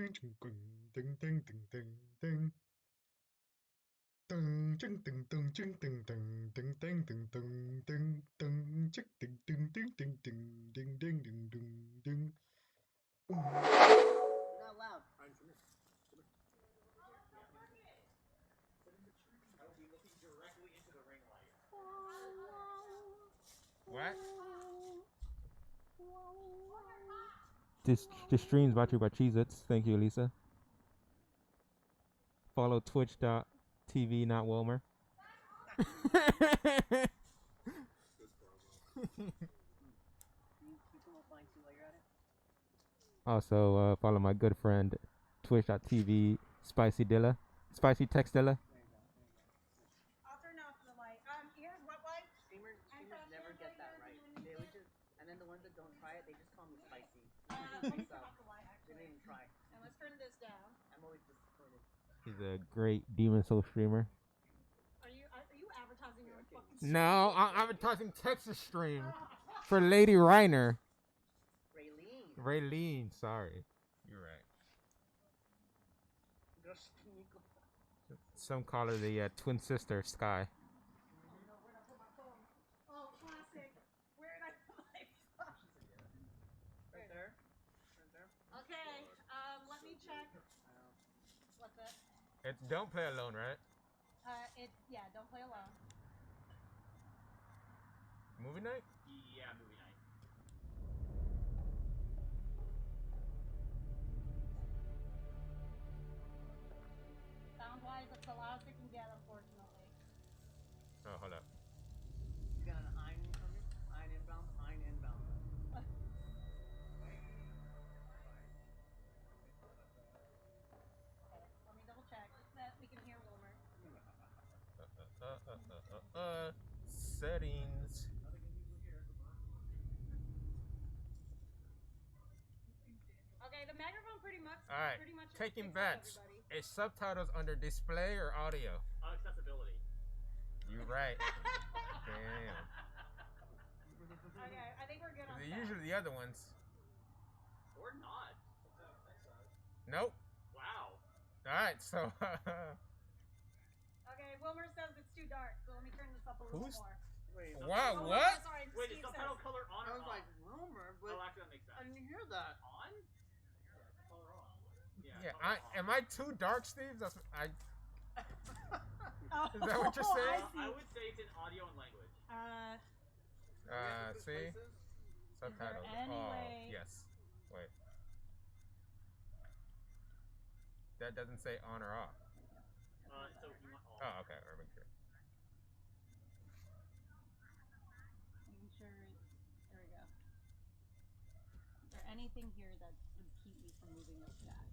ding ding ding ding ding. Ding ding ding ding ding ding ding ding ding ding ding ding ding chick ding ding ding ding ding ding ding ding ding ding. Not loud. I'm come here. I will be looking directly into the ring light. What? This stream's brought to you by Cheez-Its. Thank you, Lisa. Follow twitch.tv, not Wilmer. Also, follow my good friend, twitch.tv, Spicy Dilla. Spicy Text Dilla. There you go. I'll turn off the light. Here's what light? Streamers never get that right. They always just, and then the ones that don't try it, they just call me spicy. Let me turn off the light, They actually. didn't even try. And let's turn this down. I'm always disappointed. He's a great Demon Soul streamer. Are you advertising your own fucking stream? No, I'm advertising Texas stream for Lady Reiner. Raylene. Raylene, sorry. You're right. Some call her the twin sister, Sky. Oh, classic. Where did I put my phone? Right there. Right there. Okay, let me check. What's that? It's Don't Play Alone, right? Don't play alone. Movie night? Yeah, movie night. Sound-wise, it's the loudest it can get, unfortunately. Oh, hold up. You got an iron coming? Iron inbound? Iron inbound. Okay, let me double check that we can hear Wilmer. Settings. Okay, the microphone pretty much. All right, Pretty much taking picks up bets. everybody. Is subtitles under display or audio? Accessibility. You're right. Damn. Okay, I think we're good on They're that. usually the other ones. Or not. Nope. Wow. All right, so. Okay, Wilmer says it's too dark, so let me turn this up a little Who's- more. Wait. Wow, Oh, what? no, sorry, Wait, Steve is subtitle says. color on I or was off? like, Wilmer, but Oh, actually, that makes sense. I didn't hear that. On? Yeah, color on. Yeah, color on. am I too dark, Steve? That's what I. Oh, Is that what you're saying? I I see. would say it's in audio and language. See, subtitles. any Oh, way- yes. Wait. That doesn't say on or off. So you want all. Oh, okay. I'll make sure. Making sure it's. There we go. Is there anything here that would keep me from moving this back?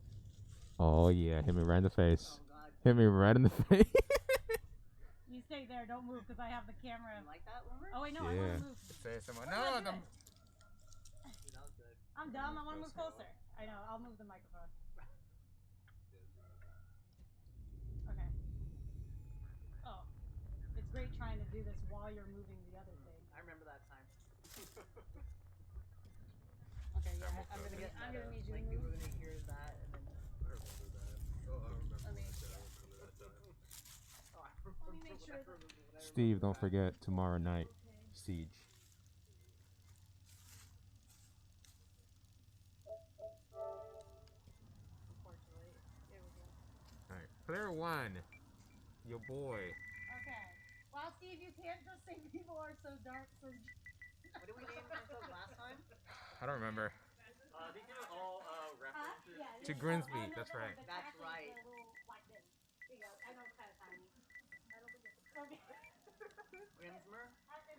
Oh yeah, hit me right in the face. Oh god. Hit me right in the face. You stay there, don't move, because I have the camera. You like that, Wilmer? Oh wait, no, I Yeah. want to move. Say someone. What am I No, doing? Dude, that was good. I'm dumb. I want to move closer. I know. I'll move the microphone. Okay. Oh, it's great trying to do this while you're moving the other thing. I remember that time. Okay, yeah, I'm gonna need you to like, move. we're gonna hear that and then. I remember that. Oh, I remember Let me- that. I remember that time. Oh, I Let me make sure. Steve, don't forget tomorrow night, Siege. Unfortunately, it was. All right, player one, your boy. Okay. Wow, Steve, you can't just say people are so dark. So. What did we name ourselves last time? I don't remember. These are all references. Yeah, To Grimsby, that's right. That's right. I know it's kind of tiny. I don't think it's okay. Grimsmer?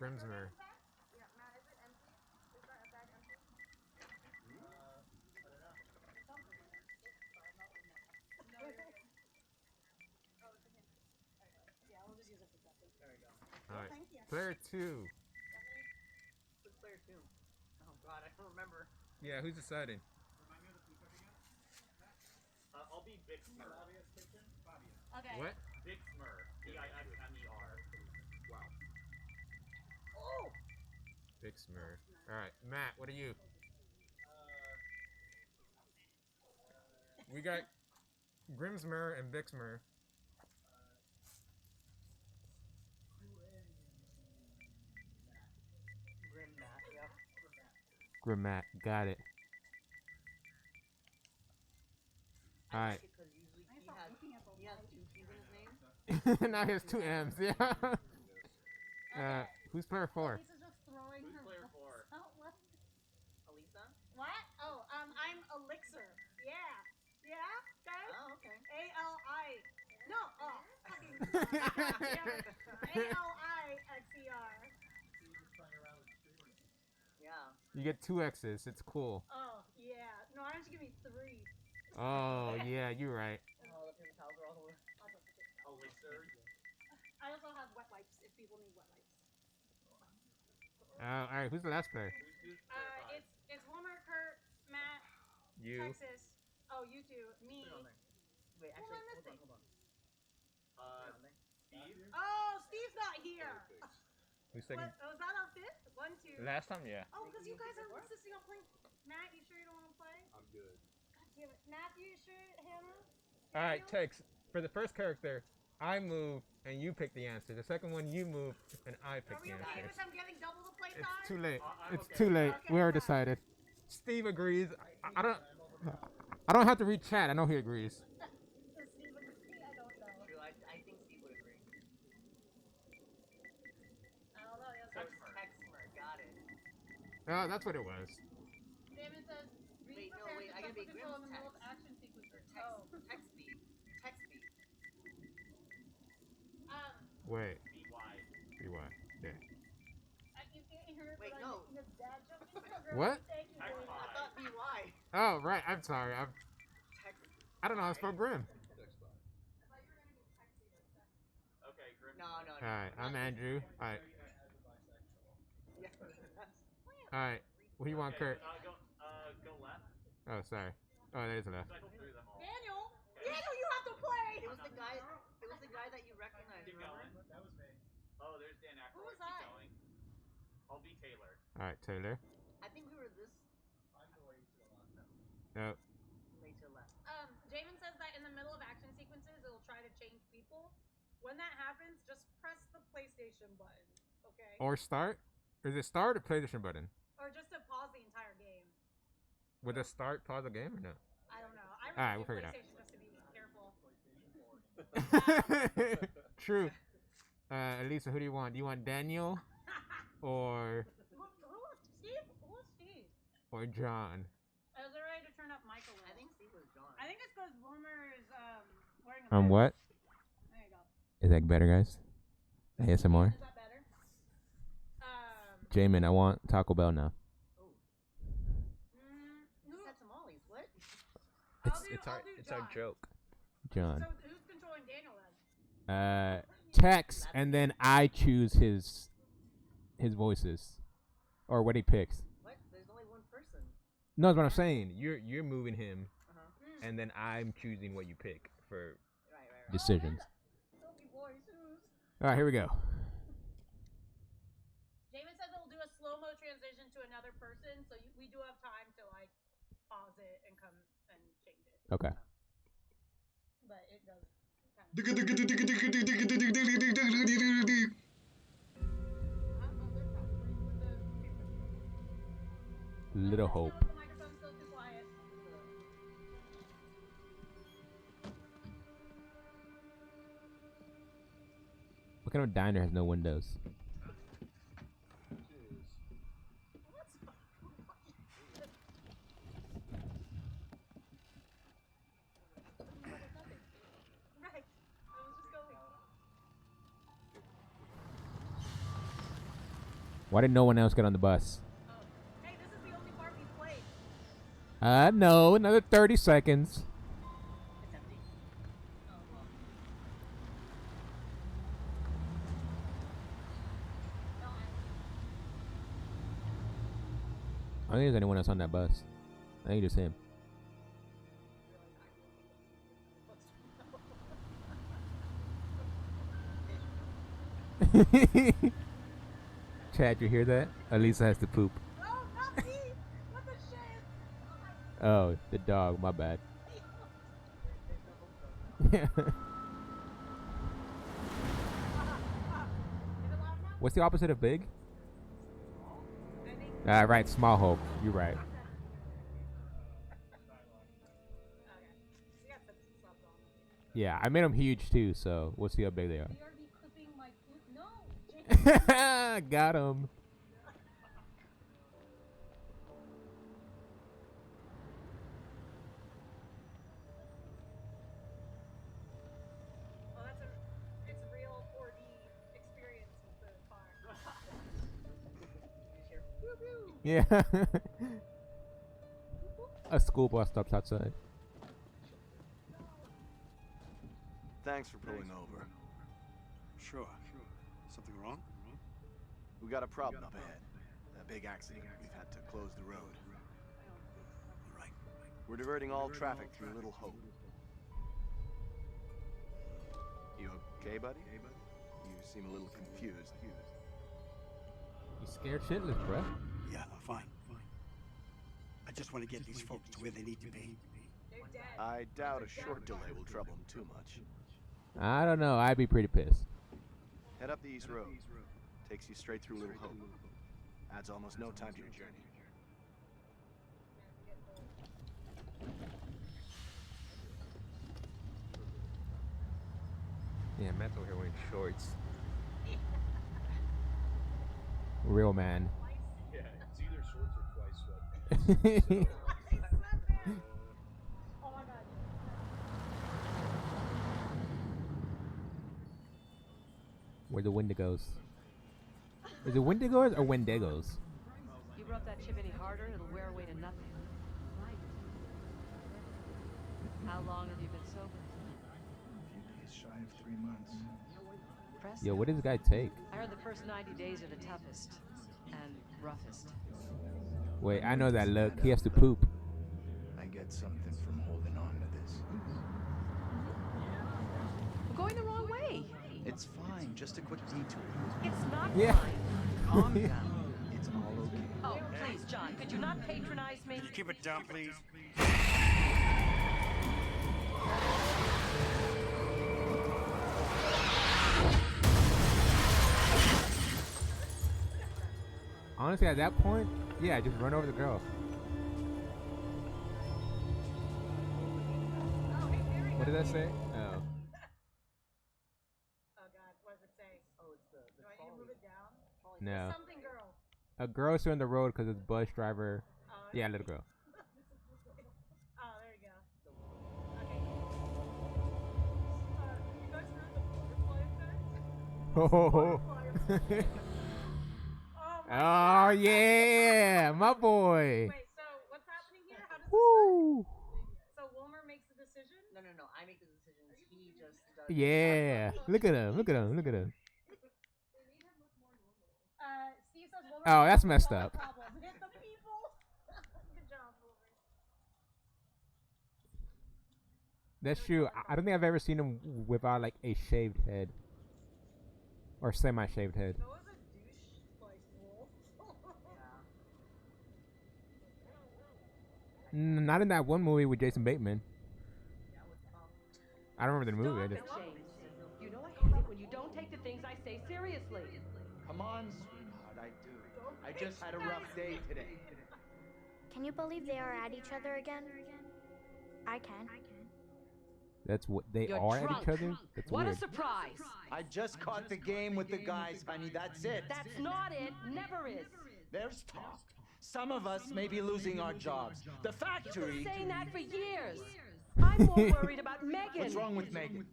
Grimsmer. Yeah, Matt, is it empty? Is that a bag empty? Yeah, we'll just use it for something. There we go. All right, Thank you. player two. Who's player 2? Oh god, I don't remember. Yeah, who's deciding? Remind me of the prefix again. I'll be Bixmer. Okay. What? Bixmer. B-I-X-M-E-R. Wow. Oh! Big Smurf. All right, Matt, what are you? We got Grimsmer and Vixmer. Grim Matt, yeah. Grimmat, got it. I Alright. like it because usually I he stopped has looking at the he has light. 2 T's in his name. Now he has 2 M's, yeah. Okay. Who's player 4? Lisa's just throwing Who's her player voice 4? out loud. Elisa? What? Oh, I'm Elixir. Yeah. Yeah, guys? Oh, okay. A-L-I. No, oh, fucking. A-L-I-X-E-R. Yeah. You get 2 X's, it's cool. Oh, yeah. No, why don't you give me 3? Oh, yeah, you're right. Oh, the paper towels are all over. Elixir. I also have wet wipes if people need wet wipes. Alright, who's the last player? Who's player 5? It's Homer, Kurt, Matt, You. Texas. Oh, you two. Me. Put it on there. Wait, Who am actually, I missing? hold on. Put it on there. Steve? Oh, Steve's not here. Who's What, second? was that our 5th? 1, 2. Last time, yeah. Oh, because you guys are insisting on playing. Matt, you sure you don't want to play? I'm good. God damn it. Matthew, you sure? Hannah? Alright, Daniel? Tex. For the first character, I move and you pick the answer. The second one, you move and I pick Are we the okay answer. with them getting double the play It's time? too late. I'm It's okay. too late. Okay, We already fine. decided. Steve agrees. I don't have to read chat. I know he agrees. Does Steve agree? I don't know. True, I think Steve would agree. I don't know. Yes, Texmer, got it. Oh, that's what it was. Damon says, Wait, no, prepared wait, to I gotta be control in the Grim's middle of text. action sequences. Text me. Text me. Wait. BY. BY. Yeah. You can't hear it, Wait, but no. I'm making a dad joke in here. What? Thank you, Text Damon. I thought BY. Oh, right. I'm sorry. Text. I don't know. I spelled Grim. Okay, Grim. No. Alright, I'm Andrew. Alright. Yeah. Alright. What do you want, Okay, Kurt? go left. Oh, sorry. Oh, there's a left. Cycle through them all. Daniel, you have to play. It was the guy that you recognized, Keep remember? going. Oh, there's Dan Aykroyd. Who was Keep I? going. I'll be Taylor. Alright, Taylor. I think we were this Oh. way to the left. Jamin says that in the middle of action sequences, it'll try to change people. When that happens, just press the PlayStation button, okay? Or start? Is it start or PlayStation button? Or just to pause the entire game. Would it start, pause the game, or no? I don't know. I Alright, really we'll do figure it out. PlayStation just to be careful. True. Elisa, who do you want? Do you want Daniel or Steve? Who's Steve? or John? I was ready to turn up Michael. I think Steve was John. I think it's because Boomer is wearing a What? There you go. Is that better, guys? ASMR. Is that better? Jamin, I want Taco Bell now. Who said tamales? What? It's our joke. John. So who's controlling Daniel then? Text, and then I choose his voices or what he picks. What? There's only one person. No, that's what I'm saying. You're moving him, Uh-huh. and then I'm choosing what you pick for Right. decisions. Sophie boys, who's? All right, here we go. Jamin says it'll do a slow-mo transition to another person, so we do have time to like pause it and come and change it. Okay. But it does. Little hope. The microphone's still too quiet. What kind of diner has no windows? Right. I was just going. Why did no one else get on the bus? Hey, this is the only part we played. No, another 30 seconds. It's empty. Oh, well. I don't think there's anyone else on that bus. I think just him. Chad, you hear that? Elisa has to poop. Oh, not me! What the shit? Oh, the dog. My bad. Yeah. What's the opposite of big? Right, small Hulk. You're right. Yeah, I made them huge too, so we'll see how big they are. You already clipping my poop? No, James. Got him. Oh, it's a real 4D experience with the car. You just hear, "Pew, pew." Yeah. A school bus stops outside. Thanks for pulling over. Sure. Something wrong? We got a problem up ahead. A big accident. We've had to close the road. All right. We're diverting all traffic through Little Hope. You okay, buddy? You seem a little confused. You scared shitless, bruh. Yeah, fine. I just want to get these folks to where they need to be. I doubt a short delay will trouble them too much. I don't know. I'd be pretty pissed. Head up the East Road. Takes you straight through Little Hope. Adds almost no time to your journey. Yeah, Matt's over here wearing shorts. Real man. Yeah, it's either shorts or twice sweat. Oh my god. Where the Wendigos? Is it Wendigos or Wendigos? You rub that chip any harder, it'll wear away to nothing. How long have you been sober? Shy of 3 months. Impressive. Yo, what does this guy take? I heard the first 90 days are the toughest and roughest. Wait, I know that look. He has to poop. I get something from holding on to this. We're going the wrong way. It's fine, just a quick detour. It's not Yeah. fine. Calm down. It's all okay. Oh, please, John, could you not patronize me? Keep it down, please. Honestly, at that point, yeah, just run over the girl. What did that say? Oh. Oh god, what does it say? Oh, it's the Do I need to move it down? No. Something girl. A girl's on the road because it's bus driver. Oh, Yeah, little girl. Oh, there you go. Okay. You guys heard the butterfly effect? Oh, Oh my yeah, my boy. Wait, so what's happening here? How does this Woo. work? So Wilmer makes the decision? No, I make the decisions. He just does. Yeah. Look at him. Look at him. Look at him. Steve says Wilmer. Oh, that's messed solve up. the problem. Hit the people. Good job, Wilmer. That's true. I don't think I've ever seen him without like a shaved head. Or semi-shaved head. That was a douche, like, wolf. Not in that one movie with Jason Bateman. I don't remember the movie. I Stop just... it, James. You know I hate it when you don't take the things I say seriously. Come on, sweetheart, I do. I just had a rough day today. Can you believe they are at each other again? I can. That's what they You're are drunk. at each other? That's What weird. a surprise. I just caught the game with the guys, honey, that's it. That's not it. Never is. There's talk. Some of us may be losing our jobs. The You've been factory... saying that for years. I'm more worried about Megan. What's wrong with Megan?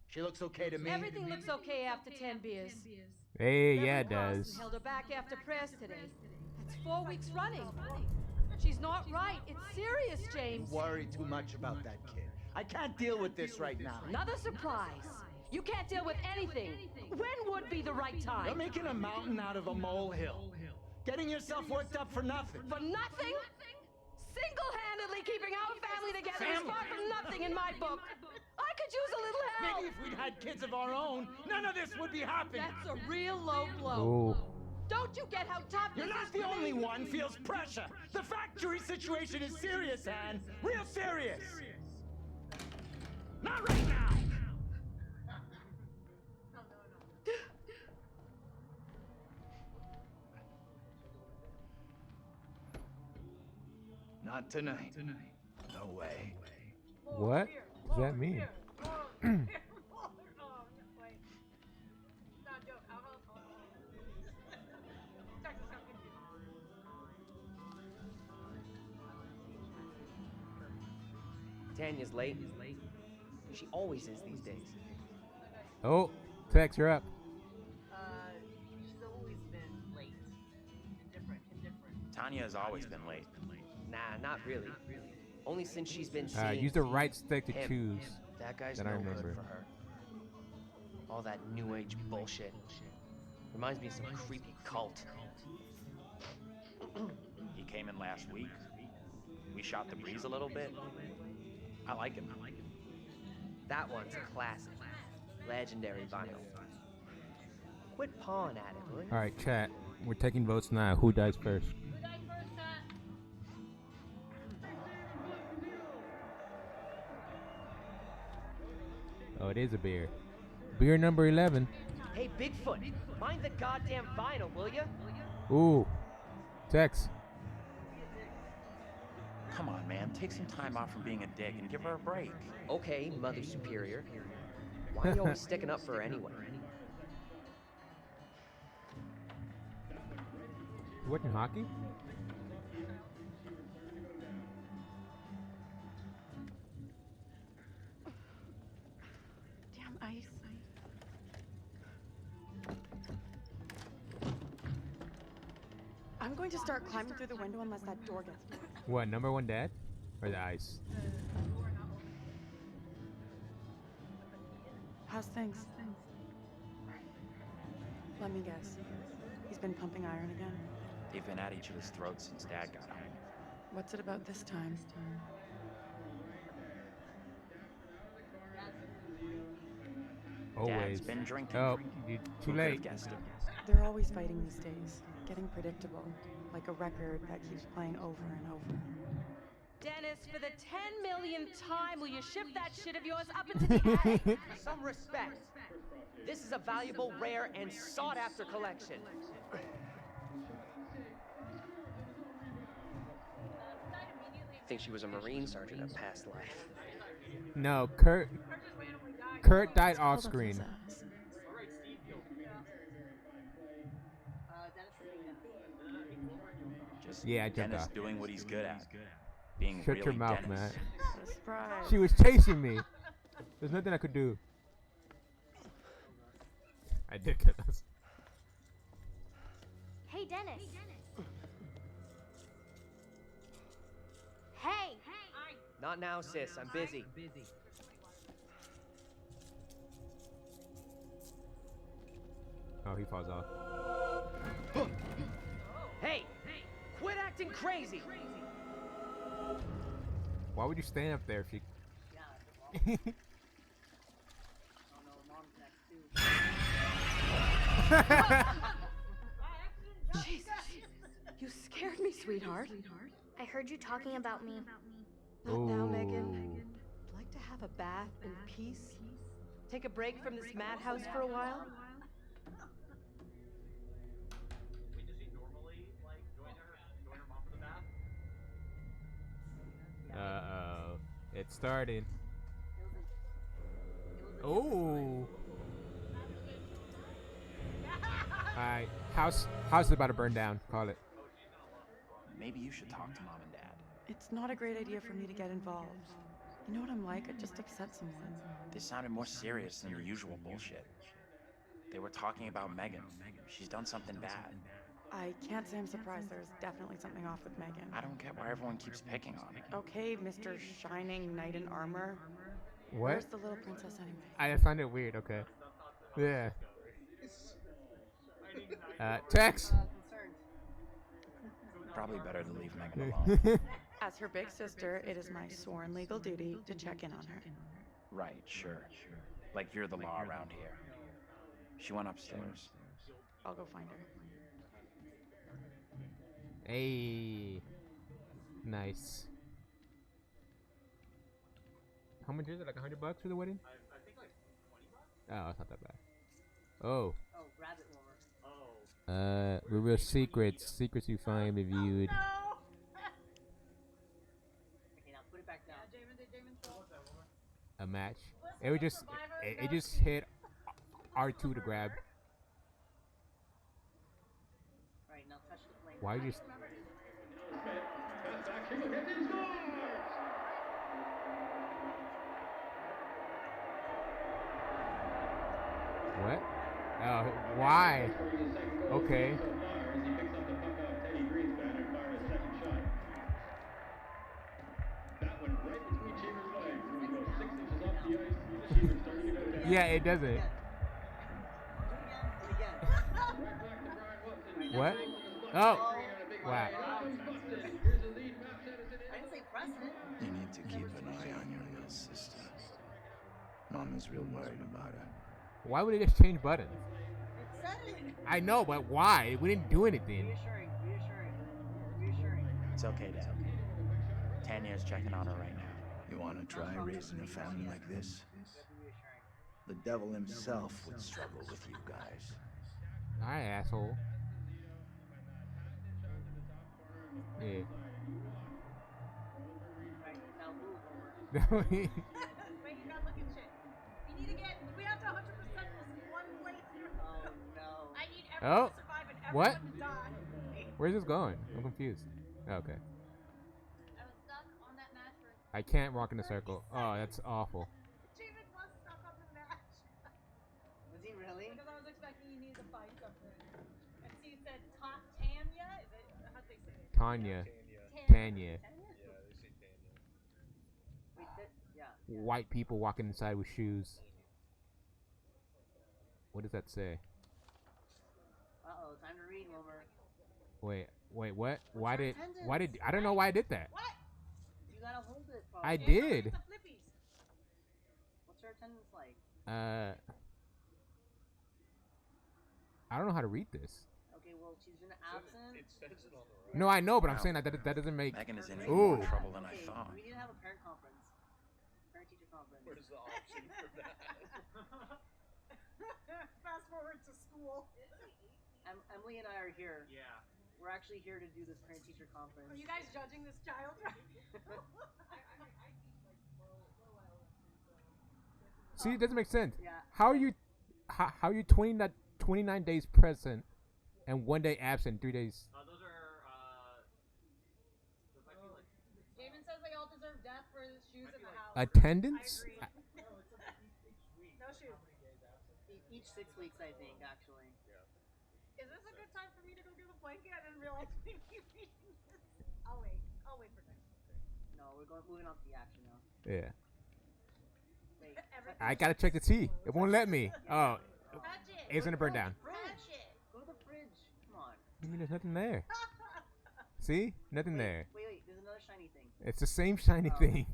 She looks okay to me. Everything looks okay after 10 beers. Hey, yeah, it Beverly does. Carlson held her back after prayers today. That's 4 weeks running. She's not right. It's serious, James. You worry too much about that kid. I can't deal with this right now. Another surprise. You can't deal with anything. When would be the right You're time? making a mountain out of a molehill. Getting yourself worked up for nothing. For nothing? Single-handedly keeping our family together is far from nothing in my book. I could use a little help. Maybe if we'd had kids of our own, none of this would be happening. That's a real low blow. Oh. Don't you get how tough You're this not is the for only me? one feels pressure. The factory situation is serious, Anne. Real serious. Not right now. Not tonight. No way. What does that mean? Tanya's late. She always is these days. Oh, Tex, you're up. She's always been late. Indifferent. Tanya has always been late. Nah, not really. Only since she's been seeing Use the right stick to him. choose. That guy's Then no I good remember. for her. All that new age bullshit. Reminds me of some creepy cult. He came in last week. We shot the breeze a little bit. I like him. That one's classic. Legendary vinyl. Quit pawing at it, will you? All right, chat. We're taking votes now. Who dies first? Oh, it is a beer. Beer number 11. Hey, Bigfoot, mind the goddamn vinyl, will you? Ooh. Tex. Come on, man. Take some time off from being a dick and give her a break. Okay, Mother Superior. Why are you always sticking up for her anyway? What in hockey? Damn ice. I'm going to start climbing through the window unless that door gets closed. What, number one dad? Or the ice? How's things? Let me guess. He's been pumping iron again? They've been at each other's throats since Dad got home. What's it about this time? Always. Dad's been drinking. Oh, you too Who could late. have guessed it? They're always fighting these days. Getting predictable. Like a record that keeps playing over and over. Dennis, for the 10 millionth time, will you ship that shit of yours up into the attic? Some respect. This is a valuable, rare, and sought-after collection. Think she was a Marine sergeant in a past life. No, Kurt died off screen. Just Yeah, I jumped Dennis off. doing what he's good at. Being Shut really your mouth, Dennis. man. Surprise. She was chasing me. There's nothing I could do. I did get us. Hey, Dennis. Hey. Not now, sis. I'm busy. Oh, he falls off. Hey! Quit acting crazy! Why would you stand up there if you... Jesus. You scared me, sweetheart. I heard you talking about me. Not now, Ooh. Megan. I'd like to have a bath in peace. Take a break from this madhouse for a while? Wait, does he normally, like, join her mom for the bath? Uh-oh. It's starting. Oh. Alright. House is about to burn down. Call it. Maybe you should talk to Mom and Dad. It's not a great idea for me to get involved. You know what I'm like? I just upset someone. This sounded more serious than your usual bullshit. They were talking about Megan. She's done something bad. I can't say I'm surprised. There's definitely something off with Megan. I don't get why everyone keeps picking on her. Okay, Mr. Shining Knight in Armor. What? Where's the little princess anyway? I find it weird, okay. Yeah. Tex! Probably better to leave Megan alone. As her big sister, it is my sworn legal duty to check in on her. Right, sure. Like you're the law around here. She went upstairs. I'll go find her. Hey. Nice. How much is it? Like $100 for the wedding? I think like 20 bucks? Oh, it's not that bad. Oh. Oh, rabbit warmer. Reveal secrets. Secrets you find reviewed. a match. It would just it just hit R2 to grab. Right, now touch the flame. Why you just what? Oh, why? Okay. Yeah, it doesn't. What? Oh! Wow. I didn't say precedent. You need to keep an eye on your little sister. Mama's real worried about her. Why would they just change buttons? It said it. I know, but why? We didn't do anything. Reassuring. It's okay, Dad. Tanya's checking on her right now. You want to try raising a family like this? The devil himself would struggle with you guys. Hi, asshole. Yeah. Right, now move. Wait, you gotta look at shit. We have to 100% this one playthrough. Oh no. I need everyone to survive and everyone What? to die. Where's this going? I'm confused. Okay. I was stuck on that match for I can't walk in a circle. Oh, that's awful. Jamin was stuck on the match. Was he really? Because I was expecting you needed to find something. And she said Tanya? Is it how'd they say it? Tanya. Tanya. Wait, yeah. White people walking inside with shoes. What does that say? Uh-oh, time to read, Wilmer. Wait, what? Why did attendance? I don't know why I did that. What? You gotta hold it, bro. I did. What's her attendance like? I don't know how to read this. Okay, well, she's been absent. It says it on the right. No, I know, but I'm saying that doesn't make. Megan is in even Ooh. more trouble than I Okay, thought. we need to have a parent conference. Parent-teacher conference. Where's the option for that? Fast forward to school. Emily and I are here. Yeah. We're actually here to do this parent-teacher conference. Are you guys judging this child? See, it doesn't make sense. Yeah. How are you 29 days present and 1 day absent, 3 days? Those are, those might be like... Jamin says they all deserve death for the shoes in the house. Attendance? I agree. No shoes. Each 6 weeks, I think, actually. Is this a good time for me to go get a blanket? I didn't realize we'd be reading this. I'll wait for next. No, we're moving on to the action now. Yeah. Wait. I gotta check the tea. It won't let me. Oh, Touch it. it's gonna burn down. Touch it. Go to the fridge. Come on. I mean, there's nothing there. See? Nothing there. Wait. There's another shiny thing. It's the same shiny Oh. thing.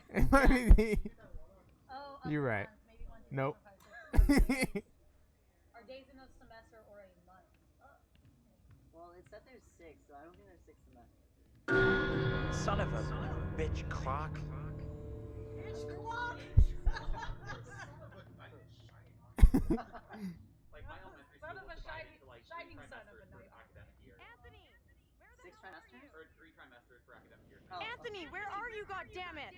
It might be. Oh, You're right. maybe 1, 2, Nope. 4, 5, 6. Are days in a semester or a month? Well, it said there's 6, so I don't think there's 6 semesters. Son of a bitch clock. Bitch clock! Like, my elementary Son school of a was divided shining, into, like, shining 3 son of a trimesters per knight. academic year. Anthony, where the 6 hell are trimesters? you? Or 3 trimesters per academic year. Oh, Anthony, where are you, goddammit?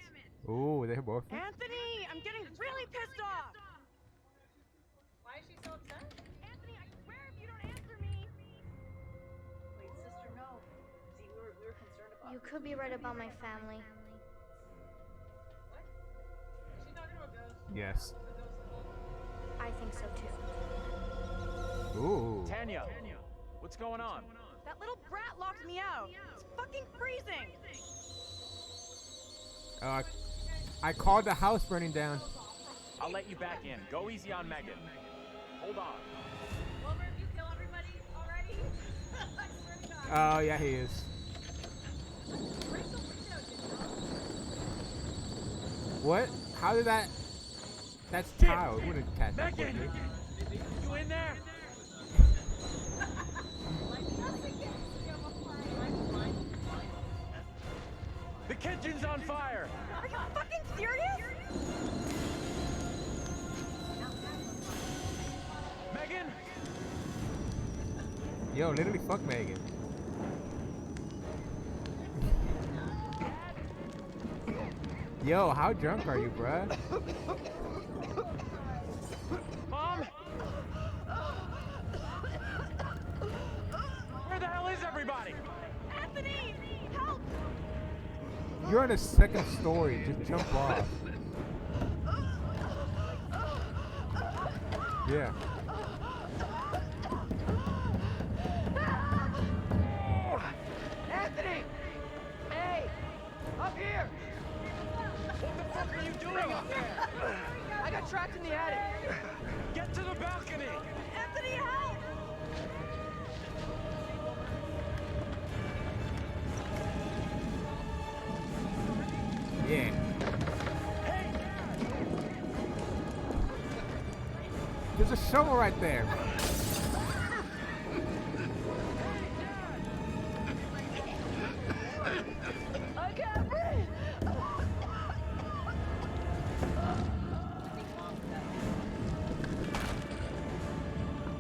Ooh, they're both. Anthony, I'm getting really pissed off. Why is she so upset? Anthony, I swear if you don't answer me. Wait, sister, no. See, we were concerned about You this. could be right about my family. What? Is she talking to a ghost? Yes. The ghost of all? I think so too. Ooh. Tanya, what's going on? That little brat locked me out. It's fucking freezing. I called the house burning down. I'll let you back in. Go easy on Megan. Hold on. Wilmer, if you kill everybody already, I swear to God. Oh yeah, he is. Break the window, Daniel. What? How did that? That's child. Wouldn't catch that Megan, quickly. you in there? The kitchen's on fire. Are you fucking serious? Megan? Yo, literally fuck Megan. Yo, how drunk are you, bruh? Mom? Where the hell is everybody? Anthony! Help! You're on the second story. Just jump off. Yeah. Anthony! Hey! Up here! What the fuck are you doing up there? I got trapped in the attic. Get to the balcony! Anthony, help! Yeah. There's a shovel right there. I can't breathe!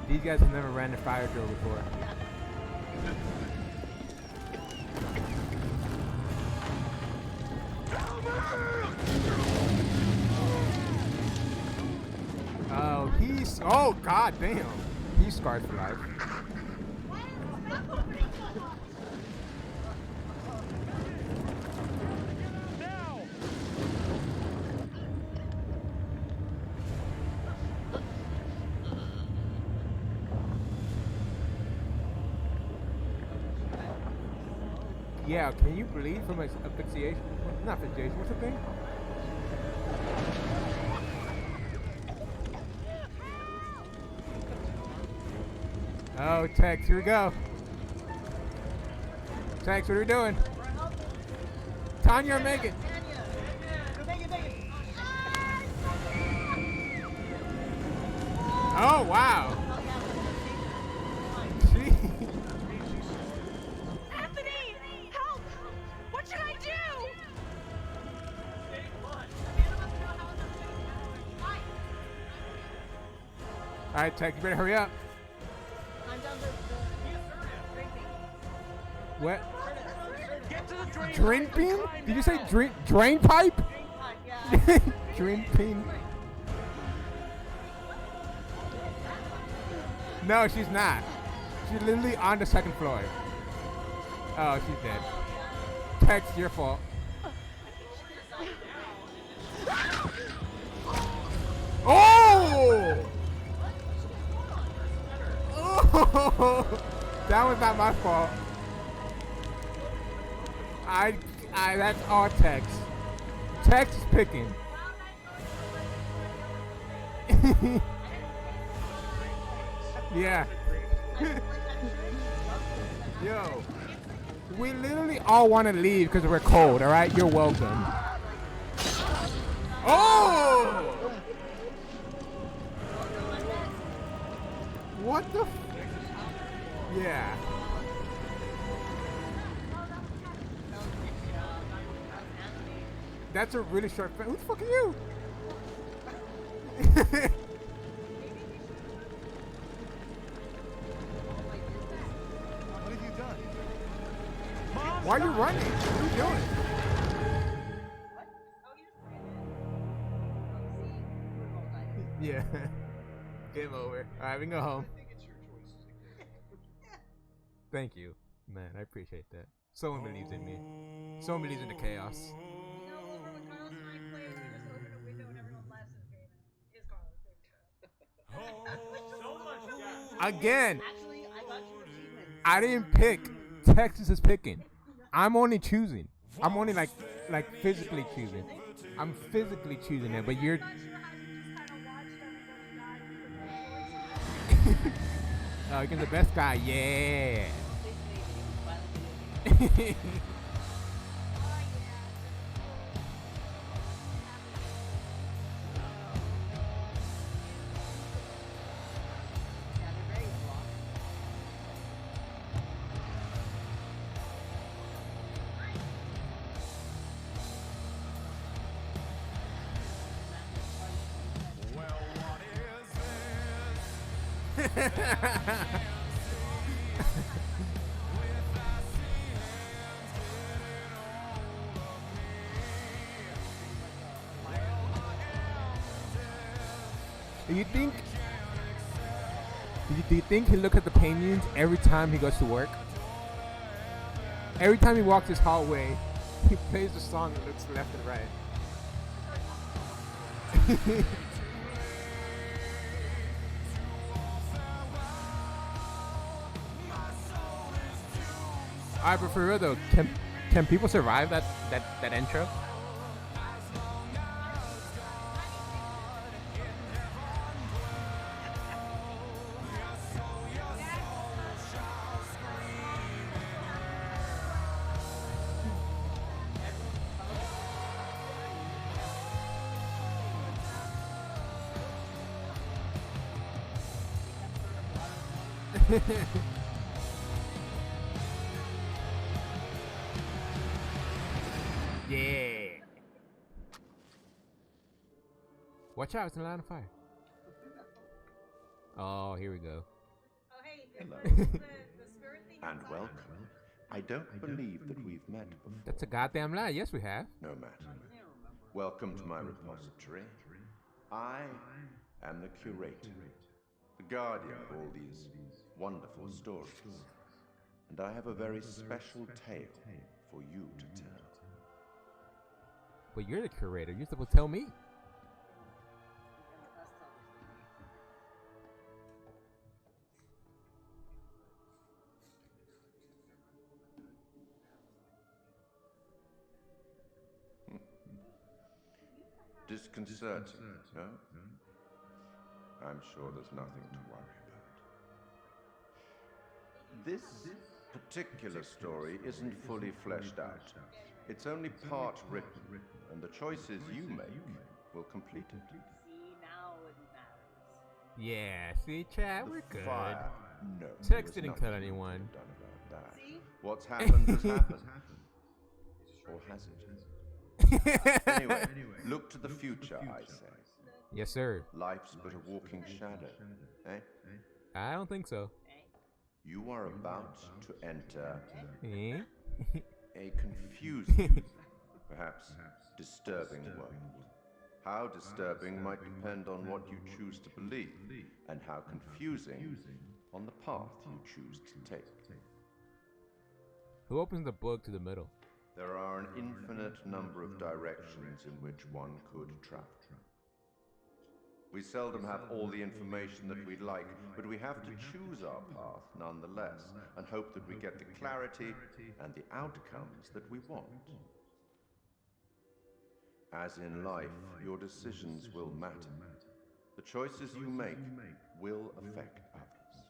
These guys have never ran a fire drill before. Oh, he's... Oh, god damn. He's scarred for life. Yeah, can you bleed from asphyxiation? Not asphyxiation, what's the thing? Oh, Tex, here we go. Tex, what are we doing? Tanya or Megan? Oh, wow. Gee. Anthony! Help! What should I do? Alright, Tex, you better hurry up. I'm down the drinking. What? Get to the drain! Drain beam? Did you say drain pipe? Yeah. Drain beam. No, she's not. She's literally on the second floor. Oh, she's dead. Tex, your fault. Oh! Oh! That was not my fault. That's all Tex. Tex is picking. Yeah. Yo. We literally all want to leave because we're cold, alright? You're welcome. Oh! What the f... Yeah. That's a really short... Who the fuck are you? What have you done? Why are you running? What are you doing? Yeah. Game over. Alright, we can go home. Thank you. Man, I appreciate that. Someone believes in me. Someone believes in the chaos. You know, over when Carlos and I played, we just opened a window and everyone laughs at streaming. Is Carlos. Again! Actually, I got you achievements. I didn't pick. Texas is picking. I'm only choosing. I'm only like physically choosing. I'm physically choosing it, but you're... Oh, you're the best guy, yeah. Do you think? Do you think he looks at the paintings every time he goes to work? Every time he walks his hallway, he plays the song and looks left and right. Alright, but for real though, can people survive that intro? Yeah. Watch out, it's in a line of fire. Oh, here we go. Hello. And welcome. I don't believe that we've met before. That's a goddamn lie. Yes, we have. No matter. Welcome to my repository. I am the curator, the guardian of all these wonderful stories. And I have a very special tale for you to tell. But you're the curator. You're supposed to tell me. Disconcerting, no? I'm sure there's nothing to worry about. This particular story isn't fully fleshed out. It's only part written, and the choices you make will complete it. See, now it matters. Yeah, see, chat, we're good. Fire. No. Text didn't cut anyone. Done about that. What's happened has happened. Or has it? Anyway, look to the future, I say. Yes, sir. Life's but a walking shadow, eh? I don't think so. You are about to enter Eh? a confusing, perhaps disturbing world. How disturbing might depend on what you choose to believe, and how confusing on the path you choose to take. Who opens the book to the middle? There are an infinite number of directions in which one could travel. We seldom have all the information that we'd like, but we have to choose our path nonetheless, and hope that we get the clarity and the outcomes that we want. As in life, your decisions will matter. The choices you make will affect others.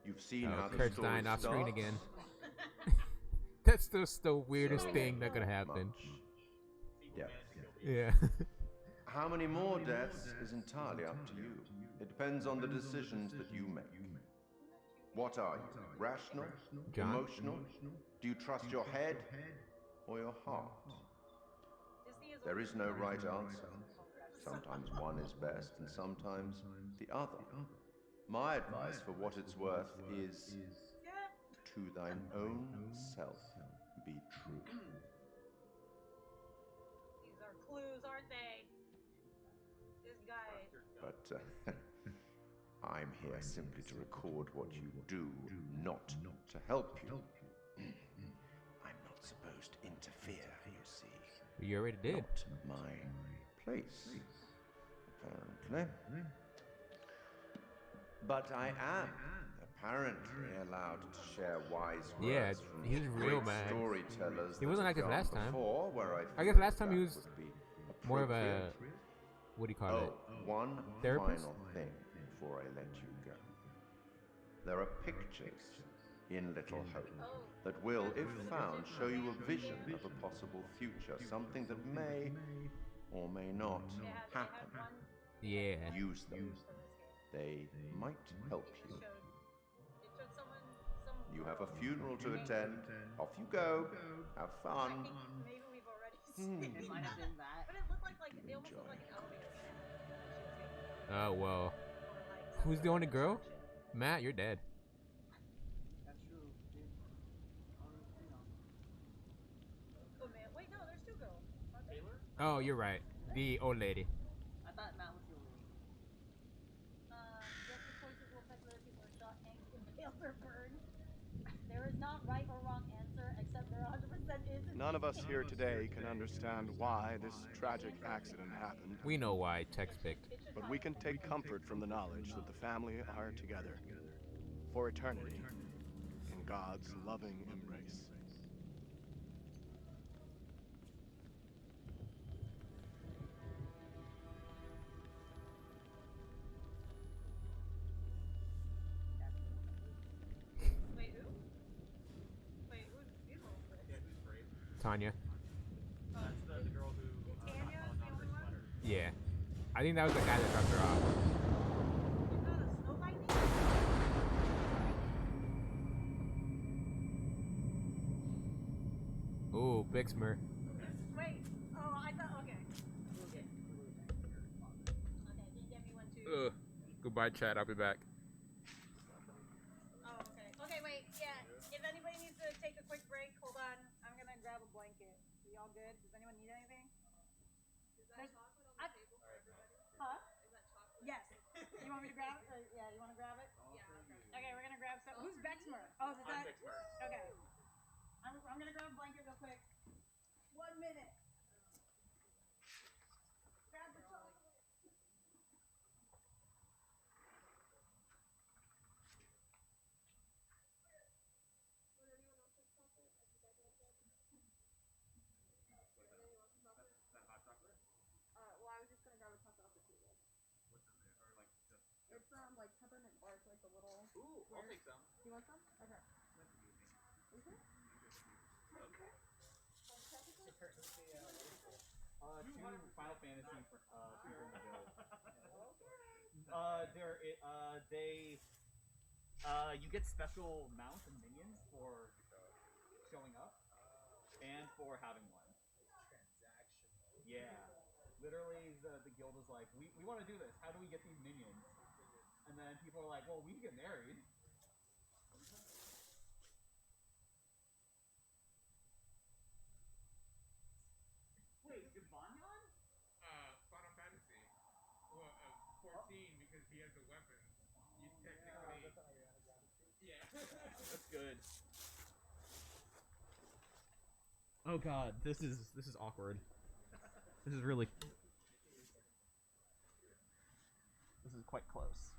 You've seen how the Kurt's story dying off screen starts. again. That's just the weirdest thing that could happen. Yes. Yeah. How many more deaths is entirely up to you. It depends on the decisions that you make. What are you? Rational? John? Emotional? Do you trust your head or your heart? There is no right answer. Sometimes one is best and sometimes the other. My advice for what it's worth is to thine own self be true. These are clues, aren't they? This guy. But I'm here simply to record what you do, not to help you. I'm not supposed to interfere, you see. You already did. Not my place, apparently. But I am apparently allowed to share wise words Yeah, from he's real, great man. storytellers He wasn't that like this have last gone time. before, where I guess feel last time he that was would be more of a, appropriate. what do you call it? One Therapist? final thing before I let you go. There are pictures in Little Hope that will, if found, show you a vision of a possible future, something that may or may not happen. Yeah. Use them. They might help you. You have a funeral to attend. Off you go. Have fun. Maybe we've already seen It might have been that. But it looked like it almost looked like an elevator. Oh, well. Who's the only girl? Matt, you're dead. That's true. Dude. Oh man, wait, no, there's two girls. Oh, you're right. The old lady. I thought Matt was the only not right or wrong answer, except there 100% is. None of us here today can understand why this tragic accident happened. We know why Tex picked. But we can take comfort from the knowledge that the family are together for eternity in God's loving embrace. Wait, who? Wait, who's beautiful? Tanya. That's the girl who Tanya is the only one? Yeah. I think that was the guy that dropped her off. Ooh, Bixmer. Wait. Oh, I thought. Okay. Okay, then get me one too. Ugh. Goodbye, Chad. I'll be back. Oh, okay. Okay, wait. Yeah. If anybody needs to take a quick break, hold on. I'm gonna grab a blanket. Are y'all good? Does anyone need anything? Is that chocolate on the table for everybody? Huh? Is that chocolate? Yes. You want me to grab it? Yeah, you want to grab it? Yeah, I'll grab it. Okay, we're gonna grab some. Who's Bexmer? Oh, is that? Okay. I'm gonna grab a blanket real quick. 1 minute. Grab the chocolate. Well, I was just gonna grab a chocolate off the table. What's in there? Or like just. It's like peppermint bark, like the little. Ooh, I'll take some. You want some? Okay. Is it? Okay. Two Final Fantasy for Super Nintendo. You get special mounts and minions for showing up and for having one. Yeah. Literally, the guild is like, we want to do this. How do we get these minions? And then people are like, well, we can get married. Wait, Devonion? Final Fantasy. Well, 14 because he has the weapons. You technically. Yeah. That's good. Oh god, this is awkward. This is really. This is quite close.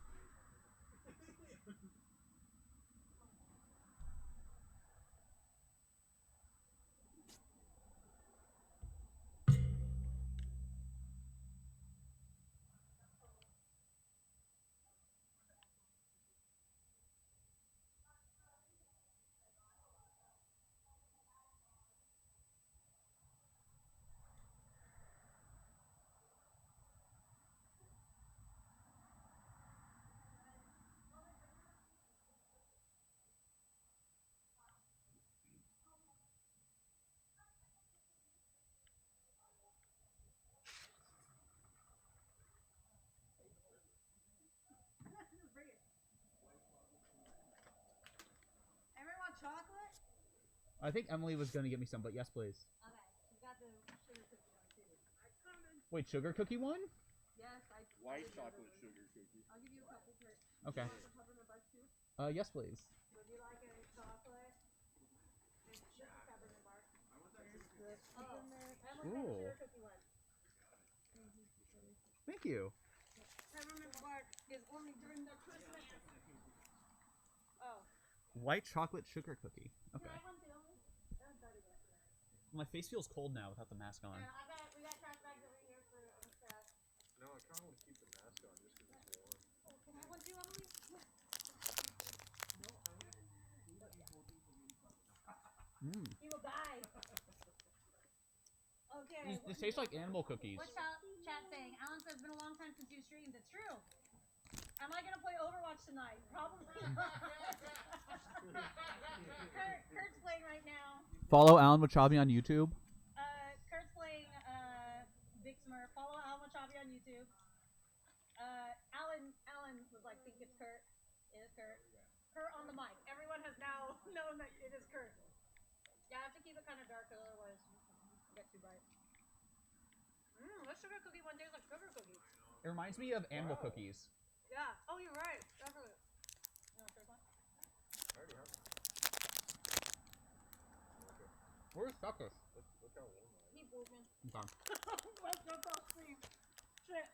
Everyone want chocolate? I think Emily was gonna get me some, but yes, please. Okay, she's got the sugar cookie one too. Wait, sugar cookie one? Yes, I. White chocolate sugar cookie. I'll give you a couple per. Okay. You want the peppermint bark too? Yes, please. Would you like a chocolate? It's just peppermint bark. Oh, Emily got the Cool. sugar cookie one. Thank you. Peppermint bark is only during the Christmas. Oh. White chocolate sugar cookie. Okay. Can I have one too? Don't try to get it. My face feels cold now without the mask on. Yeah, we got trash bags over here for stuff. No, I kind of want to keep the mask on just because it's warm. Oh, can I have one too, Emily? You will die. Okay. This tastes like animal cookies. What's chat saying? Alan says it's been a long time since you streamed. It's true. Am I gonna play Overwatch tonight? Probably not. Kurt's playing right now. Follow Alan Wachabi on YouTube. Kurt's playing Big Smurf. Follow Alan Wachabi on YouTube. Alan was like, think it's Kurt. It is Kurt. Kurt on the mic. Everyone has now known that it is Kurt. Yeah, I have to keep it kind of dark, otherwise it get too bright. This sugar cookie one tastes like sugar cookie. It reminds me of animal cookies. Yeah. Oh, you're right. Definitely. You want the first one? I already have one. Where's Tucker? Keep moving. Okay. Let's go sleep. Shit.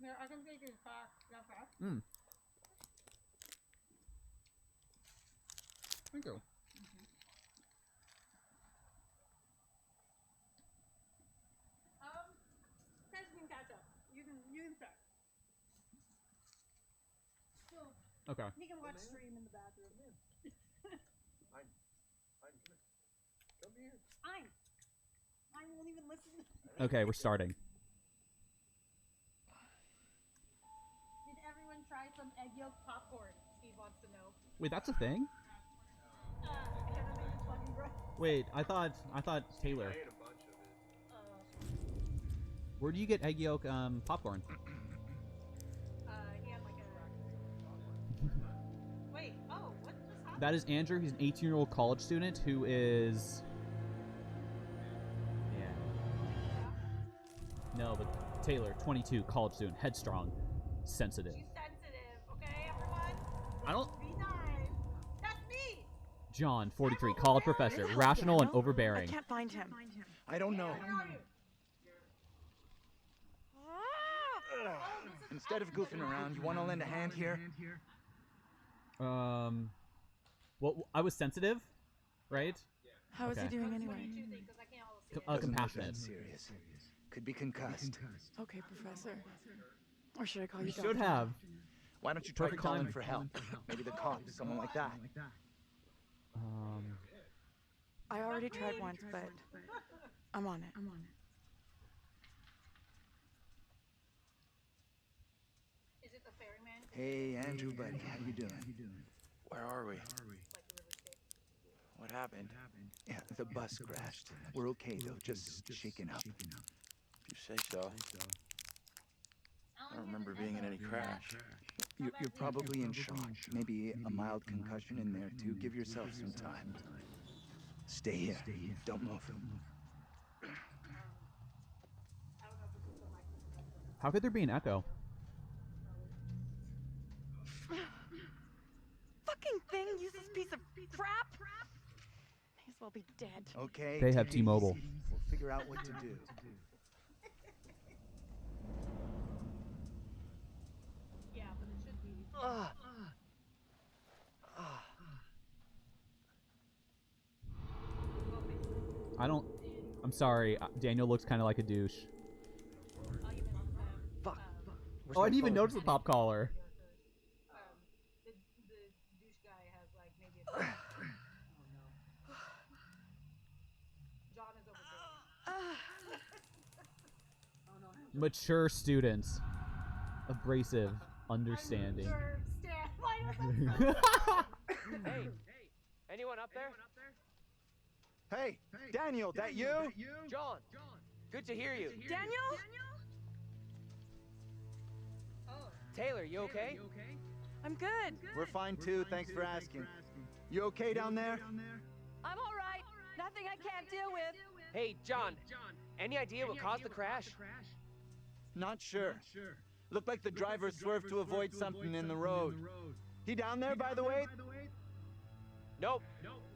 Here, I can take his back. That fast. Thank you. Guys can catch up. You can start. So, Okay. he can watch stream in the bathroom. I'm good. Come here. I won't even listen. Okay, we're starting. Did everyone try some egg yolk popcorn? Steve wants to know. Wait, that's a thing? Hannah made it fucking gross. Wait, I thought Taylor. I ate a bunch of it. Where do you get egg yolk popcorn? He had like a. Wait, oh, what just happened? That is Andrew. He's an 18-year-old college student who is. Yeah. No, but Taylor, 22, college student, headstrong, sensitive. She's sensitive, okay, everyone? I don't. Be nice. That's me! John, 43, college professor, rational and overbearing. I can't find him. I don't know. Where are you? Instead of goofing around, you want to lend a hand here? Well, I was sensitive, right? How is he doing anyway? Compassionate. Serious. Could be concussed. Okay, Professor. Or should I call you You Doctor? should have. Why don't you try Perfect calling timing. for help? Maybe the cops, someone like that. I already tried once, but I'm on it. Is it the ferryman? Hey, Andrew, buddy, how you doing? Where are we? What happened? Yeah, the bus crashed. We're okay though, just shaken up. You say so. I don't remember being in any crash. You're probably in shock. Maybe a mild concussion in there too. Give yourself some time. Stay here. Don't move. How could there be an echo? Fucking thing, useless piece of crap. May as well be dead. Okay. They have take it T-Mobile. easy. We'll figure out what to do. Yeah, but it should be. I don't. I'm sorry. Daniel looks kind of like a douche. Fuck. Oh, I didn't even notice the pop collar. The douche guy has like maybe a. John is overdoing. Mature students. Abrasive. Understanding. Hey, anyone up there? Hey, Daniel, that you? John, good to hear you. Daniel? Taylor, you okay? I'm good. We're fine too, thanks for asking. You okay down there? I'm all right. Nothing I can't deal with. Hey, John, any idea what caused the crash? Not sure. Looked like the driver swerved to avoid something in the road. He down there, by the way? Nope,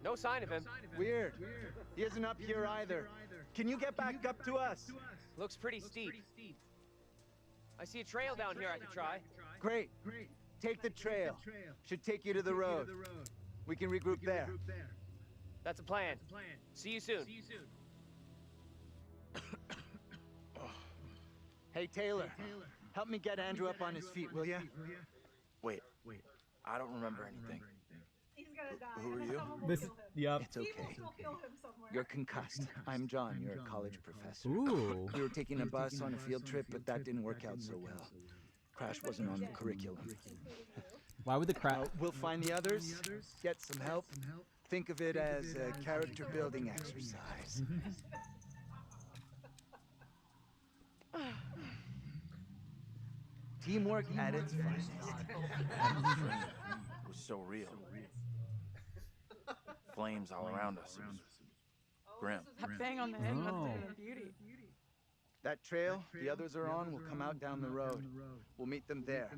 no sign of him. Weird. He isn't up here either. Can you get back up to us? Looks pretty steep. I see a trail down here I could try. Great. Take the trail. Should take you to the road. We can regroup there. That's a plan. See you soon. Hey, Taylor. Help me get Andrew up on his feet, will ya? Wait, I don't remember anything. He's gonna die. Who are you? Someone will This kill is. him. Yep. It's okay. People will kill him somewhere. You're concussed. I'm John. You're a college professor. Ooh. We were taking a bus on a field trip, but that didn't work out so well. Crash wasn't on the curriculum. Why would the crowd? We'll find the others, get some help. Think of it as a character building exercise. Teamwork at its finest. It was so real. Flames all around us. It was grim. That bang on the head must have been a beauty. That trail the others are on will come out down the road. We'll meet them there.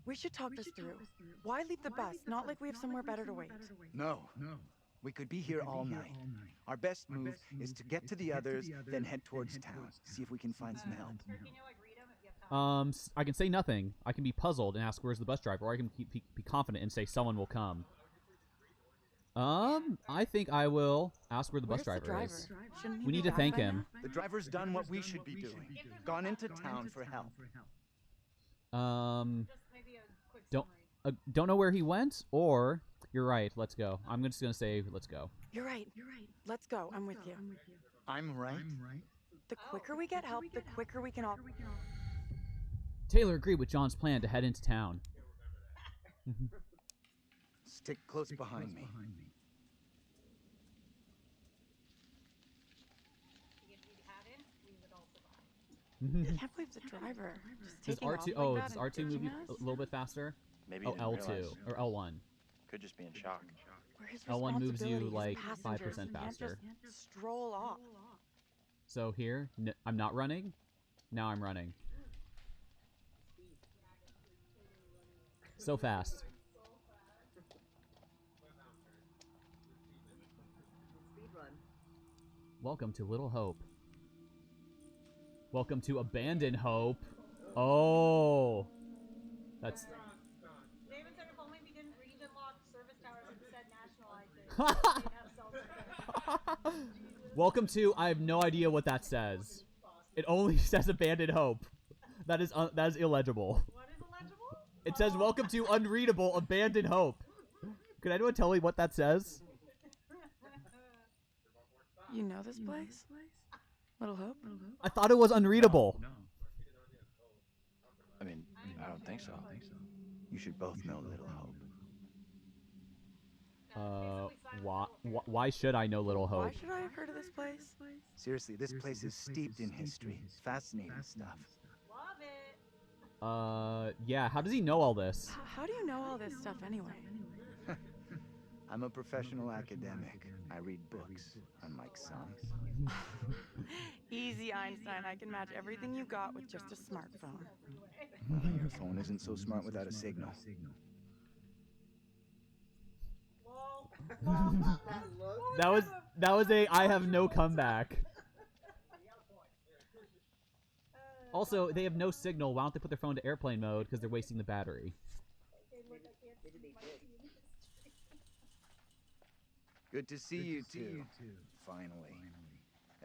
We should talk this through. Why leave the bus? Not like we have somewhere better to wait. No. We could be here all night. Our best move is to get to the others, then head towards town. See if we can find some help. I can say nothing. I can be puzzled and ask where's the bus driver, or I can be confident and say someone will come. I think I will ask where the bus driver is. We need to thank him. The driver's done what we should be doing. Gone into town for help. Don't know where he went, or you're right. Let's go. I'm just gonna say let's go. You're right. Let's go. I'm with you. I'm right. The quicker we get help, the quicker we can all. Taylor agreed with John's plan to head into town. Stick close behind me. I can't believe the driver. Does R2? Oh, does R2 move you a little bit faster? Maybe Oh, you didn't L2 realize. or L1. Could just be in shock. L1 moves you like passengers. 5% You can't faster. just stroll off. So here, I'm not running. Now I'm running. So fast. Welcome to Little Hope. Welcome to Abandon Hope. Oh, that's. David said if only we didn't region lock service towers and instead nationalize it. Welcome to. I have no idea what that says. It only says Abandon Hope. That is illegible. What is illegible? It says Welcome to Unreadable Abandon Hope. Could anyone tell me what that says? You know this place? Little Hope? I thought it was unreadable. I mean, I don't think so. You should both know Little Hope. Why should I know Little Why Hope? should I have heard of this place? Seriously, this place is steeped in history. Fascinating stuff. Love it. Yeah, how does he know all this? How do you know all this stuff anyway? I'm a professional academic. I read books, unlike some. Easy, Einstein. I can match everything you got with just a smartphone. Your phone isn't so smart without a signal. That was a I have no comeback. Also, they have no signal. Why don't they put their phone to airplane mode? Because they're wasting the battery. Good to see you two. Finally.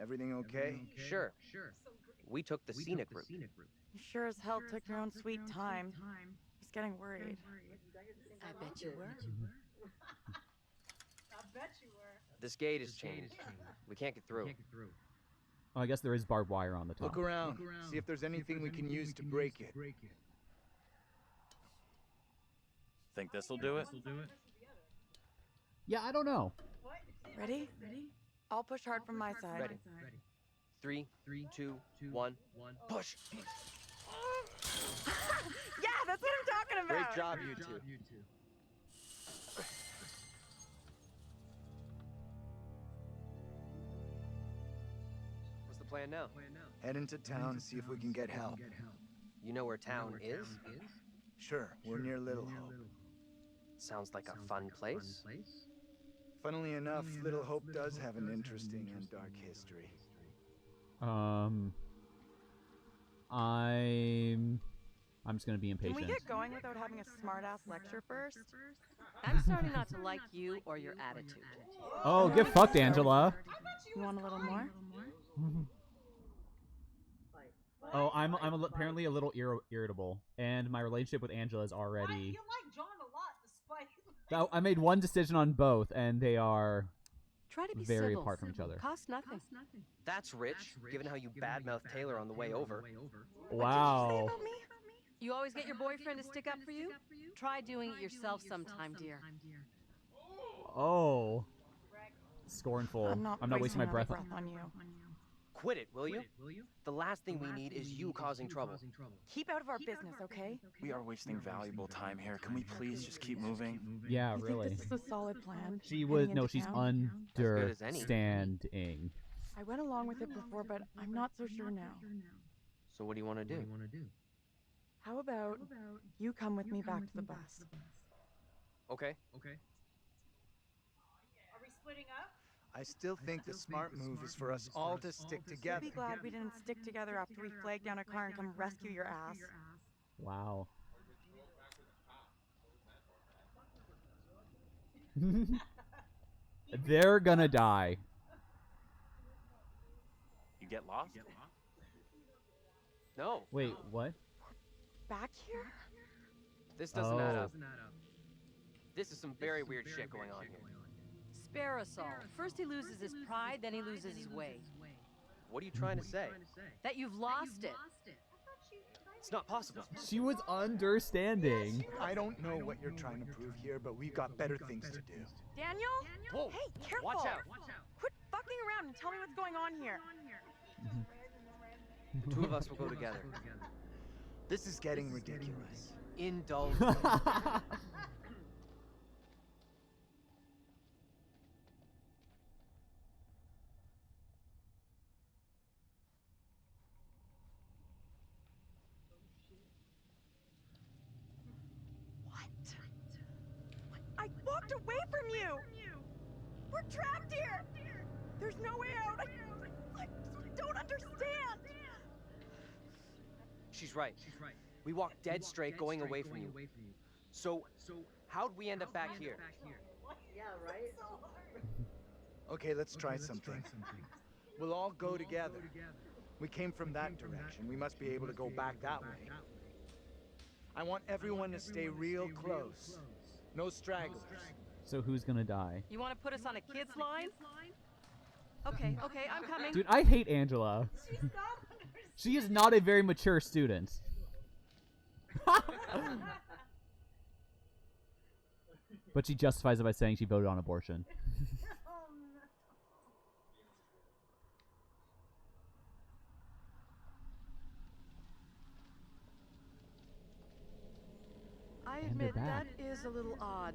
Everything okay? Sure. We took the scenic route. You sure as hell took your own sweet time. He's getting worried. I bet you were. I bet you were. This gate is chained. We can't get through. Oh, I guess there is barbed wire on the top. Look around. See if there's anything we can use to break it. Think this'll do it? Yeah, I don't know. Ready? I'll push hard from my side. Ready. 3, 2, 1, push! Yeah, that's what I'm talking about! Great job, you two. What's the plan now? Head into town, see if we can get help. You know where town is? Sure, we're near Little Hope. Sounds like a fun place. Funnily enough, Little Hope does have an interesting and dark history. I'm just gonna be impatient. Can we get going without having a smart-ass lecture first? I'm starting not to like you or your attitude. Oh, get fucked, Angela. You want a little more? Oh, I'm apparently a little irritable, and my relationship with Angela is already. You like John a lot, despite. I made one decision on both, and they are Try to be very civil. apart from each other. Cost nothing. That's rich, given how you badmouthed Taylor on the way over. Wow. You always get your boyfriend to stick up for you? Try doing it yourself sometime, dear. Oh. Scornful. I'm not wasting my breath on you. Quit it, will you? The last thing we need is you causing trouble. Keep out of our business, okay? We are wasting valuable time here. Can we please just keep moving? Yeah, You really. think this is a solid plan? She was Heading no, into she's town? understanding. I went along with it before, but I'm not so sure now. So what do you want to do? How about you come with me back to the bus? Okay. Are we splitting up? I still think the smart move is for us all to stick You'll together. be glad we didn't stick together after we flagged down a car and come rescue your ass. Wow. They're gonna die. You get lost? No. Wait, what? Back here? This doesn't add Oh. up. This is some very weird shit going on here. Spare us all. First he loses his pride, then he loses his way. What are you trying to say? That you've lost it. It's not possible. She was understanding. I don't know what you're trying to prove here, but we've got better things to do. Daniel? Whoa, Hey, careful! watch out. Quit fucking around and tell me what's going on here. The two of us will go together. This is getting ridiculous. Indulge. I walked away from you! We're trapped here! There's no way out! I don't understand! She's right. We walked dead straight going away from you. So, how'd we end up back here? Yeah, right? Okay, let's try something. We'll all go together. We came from that direction. We must be able to go back that way. I want everyone to stay real close. No stragglers. So who's gonna die? You want to put us on a kids line? Okay, I'm coming. Dude, I hate Angela. She is not a very mature student. But she justifies it by saying she voted on abortion. I And they're admit that back. is a little odd.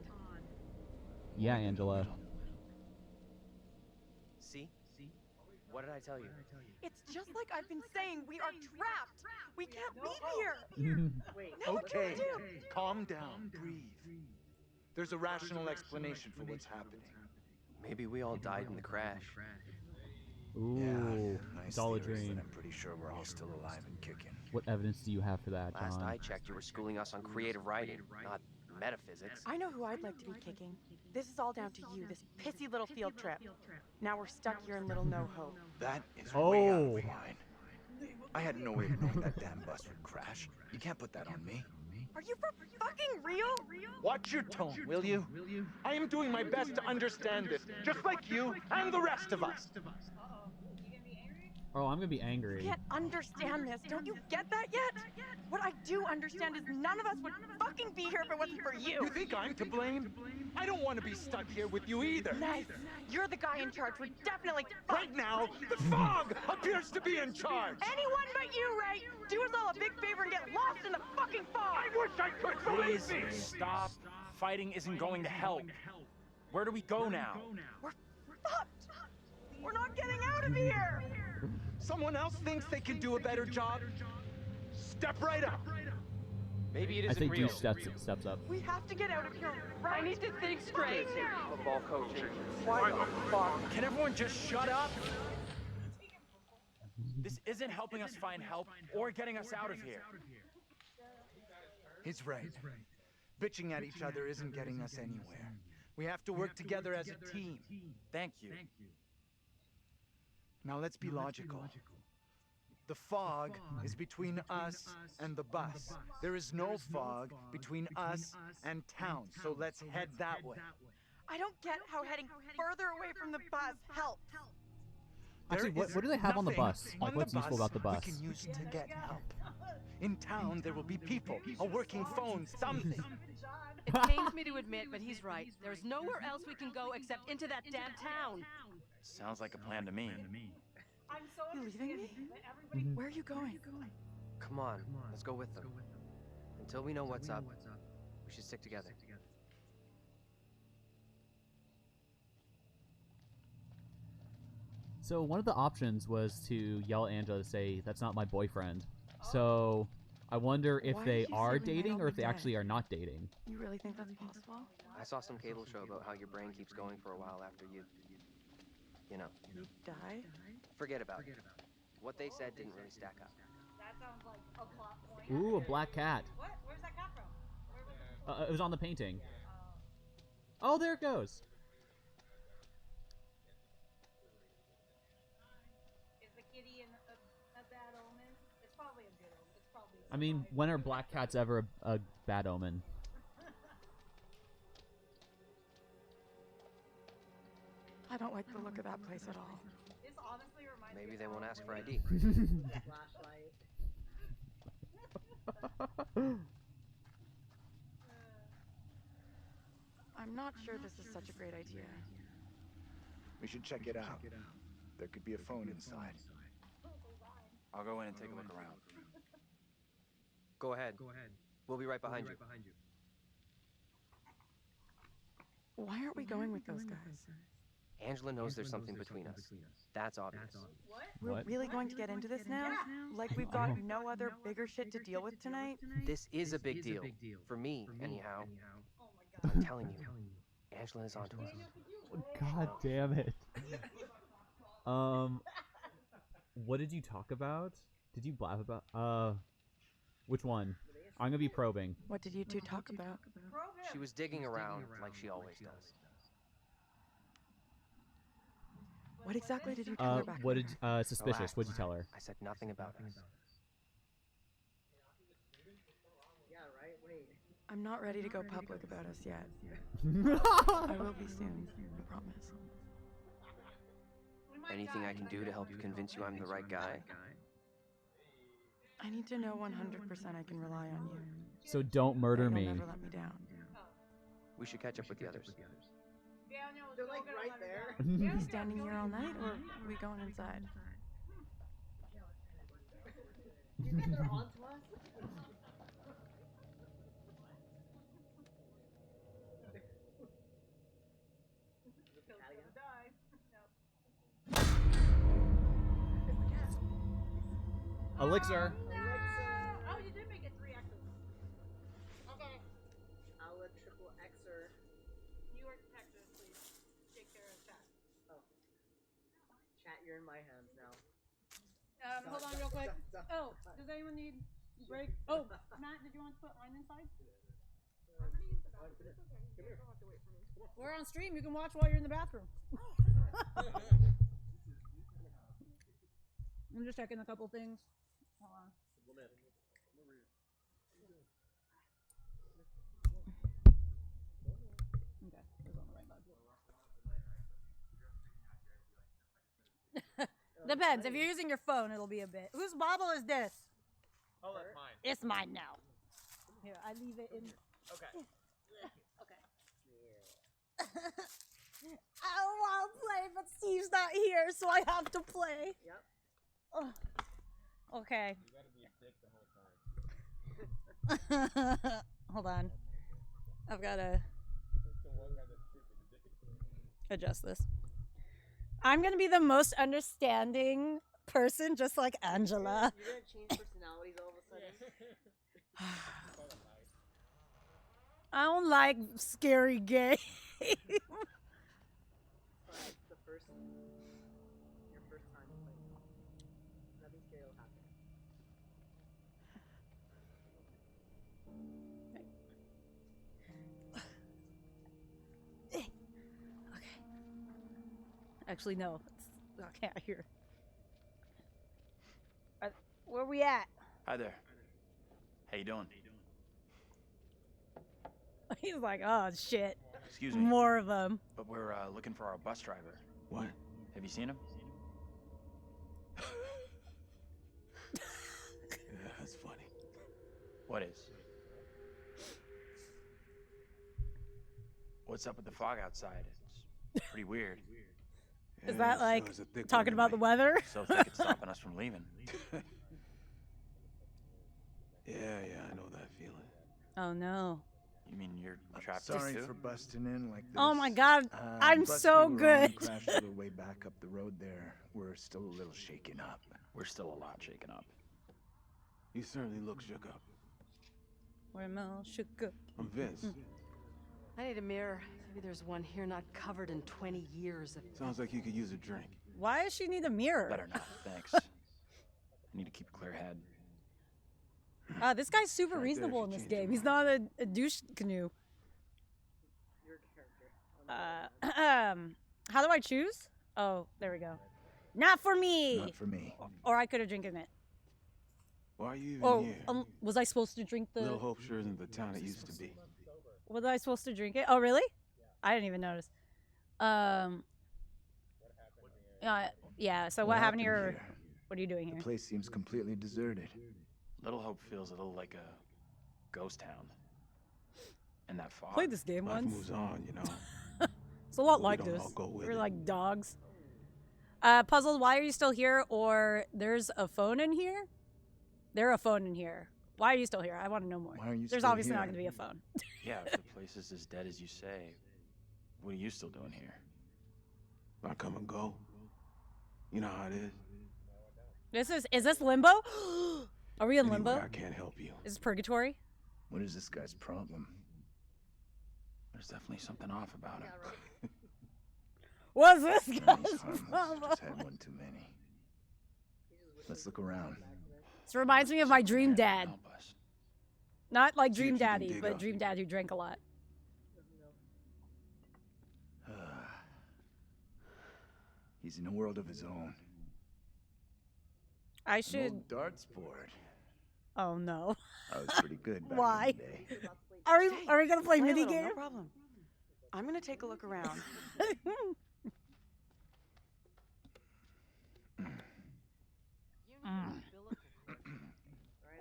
Yeah, Angela. See? What did I tell you? It's just like I've been saying, we are trapped! We can't be here! Wait. Now what do we Okay, do? calm down, breathe. There's a rational explanation for what's happening. Maybe we all died in the crash. Ooh, it's all a dream. I'm pretty sure we're all still alive and kicking. What evidence do you have for that, Last John? I checked, you were schooling us on creative writing, not metaphysics. I know who I'd like to be kicking. This is all down to you, this pissy little field trip. Now we're stuck here in Little No Hope. That is way out of Oh. line. I had no way of knowing that damn bus would crash. You can't put that on me. Are you for fucking real? Watch your tone, will you? I am doing my best to understand this, just like you and the rest of us. Oh, I'm gonna be You angry. can't understand this. Don't you get that yet? What I do understand is none of us would fucking be here if it wasn't for you. You think I'm to blame? I don't want to be stuck here with you either. Nice. You're the guy in charge. We're definitely Right now, the fog appears to be in charge. anyone but you, Ray. Do us all a big favor and get lost in the fucking fog. I wish I could Please believe me. stop. Fighting isn't going to help. Where do we go now? We're fucked. We're not getting out of here. Someone else thinks they can do a better job. Step right up. Maybe it I isn't think real. Deuce steps up. We have to get out of here. Right. I need to think straight. Football coaching. Why the fuck? Can everyone just shut up? This isn't helping us find help or getting us out of here. He's right. Bitching at each other isn't getting us anywhere. We have to work together as a team. Thank you. Now let's be logical. The fog is between us and the bus. There is no fog between us and town, so let's head that way. I don't get how heading further away from the bus helps. Actually, There what do they have on the nothing bus? Like, on what's the useful about the bus? We can use to get help. In town, there will be people, a working phone, something. It pains me to admit, but he's right. There's nowhere else we can go except into that damn town. Sounds like a plan to me. I'm so You leaving me? understanding, but everybody Where are you going? Come on, let's go with them. Until we know what's up, we should stick together. So one of the options was to yell at Angela to say, "That's not my boyfriend." So I wonder if Why they did you are say we might dating all or be if they dead? actually are not dating. You really think that's possible? I saw some cable show about how your brain keeps going for a while after you know. You die? Forget about it. What they said didn't really stack up. That sounds like a plot point. Ooh, a black cat. What? Where's that cat from? Where was it? It was on the painting. Oh, there it goes. Is the kitty a bad omen? It's probably a good omen. It's probably. I mean, when are black cats ever a bad omen? I don't like the look of that place at all. This honestly reminds Maybe me they of won't how ask for Blade ID. Flashlight. I'm not sure this is such a great idea. We should check it out. There could be a phone inside. I'll go in and take a look around. Go ahead. We'll be right behind you. Why aren't we going with those guys? Angela knows there's something between us. That's obvious. We're What? really going to get into this now? Like we've got no other bigger shit to deal with tonight? This is a big deal. For me, anyhow. I'm telling you, Angela is onto us. God damn it. What did you talk about? Did you blab about? Which one? I'm gonna be probing. What did you two talk about? She was digging around like she always does. What exactly did you tell her back What there? did, suspicious, what'd you tell her? I said nothing about us. Yeah, right? Wait. I'm not ready to go public about us yet. I will be soon, I promise. Anything I can do to help you convince you I'm the right guy? I need to know 100% I can rely on you. So don't murder That me. you'll never let me down. We should catch up with the others. They're like right there. Are we standing here all night, or are we going inside? You think they're onto us? Elixir. Oh, you did make it 3 X's. Okay. Electrical Xer. New York, Texas, please. Take care of chat. Oh. Chat, you're in my hands now. Hold on real quick. Oh, does anyone need break? Oh, Matt, did you want to put wine inside? We're on stream. You can watch while you're in the bathroom. I'm just checking a couple things. Hold on. Okay, it was on the right button. Depends. If you're using your phone, it'll be a bit. Whose bottle is this? Oh, that's mine. It's mine now. Here, I leave it in. Okay. Okay. I don't want to play, but Steve's not here, so I have to play. Yep. Oh. Okay. You gotta be a dick the whole time. Hold on. I've gotta adjust this. I'm gonna be the most understanding person, just like Angela. You're gonna change personalities all of a sudden. I don't like scary games. The first, your first time playing. Nothing scary will happen. Okay. Actually, no. It's okay. I hear. Where we at? Hi there. How you doing? He's like, oh shit. Excuse me. More of them. But we're looking for our bus driver. What? Have you seen him? Yeah, that's funny. What is? What's up with the fog outside? It's pretty weird. Is that like talking about the weather? So thick it's stopping us from leaving. Yeah, I know that feeling. Oh no. You mean you're trapped Sorry too? for busting in like this. Oh my god, I'm bus so we were good. on crashed a little way back up the road there. We're still a little shaken up. We're still a lot shaken up. You certainly look shook up. Watermelon sugar. I'm Vince. I need a mirror. Maybe there's one here not covered in 20 years of... Sounds like you could use a drink. Why does she need a mirror? Better not, thanks. I need to keep a clear head. This guy's super reasonable in this game. He's not a douche canoe. How do I choose? Oh, there we go. Not for me. Not for me. Or I could have drinking it. Why are you even Oh, here? was I supposed to drink the? Little Hope sure isn't the town it used to be. Was I supposed to drink it? Oh, really? I didn't even notice. Yeah. So what happened here? What are you doing here? The place seems completely deserted. Little Hope feels a little like a ghost town. And that fog. Played this game Life once. moves on, you know. It's a lot We like don't this. all go with We're it. like dogs. Puzzled, why are you still here? Or there's a phone in here? There's a phone in here. Why are you still here? I want to know more. Why are you There's still obviously not here? going to be a phone. Yeah, if the place is as dead as you say, what are you still doing here? I come and go. You know how it is. Is this limbo? Are we in limbo? Anyway, I can't help you. Is this purgatory? What is this guy's problem? There's definitely something off about it. What's this He's guy's harmless. problem? Just had one too many. Let's look around. This reminds me of my dream dad. Help us. Not like See if Dream you can Daddy, dig but up. Dream Dad who drank a lot. He's in a world of his own. I An should. old darts board. Oh no. I was pretty good back Why? in the day. Are we gonna play Play a mini little, game? No problem. I'm gonna take a look around.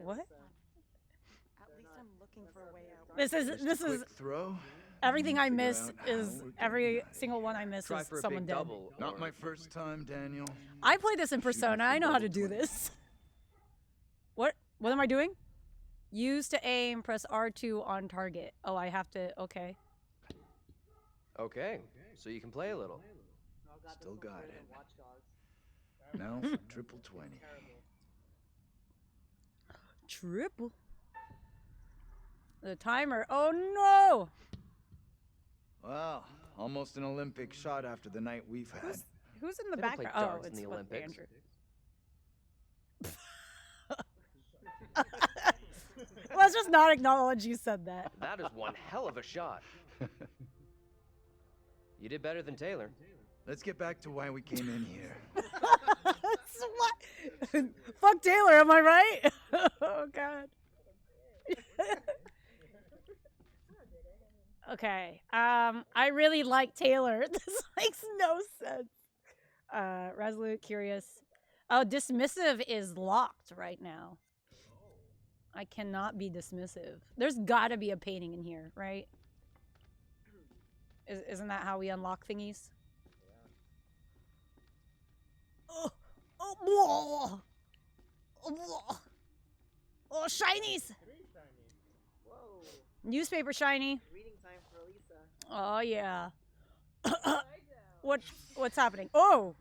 What? At least I'm looking for a way out. This is Quick throw. everything I Figure miss out how is we're every getting at single one I miss Try is for a someone big dead. double. Not my first time, Daniel. I played this in Shooting Persona. for I know how to double do this. What am I doing? Use to aim, press R2 on target. Oh, I have to, okay. Okay, so you can play a little. Still got it. Now for triple 20. Triple. The timer. Oh no! Well, almost an Olympic shot after the night we've had. Who's in the They don't play background? Oh, darts in it's the with Olympics. Andrew. Let's just not acknowledge you said that. That is one hell of a shot. You did better than Taylor. Let's get back to why we came in here. What? Fuck Taylor, am I right? Oh god. Okay. I really like Taylor. This makes no sense. Resolute, curious. Oh, dismissive is locked right now. I cannot be dismissive. There's gotta be a painting in here, right? Isn't that how we unlock thingies? Oh, shinies! Newspaper shiny. Reading time for Elisa. Oh yeah. What's happening? Oh.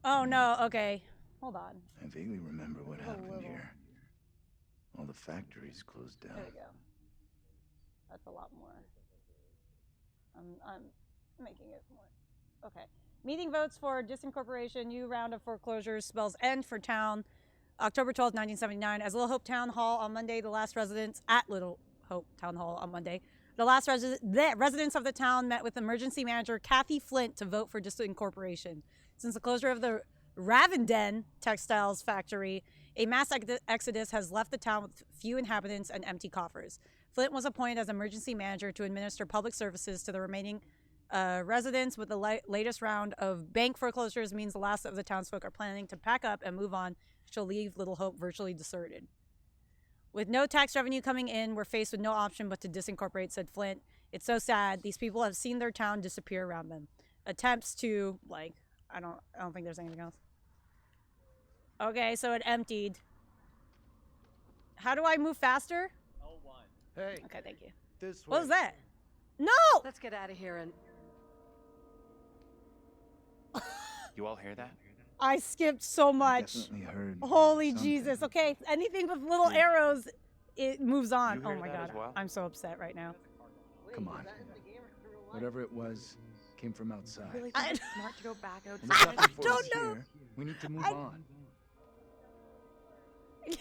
Oh no. Okay. Hold on. I vaguely remember what happened here. All the factories closed down. There we go. That's a lot more. I'm making it more. Okay. Meeting votes for disincorporation. New round of foreclosures spells end for town. October 12th, 1979. As Little Hope Town Hall on Monday, the last residents at Little Hope Town Hall on Monday. The last residents of the town met with emergency manager Kathy Flint to vote for disincorporation. Since the closure of the Ravenden textiles factory, a mass exodus has left the town with few inhabitants and empty coffers. Flint was appointed as emergency manager to administer public services to the remaining residents, with the latest round of bank foreclosures means the last of the townsfolk are planning to pack up and move on. She'll leave Little Hope virtually deserted. With no tax revenue coming in, we're faced with no option but to disincorporate, said Flint. It's so sad. These people have seen their town disappear around them. Attempts to, like, I don't think there's anything else. Okay, so it emptied. How do I move faster? Hey. Okay, thank you. This way. What was that? No! Let's get out of here and... You all hear that? I skipped so much. Definitely heard Holy something. Jesus. Okay, anything with little arrows, it moves on. You Oh hear my that god. as well? I'm so upset right now. Come on. Whatever it was came from outside. Really I- think it's smart to go back And there's outside? nothing for don't us know. here. We need to move on. Actually,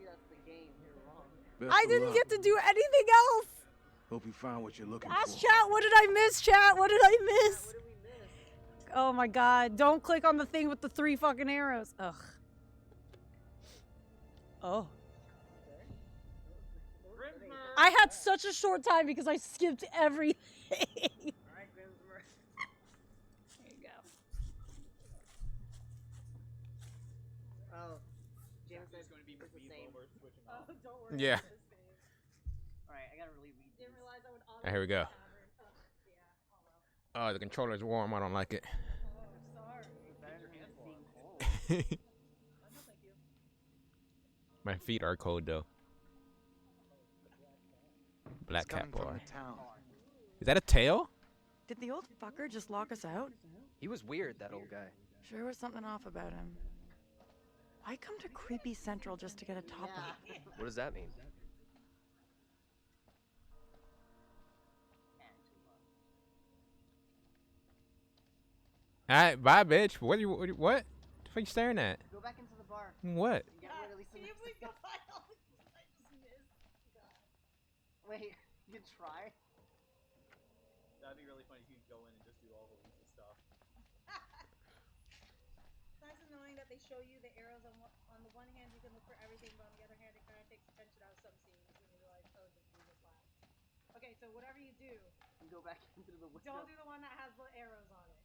that's the game. You're wrong. Best I of didn't luck. get to do anything else. Hope you find what you're looking Ask for. chat, what did I miss, chat? What did I miss? Oh my god. Don't click on the thing with the 3 fucking arrows. Ugh. Oh. I had such a short time because I skipped everything. Alright, Grimsmer. There you go. Oh, James says it's the same. Oh, don't worry. Yeah. Alright, I gotta really read these. Didn't realize I would Alright, here we go. Oh, Oh, the controller's warm. I don't like it. My feet are cold though. Black It's cat coming boy. from the town. Is that a tail? Did the old fucker just lock us out? He was weird, that old guy. Sure was something off about him. Why come to Creepy Central just to get a top up? What does that mean? Alright, bye, bitch. What? What the fuck you staring at? Go back into the bar. What? And get rid of Lisa Nixon. Wait, you can try? That'd be really funny if you could go in and just do all the Lisa stuff. It's annoying that they show you the arrows on the one hand you can look for everything, but on the other hand it kind of takes attention out of some scenes and you realize, oh, just do this last. Okay, so whatever you do, And go back into the window. don't do the one that has the arrows on it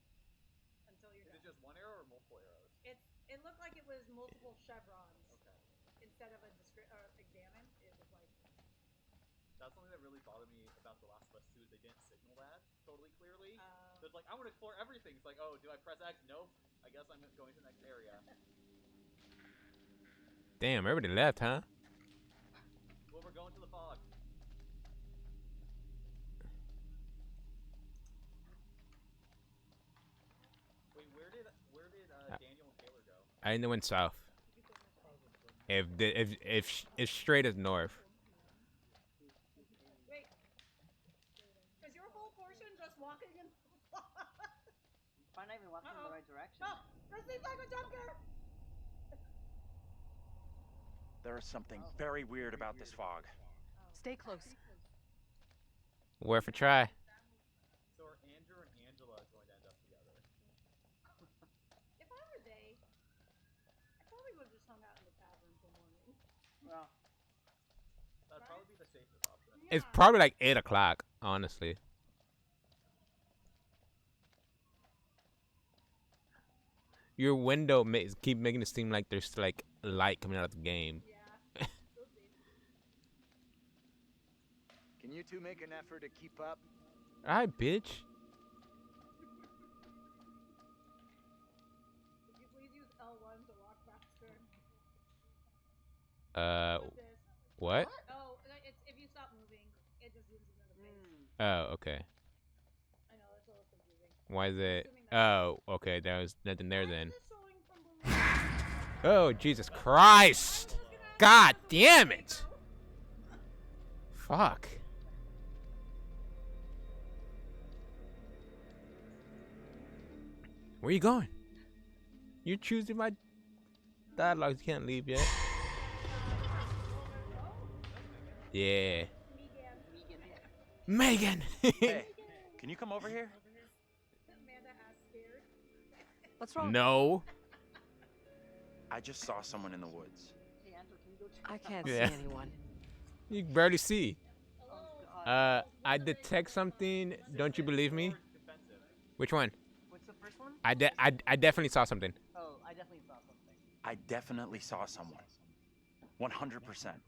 until you're Is it done. just one arrow or multiple arrows? It looked like it was multiple chevrons. Okay. Instead of a examine, it was like That's something that really bothered me about The Last of Us 2 is they didn't signal that totally clearly. So it's like, I want to explore everything. It's like, oh, do I press X? Nope. I guess I'm going to the next area. Damn, everybody left, huh? Well, we're going to the fog. Wait, where did Daniel and Taylor go? I think they went south. If straight as north. wait. Is your whole portion just walking in Probably not even walking in the right direction. Oh, this seems like a jump scare. There is something very weird about this fog. Stay close. Worth a try. So are Andrew and Angela going to end up together? If I were they, I probably would have just hung out in the tavern till morning. Well, That'd probably be the safest option. It's probably like 8 o'clock, honestly. Your window keep making it seem like there's like light coming out of the game. Can you two make an effort to keep up? Alright, bitch. Could you please use L1 to walk faster? What? Oh, it's if you stop moving, it just zooms into the face. Oh, okay. I know, that's a little confusing. Why is it? Oh, okay. There was nothing there then. Oh, Jesus Christ! God damn it! Fuck. Where you going? You're choosing my dialogues. You can't leave yet. Yeah. Megan. Hey, can you come over here? What's wrong? No. I just saw someone in the woods. I can't Yeah. see anyone. You can barely see. I detect something. Don't you believe me? Which one? What's the first one? I definitely saw something. Oh, I definitely saw something. I definitely saw someone. 100%.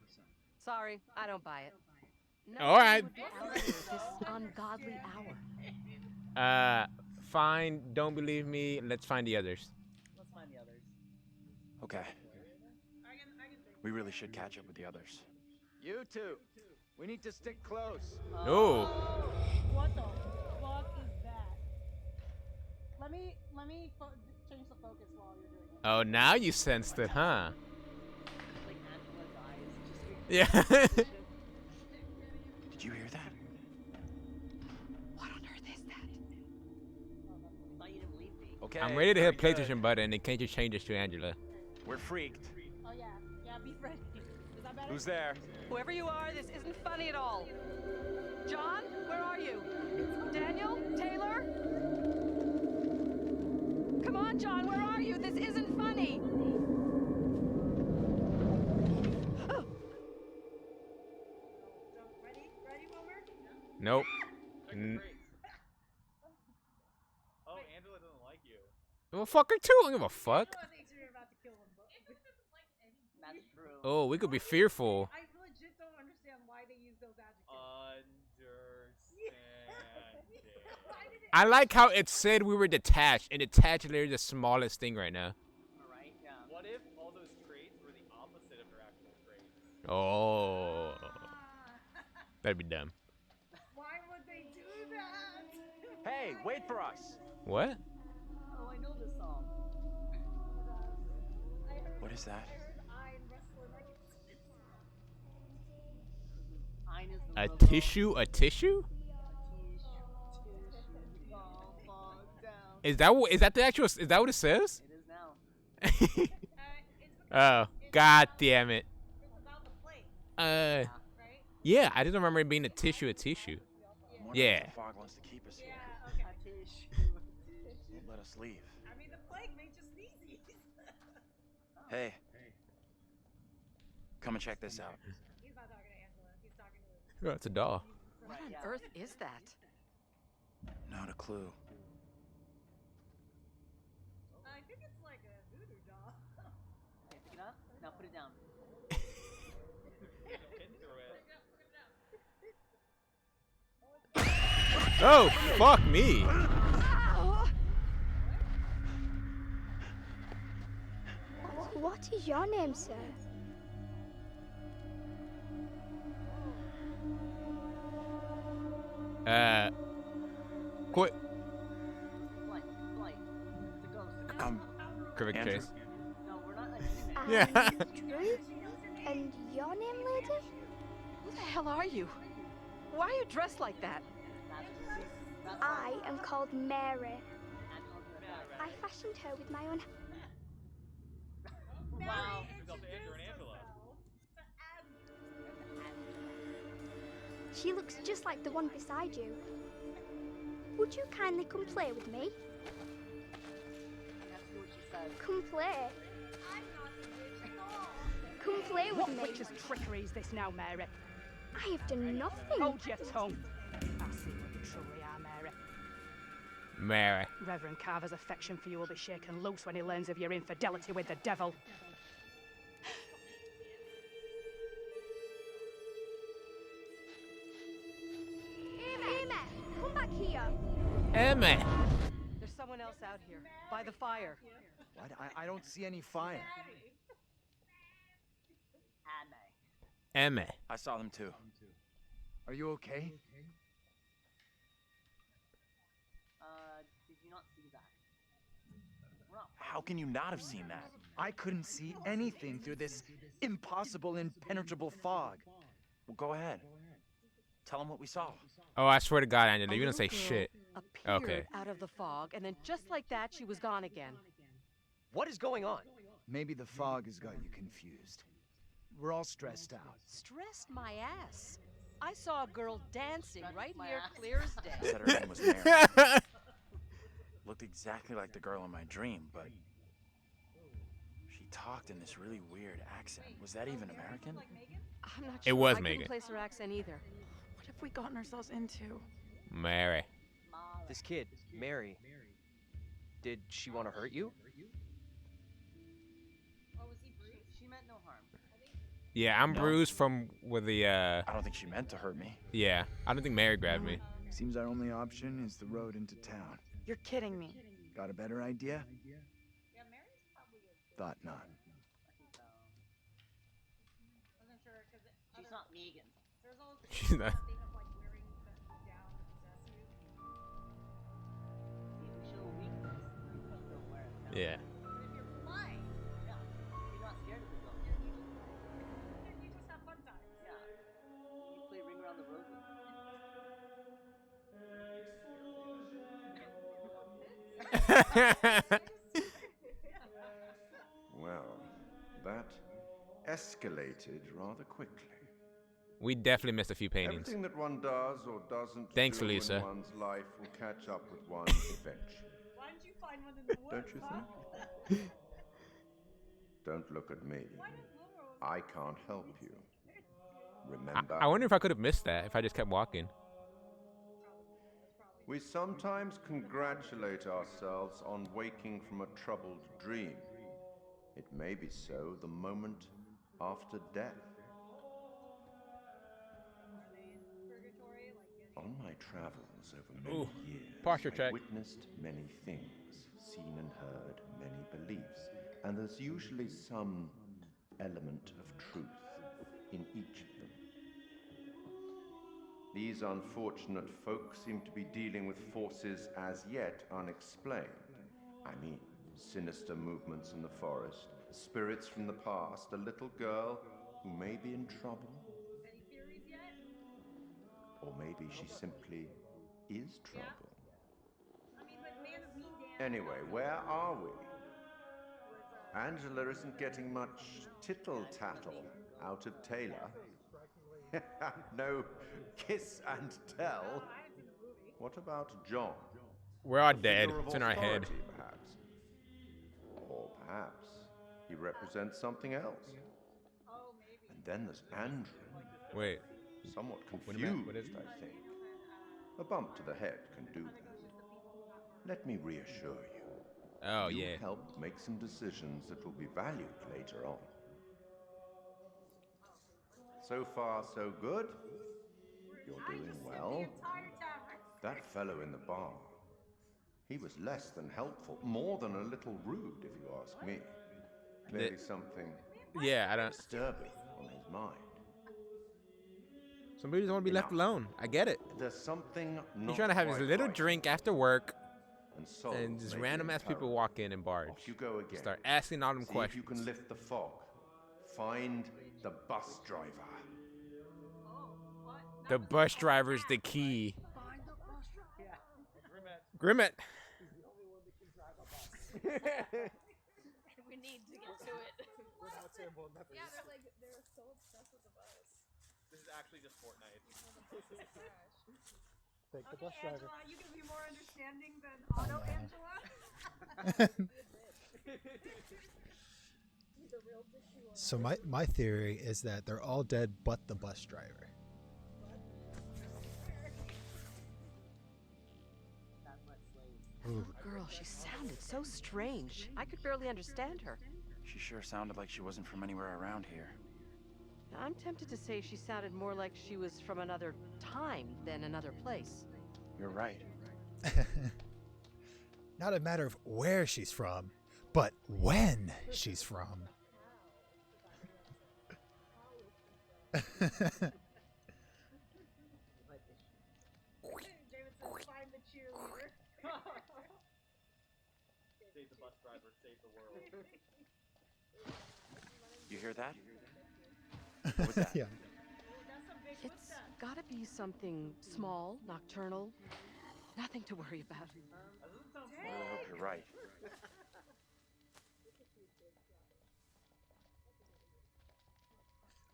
Sorry, I don't buy it. No All right. one would be out here at this ungodly hour. Fine. Don't believe me. Let's find the others. Let's find the others. Okay. We really should catch up with the others. You two, we need to stick close. No. What the fuck is that? Let me change the focus while you're doing it. Oh, now you sensed it, huh? Like Angela's eyes just. Yeah. Did you hear that? What on earth is that? I thought you didn't believe me. Okay. I'm ready to hit very PlayStation button, and can't you change this to Angela? We're freaked. Oh yeah, yeah, be ready. Is that better? Who's there? Whoever you are, this isn't funny at all. John, where are you? Daniel? Taylor? Come on, John, where are you? This isn't funny. Ready, Wilmer? Nope. Oh, Angela doesn't like you. Well, fuck her too. I don't give a fuck. Angela thinks you're about to kill him, but That's true. Oh, we could be fearful. I legit don't understand why they use those adjectives. I like how it said we were detached, and detached is literally the smallest thing right now. Alright, yeah. What if all those traits were the opposite of her actual traits? Oh, that'd be dumb. Why would they do that? Hey, wait for us. What? Oh, I know this song. What is that? Ein is the A logo. tissue? A tissue? Is that what? Is that the actual? Is that what it says? It is now. Oh, god damn it. Yeah, I didn't remember it being a tissue. A tissue. I'm wondering Yeah. if the fog wants to keep us here. Won't let us leave. I mean, the plague made you sneezy. Hey. Come and check this out. He's not talking to Angela. He's talking to Oh, it's a doll. What on earth is that? Not a clue. I think it's like a voodoo doll. Okay, pick it up. Now put it down. Oh, fuck me. What is your name, sir? Quit. Blight. The ghost. Crivic Andrew. Chase. No, we're not like Yeah. Drew? And your name, lady? Who the hell are you? Why are you dressed like that? I am called Mary. I fashioned her with my own. Wow. Andrew and Angela. She looks just like the one beside you. Would you kindly come play with me? That's what she said. Come play. Come play with What me. witch's trickery is this now, Mary? I have done nothing. Hold your tongue. I see what you truly are, Mary. Mary. Reverend Carver's affection for you will be shaken loose when he learns of your infidelity with the devil. Amy, come back here. Emma. There's someone else out here, by the fire. What? I don't see any fire. Emma. I saw them too. Are you okay? Did you not see that? We're not How can you not have seen that? I couldn't see anything through this impossible, impenetrable fog. Well, go ahead. Tell them what we saw. Oh, I swear to God, Angela, A you're gonna say little girl shit. appeared Okay. out of the fog, and then just like that, she was gone again. What is going on? Maybe the fog has got you confused. We're all stressed out. Stressed my ass. I saw a girl dancing right here, clear as day. Said her name was Mary. Looked exactly like the girl in my dream, but she talked in this really weird accent. Was that even American? I'm not It sure. was I Megan. couldn't place her accent either. What have we gotten ourselves into? Mary. This kid, Mary, did she want to hurt you? Oh, was he bruised? She meant no harm. Yeah, I'm No. bruised from with the. I don't think she meant to hurt me. Yeah, I don't think Mary grabbed me. Seems our only option is the road into town. You're kidding me. Got a better idea? Yeah, Mary's probably a... Thought not. Wasn't sure, because... She's not Megan. There's also She's not. thing of, like, wearing the down to possess you. See, if we show weakness, we still wear it down. Yeah. Flying. Yeah. You're not scared of the ghost. You just have fun times. Yeah. You play Ring Around the Rosie. Well, that escalated rather quickly. We definitely missed a few paintings. Everything that one does or doesn't Thanks, do Lisa. in one's life will catch up with one eventually. Why didn't you find one in the woods? Don't you think? Don't look at me. I can't help you. Remember? I wonder if I could have missed that if I just kept walking. We sometimes congratulate ourselves on waking from a troubled dream. It may be so the moment after death. On my travels over many years, posture I've check. witnessed many things, seen and heard many beliefs, and there's usually some element of truth in each of them. These unfortunate folk seem to be dealing with forces as yet unexplained. I mean, sinister movements in the forest, spirits from the past, a little girl who may be in trouble. Any theories yet? Or maybe she simply is trouble. I mean, but Man of Medan. Anyway, where are we? Angela isn't getting much tittle-tattle out of Taylor. No kiss and tell. What about John? We're all A dead. figure of It's in our head. authority, perhaps. Or perhaps he represents something else. And then there's Andrew. Wait. Somewhat Wait a confused, minute, what is- I think. A bump to the head can do that. Let me reassure you. Oh, you yeah. helped make some decisions that will be valued later on. So far, so good. You're doing well. That fellow in the bar. He was less than helpful, more than a little rude, if you ask me. Clearly something Yeah, I don't. disturbing on his mind. Somebody just want to be left alone. I get it. There's something He's not trying to have his quite little right. drink after work, And souls and just may be random ass people imperiled. walk in and barge. Off you go again. Start asking all them See questions. if you can lift the fog. Find the bus driver. The bus driver's the key. Grimmett. We need to get to it. Yeah, they're so obsessed with the bus. This is actually just Fortnite. Take the bus driver. Angela, you can be more understanding than Auto Angela. So my theory is that they're all dead but the bus driver. Little girl, she sounded so strange. I could barely understand her. She sure sounded like she wasn't from anywhere around here. I'm tempted to say she sounded more like she was from another time than another place. You're right. Not a matter of where she's from, but when she's from. Find the cheerleader. Save the bus driver, save the world. You hear that? What was that? Yeah. It's gotta be something small, nocturnal. Nothing to worry about. I really hope you're right.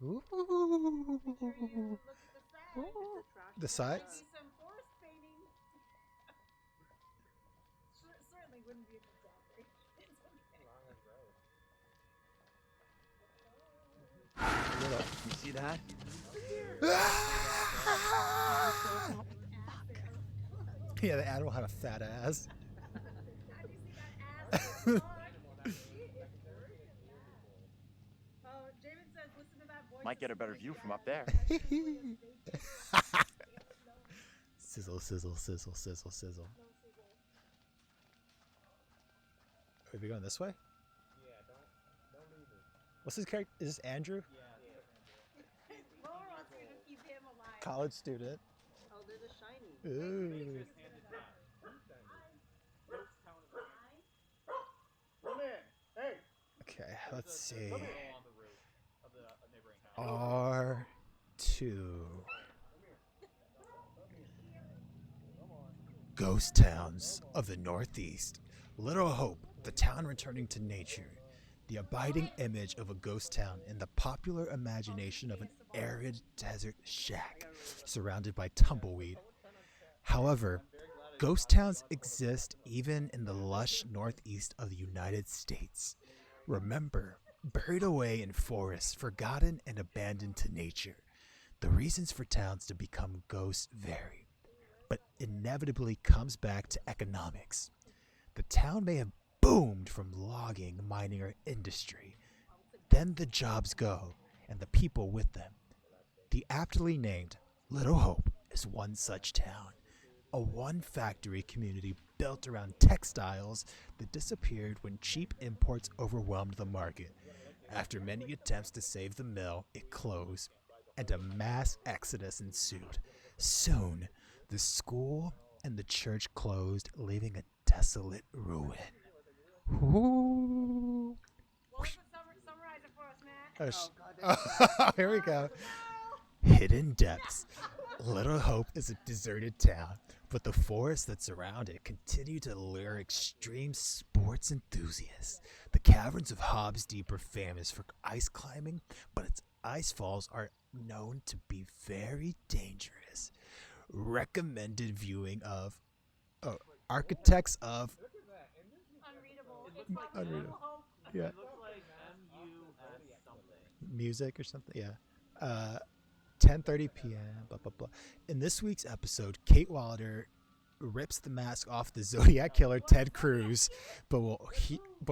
Ooh. The sides? Some forest painting. Certainly wouldn't be a disaster. You see that? Yeah, the animal had a fat ass. Might get a better view from up there. Sizzle, sizzle, sizzle, sizzle, sizzle. Are we going this way? Yeah, don't leave me. What's his character? Is this Andrew? College student. Oh, there's a shiny. Ooh. let's see. Some people on the roof of the neighboring house. R2. Ghost towns of the Northeast. Little Hope, the town returning to nature. The abiding image of a ghost town in the popular imagination of an arid desert shack surrounded by tumbleweed. However, ghost towns exist even in the lush northeast of the United States. Remember, buried away in forests, forgotten and abandoned to nature. The reasons for towns to become ghosts vary, but inevitably comes back to economics. The town may have boomed from logging, mining, or industry. Then the jobs go, and the people with them. The aptly named Little Hope is one such town, a one-factory community built around textiles that disappeared when cheap imports overwhelmed the market. After many attempts to save the mill, it closed, and a mass exodus ensued. Soon, the school and the church closed, leaving a desolate ruin. Ooh. Summarize it for us, Matt. Here we go. Hidden depths. Little Hope is a deserted town, but the forests that surround it continue to lure extreme sports enthusiasts. The caverns of Hobbs Deep are famous for ice climbing, but its ice falls are known to be very dangerous. Recommended viewing of Architects of Unreadable. Yeah. It looks like MUS something. Music or something. Yeah. 10:30 p.m. Blah blah blah. In this week's episode, Kate Wilder rips the mask off the Zodiac killer Ted Cruz, but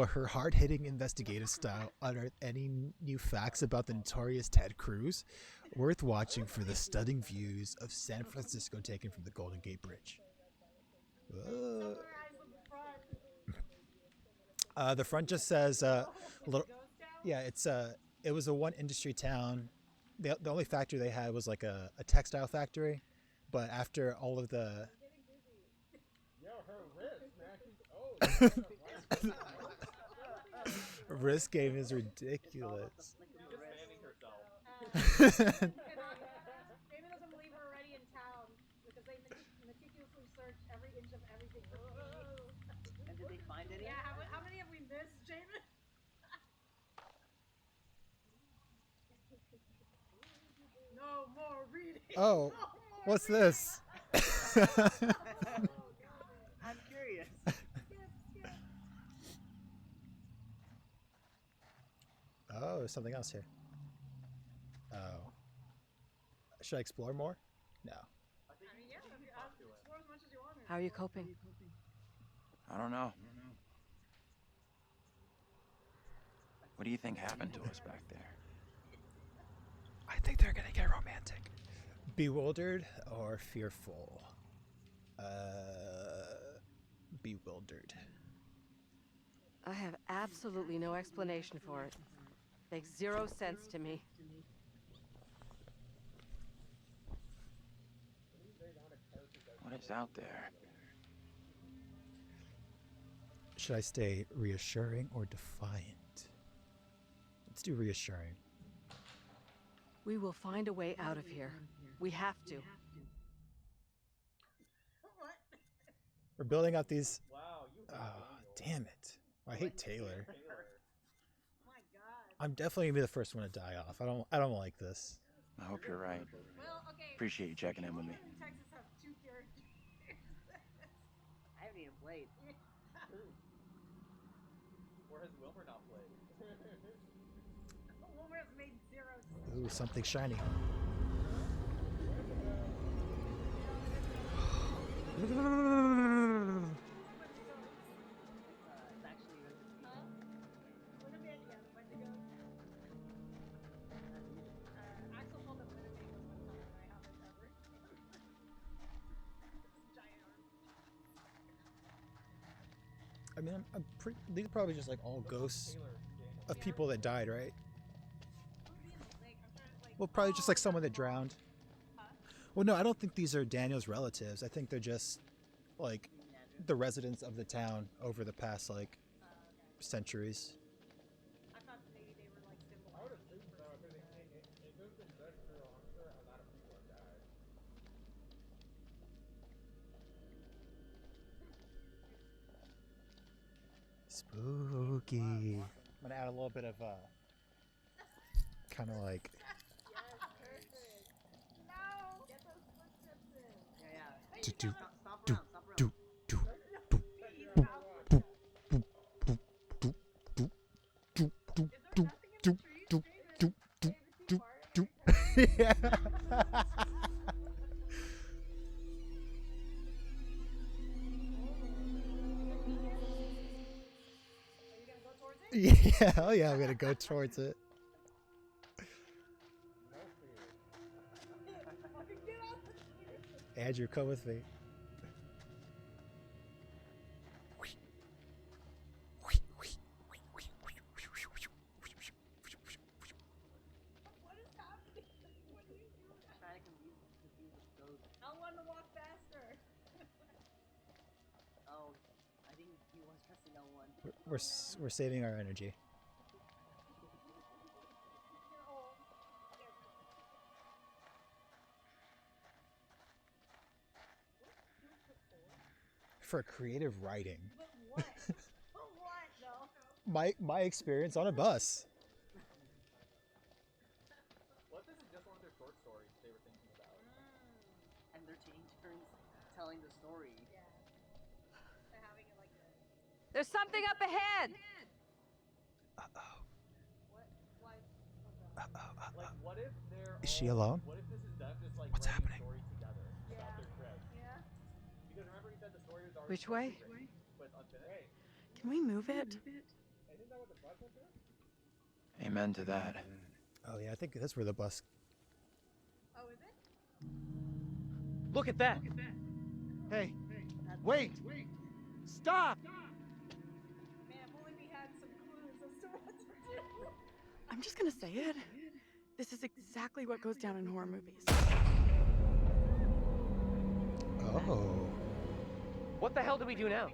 her hard-hitting investigative style unearth any new facts about the notorious Ted Cruz, worth watching for the stunning views of San Francisco taken from the Golden Gate Bridge. The front just says it was a one industry town. The only factory they had was like a textile factory, but after all of the wrist game is ridiculous. David doesn't believe we're already in town because they meticulously searched every inch of everything. And did they find any? Yeah, how many have we missed, Jamin? No more reading. Oh, what's this? I'm curious. Oh, there's something else here. Oh. Should I explore more? No. Explore as much as you want. How are you coping? I don't know. What do you think happened to us back there? I think they're gonna get romantic. Bewildered or fearful? Bewildered. I have absolutely no explanation for it. Makes zero sense to me. What is out there? Should I stay reassuring or defiant? Let's do reassuring. We will find a way out of here. We have to. We're building up these. Wow, Oh, damn it! I hate Taylor. My God. I'm definitely gonna be the first one to die off. I don't like this. I hope you're right. Well, okay. Appreciate you checking in with me. Texas have 2 characters. I haven't even played. Or has Wilmer not played? Wilmer has made 0. Ooh, something shiny. It's actually Axel told them Winnebago was one time, and I haven't ever. Giant arm. I mean, I'm pretty. These are probably just like all ghosts of people that died, right? Well, probably just like someone that drowned. Well, no, I don't think these are Daniel's relatives. I think they're just like the residents of the town over the past like centuries. I thought Spooky. I'm gonna add a little bit of kind of like. Do, do, do, do, do, do, do, do, do, do, do, do, do, do, do, do, do, do, do, do. Yeah. Yeah, oh yeah, I'm gonna go towards it. Andrew, come with me. I want to walk faster. Oh, I think he was pressing L1. We're saving our energy. For creative writing. What? What though? My experience on a bus. What if this is just one of their short stories they were thinking about? And they're taking turns telling the story. Yeah. They're having it like this. There's something up ahead. Like, what if they're Is she alone? What if this is them just like What's writing happening? a story together Yeah. about their trip? Yeah. Because remember he said the story was already Which way? written, but it's unfinished. Can we move it? Isn't that what the bus went through? Amen to that. Oh yeah, I think that's where the bus. Oh, is it? Look at that! Hey, wait! Stop! Man, if only we had some clues as to what to do. I'm just gonna say it. This is exactly what goes down in horror movies. Oh. What the hell do we do now?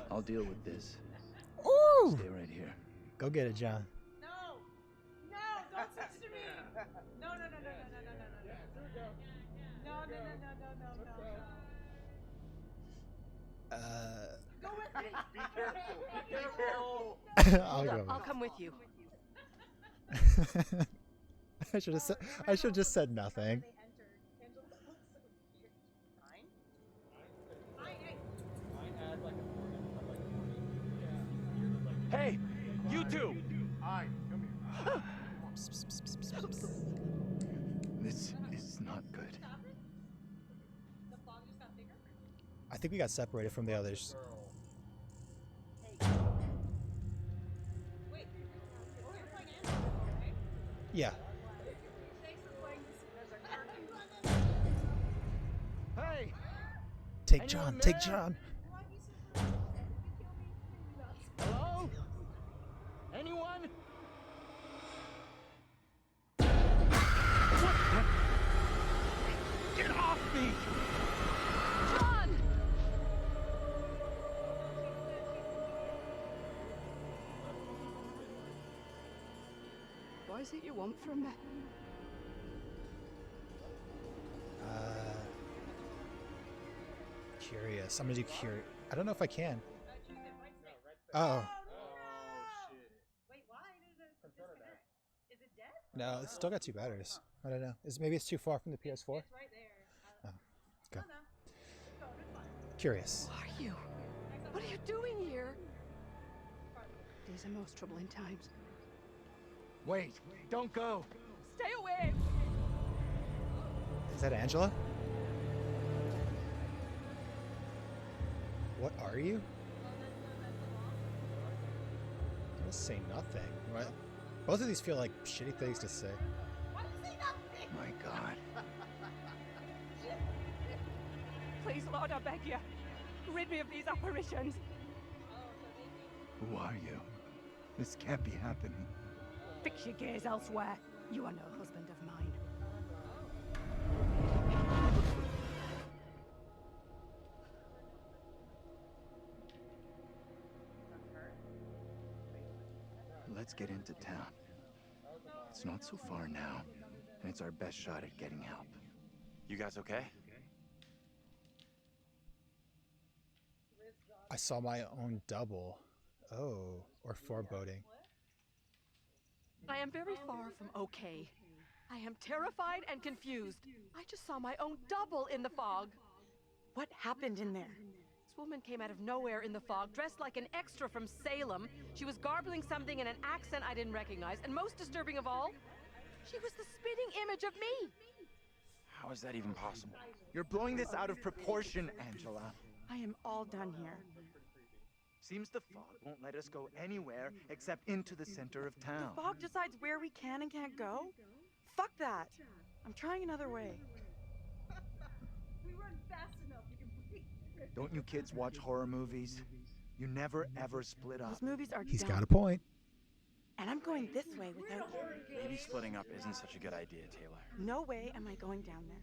I'll deal with this. Ooh! Stay right here. Go get it, John. No! No! Don't switch to me! No, no, no, no, no, no, no, no, no. No, no, no, no, no, no, no. Go with me! Be careful! Be careful! I'll come with you. I should have said. I should have just said nothing. Hey, you two! Hi, come here. This is not good. I think we got separated from the others. Yeah. Hey! Take John. Take John. Hello? Anyone? Get off me! John! What is it you want from me? Curious. I'm gonna do curious. I don't know if I can. Oh. Wait, why did it disconnect? Is it dead? No, it's still got 2 batteries. I don't know. Maybe it's too far from the PS4? It's right there. Oh, No, okay. no. Curious. Who are you? What are you doing here? These are most troubling times. Wait, don't go! Stay away! Is that Angela? What are you? Let's say nothing. What? Both of these feel like shitty things to say. My God. Please, Lord, I beg you. Rid me of these apparitions. Who are you? This can't be happening. Fix your gaze elsewhere. You are no husband of mine. Let's get into town. It's not so far now, and it's our best shot at getting help. You guys okay? I saw my own double. Oh, or foreboding. I am very far from okay. I am terrified and confused. I just saw my own double in the fog. What happened in there? This woman came out of nowhere in the fog, dressed like an extra from Salem. She was garbling something in an accent I didn't recognize, and most disturbing of all, she was the spitting image of me. How is that even possible? You're blowing this out of proportion, Angela. I am all done here. Seems the fog won't let us go anywhere except into the center of town. The fog decides where we can and can't go? Fuck that. I'm trying another way. We run fast enough. You can breathe. Don't you kids watch horror movies? You never ever split up. Those movies are He's dumb. got a point. And I'm going this way without you. Maybe splitting up isn't such a good idea, Taylor. No way am I going down there.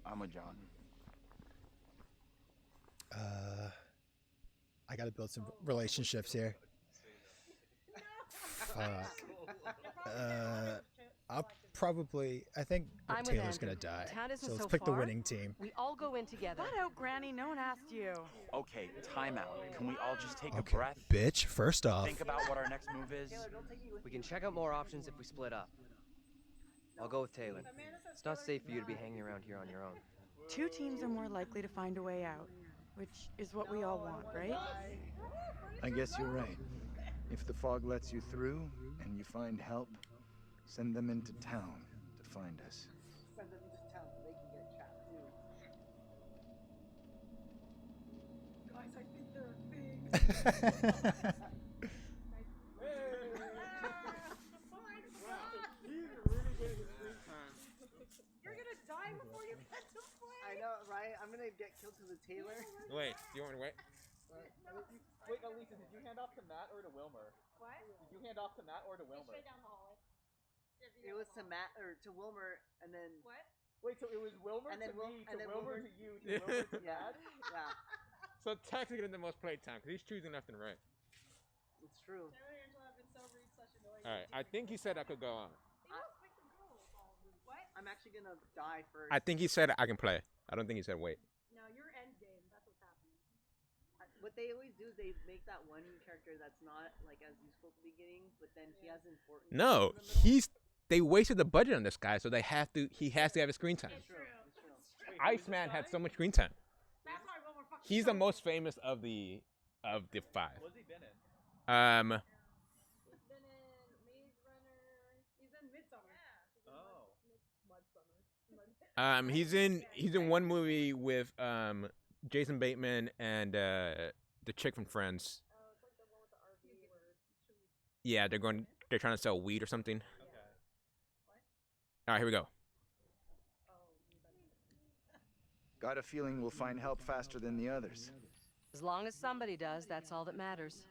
I'm with John. I gotta build some relationships here. Fuck. I think I'm with Taylor's Andrew. gonna die. Town isn't So let's so pick the far. winning team. We all go in together. Flat out, Granny. No one asked you. Okay, time out. Can we all just take a Okay, breath? bitch, first off. Think about what our next move is? We can check out more options if we split up. I'll go with Taylor. It's not safe for you to be hanging around here on your own. Two teams are more likely to find a way out, which is what we all want, right? I guess you're right. If the fog lets you through and you find help, send them into town to find us. Send them into town so they can get trapped too. Guys, I think they're big. You're gonna die before you get to play. I know, right? I'm gonna get killed to the Taylor. Wait, you want to wait? Wait, Elisa, did you hand off to Matt or to Wilmer? What? Did you hand off to Matt or to Wilmer? Straight down the hallway. It was to Matt or to Wilmer, and then What? Wait, so it was Wilmer And then to me, and to then Wilmer Wilmer- to you, to Wilmer to yeah, Matt? yeah, So technically the most playtime because he's choosing left and right. it's true. Taylor and Angela have been so rude, such annoying. All right, I think he said I could go on. What? I'm actually gonna die first. I think he said I can play. I don't think he said wait. No, you're end game. That's what's happening. What they always do is they make that one character that's not like as useful at the beginning, but then he has important. No, they wasted the budget on this guy, so he has to have his screen time. It's true. It's true. Iceman had so much screen time. That's why Wilmer fucking. He's the most famous of the five. What's he been in? He's been in Maze Runner. He's in Midsummer. Oh. He's in one movie with Jason Bateman and the chick from Friends. Oh, it's like the one with the RV where trees. Yeah, they're trying to sell weed or something. Okay. All right, here we go. Got a feeling we'll find help faster than the others. As long as somebody does, that's all that matters.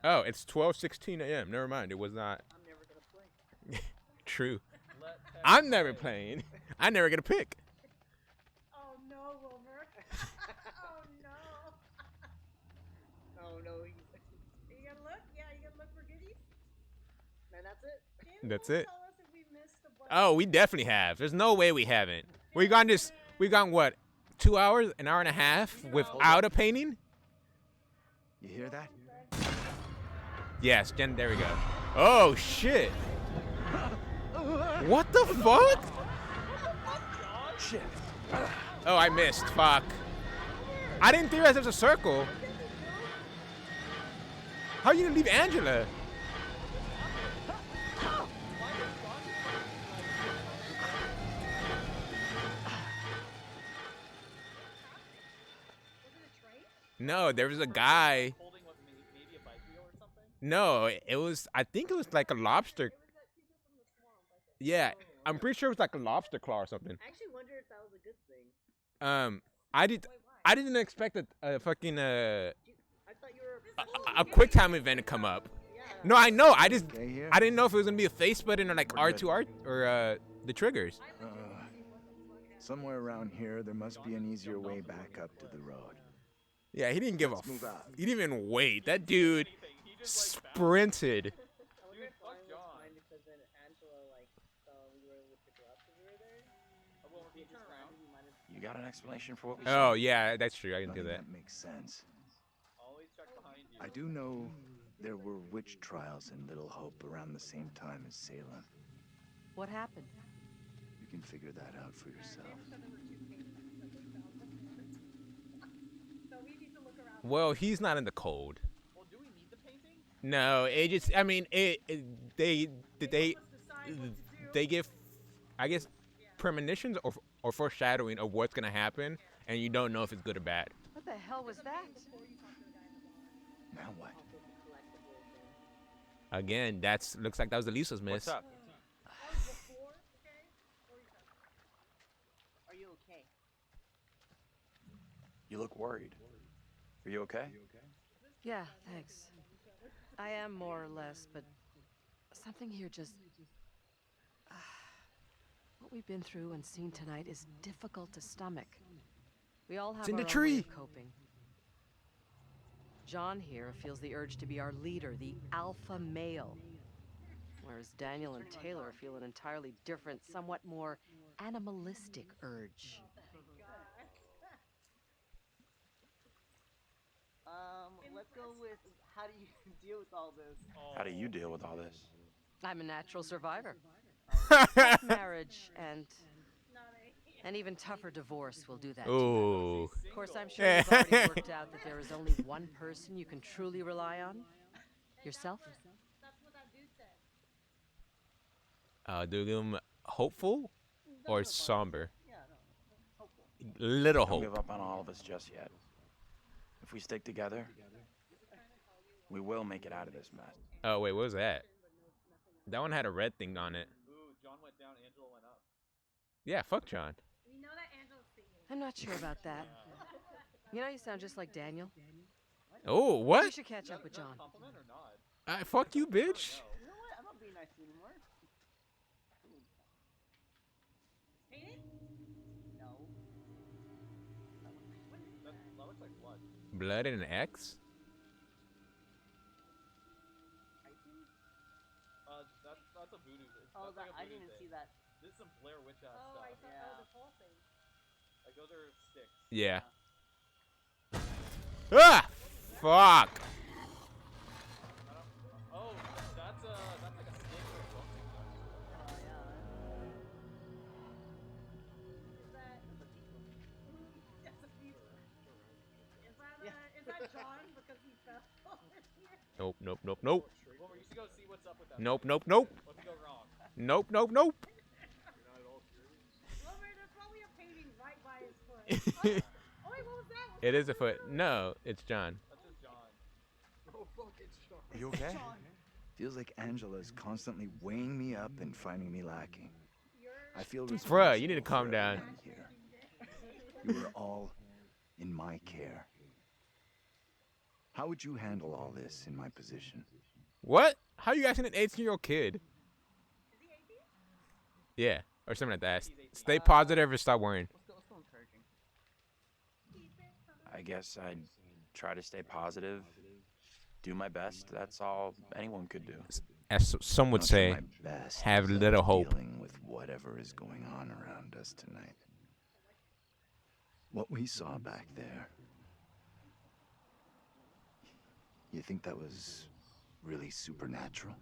Oh, it's 12:16 a.m. Never mind, it was not. I'm never gonna play. True. Let I'm never playing. I never get a pick. Oh no, Wilmer. Oh no. Oh no, You gotta look? Yeah, you gotta look for goodies? man, that's it. That's it. Tell us if we missed a bunch. Oh, we definitely have. There's no way we haven't. We've gone what? 2 hours, an hour and a half without a painting? You hear that? Yes, Jen, there we go. Oh shit. What the fuck? Shit. Oh, I missed. Fuck. I didn't realize there's a circle. How you gonna leave Angela? No, there was a guy. Holding what, maybe a bike wheel or something? No, I think it was like a lobster. Yeah, I'm pretty sure it was like a lobster claw or something. I actually wonder if that was a good thing. I didn't expect a fucking I thought you were a quick time event to come up. No, I know. I didn't know if it was gonna be a face button or like R2 or the triggers. Somewhere around here, there must be an easier way back up to the road. Yeah, he didn't give Let's move out. He didn't even wait. That dude sprinted. I wonder if Brian was fine because then Angela like saw we were able to pick her up because we were there. You got an explanation for what we Oh saw? yeah, that's true. I can do Nothing that. makes sense. Always check behind you. I do know there were witch trials in Little Hope around the same time as Salem. What happened? You can figure that out for yourself. Well, he's not in the cold. Well, do we need the painting? No, it just. I mean, they give, I guess, premonitions or foreshadowing of what's gonna happen, and you don't know if it's good or bad. What the hell was that? Now what? Again, looks like that was Elisa's miss. What's up? Are you okay? You look worried. Are you okay? Yeah, thanks. I am more or less, but something here just... what we've been through and seen tonight is difficult to stomach. We all have It's in our the own way tree. of coping. John here feels the urge to be our leader, the alpha male. Whereas Daniel and Taylor feel an entirely different, somewhat more animalistic urge. Let's go with how do you deal with all this? How do you deal with all this? I'm a natural survivor. Tough marriage and an even tougher divorce will do that. Ooh. Of course, I'm sure you've already worked out that there is only one person you can truly rely on. Yourself? Do them hopeful or somber? Little Don't hope. give up on all of us just yet. If we stick together, we will make it out of this mess. Oh wait, what was that? That one had a red thing on it. Ooh, John went down, Angela went up. Yeah, fuck John. We know that Angela's singing. I'm not sure about that. You know, you sound just like Daniel. Oh, You what? should catch up with John. Compliment or not? Fuck you, bitch. You know what? I'm not being nice to you anymore. Painted? No. That looks like blood. Blood and an X? That's a voodoo. Oh, That's like a I voodoo didn't thing. see that. This is some Blair Witch ass Oh, I stuff. thought that was a whole thing. Like those are sticks. Yeah. Ah! Fuck! Oh, that's like a stick or something. Is that John because he fell? Nope, nope, nope, nope. Well, we used to go see what's up with that. Nope, nope, nope. What could go wrong? Nope, nope, nope. Wilbur, there's probably a painting right by his foot. Oh, wait, what was that? It is a foot. No, it's John. That's just John. Oh, fuck, it's John. Are you okay? Feels like Angela's constantly weighing me up and finding me lacking. I feel Bruh, you need to calm down. Here. You were all in my care. How would you handle all this in my position? What? How you asking an 18-year-old kid? Yeah, or something like that. Stay positive or stop worrying. Let's go encouraging. I guess I'd try to stay positive, do my best. That's all anyone could do. As some would I'll do say, my best have as I'm little hope. Dealing with whatever is going on around us tonight. What we saw back there. You think that was really supernatural?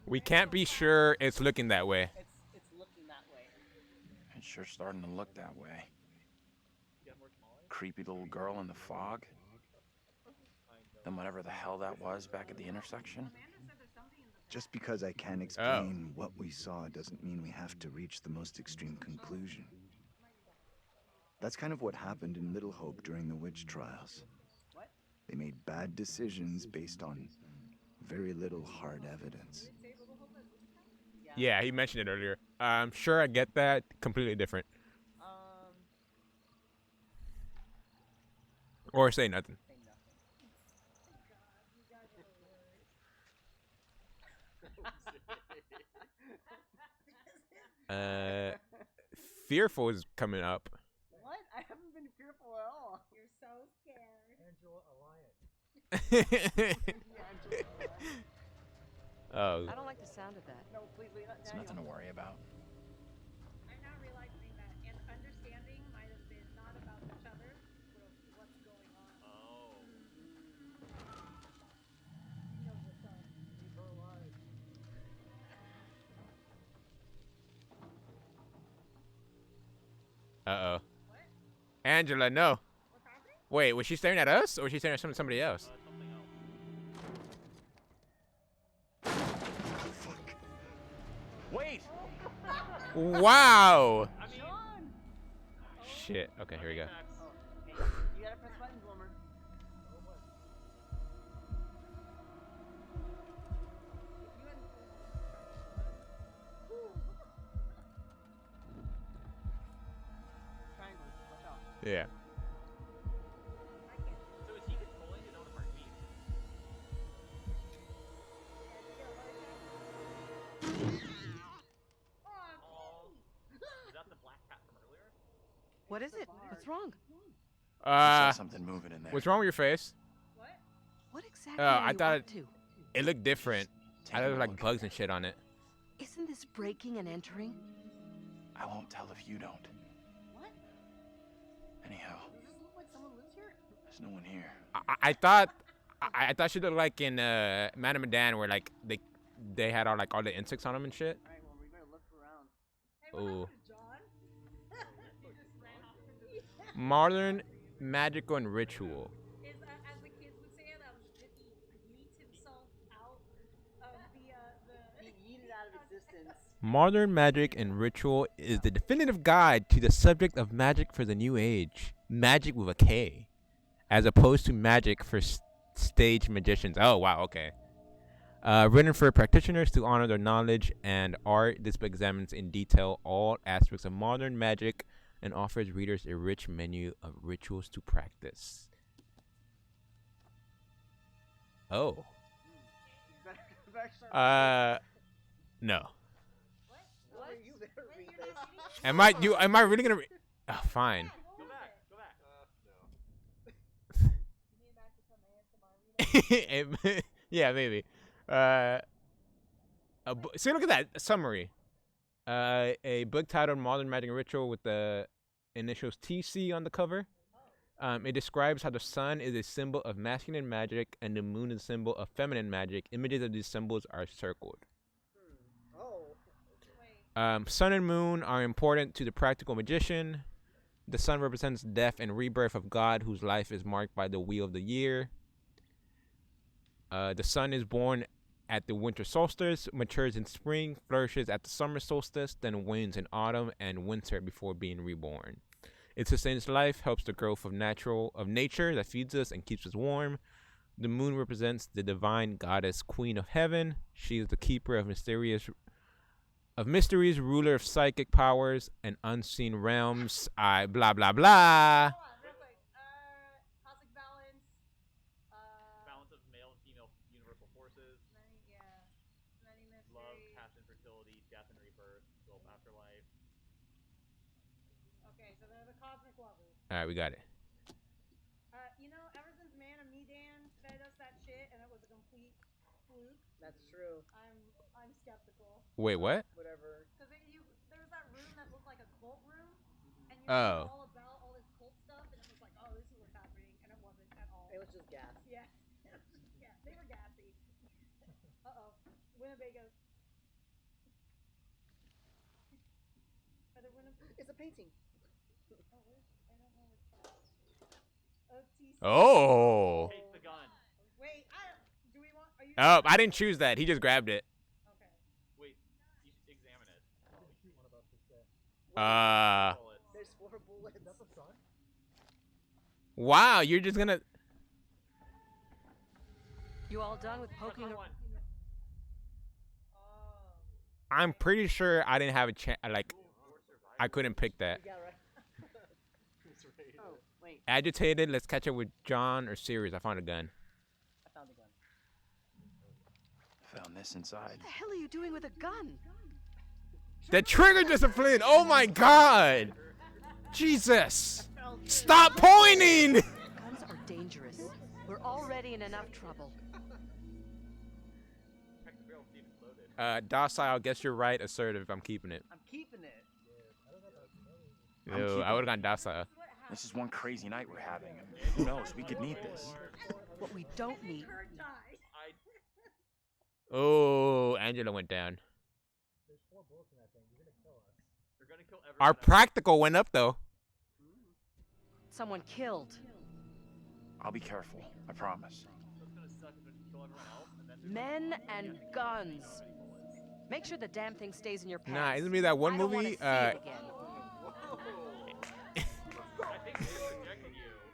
We can't be sure it's looking that way. It's looking that way. It's sure starting to look that way. Creepy little girl in the fog. Then whatever the hell that was back at the intersection. Just because I can't explain what we saw doesn't mean we have to reach the most extreme conclusion. That's kind of what happened in Little Hope during the witch trials. They made bad decisions based on very little hard evidence. Yeah, he mentioned it earlier. I'm sure I get that. Completely different. Or say nothing. Fearful is coming up. What? I haven't been fearful at all. You're so scared. Angela Alliance. Oh. I don't like the sound of that. No, please leave that It's Daniel. nothing to worry about. Uh-oh. Angela, no. Wait, was she staring at us or was she staring at somebody else? Wait! Wow! Shit. Okay, here we go. You gotta press buttons, Wilmer. Triangle, watch out. Yeah. So is he controlling his own heartbeat? Is that the black cat from earlier? What is it? What's wrong? Something moving in there. What's wrong with your face? What exactly Oh, are I you thought up to? it looked different. I thought there was like bugs and shit on it. Isn't this breaking and entering? I won't tell if you don't. What? Anyhow, Does this look like someone lives here? there's no one here. I thought she looked like in Madame Medan where like they had all the insects on them and shit. Alright, well, we better look around. Ooh. Modern, magical, and ritual. Is, as the kids would say it, he yeets himself out of the He yeeted out of existence. Modern magic and ritual is the definitive guide to the subject of magic for the new age. Magic with a K, as opposed to magic for stage magicians. Oh wow, okay. Written for practitioners to honor their knowledge and art, this book examines in detail all aspects of modern magic and offers readers a rich menu of rituals to practice. Oh. No. Am I really gonna oh, fine. Yeah, maybe. See, look at that summary. A book titled Modern Magic and Ritual with the initials TC on the cover. It describes how the sun is a symbol of masculine magic and the moon is a symbol of feminine magic. Images of these symbols are circled. Sun and moon are important to the practical magician. The sun represents death and rebirth of God, whose life is marked by the wheel of the year. The sun is born at the winter solstice, matures in spring, flourishes at the summer solstice, then wanes in autumn and winter before being reborn. It sustains life, helps the growth of nature that feeds us and keeps us warm. The moon represents the divine goddess, queen of heaven. She is the keeper of mysteries, ruler of psychic powers and unseen realms. Blah blah blah. Balance of male and female universal forces. Love, passion, fertility, death and rebirth, soul afterlife. Okay, so they're the cosmic lovers. All right, we got it. You know, ever since Man of Medan fed us that shit and it was a complete fluke. That's true. I'm skeptical. Wait, what? Whatever. Because there was that room that looked like a cult room, and you Oh. knew all about all this cult stuff, and it was like, oh, this is what's happening, and it wasn't at all. It was just gas. Yeah. Yeah, they were gassy. Uh-oh. Winnebago. Are there It's a painting. Oh, I don't know what's OTC. Oh. Take the gun. Wait, do we want, are you... Oh, I didn't choose that. He just grabbed it. Okay. Wait, you should examine it. There's 4 bullets. That's a sun? Wow, you're just gonna... You all done with poking? I'm pretty sure I didn't have a chance. Like, I couldn't pick that. Oh, wait. Agitated. Let's catch up with John or Sirius. I found a gun. I found the gun. Found this inside. What the hell are you doing with a gun? The trigger discipline. Oh my God. Jesus. Stop pointing. Guns are dangerous. We're already in enough trouble. Docile. I guess you're right. Assertive. I'm keeping it. I'm keeping it. Ew, I would have gone docile. This is one crazy night we're having. Who knows? We could need this. What we don't need. Oh, Angela went down. There's 4 bullets in that thing. You're gonna kill us. They're gonna kill everyone. Our practical went up though. someone killed. I'll be careful, I promise. Men and guns. Make sure the damn thing stays in your pants. Nah, isn't it that one I don't wanna movie? see it again.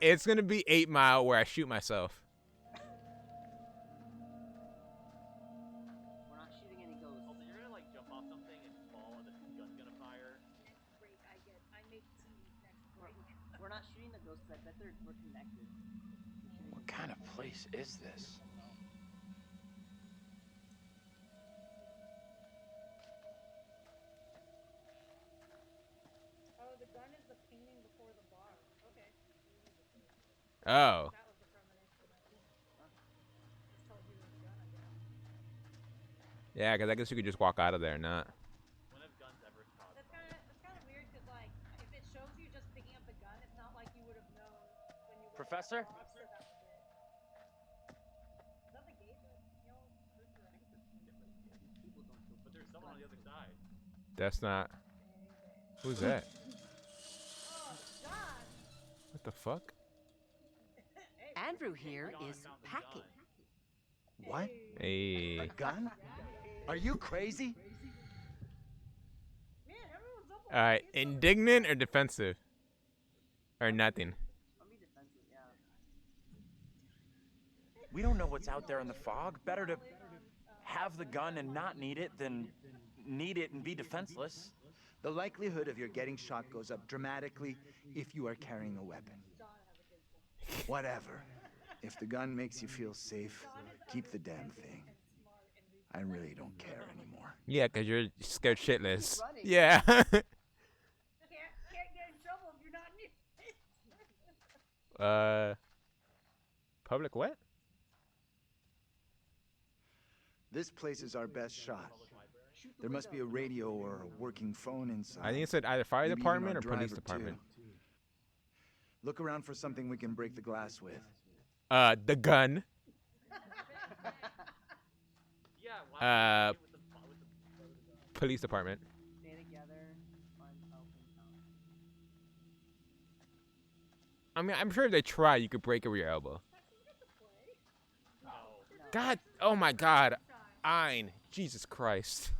It's gonna be 8 Mile where I shoot myself. We're not shooting any ghosts. Also, you're gonna like jump off something and fall, and the gun's gonna fire. We're not shooting the ghosts. I bet we're connected. What kind of place is this? Oh, the gun is the painting before the bar. Okay. Oh. That was the premonition. Just told you it was a gun, I guess. Yeah, because I guess you could just walk out of there, not. When have guns ever caused? That's kind of weird because like if it shows you just picking up the gun, it's not like you would have known when you. Professor? Is that the gate? People don't shoot, but there's someone on the other side. That's not. Who's that? What the fuck? Andrew here is packing. What? Hey. A gun? Are you crazy? Alright, indignant or defensive? Or nothing? I'll be defensive, yeah. We don't know what's out there in the fog. Better to have the gun and not need it than need it and be defenseless. The likelihood of your getting shot goes up dramatically if you are carrying a weapon. Whatever. If the gun makes you feel safe, keep the damn thing. I really don't care anymore. Yeah, because you're scared shitless. Yeah. Can't get in trouble if you're not near it. Public what? This place is our best shot. There must be a radio or a working phone inside. I think it said either fire Maybe even department our or police driver, department. too. Look around for something we can break the glass with. The gun. Police department. Stay together. Find help in town. I mean, I'm sure if they try, you could break it with your elbow. God, oh my God, Ein, Jesus Christ.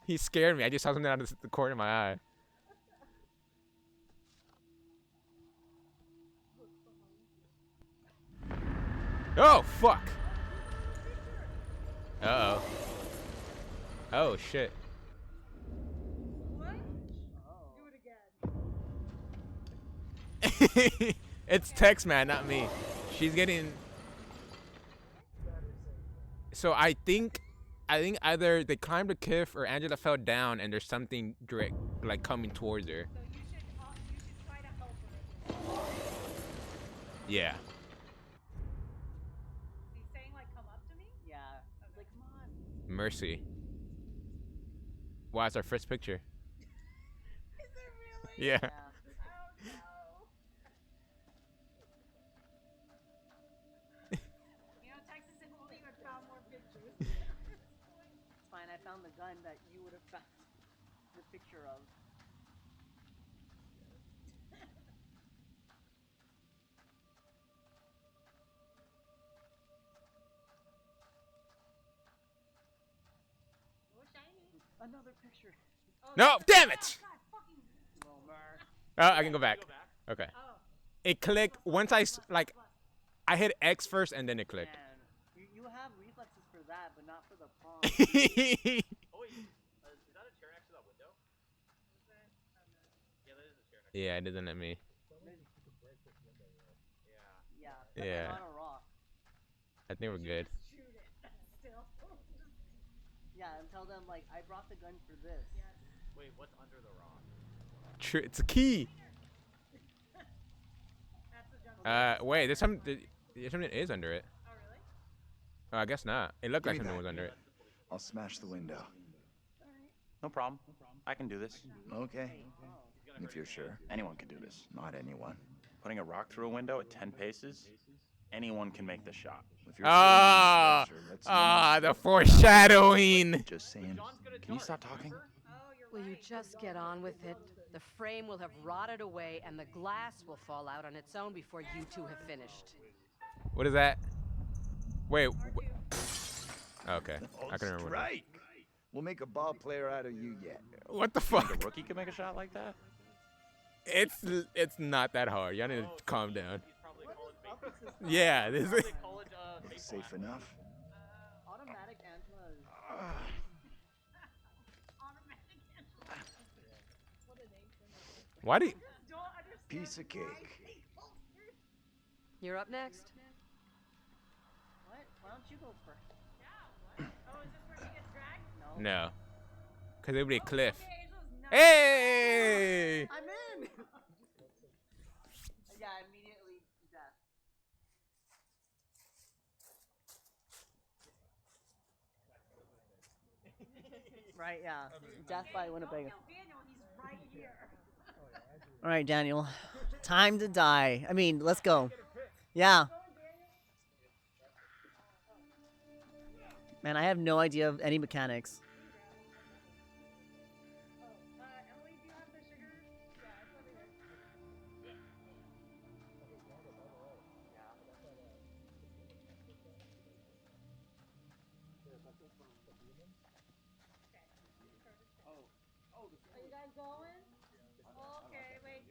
He scared me. I just saw something out of the corner of my eye. Oh, fuck. Uh-oh. Oh, shit. What? Do it again. It's Tex, man, not me. She's getting... So I think either they climbed a cliff or Angela fell down and there's something direct, like coming towards her. So you should try to help her. Yeah. He's saying like, come up to me? Yeah. I was like, come on. Mercy. Wow, it's our first picture. Is it really? Yeah. Oh no. You know, Texas and Holy would found more pictures. It's fine. I found the gun that you would have found the picture of. Oh, shiny. Another picture. Oh, No, damn it! God, fucking. Oh, I can go back. Okay. Oh. It clicked once I hit X first and then it clicked. Man, you have reflexes for that, but not for the palm. Oh wait, is that a chair next to that window? Yeah, that is a chair next. Yeah, it doesn't let me. Yeah. Yeah. Not a rock. I think we're good. Shoot it. Still. Yeah, and tell them like I brought the gun for this. Wait, what's under the rock? True, it's a key. Wait, there's something that is under it. Oh, really? Oh, I guess not. It looked Give like me something that. was under it. I'll smash the window. No problem. I can do this. Okay. If you're sure. Anyone can do this. Not anyone. Putting a rock through a window at 10 paces, anyone can make the shot. If you're Ah, sure, let's the foreshadowing. Just saying. Can you stop talking? Oh, you're Will you just get on with it? The frame will have rotted away and the glass will fall out on its own before you two have finished. What is that? Wait. Okay, I can remember. Right. We'll make a ball player out of you yet. What the You think fuck? a rookie can make a shot like that? It's not that hard. Y'all need to calm down. Yeah, this is. Safe enough. Automatic Angela is... Why do you... Piece of cake. You're up next. What? Why don't you go first? Oh, is this where she gets dragged? No. Because it would be a cliff. Hey! I'm in! Yeah, immediately death. Right, yeah. Death by Winnebago. Alright, Daniel. Time to die. I mean, let's go. Yeah. Man, I have no idea of any mechanics. Are you guys going? Okay, wait.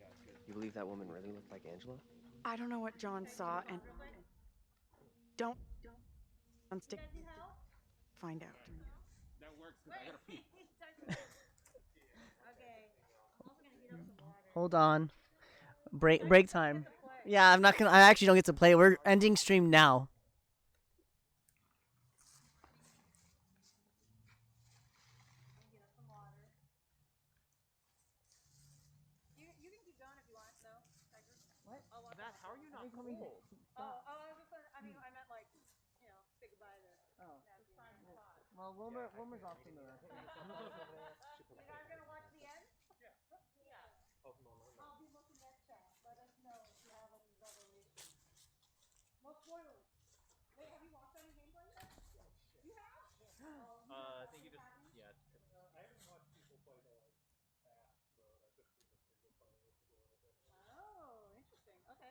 You believe that woman really looked like Angela? I don't know what John saw, and don't stick. Find out. That works because I gotta pee. Hold on. Break time. Yeah, I'm not gonna. I actually don't get to play. We're ending stream now. You can keep going if you want, though. What? Matt, how are you not cold? I was just, I mean, I meant like, you know, say goodbye there. Oh. Well, Wilmer's off to the You guys gonna watch the end? Yeah. I'll be looking at chat. Let us know if you have any revelations. No spoilers. Wait, have you watched any gameplay yet? You have? I think you just, yeah. I haven't watched people play the fast mode. I've just seen the single player, which is a little different. Oh, interesting. Okay.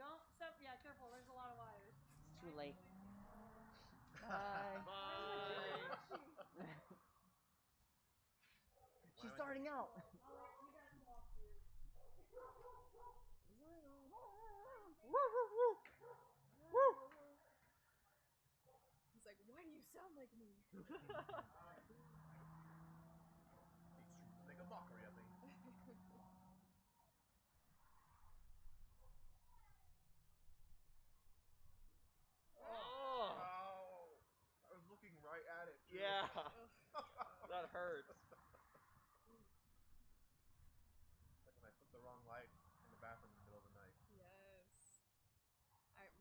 Don't step. Yeah, careful. There's a lot of wires. Too late. Bye. She's starting out. He's like, why do you sound like me? Make a mockery of me. Oh! I was looking right at it. Too. Yeah. That hurts. It's like when I put the wrong light in the bathroom in the middle of the night. Yes.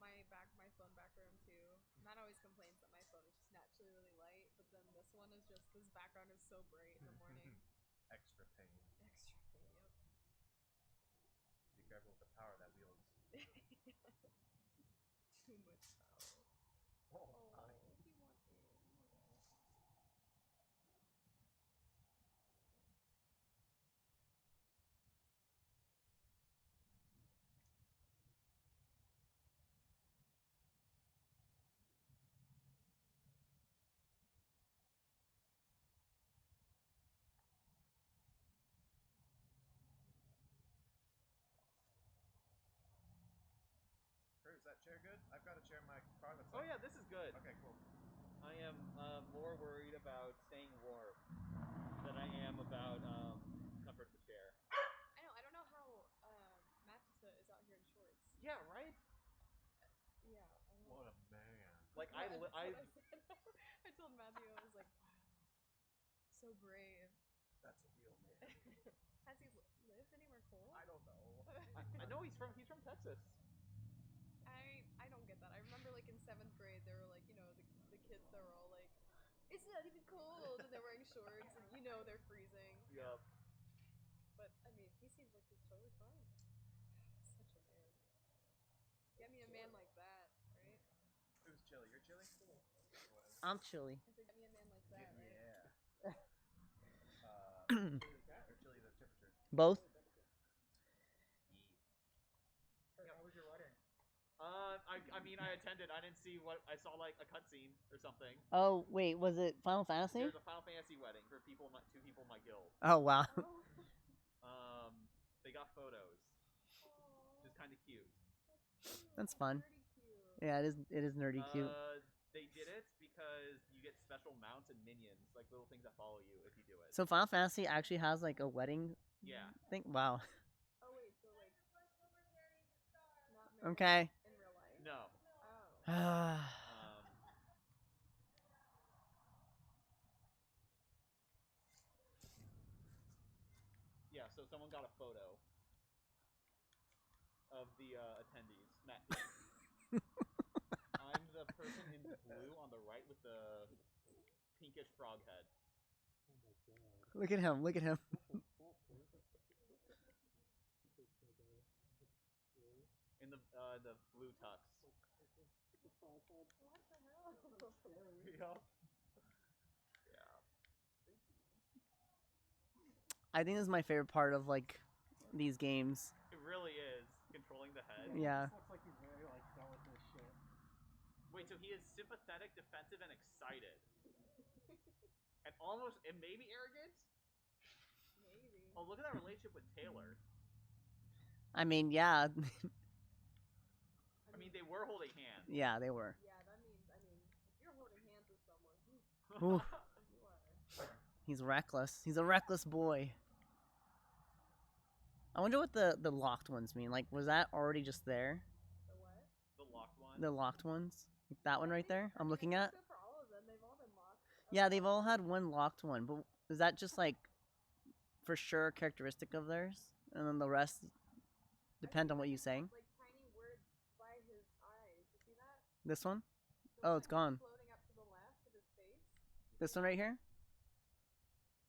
My phone background too. Matt always complains that my phone is just naturally really light, but then this one is just, this background is so bright in the morning. Extra pain. Extra pain, yep. Be careful with the power that wields. Too much power. Oh, he wants it. Kurt, is that chair good? I've got a chair in my car that's Oh like... yeah, this is good. Okay, cool. I am more worried about staying warm than I am about comfort of the chair. I don't know how Matsuta is out here in shorts. Yeah, right? Yeah. What a man. Like That's what I said. I told Matthew, I was like, so brave. That's a real man. Has he lived anywhere cold? I don't know. I know he's from Texas. I don't get that. I remember like in 7th grade, they were like, you know, the kids that were all like, it's not even cold, and they're wearing shorts, and you know they're freezing. Yup. But I mean, he seems like he's totally fine. Such a man. Get me a man like that, right? Who's chilly? You're chilly? I'm chilly. I said, get me a man like that, right? Yeah. Both? How was your wedding? I mean, I attended. I didn't see what I saw, like a cutscene or something. Oh, wait, was it Final Fantasy? There's a Final Fantasy wedding for people, two people in my guild. Oh, wow. They got photos, which is kind of cute. That's fun. Yeah, it is nerdy cute. They did it because you get special mounts and minions, like little things that follow you if you do it. So Final Fantasy actually has like a wedding Yeah. thing? Wow. Oh wait, so like not Okay. in real life? No. Oh. Yeah, so someone got a photo of the attendees. Matt. I'm the person in blue on the right with the pinkish frog head. Look at him, look at him. In the blue tux. Yup. Yeah. I think this is my favorite part of like these games. It really is controlling the head. Yeah. Looks like he's very like done with this shit. Wait, so he is sympathetic, defensive, and excited, and almost and maybe arrogant. Maybe. Oh, look at that relationship with Taylor. I mean, yeah. I mean, they were holding hands. Yeah, they were. Yeah, that means if you're holding hands with someone, Ooh. you are. He's reckless. He's a reckless boy. I wonder what the locked ones mean. Like, was that already just there? The what? The locked one. The locked ones? Like that one right there I'm looking at? For all of them, they've all been locked. Yeah, they've all had one locked one, but is that just like for sure a characteristic of theirs? And then the rest depend on what you say? Like tiny words by his eyes. You see that? This one? Oh, it's gone. Floating up to the left of his face. This one right here?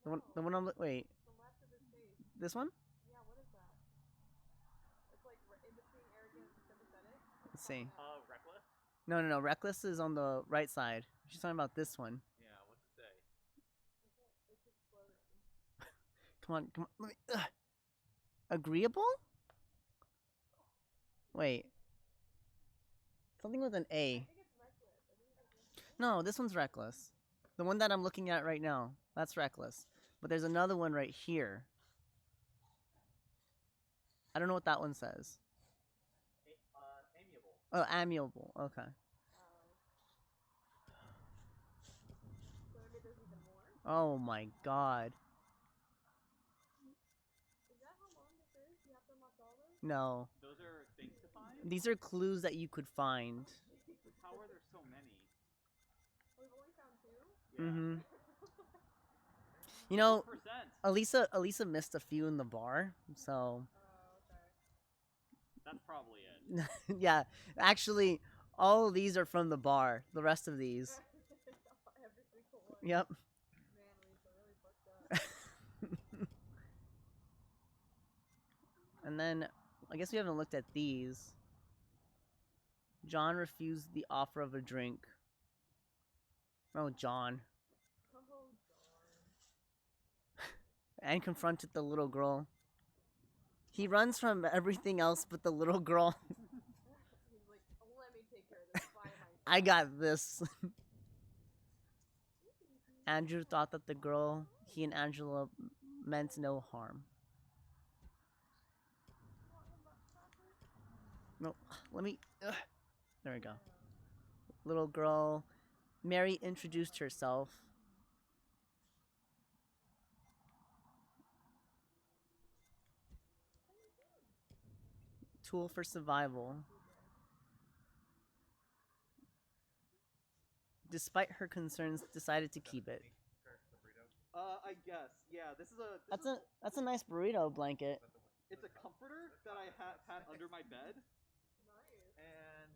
The one on wait. The left of his face. This one? Yeah, what is that? It's like in between arrogant and sympathetic. Let's see. Reckless? No. Reckless is on the right side. She's talking about this one. Yeah, what's it say? It's just floating. Come on. Let me. Agreeable? Wait. Something with an A. No, this one's reckless. The one that I'm looking at right now. That's reckless. But there's another one right here. I don't know what that one says. Amiable. Oh, amiable. Okay. So maybe there's even more? Oh my god. Is that how long this is? You have to unlock all those? No. Those are things to find? These are clues that you could find. How are there so many? We've only found 2? Mm-hmm. You know, 100%. Elisa missed a few in the bar, so. That's probably it. Yeah, actually, all of these are from the bar. The rest of these. Every single one. Yep. Man, Lisa really fucked up. And then, I guess we haven't looked at these. John refused the offer of a drink. Oh, John. And confronted the little girl. He runs from everything else but the little girl. He's like, oh, let me take care of this by myself. I got this. Andrew thought that the girl he and Angela meant no harm. No, let me. There we go. Little girl. Mary introduced herself. Tool for survival. Despite her concerns, decided to keep it. I guess. Yeah, this is a. That's a nice burrito blanket. It's a comforter that I had under my bed. Nice. And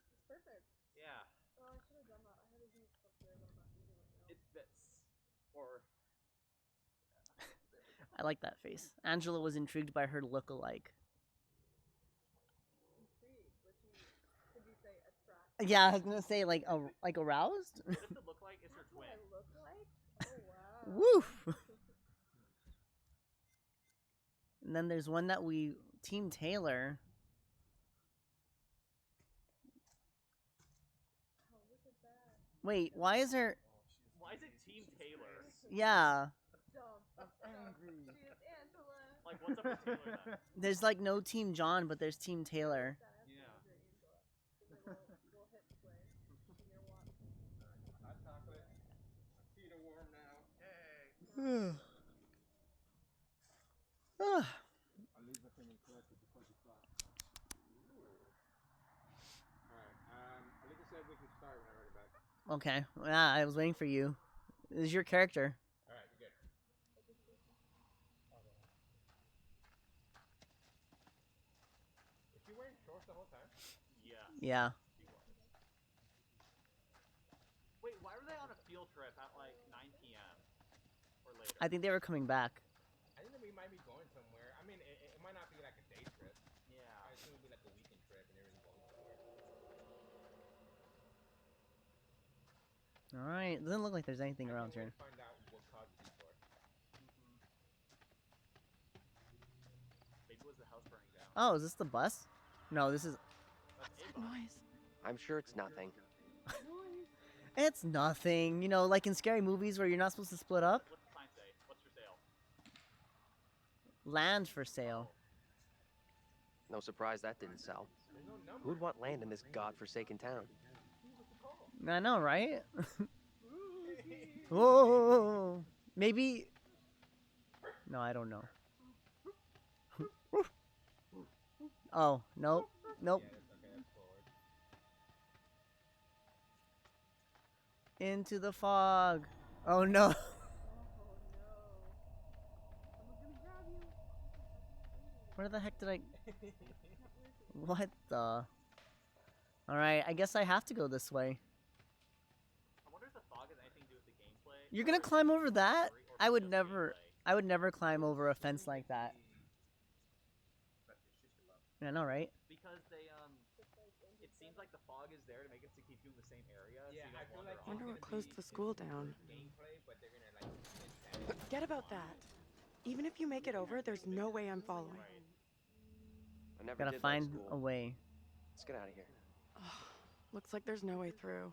It's perfect. yeah, Oh, I should have done that. I had a huge stuff there, but I'm not using it now. it fits. Or I like that face. Angela was intrigued by her look-alike. Intrigued. Could you say attract? Yeah, I was gonna say like aroused. what does it look like? It's her That's what twin. I look like? Oh, wow. Woof. And then there's one that we Team Taylor. Wait, why is there? Why is it Team Taylor? Yeah, Like, what's up with Taylor then? there's like no Team John, but there's Team Taylor. Yeah. Hot chocolate. My feet are warm now. Yay. I'll leave the thing and collect it before you fly. Alright, Alika said we can start when I'm ready back. Okay, yeah, I was waiting for you. This is your character. Alright, you're good. Was she wearing shorts the whole time? Yeah. Yeah. Wait, why were they on a field trip at like 9 p.m. or later? I think they were coming back. I think that we might be going somewhere. I mean, it might not be like a day trip. Yeah. I assume it'd be like a weekend trip and everything going somewhere. All right, doesn't look like there's anything around here. Find out what caused the detour. Maybe it was the house burning down. Oh, is this the bus? No, this is. What's that noise? I'm sure it's nothing. It's nothing. You know, like in scary movies where you're not supposed to split up. What's the sign say? What's for sale? Land for sale. No surprise that didn't sell. Who'd want land in this godforsaken town? I know, right? Whoa. Maybe. No, I don't know. Oh, nope. Nope. Into the fog. Oh no. Where the heck did I... What the... Alright, I guess I have to go this way. I wonder if the fog has anything to do with the gameplay. You're gonna climb over that? I would never climb over a fence like that. I know, right? Because they it seems like the fog is there to make it to keep you in the same area. Yeah, so you I don't feel like wander it's off. Wonder what gonna closed be the school down. gameplay, but they're gonna like Forget about that. Even if you make it over, there's no way I'm following. I never Gotta did find like school. a way. Let's get out of here. Looks like there's no way through.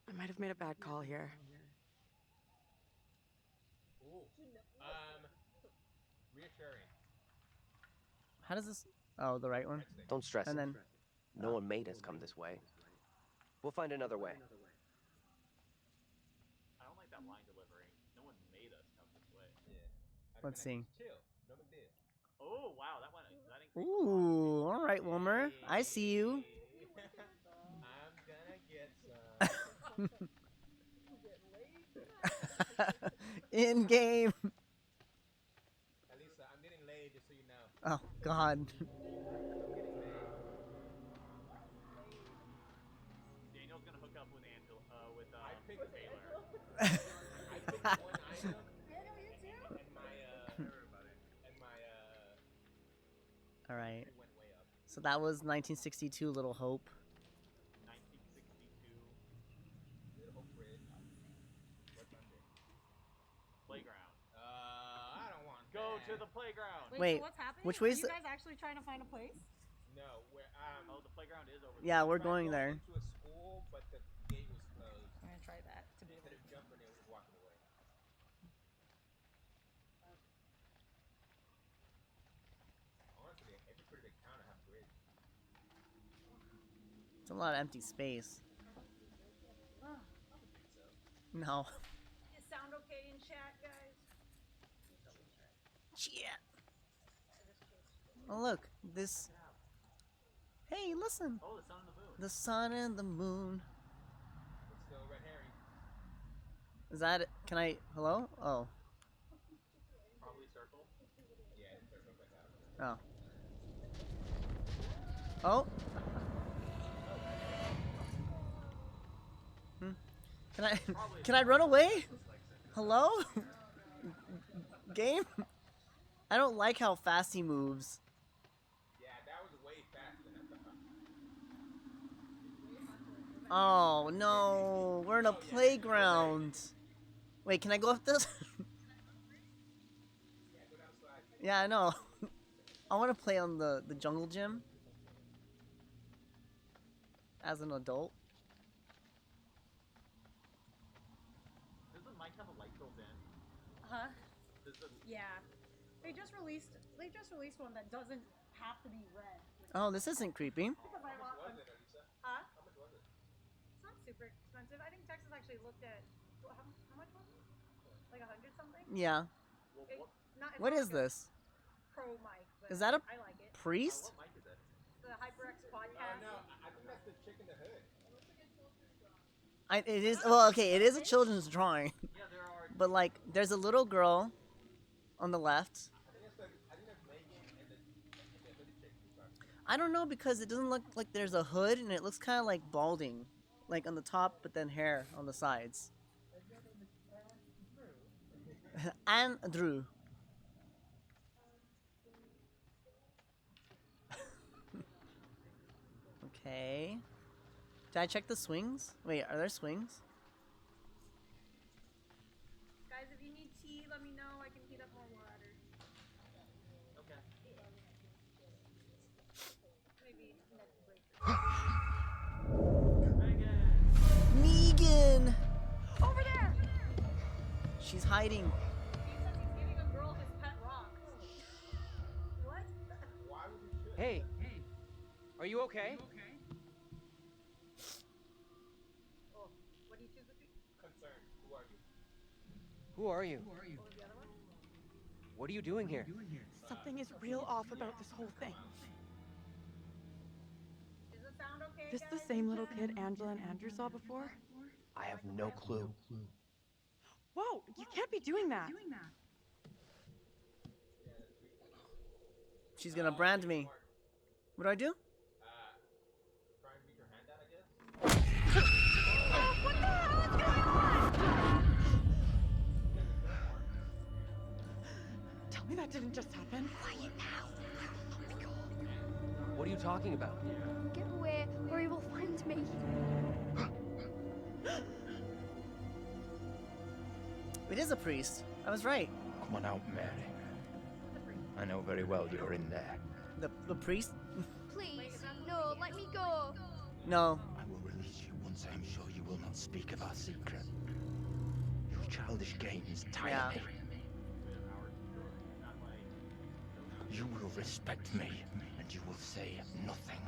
I might have made a bad call here. Ooh. Reassuring. How does this... Oh, the right one? Don't stress And it. then... No one made us come this way. We'll find another way. I don't like that line delivery. No one made us come this way. Yeah. Let's see. Chill. No big deal. Oh wow, that went. That increased. Ooh, alright, Wilmer. I see you. I'm gonna get some. In game. Elisa, I'm getting laid, just so you know. Oh, God. Daniel's gonna hook up with Angel. With I picked Taylor. I picked one item. And my Alright. went way up. So that was 1962 Little Hope. 1962 Little Hope Bridge. What's under? playground. I don't want Go that. to the playground. Wait, so what's happening? which Are way's you the- guys actually trying to find a place? No, we're Oh, the playground is over. Yeah, we're tried going there. into a school, but the gate was closed. I'm gonna try that to be able Instead of jumping, it was walking away. Honestly, it's a pretty big town to have a bridge. It's a lot of empty space. No. Is sound okay in chat, guys? Shit. Oh, look. This... Hey, listen. Oh, the sun and the moon. The sun and the moon. It's still red herring. Is that it? Can I... Hello? Oh. Probably circle. Yeah, it's circle like that. Oh. Oh. Can I run away? Hello? Game? I don't like how fast he moves. Yeah, that was way faster than I thought. Oh no, we're in a playground. Wait, can I go up this? Yeah, I know. I want to play on the jungle gym as an adult. Does the mic have a light built in? Huh? Does the Yeah. They just released one that doesn't have to be red. Oh, this isn't creepy. Because I want them. Huh? How much was it? It's not super expensive. I think Texas actually looked at how much was it? Like 100 something? Yeah. It's What not is like a this? Pro mic, but Is that a I like it. priest? What mic is it? The HyperX podcast. No, I think that's the chick in the hood. It is, well, okay, it is a children's drawing. Yeah, there are. But like, there's a little girl on the left. I don't know because it doesn't look like there's a hood and it looks kind of like balding, like on the top, but then hair on the sides. And Drew. Okay. Did I check the swings? Wait, are there swings? Guys, if you need tea, let me know. I can heat up more water. Okay. Maybe next break. Megan! Over there! She's hiding. He says he's giving a girl his pet rock. What? Hey. Are you okay? Oh, what do you choose between? Concerned. Who are you? Who are you? What was the other one? What are you doing here? Something is real off about this whole thing. Does it sound okay, This the same little kid Angela and Andrew saw before? I have no clue. Whoa, you can't be doing that. She's gonna brand me. What do I do? Try and reach your hand out, I guess. What the hell is going on? Tell me that didn't just happen. Quiet now. What are you talking about? Get away, or he will find me. It is a priest. I was right. Come on out, Mary. I know very well you're in there. The priest? Please, no, let me go. No. I will release you once I am sure you will not speak of our secret. Your childish games tire Yeah. me. You will respect me, and you will say nothing.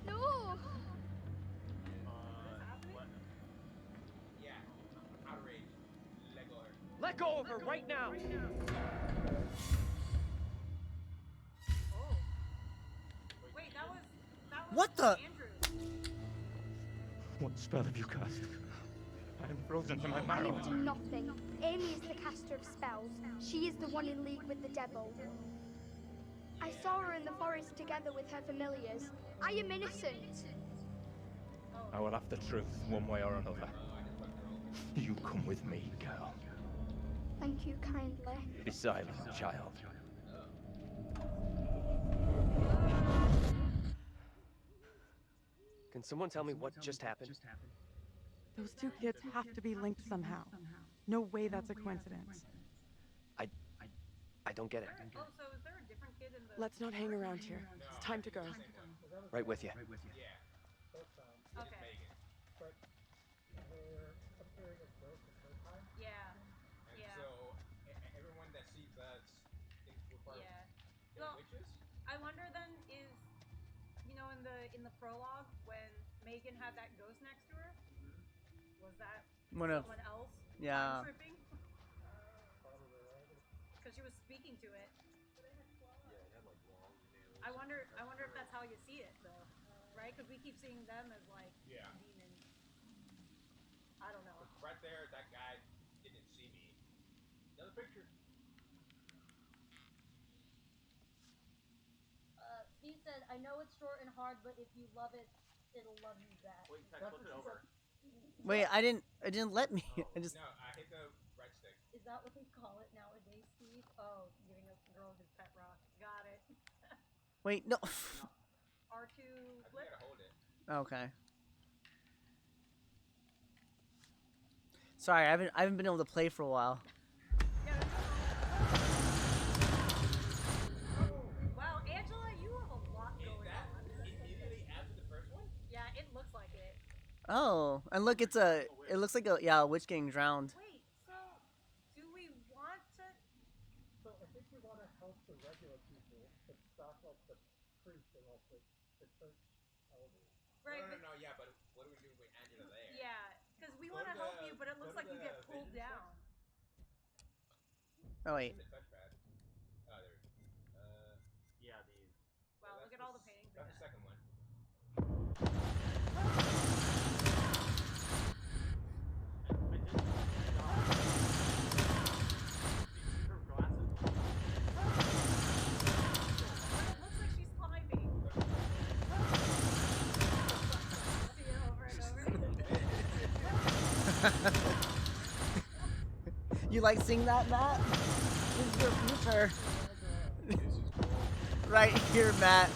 No. Yeah. Outrage. Let go of her. Let go of her right now! Wait, that was What the? Andrew. What spell have you cast? I am frozen to my I marrow. do nothing. Amy is the caster of spells. She is the one in league with the devil. I saw her in the forest together with her familiars. I am innocent. I will have the truth one way or another. You come with me, girl. Thank you kindly. Be silent, child. Can someone tell me what just happened? Those two kids have to be linked somehow. No way that's a coincidence. I don't get it. Oh, so is there a different kid in the... Let's not hang around here. It's time to go. Right with you. Okay. Yeah. Yeah. So everyone that sees us thinks we're part Yeah. of So, witches. I wonder then is, you know, in the prologue when Megan had that ghost next to her, was that One of- someone else? Yeah. Time tripping? Because she was speaking to it. I wonder if that's how you see it though, right? Because we keep seeing them as like demons. I don't know. Right there, that guy didn't see me. Another picture. Steve said, I know it's short and hard, but if you love it, it'll love you back. Wait, flip it over. Wait, I didn't let me. I just. No, I hit the right stick. Is that what they call it nowadays, Steve? Oh, giving a girl his pet rock. Got it. Wait, no. R2 flip. Hold it. Okay. Sorry, I haven't been able to play for a while. Oh, and look, it's a. It looks like a witch getting drowned. Wait, so do we want to? So I think we want to help the regular people, but stop like the priests and like the church elders. Right. No, yeah, but what do we do with Angela there? Yeah, because we want to help you, but it looks like you get pulled down. Oh wait. Yeah, these. Wow, look at all the paintings. That's the second one. You like seeing that, Matt? This is your future. Right here, Matt.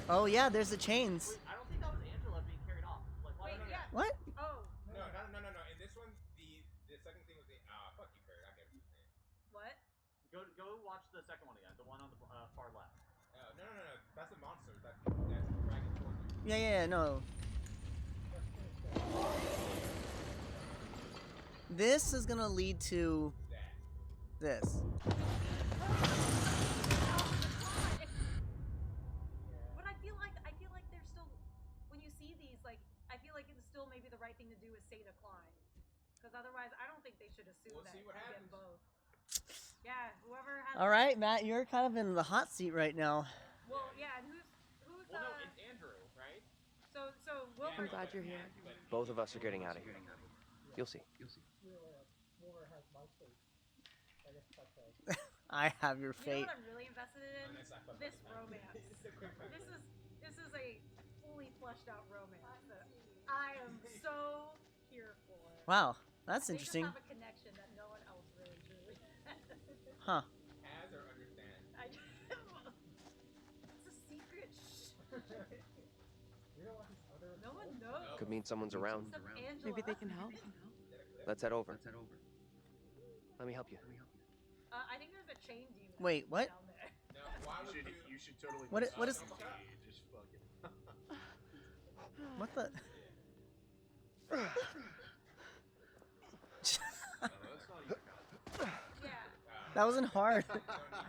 Oh yeah, there's the chains. I don't think that was Angela being carried off. Like, why? Wait, yeah. What? Oh. No. In this one, the second thing was the fuck you, Kurt. I get what you're saying. What? Go watch the second one again. The one on the far left. No. That's a monster. That's dragging towards you. Yeah, no. This is gonna lead to this. But I feel like they're still. When you see these, like, I feel like it's still maybe the right thing to do is say decline, because otherwise, I don't think they should assume We'll that see what you happens. get both. Yeah, whoever has. All right, Matt, you're kind of in the hot seat right now. Well, yeah, and who's Well, no, it's Andrew, right? So Wilbur. I'm glad you're here. Both of us are getting out of here. You'll see. Wilbur has my face. I guess that's I have your You know fate. what I'm really invested in? This romance. This is a fully fleshed out romance that I am so here for. Wow, that's They interesting. just have a connection that no one else really truly has. Huh. Has or understand? It's a secret. No one knows. Could mean someone's around. Except Angela. Maybe they can help. Let's head over. Let me help you. I think there's a chain demon. Wait, what? Down there. No, why would you? You should totally. What is- just fucking. What the? Yeah. That wasn't hard.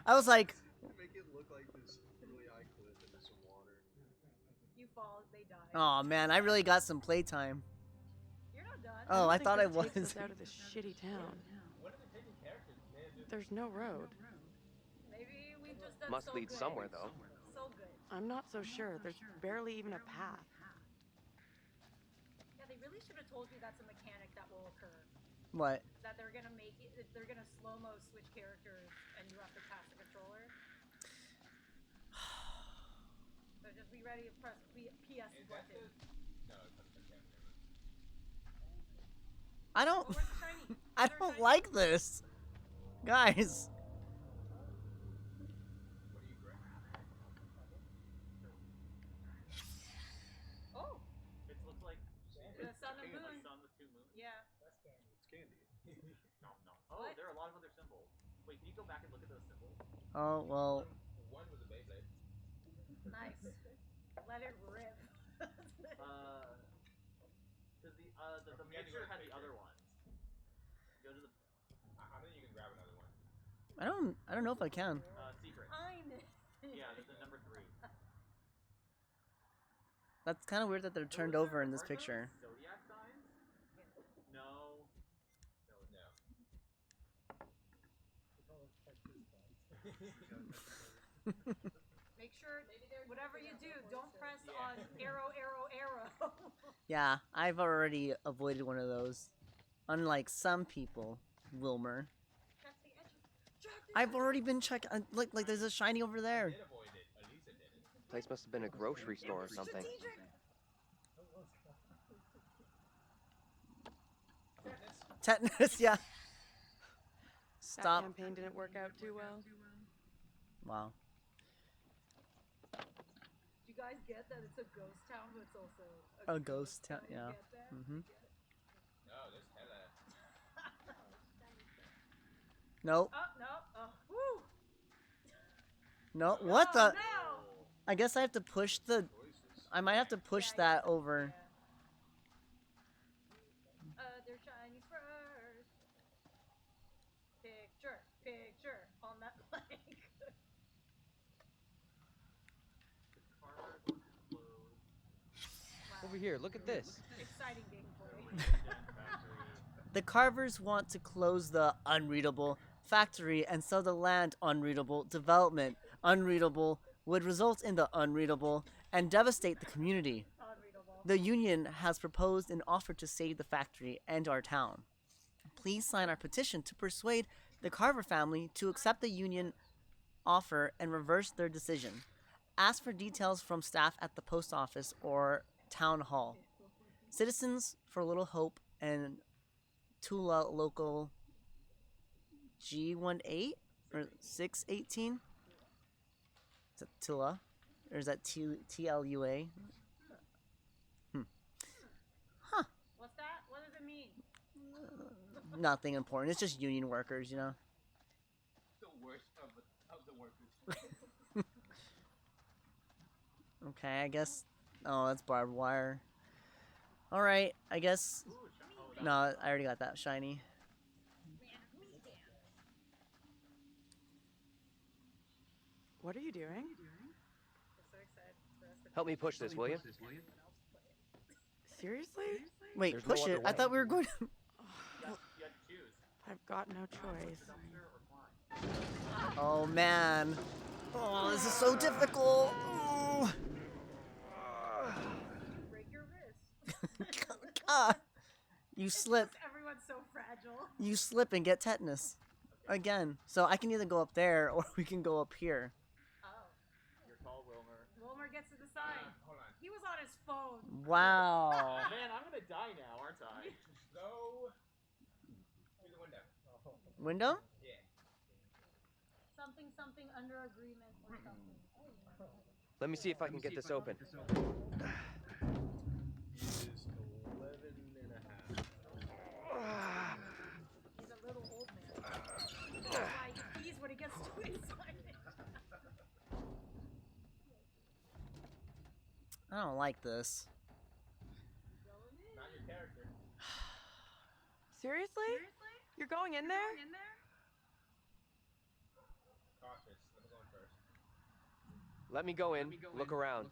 I was like, Make it look like this really high cliff and there's some water. You fall, they die. oh man, I really got some playtime. You're not done. Oh, I think thought I this takes was. us out of this shitty town. What are the taking characters? There's no road. Maybe we just done Must so lead good. somewhere, though. So good. I'm not so sure. There's barely even a path. Yeah, they really should have told you that's a mechanic that will occur. What? That they're gonna make it. They're gonna slow-mo switch characters, and you have to pass the controller. So just be ready to press PS button. I don't. Oh, where's the shiny? I don't like this, guys. Oh, It looks like the sun and a moon. sun with two moons. Yeah. It's candy. No. Oh, What? there are a lot of other symbols. Wait, can you go back and look at those symbols? Oh well. One was a Beyblade. Nice. Let it rip. Because the mixer had the other ones. Go to the I think you can grab another one. I don't know if I can. secret. I know. Yeah, the number 3. That's kind of weird that they're turned over in this picture. Zodiac signs? No. Make sure whatever you do, don't press on arrow, arrow, arrow. Yeah, I've already avoided one of those. Unlike some people, Wilmer. Check the edges. I've already been checking. Look, like there's a shiny over there. Place must have been a grocery store or something. Tetanus, yeah. That Stop. campaign didn't work out too well. Wow. You guys get that it's a ghost town, but it's also A ghost town, You yeah. get that? Mm-hmm. No, there's hella. Nope. Oh, no. Oh, woo. No. What the? No. I guess I have to push the. I might have to push that over. Other shiny spurs. Picture on that plank. Over here, look at this. Exciting gameplay. The carvers want to close the unreadable factory and sell the land unreadable development. Unreadable would result in the unreadable and devastate the community. The union has proposed an offer to save the factory and our town. Please sign our petition to persuade the Carver family to accept the union offer and reverse their decision. Ask for details from staff at the post office or town hall. Citizens for Little Hope and Tula Local G18 or 618? Is that Tula? Or is that TLUA? What's that? What does it mean? Nothing important. It's just union workers, you know? The worst of the workers. Okay, I guess... Oh, that's barbed wire. Alright, I guess... No, I already got that shiny. What are you doing? Help me push this, will you? Seriously? Wait, There's no push other it? I way. thought we were going to... You have to choose. I've got no choice. Oh, man. Oh, this is so difficult. Oh. Break your wrist. Ah, you slip. Everyone's so fragile. You slip and get tetanus. Again. So I can either go up there or we can go up here. Oh. Your call, Wilmer. Wilmer gets to decide. Hold on. He was on his phone. Wow. Oh man, I'm gonna die now, aren't I? Go through the window. Window? Yeah. Something under agreement or something. Let me see if I can get this open. Is 11 and a half. He's a little old man. That's why he pees when he gets too excited. I don't like this. Not your character. Seriously? You're going in there? Cautious. I'm going first. Let me go in, look around.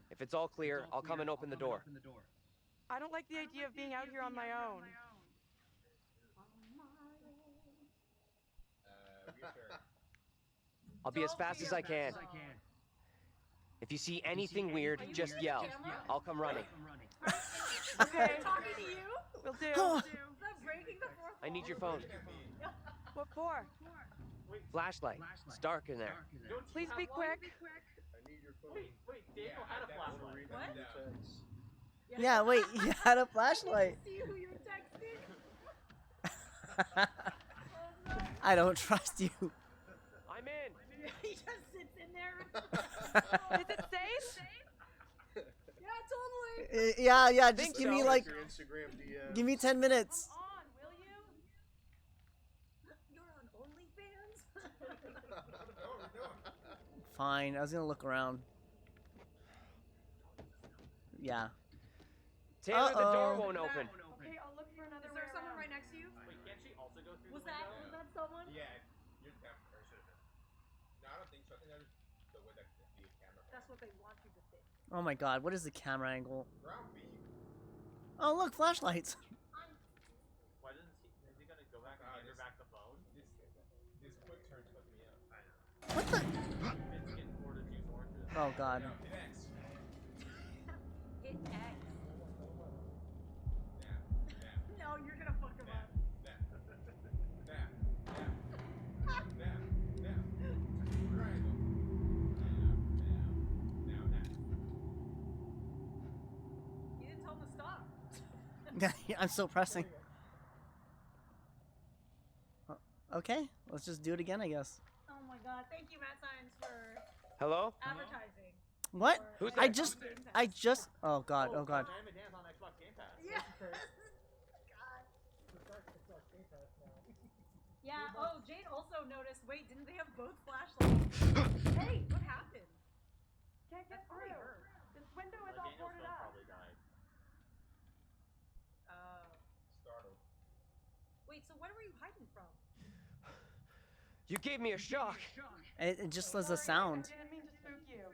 If it's all clear, I'll come and open the door. I don't like the idea of being out here on my own. Reassuring. I'll be as fast as I can. If you see anything weird, just yell. I'll come running. Okay. Talking to you? Will do. Is that breaking the fourth I need your phone. What for? Flashlight. It's dark in there. Please be quick. I need your phone. Wait, Daniel had a flashlight. What? Yeah, wait, you had a flashlight. See who you're texting? I don't trust you. I'm in. He just sits in there. Is it safe? Yeah, totally. Yeah, just Think give me so. like... Your Instagram DM. Give me 10 minutes. Come on, will you? You're on OnlyFans? Fine, I was gonna look around. Yeah. Taylor, the door Uh-oh. won't open. Okay, I'll look for another Is way there someone around. right next to you? Wait, can't she also go through Was the window? that someone? Yeah, you're down. Or should have been. No, I don't think so. I think that was the way that the camera. That's what they want you to think. Oh my god, what is the camera angle? Round B. Oh look, flashlights. Why doesn't he? Is he gonna go back and hand her back the phone? This quick turn took me up. I know. What the? It's getting bored of juice oranges. Oh god. No, hit X. Hit X. Now. No, you're gonna fuck him up. You didn't tell him to stop. I'm still pressing. Okay, let's just do it again, I guess. Oh my god, thank you, Matt Science, for Hello? advertising. What? Who's I that? just. Oh god, oh god. Jam and dance on Xbox Game Pass. Yes! Yeah, oh, Jane also noticed. Wait, didn't they have both flashlights? Hey, what happened? Can't get That's probably through. her. This window is all boarded up. Probably died. Startled. Wait, so what were you hiding from? You gave me a shock. It just was a sound. I didn't mean to spook you.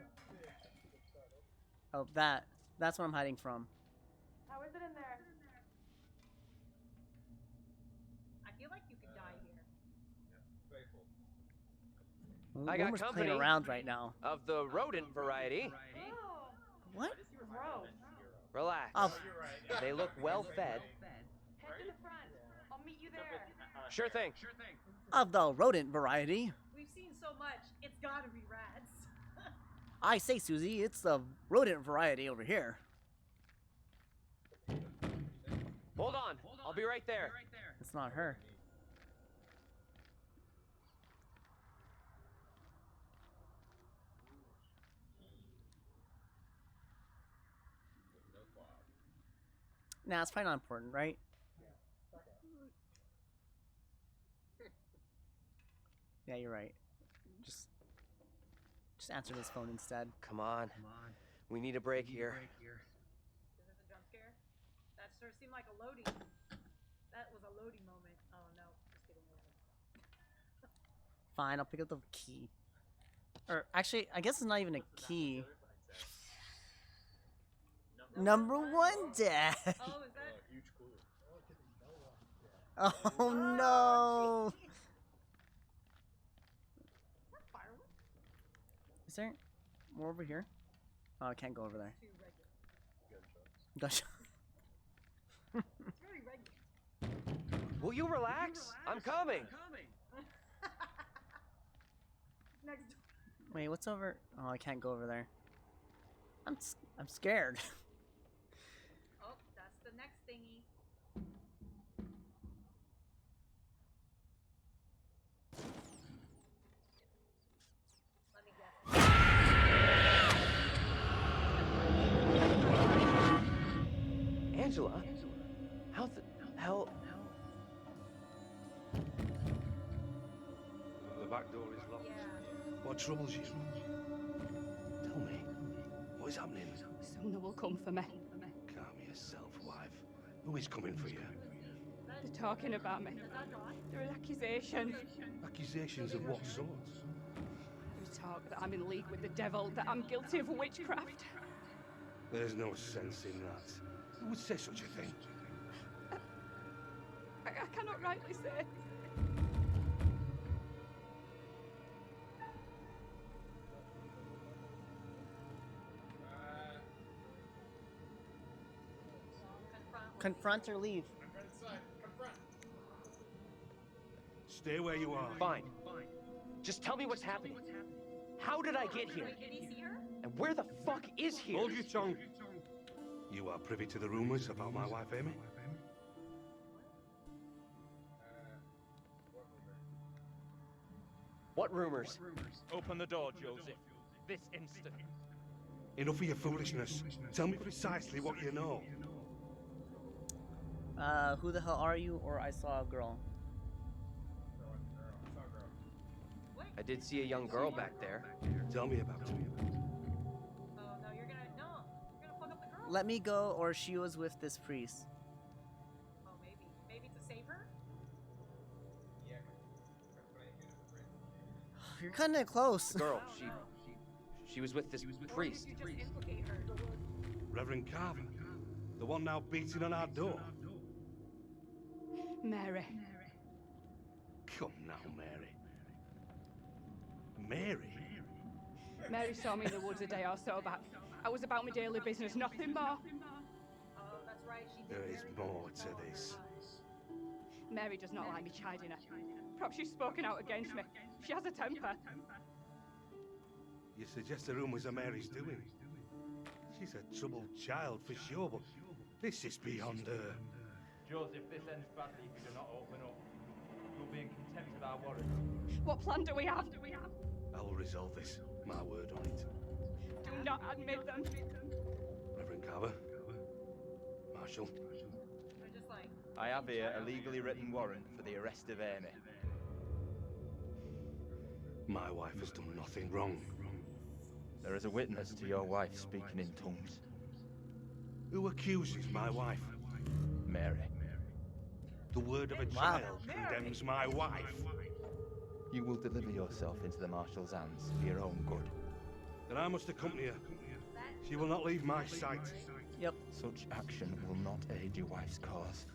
Oh, that's what I'm hiding from. How is it in there? I feel like you could die here. I got Wilmer's company playing around right now. of the rodent variety. What? Gross. Relax. Oh. They look well fed. Head to the front. I'll meet you there. Sure thing. Of the rodent variety. We've seen so much, it's gotta be rats. I say, Susie, it's the rodent variety over here. Hold on. I'll be right there. It's not her. Nah, it's probably not important, right? Yeah, you're right. Just answer this phone instead. Come on. We need a break here. Is this a jump scare? That sure seemed like a loading. That was a loading moment. Oh no, just kidding. Fine, I'll pick up the key. Or actually, I guess it's not even a key. Number one death. Oh, is that? Huge clue. Oh no. Is that fireworks? Is there more over here? Oh, I can't go over there. Too regular. Gosh. It's very regular. Will you relax? I'm coming. Next. Wait, what's over? Oh, I can't go over there. I'm scared. Oh, that's the next thingy. Let me guess. Angela? How the hell? The back door is locked. Yeah. What troubles you? Tell me, what is happening? Sona will come for me. Calm yourself, wife. Who is coming for you? They're talking about me. There are accusations. Accusations of what sort? There's talk that I'm in league with the devil, that I'm guilty of witchcraft. There's no sense in that. Who would say such a thing? I cannot rightly say. Confront or leave. Stay where you are. Fine. Just tell me what's happening. How did I get here? Wait, did he see her? And where the fuck is here? Hold your tongue. You are privy to the rumors about my wife, Amy? What rumors? Open the door, Joseph. This instant. Enough of your foolishness. Tell me precisely what you know. Who the hell are you? Or I saw a girl. I did see a young girl back there. Tell me about it. Oh no, you're gonna fuck up the girl. Let me go, or she was with this priest. Oh, maybe to save her. You're kind of close. Girl, she was with this priest. You just implicate her. Reverend Carver, the one now beating on our door. Mary. Come now, Mary. Mary? Mary saw me in the woods a day or so back. I was about my daily business, nothing more. Oh, that's right. She did. There is more to this. Mary does not like me chiding her. Perhaps she's spoken out against me. She has a temper. You suggest the rumors are Mary's doing? She's a troubled child for sure, but this is beyond her. Joseph, this ends badly if you do not open up. You'll be in contempt of our warrant. What plan do we have? I will resolve this. My word on it. Do not admit them. Reverend Carver. Marshal. They're just like. I have here a legally written warrant for the arrest of Amy. My wife has done nothing wrong. There is a witness to your wife speaking in tongues. Who accuses my wife? Mary. The word of a Wow. child condemns my wife. You will deliver yourself into the marshal's hands for your own good. Then I must accompany her. She will not leave my sight. Yep. Such action will not aid your wife's cause.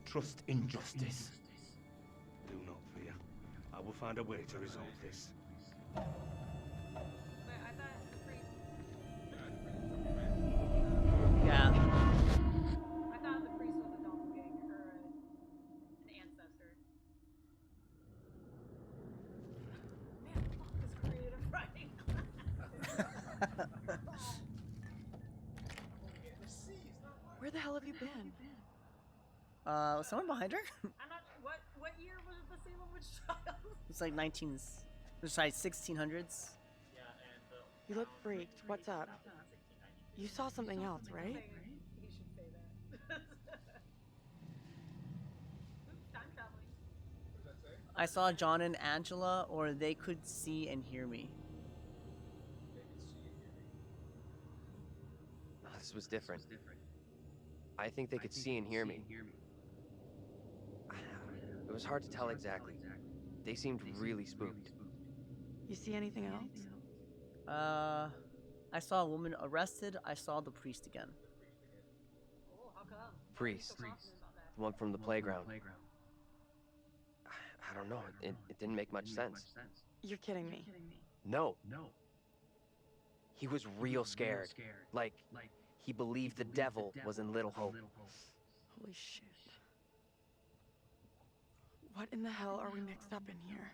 Trust in justice. Do not fear. I will find a way to resolve this. Yeah. I thought the priest was a doppelganger or an ancestor. Man, fuck this creative writing. Where the hell have you been? Was someone behind her? I'm not. What year was the Salem witch trial? It's like 1600s. You look freaked. What's up? You saw something else, right? You should say that. Time traveling. I saw John and Angela, or they could see and hear me. This was different. I think they could see and hear me. It was hard to tell exactly. They seemed really spooked. You see anything else? I saw a woman arrested. I saw the priest again. Oh, how come? Priest. The one from the playground. I don't know. It didn't make much sense. You're kidding me. No. He was real scared. Like, he believed the devil was in Little Hope. Holy shit. What in the hell are we mixed up in here?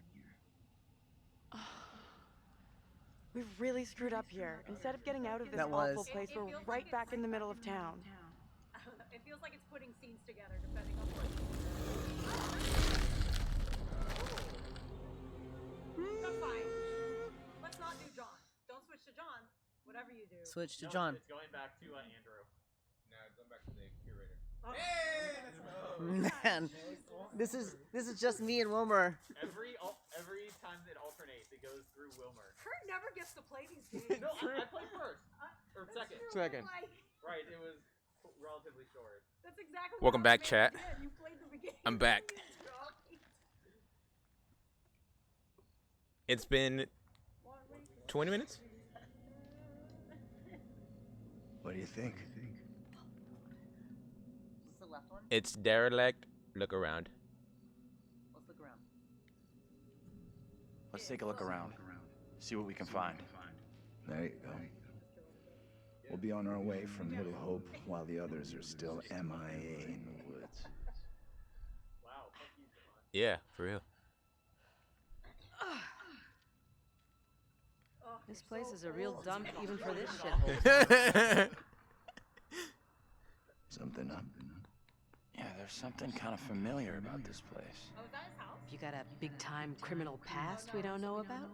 We've really screwed up here. Instead of getting out of this awful place, we're right back in the middle of town. It feels like it's putting scenes together, depending on what. That's fine. Let's not do John. Don't switch to John. Whatever you do. Switch to John. It's going back to Andrew. No, going back to the curator. Oh. Hey, let's go. Man, this is just me and Wilmer. Every time it alternates, it goes through Wilmer. Kurt never gets to play these games. No, I played first. Or second. Second. Right, it was relatively short. That's exactly. Welcome what I back, was chat. saying. You played the beginning. I'm back. It's been 20 minutes? What do you think? What's the left one? It's derelict. Look around. Let's look around. Let's take a look around. See what we can find. There you go. We'll be on our way from Little Hope while the others are still MIA in the woods. Wow, fuck you, John. Yeah, for real. This place is a real dump even for this shithole. Something up. Yeah, there's something kind of familiar about this place. Oh, is that his house? You got a big-time criminal past we don't know about?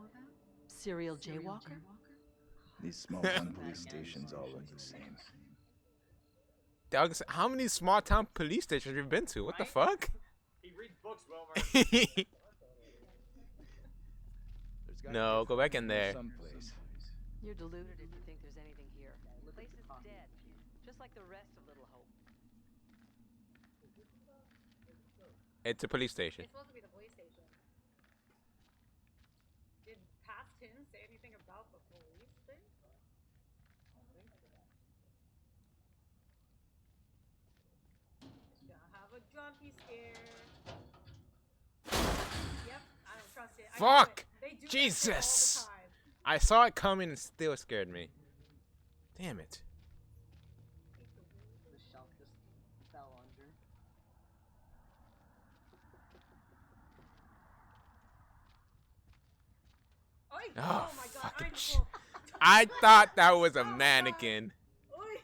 Serial jaywalker? These small town police stations all look the same. Doug, how many small town police stations have you been to? What the fuck? He reads books, Wilmer. No, go back in there. Someplace. You're deluded if you think there's anything here. The place is dead, just like the rest of Little Hope. It's a police station. It's supposed to be the police station. Did past him say anything about the police thing? Just gonna have a junkie scare. Yep, I don't trust it. Fuck! They do that shit Jesus! all the time. I saw it coming and still scared me. Damn it. The shelf just fell under. Oi! Oh, my god, fucking I'm sh- full. I thought that was a mannequin. Oi!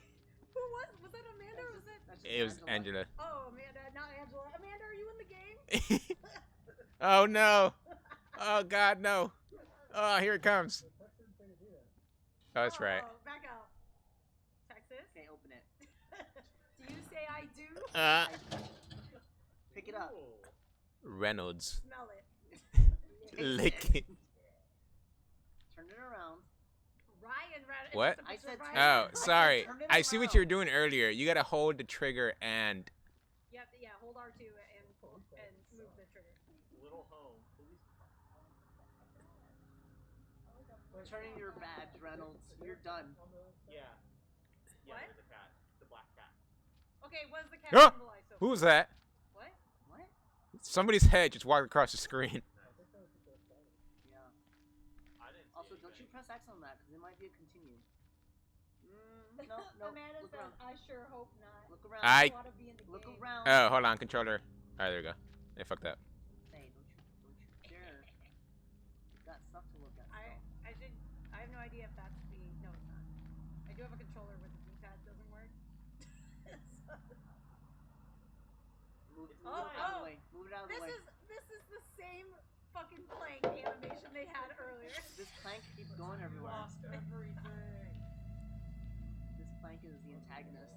Who was that Amanda or was it? It was Angela. Oh, Amanda, not Angela. Amanda, are you in the game? Oh no. Oh god, no. Oh, here it comes. Oh, that's right. Oh, back out. Texas? Okay, open it. Do you say I do? Pick it up. Reynolds. Smell it. Lick it. ran. What? I said Oh, sorry. I see what you were doing earlier. You gotta hold the trigger and. Yeah, hold R2 and move the trigger. Little home. Please. Turn in your badge, Reynolds. You're done. Yeah. Yeah, What? there's a cat. The black cat. Okay, what does the cat Ah! symbolize? So Who's that? What? What? Somebody's head just walked across the screen. Yeah. Also, don't you press X on that, because it might be a continue. No, no. Amanda Look says, around. I sure hope not. Look around. I- want to be in the Look game. around. Oh, hold on, controller. Alright, there we go. They fucked up. Hey, don't you dare. You've got stuff to look at. I have no idea if that's the. No, it's not. I do have a controller with the D-pad. Doesn't work. Move it out of the way. Move it out of the way. This is the same fucking plank animation they had earlier. This plank keeps going everywhere. Lost everything. This plank is the antagonist.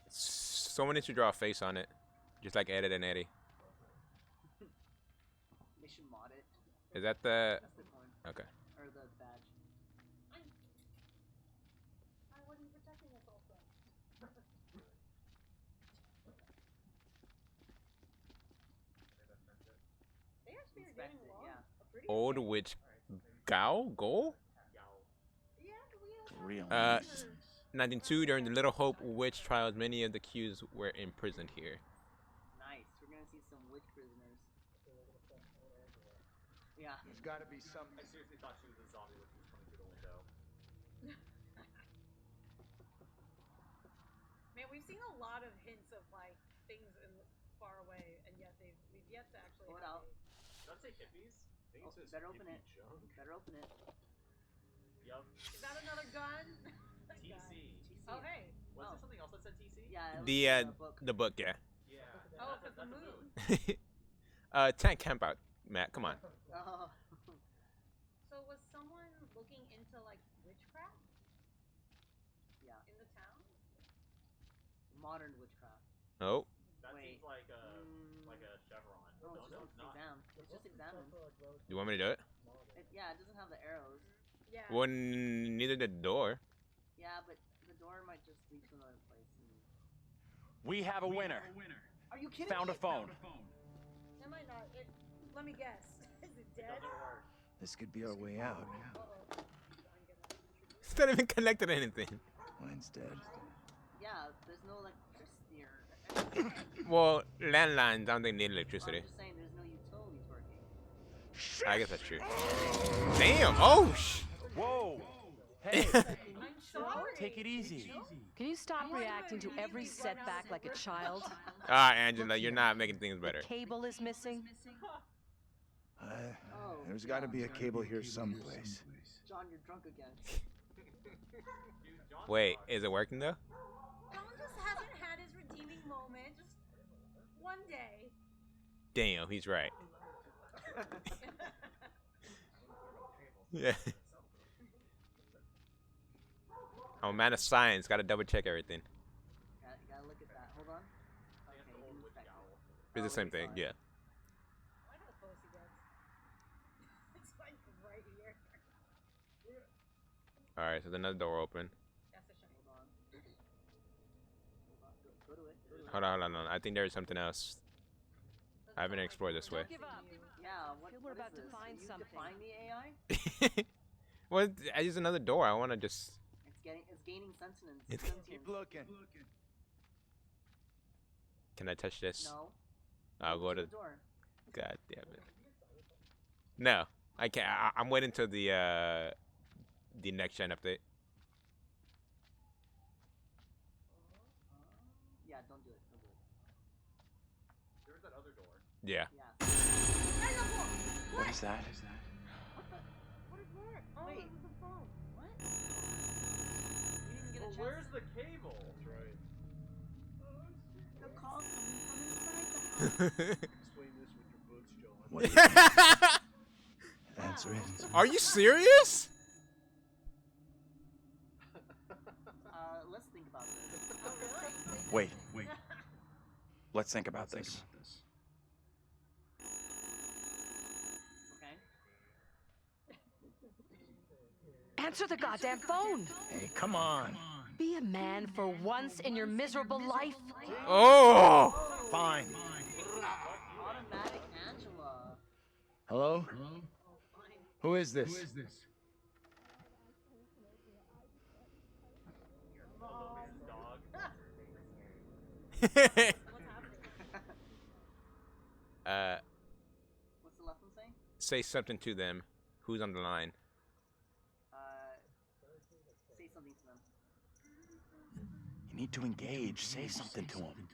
Someone needs to draw a face on it. Just like Edit and Eddie. They should mod it. Is that the. That's the coin. Okay. Or the badge. What are you protecting us all from? They actually are Inspect getting it, along. yeah. A pretty Old Witch Gao? Goal? Yeah, Real. 1902, during the Little Hope witch trials, many of the accused were imprisoned here. Nice. We're gonna see some witch prisoners. Yeah. There's got to be some. I seriously thought she was a zombie when she was coming through the window. Man, we've seen a lot of hints of like things in far away, and yet we've yet to actually. Pull it out. Did I say hippies? I think Oh, it says better open it. hippie junk. Better open it. Yup. Is that another gun? TC. Oh hey. Was there something else that said TC? Yeah. The book, yeah. Yeah. Oh, that's because the a moon. Tank camp out, Matt. Come on. Oh. So was someone looking into like witchcraft Yeah. in the town? Modern witchcraft. Oh. That Wait. seems like a chevron. No, No, it's no, just it's not. exam. It's just examine. You want me to do it? Yeah, it doesn't have the arrows. Yeah. Well, neither the door. Yeah, but the door might just lead to another place. We have a winner. Are you kidding Found me? a phone. That might not. Let me guess. Is it dead? This could be our way out. It's not even connected to anything. Mine's dead. Yeah, there's no electricity or. Well, landlines, I don't think need electricity. I'm just saying, there's no utilities working. I guess that's true. Damn! Oh, Whoa! Hey, I'm sorry. take it easy. Can you stop reacting to every setback like a child? Angela, you're not making things better. Cable is missing. There's got to be a cable here someplace. John, you're drunk again. Wait, is it working though? John just hasn't had his redeeming moment. Just one day. Damn, he's right. Yeah. I'm a man of science. Gotta double check everything. Gotta look at that. Hold on. Okay, inspect it. It's the same thing. Yeah. I know how close he gets. It's like right here. All right. So then another door open. That's a shame. Hold on. Go to it. Go to it. Hold on. I think there's something else. I haven't explored this way. Don't give up. Yeah, what, Feel we're what about is to this? find You something. define the AI? Well, I use another door. I want to just. It's gaining sentience. Keep looking. Can I touch this? No. I'll go to. the door. God damn it. No, I can't. I'm waiting till the next gen update. Yeah, don't do it. Don't do it. There's that other door. Yeah. Yeah. What is that? What is that? Oh, Wait. it was a phone. What? We didn't get a Well, chance. where's the cable? That's right. The call coming from inside the house. Explain this with your boots, John. Answer it. Are you serious? Let's think about this. Wait. Let's think about this. Answer the goddamn phone! Hey, come on. Be a man for once in your miserable life. Oh! Fine. Automatic Angela. Hello? Who is this? What's the left one saying? Say something to them. Who's on the line? Say something to them. You need to engage. Say something to him.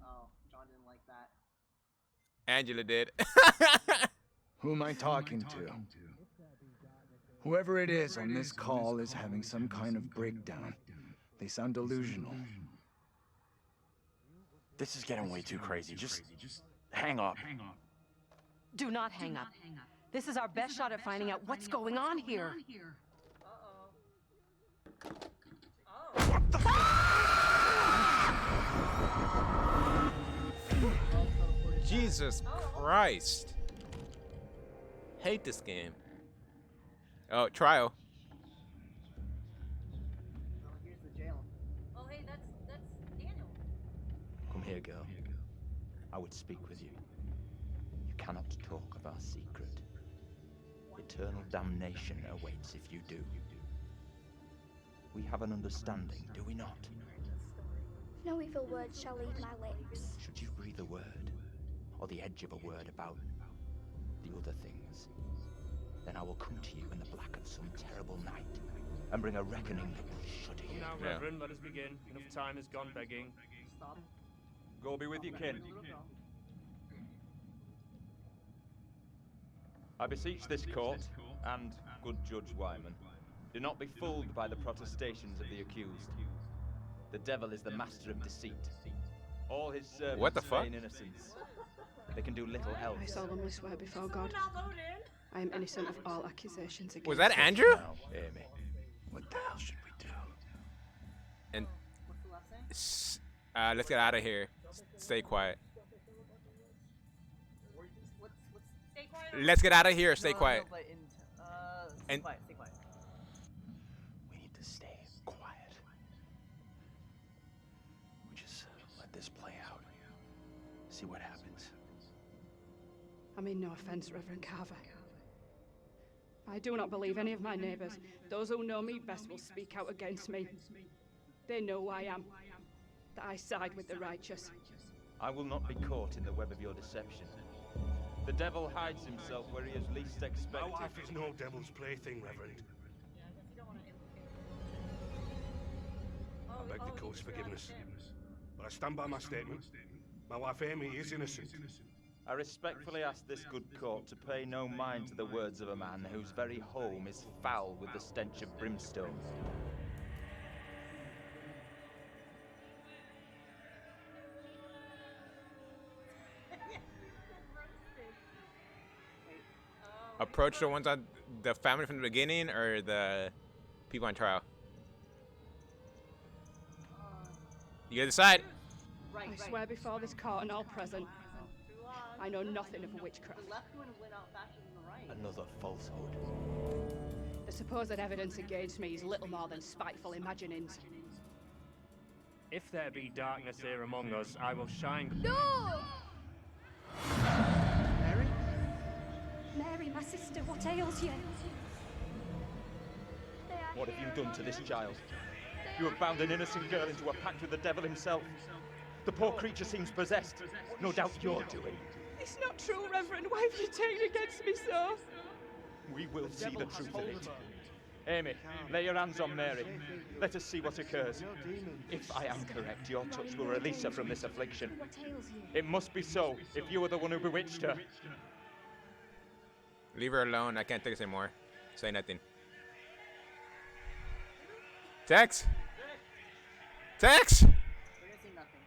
Oh, John didn't like that. Angela did. Who am I talking to? Whoever it is on this call is having some kind of breakdown. They sound delusional. This is getting way too crazy. Just hang up. Do not hang up. This is our best shot at finding out what's going on here. Jesus Christ. Hate this game. Oh, trial. Oh, here's the jail. Oh, hey, that's Daniel. Come here, girl. I would speak with you. You cannot talk of our secret. Eternal damnation awaits if you do. We have an understanding, do we not? No evil word shall leave my lips. Should you breathe a word, or the edge of a word about the other things, then I will come to you in the black of some terrible night and bring a reckoning that will shudder you. Now, Reverend, let us begin. Enough time has gone begging. Stop. Go be with your kin. I beseech this court, and good Judge Wyman, do not be fooled by the protestations of the accused. The devil is the master of deceit. All his servants What the fuck? feign innocence. They can do little else. I solemnly swear before God, I am innocent of all accusations against Was that me. Andrew? Now, Amy, what the hell should we do? And What's the left saying? let's get out of here. Stay quiet. What's stay quiet? Let's get out of here. Stay No, quiet. No, but stay And- quiet, stay quiet. We need to stay quiet. We just let this play out. See what happens. I mean no offense, Reverend Carver. I do not believe any of my neighbors. Those who know me best will speak out against me. They know who I am. That I side with the righteous. I will not be caught in the web of your deception. The devil hides himself where he is least My expected. wife is no devil's plaything, Reverend. I beg the court's forgiveness. But I stand by my statement. My wife Amy is innocent. I respectfully ask this good court to pay no mind to the words of a man whose very home is foul with the stench of brimstone. Approach the ones on the family from the beginning or the people on trial? You gotta decide. I swear before this court and all present, I know nothing of witchcraft. The left one went out faster than the right. Another falsehood. The supposed evidence against me is little more than spiteful imaginings. If there be darkness here among us, I will shine. No! Mary, my sister, what ails you? What have you done to this child? You have bound an innocent girl into a pact with the devil himself. The poor creature seems possessed. No doubt you're doing. It's not true, Reverend. Why have you taken against me so? We will see the truth of it. Amy, lay your hands on Mary. Let us see what occurs. If I am correct, your touch will release her from this affliction. What ails you? It must be so, if you are the one who bewitched her. Leave her alone. I can't take this anymore. Say nothing. Tex? Tex? We're gonna see nothing.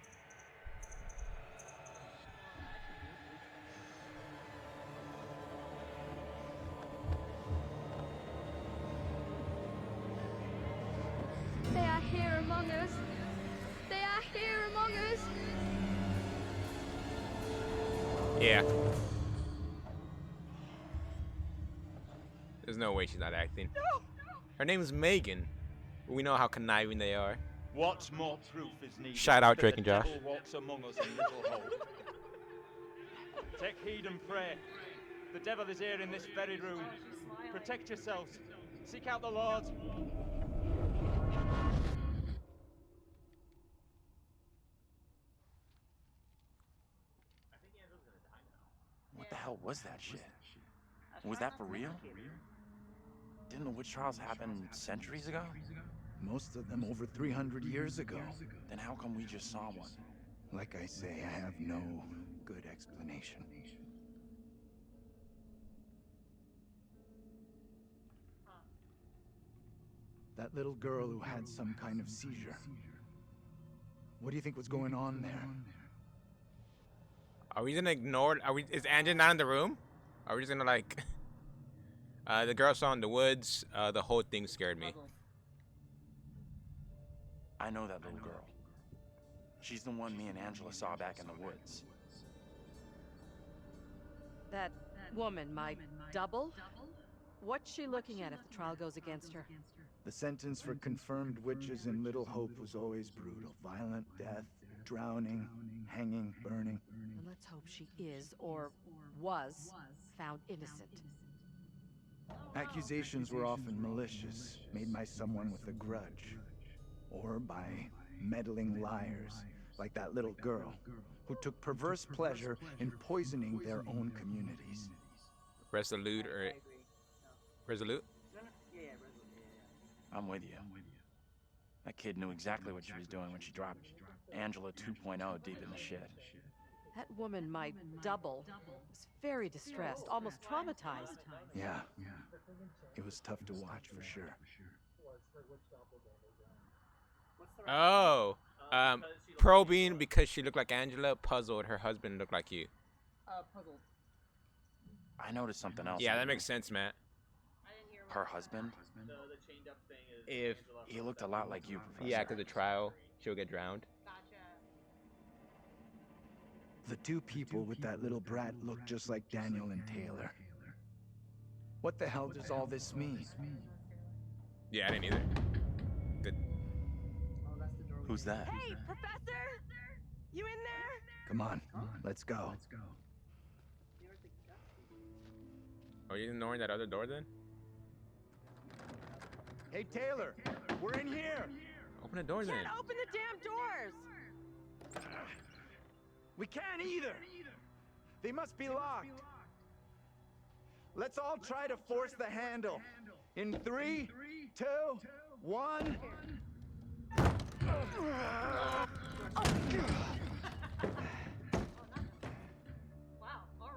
They are here among us. They are here among us. Yeah. There's no way she's not acting. No! Her name is Megan. We know how conniving they are. What more proof is needed? Shout out that Drake the and Josh. devil walks among us in Little Hope. Take heed and pray. The devil is here in this very room. Protect yourselves. Seek out the Lord. What the hell was that shit? Was that for real? Didn't the witch trials happen centuries ago? Most of them over 300 years ago. Then how come we just saw one? Like I say, I have no good explanation. That little girl who had some kind of seizure. What do you think was going on there? Are we gonna ignore? Is Angela not in the room? Are we just gonna like? The girl saw in the woods. The whole thing scared me. I know that little girl. She's the one me and Angela saw back in the woods. That woman, my double? What's she looking at if the trial goes against her? The sentence for confirmed witches in Little Hope was always brutal. Violent death, drowning, hanging, burning. And let's hope she is, or was, found innocent. Accusations were often malicious, made by someone with a grudge. Or by meddling liars, like that little girl, who took perverse pleasure in poisoning their own communities. Resolute or... Resolute? I'm with you. That kid knew exactly what she was doing when she dropped Angela 2.0 deep in the shit. That woman, my double, was very distressed, almost traumatized. Yeah. It was tough to watch for sure. Oh, probing because she looked like Angela. Puzzled her husband looked like you. Puzzled. I noticed something else. Yeah, that makes sense, Matt. Her husband? The chained up thing is. If he looked a lot like you, Professor. Yeah, because the trial, she'll get drowned. The two people with that little brat look just like Daniel and Taylor. What the hell does all this mean? Yeah, I didn't either. Who's that? Hey, Professor! You in there? Come on, let's go. Are you ignoring that other door then? Hey, Taylor, we're in here. Open the door then. Can't open the damn doors! We can't either. They must be locked. Let's all try to force the handle. In 3, 2, 1.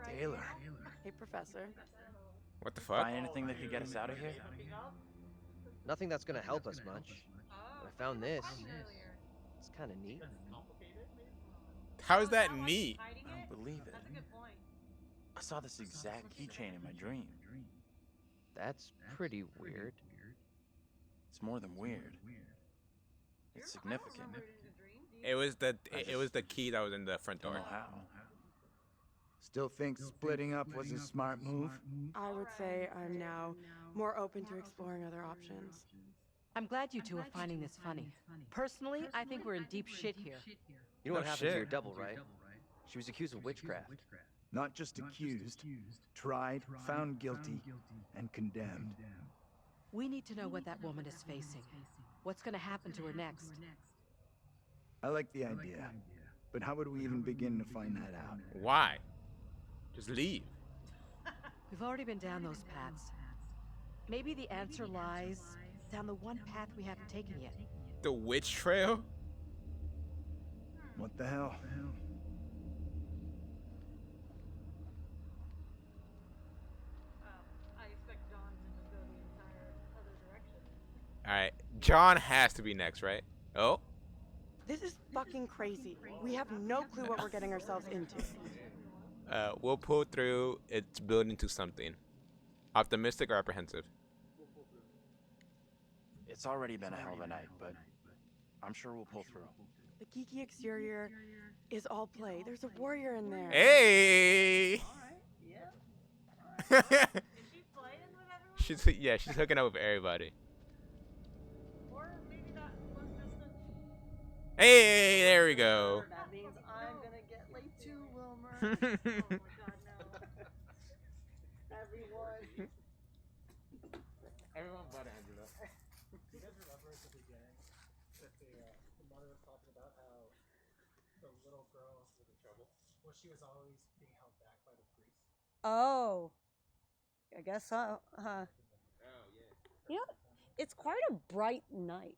Taylor. Hey, Professor. What the fuck? Find anything that could get us out of here? Nothing that's gonna help us much. But I found this. It's kind of neat. How is that neat? I don't believe it. I saw this exact keychain in my dream. That's pretty weird. It's more than weird. It's significant. It was the key that was in the front door. Don't know how. Still think splitting up was a smart move? I would say I'm now more open to exploring other options. I'm glad you two are finding this funny. Personally, I think we're in deep shit here. You know what Oh, happened to shit. your double, right? She was accused of witchcraft. Not just accused, tried, found guilty, and condemned. We need to know what that woman is facing. What's gonna happen to her next? I like the idea, but how would we even begin to find that out? Why? Just leave. We've already been down those paths. Maybe the answer lies down the one path we haven't taken yet. The witch trail? What the hell? I expect John to just go the entire other direction. Alright, John has to be next, right? Oh? This is fucking crazy. We have no clue what we're getting ourselves into. We'll pull through. It's building to something. Optimistic or apprehensive? It's already been a hell of a night, but I'm sure we'll pull through. The geeky exterior is all play. There's a warrior in there. Hey. Yeah. She's she's hooking up with everybody. Or maybe that was just a... Hey, there we go. That means I'm gonna get late too, Wilmer. Oh my god, no. Everyone. Everyone but Angela. Do you guys remember at the beginning that the mother was talking about how the little girl was in trouble? Well, she was always being held back by the priest. Oh. I guess so. Oh yeah. You know, it's quite a bright night.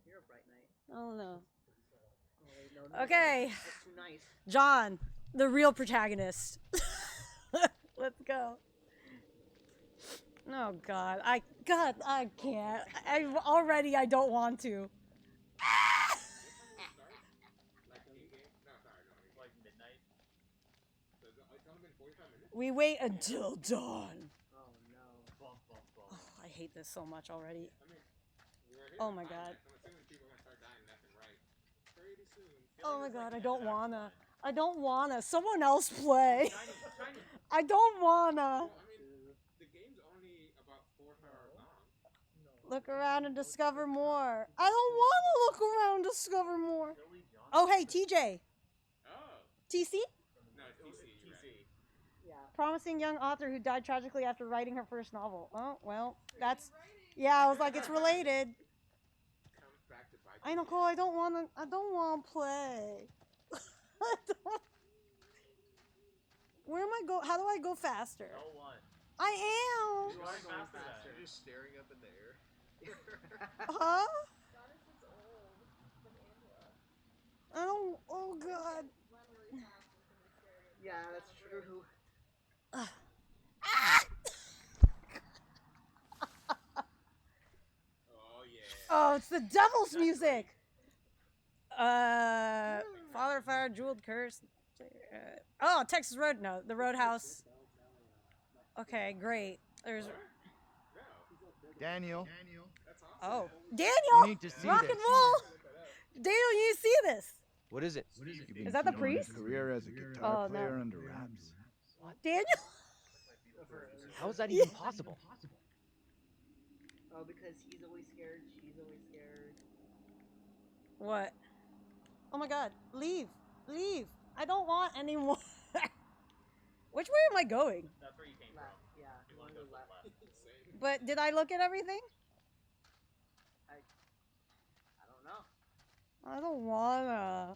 You're a bright night. I don't know. Oh, no, Okay. That's too nice. John, the real protagonist. Let's go. Oh God, I can't. I don't want to. Like midnight. We wait until dawn. Oh no. Bump, bump, bump. Oh, I hate this so much already. Oh my God. Oh my God, I don't wanna. Someone else play. I don't wanna. The game's only about 4 hours long. Look around and discover more. I don't wanna look around and discover more. Oh hey, TJ. Oh. TC? No, it's TC. Yeah. Promising young author who died tragically after writing her first novel. Oh, well, that's... Yeah, I was like, it's related. I know, Cole, I don't wanna play. I don't... Where am I go? How do I go faster? No one. I am. You are going faster. You're just staring up in the air. Huh? I don't. Oh God. Yeah, that's true. Oh yeah. Oh, it's the devil's music. Father Fire, Jeweled Curse. Oh, Texas Road. No, the Roadhouse. Okay, great. There's. Daniel. Oh, You Daniel! need to see Rock this. and roll. Daniel, you see this? What is it? You've been Is that the keeping your priest? Career as a guitar Oh, no. player under wraps. Daniel. How is that even possible? Oh, because he's always scared. She's always scared. What? Oh my God! Leave! Leave! I don't want any more. Which way am I going? That's where you came from. Yeah, You want to go left. But did I look at everything? I don't know. I don't wanna.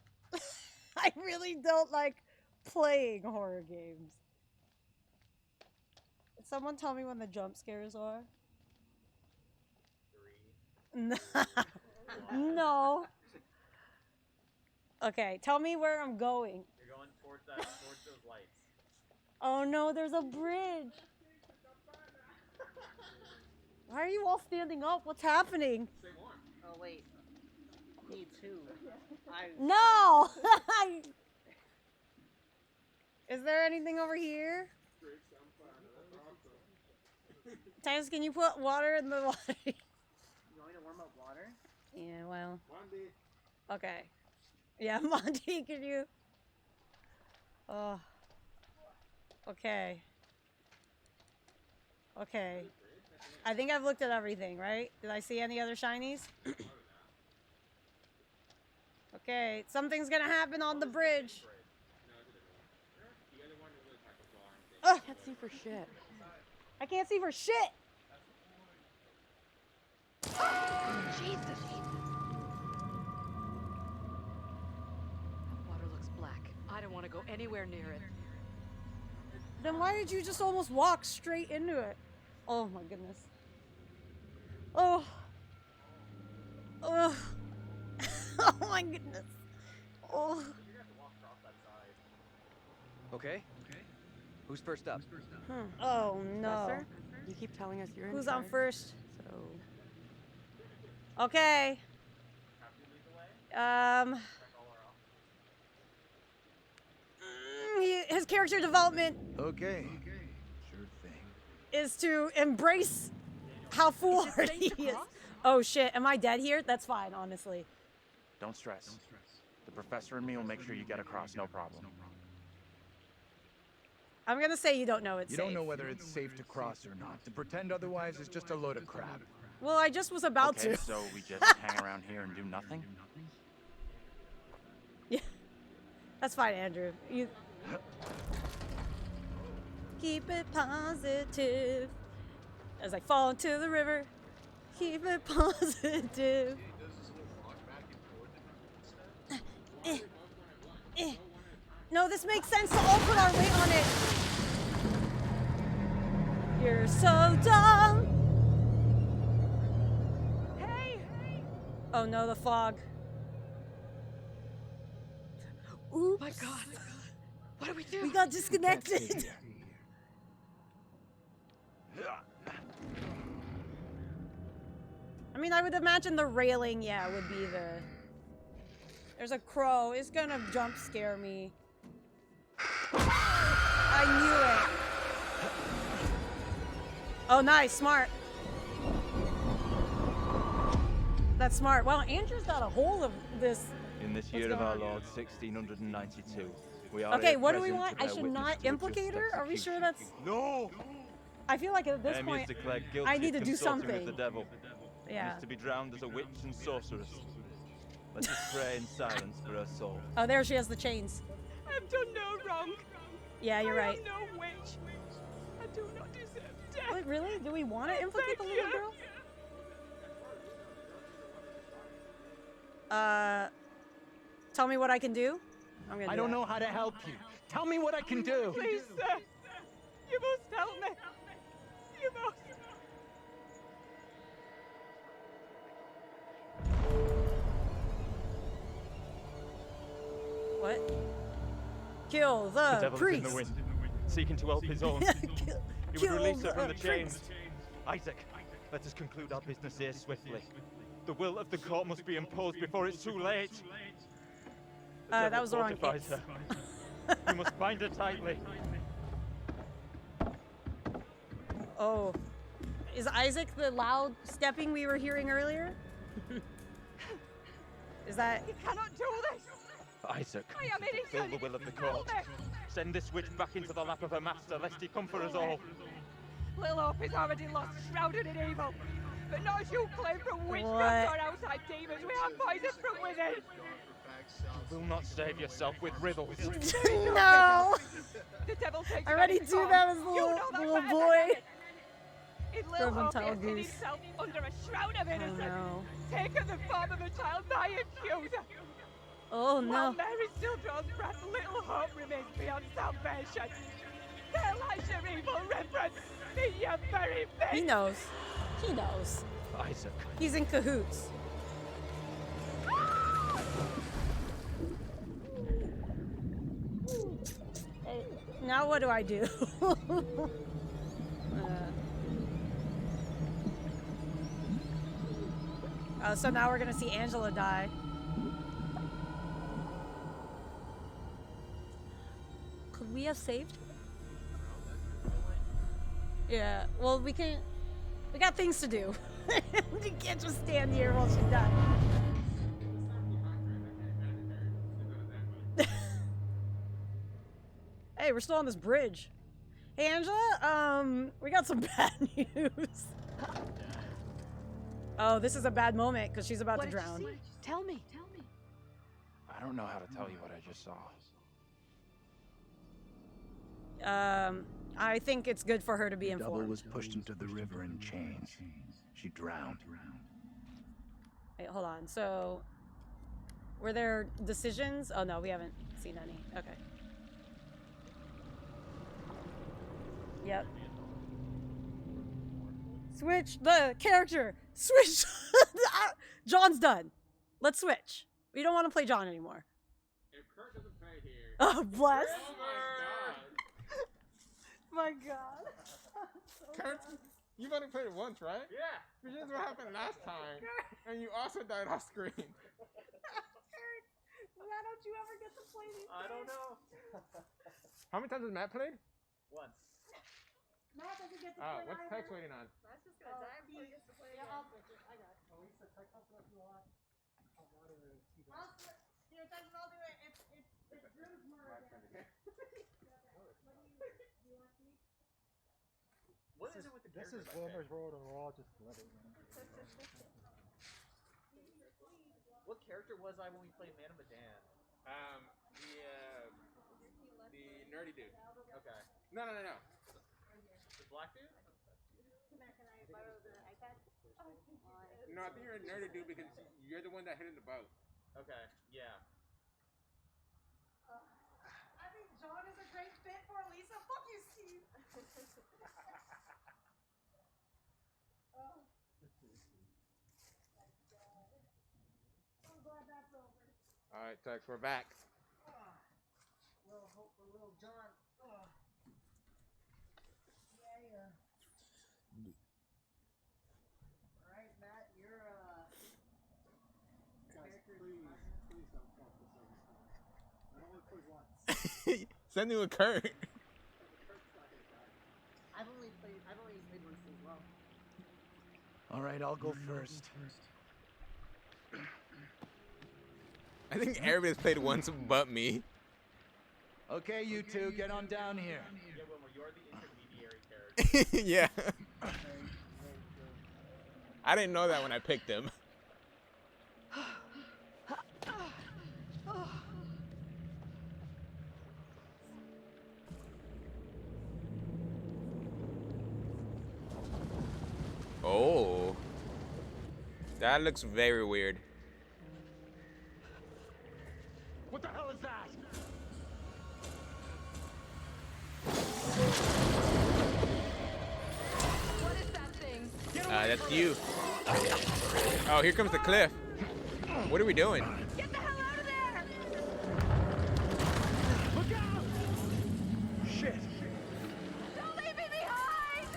I really don't like playing horror games. Someone tell me when the jump scares are. 3. No. Okay, tell me where I'm going. You're going towards those lights. Oh no, there's a bridge. Why are you all standing up? What's happening? Oh wait. Me too. No! Is there anything over here? Titus, can you put water in the water? You want me to warm up water? Yeah, well. Okay. Yeah, Monty, can you? Oh. Okay. Okay. I think I've looked at everything, right? Did I see any other shinies? Okay, something's gonna happen on the bridge. I can't see for shit. I can't see for shit. Jesus. That water looks black. I don't want to go anywhere near it. Then why did you just almost walk straight into it? Oh my goodness. Oh. Oh. Oh my goodness. Oh. Okay. Who's first up? Oh no. Professor, you keep telling us you're in Who's on charge, first? So Okay. His character development Okay. Sure thing. is to embrace how foolhardy he is. Oh shit, am I dead here? That's fine, honestly. Don't stress. The professor and me will make sure you get across, no problem. I'm gonna say you don't know it's You safe. don't know whether it's safe to cross or not. To pretend otherwise is just a load of crap. Well, I just was about Okay, to. so we just hang around here and do nothing? Yeah, that's fine, Andrew. You keep it positive. As I fall into the river, keep it positive. No, this makes sense to all put our weight on it. You're so dumb. Hey! Oh no, the fog. Oops. My God. What do we do? We got disconnected. I mean, I would imagine the railing, yeah, would be the... There's a crow. It's gonna jump scare me. I knew it. Oh, nice. Smart. That's smart. Well, Andrew's got a hold of this. In this year of our Lord, 1692, we are Okay, here what do we present want? to I bear should witness not to a implicate just her? Are we sure execution. that's... No! I feel like at this Amy is point, declared guilty I need to of do consorting something. with the devil. Yeah. And is to be drowned as a witch and sorceress. Let us pray in silence for her soul. Oh, there she has the chains. I've done no wrong. Yeah, you're right. I am no witch. I do not deserve death. Wait, really? Do we want to implicate the Thank little you. girl? Tell me what I can do. I'm gonna. I do don't that. know how to help you. Tell me what I can do. Please, sir. You must help me. You must. What? Kill The the, devil priest. is in the wind, seeking to help his own. He would kill release her the from the chains. priest. Isaac, let us conclude our business here swiftly. The will of the court must be imposed before it's too late. The That devil was the wrong fortifies it's. her. We must bind her tightly. Oh, is Isaac the loud stepping we were hearing earlier? Is that? You cannot do this. Isaac, I am fulfill innocent. the will of the Help court. me. Send this witch back into the lap of her master, lest he come for us all. Little Hope is already lost, shrouded in evil. But not as you claim from witchcraft What? or outside demons. We have poison from within. You will not save yourself with riddles. No. The devil takes I already any do form. that as a You little, know that little better boy. than me. In Little From Hope, he Tall has hid Goose. himself under a shroud of innocence. no. Taken the form of a child, my accuser. Oh While no. Mary still draws breath, Little Hope remains beyond salvation. Tell us your evil reverence. Be your very face. He knows. He knows. Isaac. He's in cahoots. Now what do I do? So now we're gonna see Angela die. Could we have saved? Yeah. Well, we can't. We got things to do. We can't just stand here while she dies. Hey, we're still on this bridge. Hey, Angela, we got some bad news. Oh, this is a bad moment because she's about What to did you drown. see? Tell me. I don't know how to tell you what I just saw. I think it's good for her to be The double informed. was pushed into the river in chains. She drowned. Wait, hold on. So, were there decisions? Oh no, we haven't seen any. Okay. Yep. Switch the character. Switch. John's done. Let's switch. We don't want to play John anymore. If Kurt doesn't play here. Oh, bless. Oh My God. Kurt, you've only played it once, right? Yeah. Which is what happened last time. And you also died off screen. Why don't you ever get to play these I don't games? know. How many times has Matt played? Once. Matt doesn't get to Oh, play what's either. Tex waiting on? Matt's just gonna die before he gets to play. Yeah, I'll switch it. I got it. Lisa, text us if you want. I'll moderate it. Here, Texas, I'll do it. It's Drew's murder. What is it with the This characters? is Wilmer's world, and we're all just living. What character was I when we played Man of Medan? The nerdy dude. Okay. No. The black dude? Come here, can I borrow the iPad? No, I think you're a nerdy dude because you're the one that hit in the boat. Okay, yeah. I think John is a great fit for Lisa. Fuck you, Steve. I'm glad that's over. All right, Tex, we're back. Little hope for little John. Yeah. Alright, Matt, you're Guys, please don't fuck this over. I only played once. Send me with Kurt. I've only played once as well. All right, I'll go first. I think everybody's played once but me. Okay, you two, get on down here. Yeah, Wilmer, you're the intermediary character. Yeah. I didn't know that when I picked him. Oh. That looks very weird. What the hell is that? What is that thing? That's you. Oh, here comes the cliff. What are we doing? Get the hell out of there! Look out! Shit! Don't leave me behind!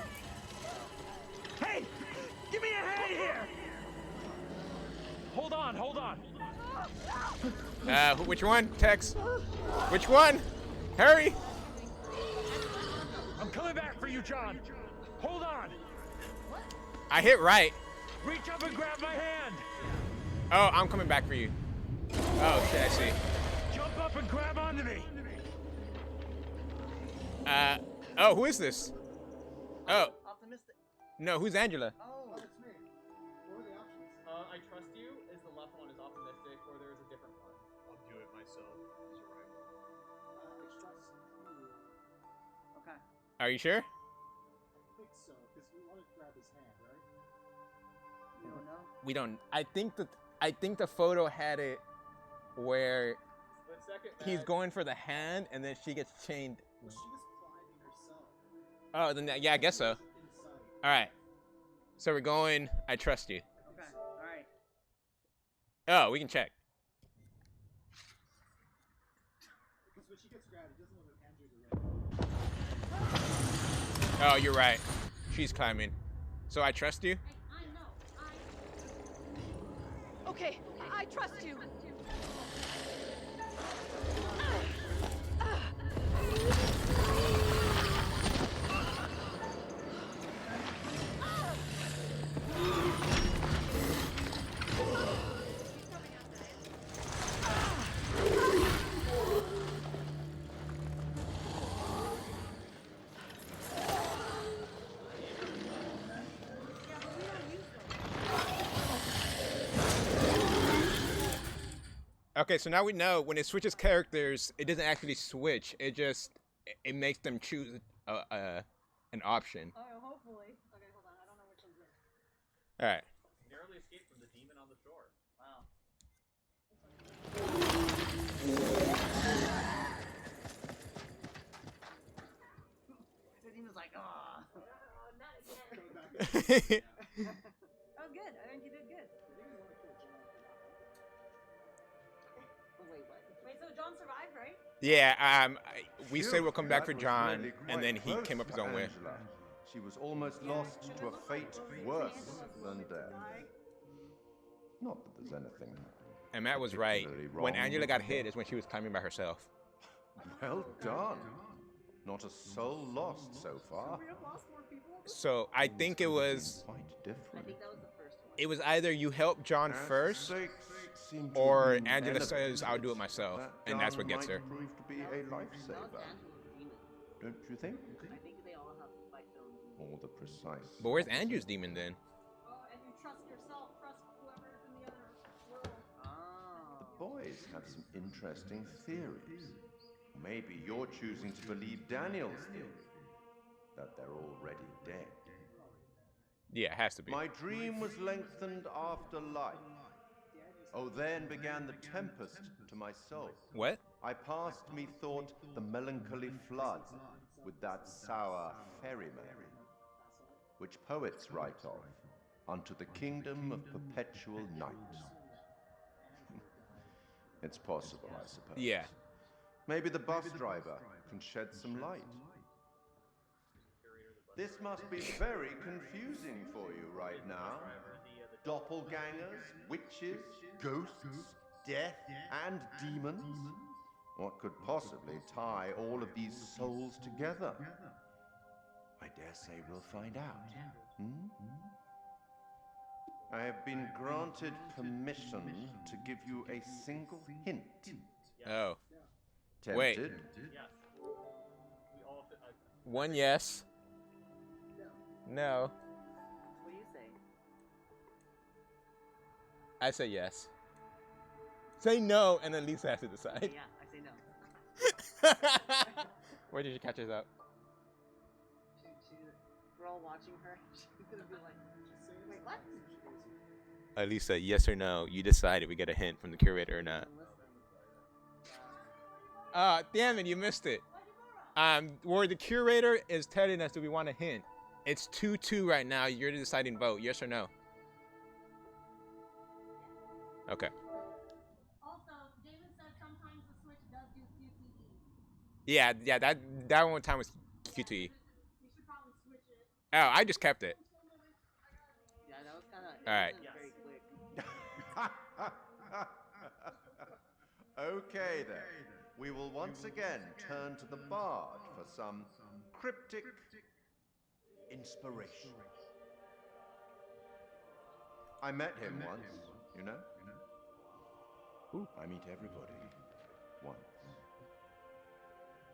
Hey! Give me a hand here! Hold on. Which one? Tex. Which one? Hurry! I'm coming back for you, John. Hold on. I hit right. Reach up and grab my hand. Oh, I'm coming back for you. Oh, shit, I see. Jump up and grab onto me. Oh, who is this? Oh, Optimistic. no, who's Angela? Oh, It's me. What are the options? I trust you is the left one is optimistic, or there is a different one. I'll do it myself. He's a rival. I trust you. Okay. Are you sure? I think so, because we want to grab his hand, right? You don't know? We don't. I think the photo had it where Split second. he's Matt. going for the hand and then she gets chained. Well, she was climbing herself. Oh, then yeah, I guess so. Inside. All right. So we're going. I trust you. Okay. Alright. Oh, we can check. Because when she gets grabbed, it doesn't look like Andrew's around. Oh, you're right. She's climbing. So I trust you? I know. Okay, I trust you. Okay, so now we know when it switches characters, it doesn't actually switch. It makes them choose an option. Oh, hopefully. Okay, hold on. I don't know which one's which. All right. Narrowly escaped from the demon on the shore. Wow. The demon's like, ah. That was good. I think you did good. Wait, what? Wait, so John survived, right? Yeah. We Phew, said we'll come back for that was John, really and then quite he close came up his for own way. Angela. She was almost lost to a fate worse than death. Not that there's anything. And Matt was right. particularly When wrong Angela with got her. hit is when she was climbing by herself. Well done. Not a soul lost so far. We have lost more people. So I think it was. Quite different. I think that was the first one. It was either you help John first, seem to Or have been Angela says, elevated. "I'll do it myself," That and that's what gun gets her. might prove to be a lifesaver. Don't you think? I think they all have to fight their own demons. Or the precise. But where's Andrew's demon then? Oh, and you trust yourself, trust whoever's in the other world. Oh. The boys have some interesting theories. Maybe you're choosing to believe Daniel's theory, that they're already dead. Yeah, it has to be. My dream was lengthened after life. Oh, then began the tempest to my soul. What? I passed, methought, the melancholy flood with that sour ferryman, which poets write of, unto the kingdom of perpetual night. It's possible, I suppose. Yeah. Maybe the bus driver can shed some light. This must be very confusing for you right now. Doppelgangers, witches, ghosts, death, and demons. What could possibly tie all of these souls together? I dare say we'll find out. I have been granted permission to give you a single hint. Oh. Tempted? Wait. Yes. We all have to, One yes. No. What do you say? I say yes. Say no, and then Lisa has to decide. Yeah, I say no. Where did you catch us up? We're all watching her. She's gonna be like, wait, what? Lisa, yes or no? You decided. We get a hint from the curator or not. Damn it, you missed it. Where the curator is telling us, do we want a hint? It's 2-2 right now. You're the deciding vote. Yes or no? Okay. Also, David said sometimes the Switch does do QTE. Yeah, that one time was QTE. We should probably switch it. Oh, I just kept it. Yeah, that was kind of All right. very quick. Okay then. We will once again turn to the bard for some cryptic inspiration. I met him once, you know? I meet everybody once.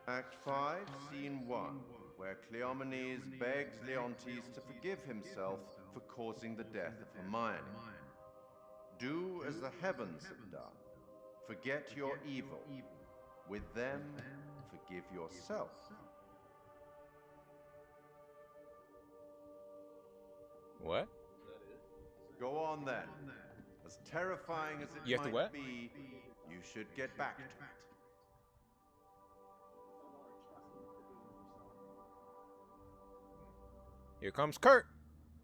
Act 5, Scene 1, where Cleomenes begs Leontes to forgive himself for causing the death of Hermione. Do as the heavens have done. Forget your evil. With them, forgive yourself. What? Go on then. As terrifying as it You have to might what? be, you should get back to it. Here comes Kurt.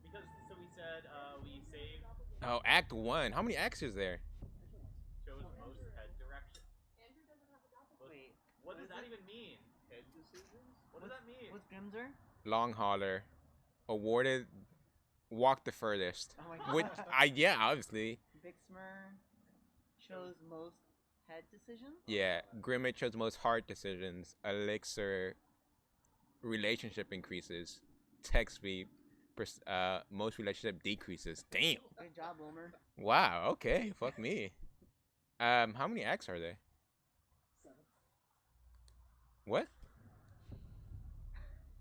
because so we said we saved Oh, Act 1. How many acts is there? chose most head direction. Wait, What does that even mean? Head decisions? What does that mean? What's Grimzer? Long hauler. Awarded. Walked the furthest. Oh my God. Which, yeah, obviously. Bixmer chose most head decisions? Yeah, Grimmett chose most hard decisions. Elixir, relationship increases. Tech speed, most relationship decreases. Damn. Good job, Wilmer. Wow. Okay. Fuck me. How many acts are there? 7. What?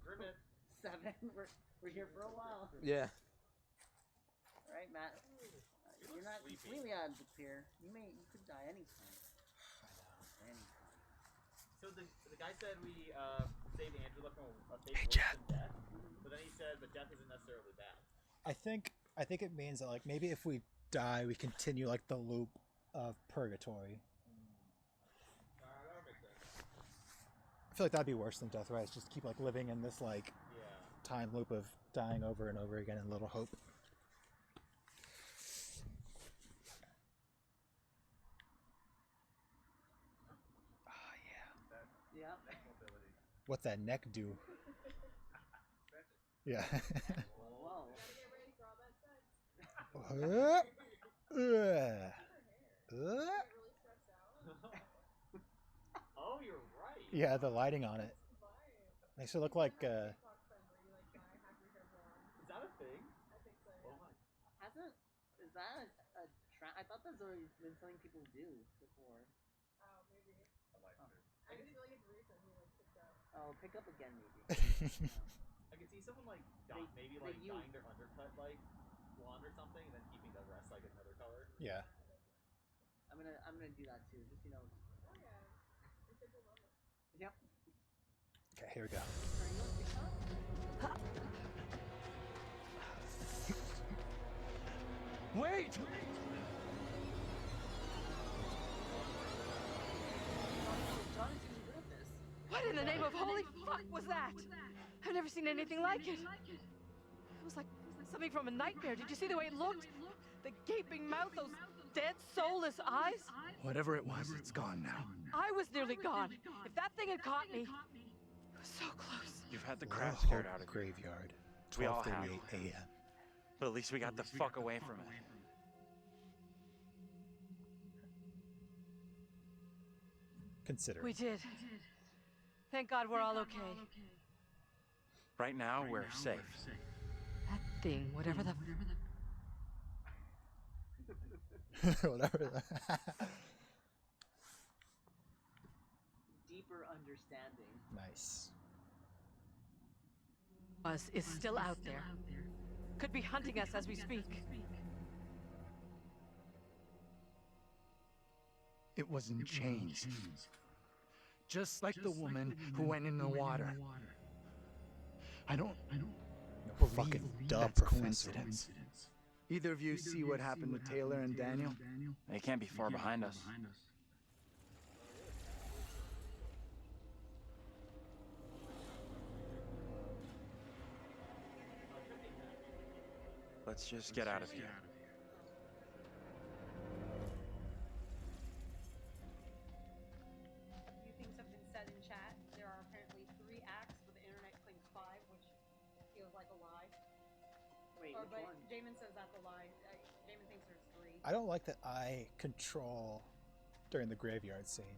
Grimmett. 7. We're here for a while. Yeah. All right, Matt. You're not completely out of the clear. You could die anytime. Anytime. So the guy said we saved Angela from a fake worse than death. But then he said, but death isn't necessarily bad. I think it means that like maybe if we die, we continue like the loop of purgatory. That makes sense. I feel like that'd be worse than death, right? It's just keep like living in this like time loop of dying over and over again in little hope. Yeah. What's that neck do? Yeah. Whoa. Oh, you're right. Yeah, the lighting on it makes it look like. Is that a thing? Hasn't? Is that a trend? I thought thought that's what he's been telling people to do before. Oh, maybe. I just feel like it's recent he like picked up. Oh, pick up again maybe. I could see someone like maybe they like use- dyeing their undercut like blonde or something, and then keeping the rest like another color. Yeah. I'm gonna do that too. Just Oh yeah. I think we'll love it. Yep. Okay, here we go. Wait! What in the name of holy fuck was that? I've never seen anything like it. It was like something from a nightmare. Did you see the way it looked? The gaping mouth, those dead, soulless eyes. Whatever it was, it's gone now. I was nearly gone. If that thing had caught me, it was so close. You've had the Little crap scared Hope out of you. Graveyard. We all have. 12:38 a.m. But at least we got the fuck away from it. Consider. We did. Thank God we're all okay. Right now, we're safe. That thing, whatever the... Whatever. Deeper understanding. Nice. Us is still out there. Could be hunting us as we speak. It was in chains. Just like the woman who went in the water. I don't No fucking duh, that's Professor. coincidence. Either of you see what happened to Taylor and Daniel? They can't be far behind us. Let's just get out of here. Few things have been said in chat. There are apparently 3 acts, but the internet claims 5, which feels like a lie. Wait, Or, which but one? Jamin says that's a lie. Jamin thinks there's 3. I don't like that I control during the graveyard scene.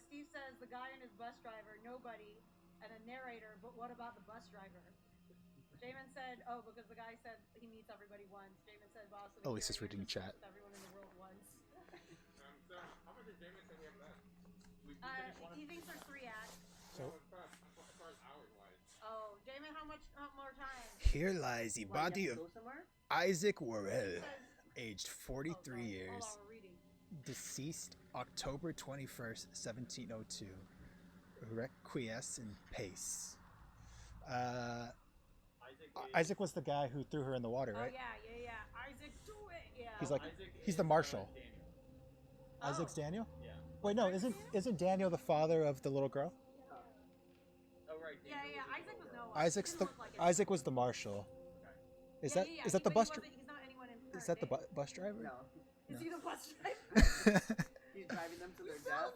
Steve says the guy and his bus driver, nobody, and a narrator, but what about the bus driver? Jamin said, oh, because the guy said he meets everybody once. Jamin said, boss. Oh, Lisa's reading chat. Everyone in the world once. So, how much did Jamin say we have left? He thinks there's 3 acts. So As far as hours-wise. Oh, Jamin, how more time? here lies the What, body you of have to go somewhere? Isaac Worrell, aged 43 years, Hold on, we're reading. deceased October 21st, 1702. Requiesce in pace. Isaac was the guy who threw her in the water, right? Oh, yeah. Isaac, do it. Yeah. He's like, he's the marshal. Isaac's Daniel? Yeah. Wait, no, isn't Daniel the father of the little girl? Oh right. Yeah. Isaac was Noah. Isaac's the Isaac was the marshal. Is that is that the bus? He's not anyone in Is that the bus driver? No. Is he the bus driver? He's driving them to their death.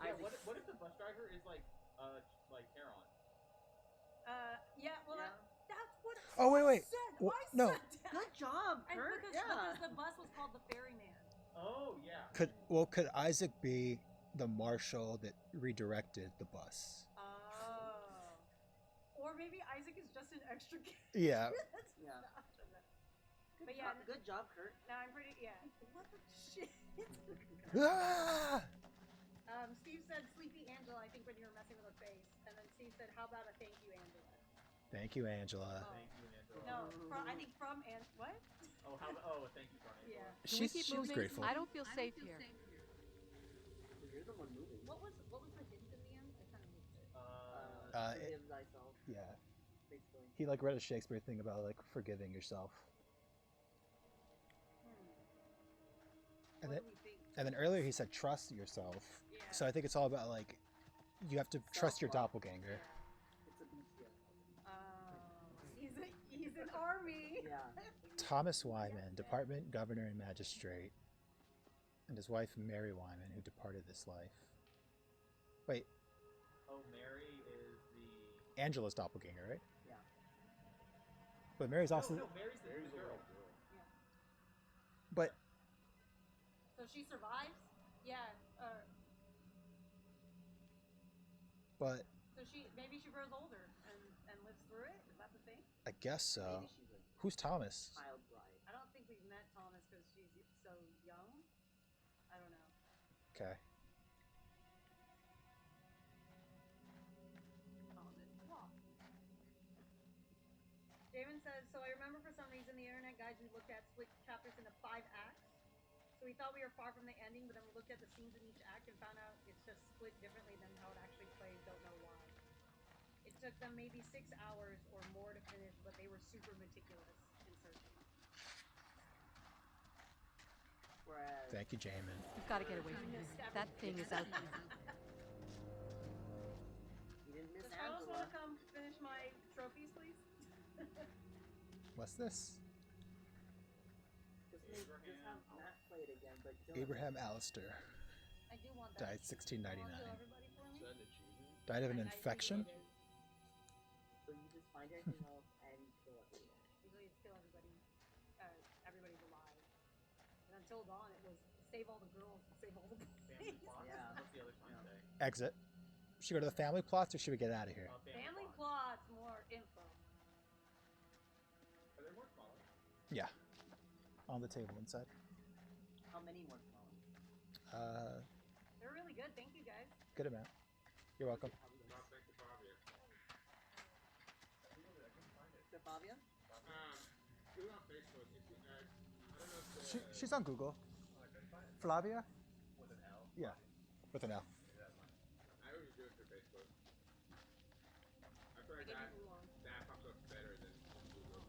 Yeah, what if the bus driver is like Heron? Yeah, well, that's what Oh, wait. I said. Wha- I no. said that. Good job, And Kurt. because the bus was called the Ferryman. Oh yeah. Could Isaac be the marshal that redirected the bus? Oh. Or maybe Isaac is just an extra kid. Yeah. That's Yeah. not option. Good But yeah, good job, Kurt. No, I'm pretty. Yeah. What the shit? Ah! Steve said "Sleepy Angela." I think when you were messing with her face, and then Steve said, "How about a thank you, Angela?" Thank you, Angela. Oh. Thank you, Angela. No, I think from what? Oh, thank you, Angela. Yeah. Can we She keep was moving? grateful. I don't feel safe here. You're the one moving. What was the hint in the end? I kind of missed it. Forgive thyself. Yeah. Basically. He read a Shakespeare thing about forgiving yourself. And then earlier he said trust yourself. Yeah. So I think it's all about you have to trust your doppelganger. It's a beast, He's an army. Yeah. Thomas Wyman, department governor and magistrate, and his wife Mary Wyman, who departed this life. Wait, Oh, Mary is the. Angela's doppelganger, right? Yeah. But Mary's also. No, Mary's the girl. But So she survives. Yeah. but So maybe she grows older and lives through it. Is that the thing? I guess so. Who's Thomas? Child bride. I don't think we've met Thomas because she's so young. I don't know. Okay. Thomas Block. Jamin says, so I remember for some reason the internet guides we looked at split chapters into 5 acts. So we thought we were far from the ending, but then we looked at the scenes in each act and found out it's just split differently than how it actually plays. Don't know why. It took them maybe 6 hours or more to finish, but they were super meticulous in searching. Whereas Thank you, Jamin. You've got to get away from here. That thing is out there. You didn't miss Does Carlos Angela. want to come finish my trophies, please? What's this? Just have Matt play it again, but don't. Abraham Allister. I do want that. Died 1699. Everybody for me? Died of an infection? So you just find everything else and kill everyone. Usually it's kill everybody. Everybody's alive. And until dawn, it was save all the girls, save all the boys. Yeah. What's the other one say? Exit. Should we go to the family plots or should we get out of here? Family plots, more info. Are there more columns? Yeah. On the table inside. How many more columns? They're really good. Thank you, guys. Good amount. You're welcome. Is it Fabia? It was on Facebook. I don't know if the... She's on Google. Flavia? With an L? Yeah. With an L. I always do it for Facebook. I feel like that pops up better than Google.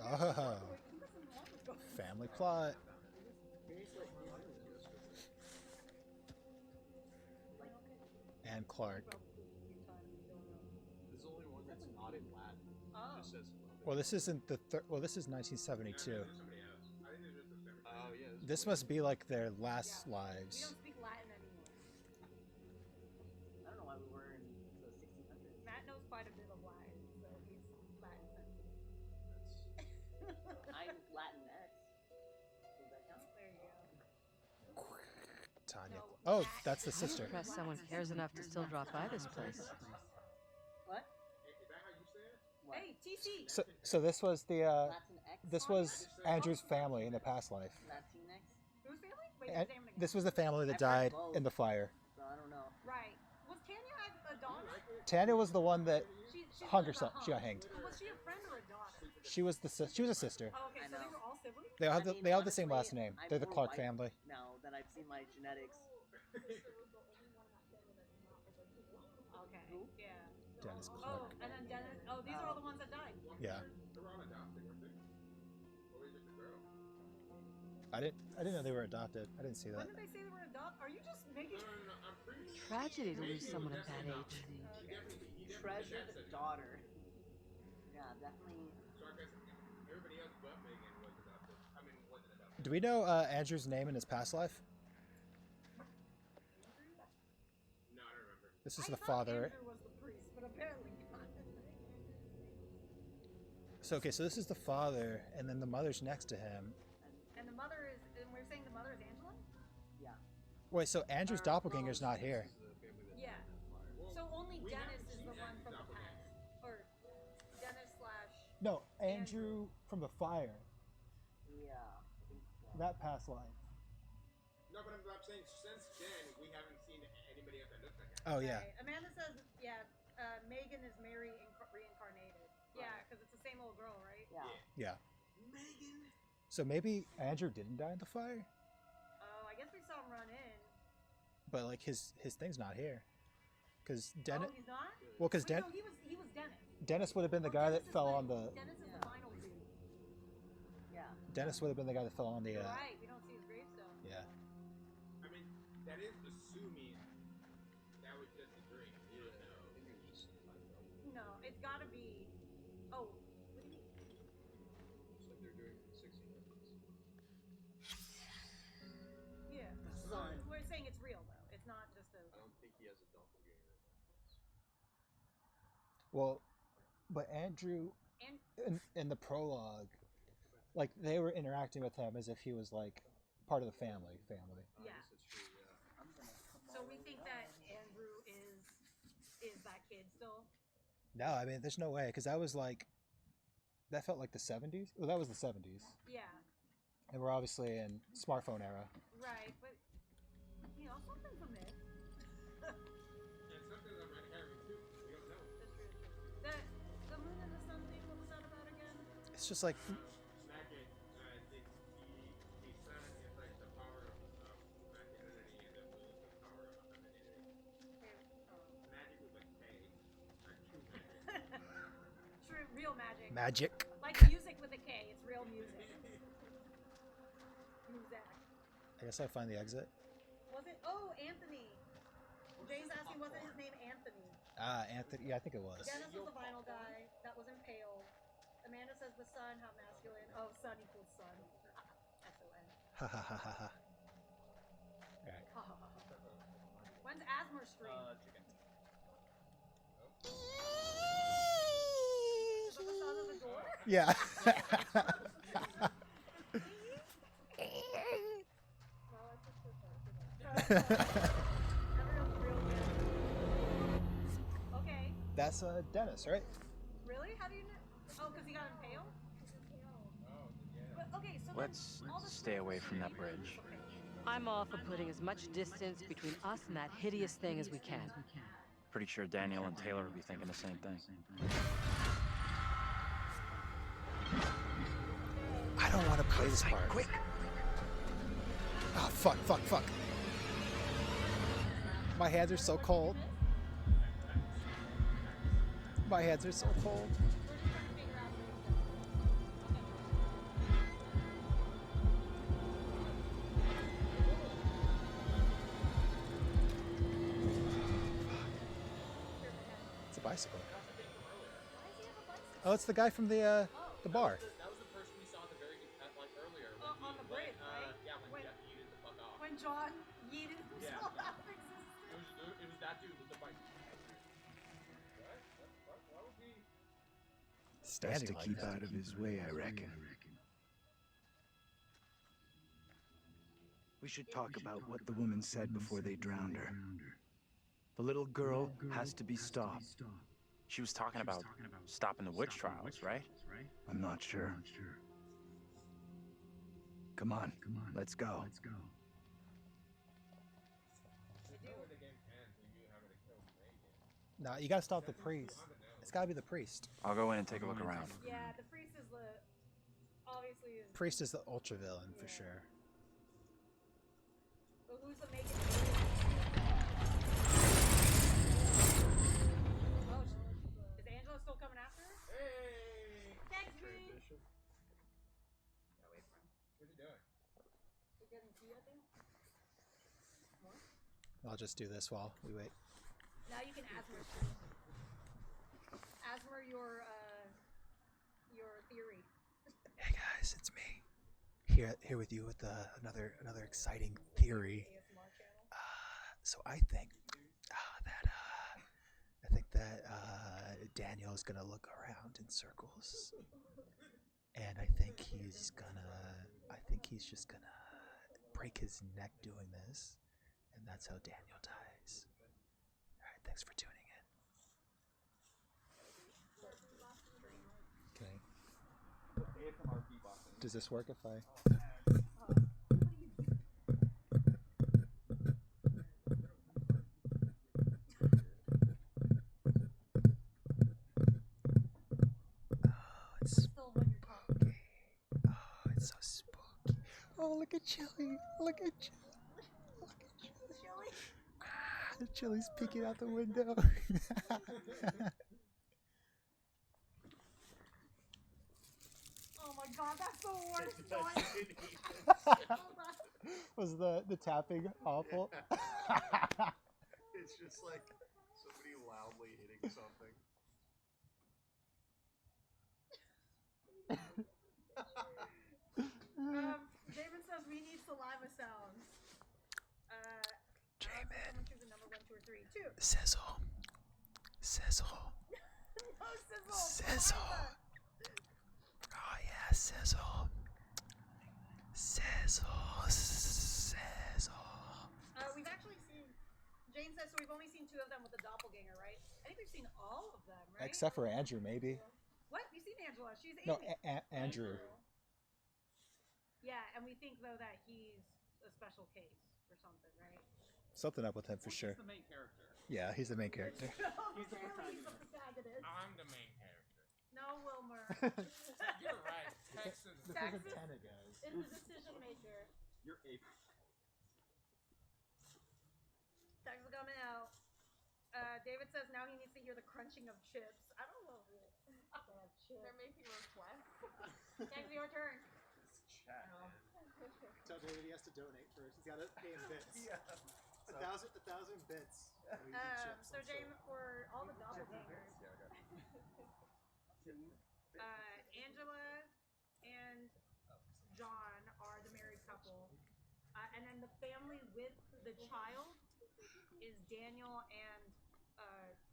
Oh. Family plot. And Clark. There's only one that's not in Latin. Oh. It just says. Well, this isn't the well, this is 1972. Oh yeah. This must be like their last We lives. don't speak Latin anymore. I don't know why we were in the 1600s. Matt knows quite a bit of Latin, so he's Latin sensitive. I'm Latinx. Does that count? There you go. Tanya. Oh, that's the I'm sister. impressed someone cares enough to still drop by this place. What? Is that how you say it? Hey, TC. So this was the Latinx? this was Andrew's family in the past life. Latinx? Whose family? Wait, And say him again. this was the family that I've heard died both. in the fire. So I don't know. Right. Was Tanya a daughter? Tanya was the one that She hung herself. She got hanged. Was she a friend or a daughter? She was she was a sister. Oh, okay, so they were all siblings? They all have I mean, they all have the same honestly, last name. I'm They're the more Clark white family. Now that I've seen my genetics. Okay. Yeah. Dennis Oh, Clark. and then Dennis. Oh, these are all the ones that died. Yeah. They were all adopted, weren't they? Or was it just a girl? I didn't know they were adopted. I didn't see When that. did they say they were adopted? Are you just making? No, I'm pretty sure. Tragedy to lose someone at that age. Treasure the daughter. Yeah, definitely. So I guess everybody else but Megan was adopted. I mean, wasn't adopted. Do we know Andrew's name in his past life? No, I don't remember. This is I the thought father. Andrew was the priest, but apparently not. So okay, so this is the father, and then the mother's next to him. And the mother is, and we're saying the mother is Angela? Yeah. Wait, so Andrew's doppelganger's not here. Yeah. So only Dennis is the one from the past. Or Dennis / No, Andrew from the fire. Yeah. I think so. That past life. No, but I'm saying since then, we haven't seen anybody else that looks like her. Oh yeah. Okay. Amanda says, yeah, Megan is Mary reincarnated. Yeah, because it's the same old girl, right? Yeah. Yeah. So maybe Andrew didn't die in the fire, Oh, I guess we saw him run in. but like his thing's not here, because Dennis. Oh, he's not? Well, because Wait, no, he was Dennis. Dennis would have been the guy that fell on the. Dennis is the final dude. Yeah. Dennis would have been the guy that fell on the. You're right. We don't see his gravestone. Yeah. I mean, that is assuming that was just a dream. You don't know. No, it's got to be. Oh. What do you mean? Looks like they're doing 1600s. Yeah. Son. We're saying it's real though. It's not just a. I don't think he has a doppelganger. Well, but Andrew, And in the prologue, like they were interacting with him as if he was like part of the family. yeah. That's true, yeah. So we think that Andrew is still. No, I mean, there's no way, because that was like, that felt like the 70s. Well, that was the 70s. Yeah. And we're obviously in smartphone era. Right, but you know, something's amiss. And something's on Red Herring too. We don't know. The moon and the sun thing, what was that about again? It's just like, Magic, the sun is like the power of masculinity, and the moon is the power of femininity. Magic with a K, not true magic. True, real magic. Magic. Like music with a K, it's real music. Music. I guess I find the exit. Was it? Oh, Anthony. Jay's asking, wasn't his name Anthony? Anthony. Yeah, I think it was. Dennis was the vinyl guy that was impaled. Amanda says the sun, how masculine. Oh, sun equals sun. S-O-N. Ha ha ha ha ha. Alright. When's Asmer stream? Chicken. Is that the sound of the door? Yeah. Okay. That's Dennis, right? Really? How do you know? Oh, because he got impaled? But, okay, so Let's stay away from that bridge. I'm all for putting as much distance between us and that hideous thing as we can. Pretty sure Daniel and Taylor would be thinking the same thing. I don't want to play this part. Quick. Oh, fuck, fuck, fuck. My hands are so cold. My hands are so cold. It's a bicycle. Oh, it's the guy from the bar. That was the person we saw at the very like earlier. On the bridge, right? Yeah, when Jeff yeeted the fuck off. When John yeeted himself Yeah. out of existence. It was that dude with the bike. What? Why was he? Best to keep out of his way, I reckon. We should talk about what the woman said before they drowned her. The little girl has to be stopped. She was talking about stopping the witch trials, right? I'm not sure. Come on, let's go. No, you gotta stop the priest. It's gotta be the priest. I'll go in and take a look around. Yeah, the priest is the obviously is. Priest is the ultra villain for sure. But who's the making? Oh, is Angela still coming after her? Hey! Thanks, me. Yeah, wait for him. What's he doing? We're getting tea, I think. More? I'll just do this while we wait. Now you can Asmer. Asmer, your theory. Hey guys, it's me. Here with you with another exciting theory. So I think that Daniel is gonna look around in circles, and I think he's just gonna break his neck doing this, and that's how Daniel dies. All right, thanks for tuning in. Okay. ASMR beatboxing. Does this work if I? It's spooky. Oh, it's so spooky. Oh, look at Chili. Look at Chili. Look at Chili. Ah, Chili's peeking out the window. Oh my god, that's the worst noise. Was the tapping awful? It's just like somebody loudly hitting something. Jamin says we need saliva sounds. Jamin. Choose a number 1, 2, or 3. 2. Sizzle. Sizzle. No sizzle. Sizzle. Oh yeah, sizzle. Sizzle. Sizzle. We've actually seen. Jane says so. We've only seen 2 of them with the doppelganger, right? I think we've seen all of them, right? Except for Andrew, maybe. What? You've seen Angela? She's No, Amy. Andrew. Yeah, and we think though that he's a special case or something, right? Something up with him for sure. He's the main character. Yeah, he's the main character. He's the Clearly protagonist. he's the protagonist. I'm the main character. No, Wilmer. You're right. Texas. This is a tenor, guys. is the decision maker. You're ape. Text is coming out. David says now he needs to hear the crunching of chips. I don't know. They're making requests. Text, your turn. Tell David he has to donate first. He's got to pay in bits. Yeah. A thousand bits. So David, for all the doppelgangers, Angela and John are the married couple, and then the family with the child is Daniel and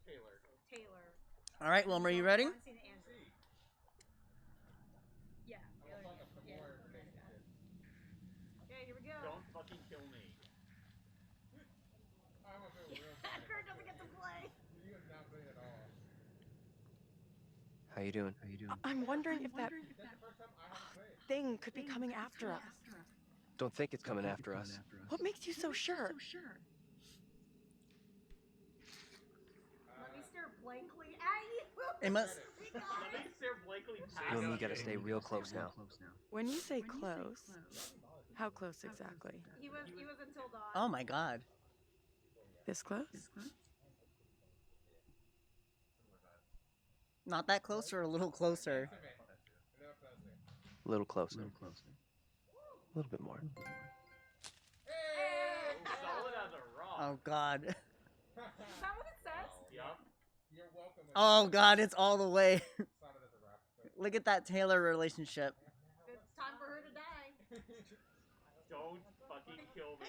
Taylor. All right, Wilmer, you ready? Yeah. Okay, here we go. Don't fucking kill me. Kurt doesn't get to play. You have not played at all. How you doing? I'm wondering if that That's the first time I haven't played. thing could be coming after us. Don't think it's coming after us. What makes you so sure? Let me stare blankly at you. It must. Let me stare blankly past You and me gotta stay real close now. When you say close, how close exactly? He was until dawn. Oh my God. This close? Not that close or a little closer? A little closer. A little bit more. Solid as a rock. Oh God. Is that what it says? Yup. You're welcome. Oh God, it's all the way. Look at that Taylor relationship. It's time for her to die. Don't fucking kill me.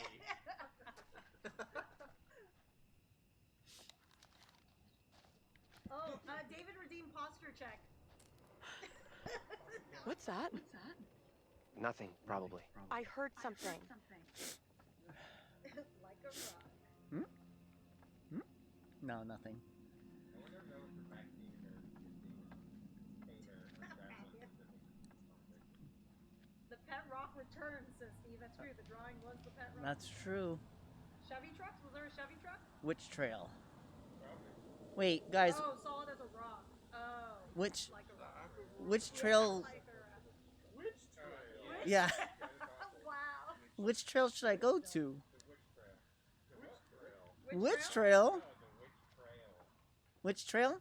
Oh, David redeemed posture check. What's that? Nothing, probably. I heard something. Like a rock. No, nothing. The pet rock returns, says Steve. That's true. The drawing was the pet rock. That's true. Chevy trucks? Was there a Chevy truck? Which trail? Wait, guys. Oh, solid as a rock. Oh. Which? Like a rock. Which trail? Which trail? Yeah. Wow. Which trail should I go to? Which trail? Which trail?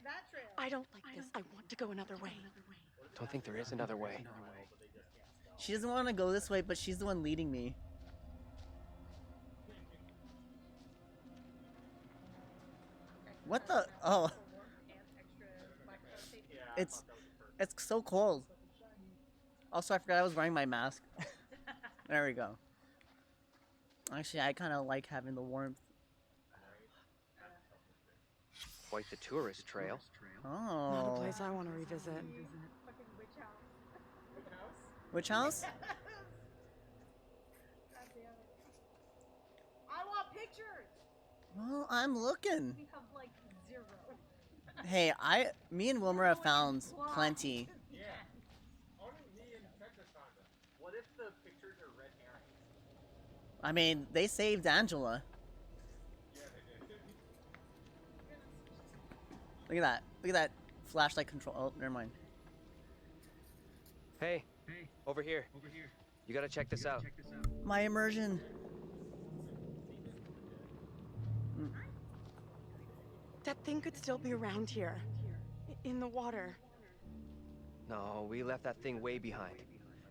That trail. I don't like this. I want to go another way. Don't think there is another way. She doesn't want to go this way, but she's the one leading me. What the? Oh. It's so cold. Also, I forgot I was wearing my mask. There we go. Actually, I kind of like having the warmth. Quite the tourist trail. Oh. Not a place I want to revisit. Fucking witch house. Which house? God damn it. I want pictures. Well, I'm looking. We have like 0. Hey, me and Wilmer have found plenty. Yeah. Only me and Petra found them. What if the pictures are red herrings? I mean, they saved Angela. Yeah, they did. Look at that. Look at that flashlight control. Oh, never mind. Hey, over here. You gotta check this out. My immersion. That thing could still be around here. In the water. No, we left that thing way behind.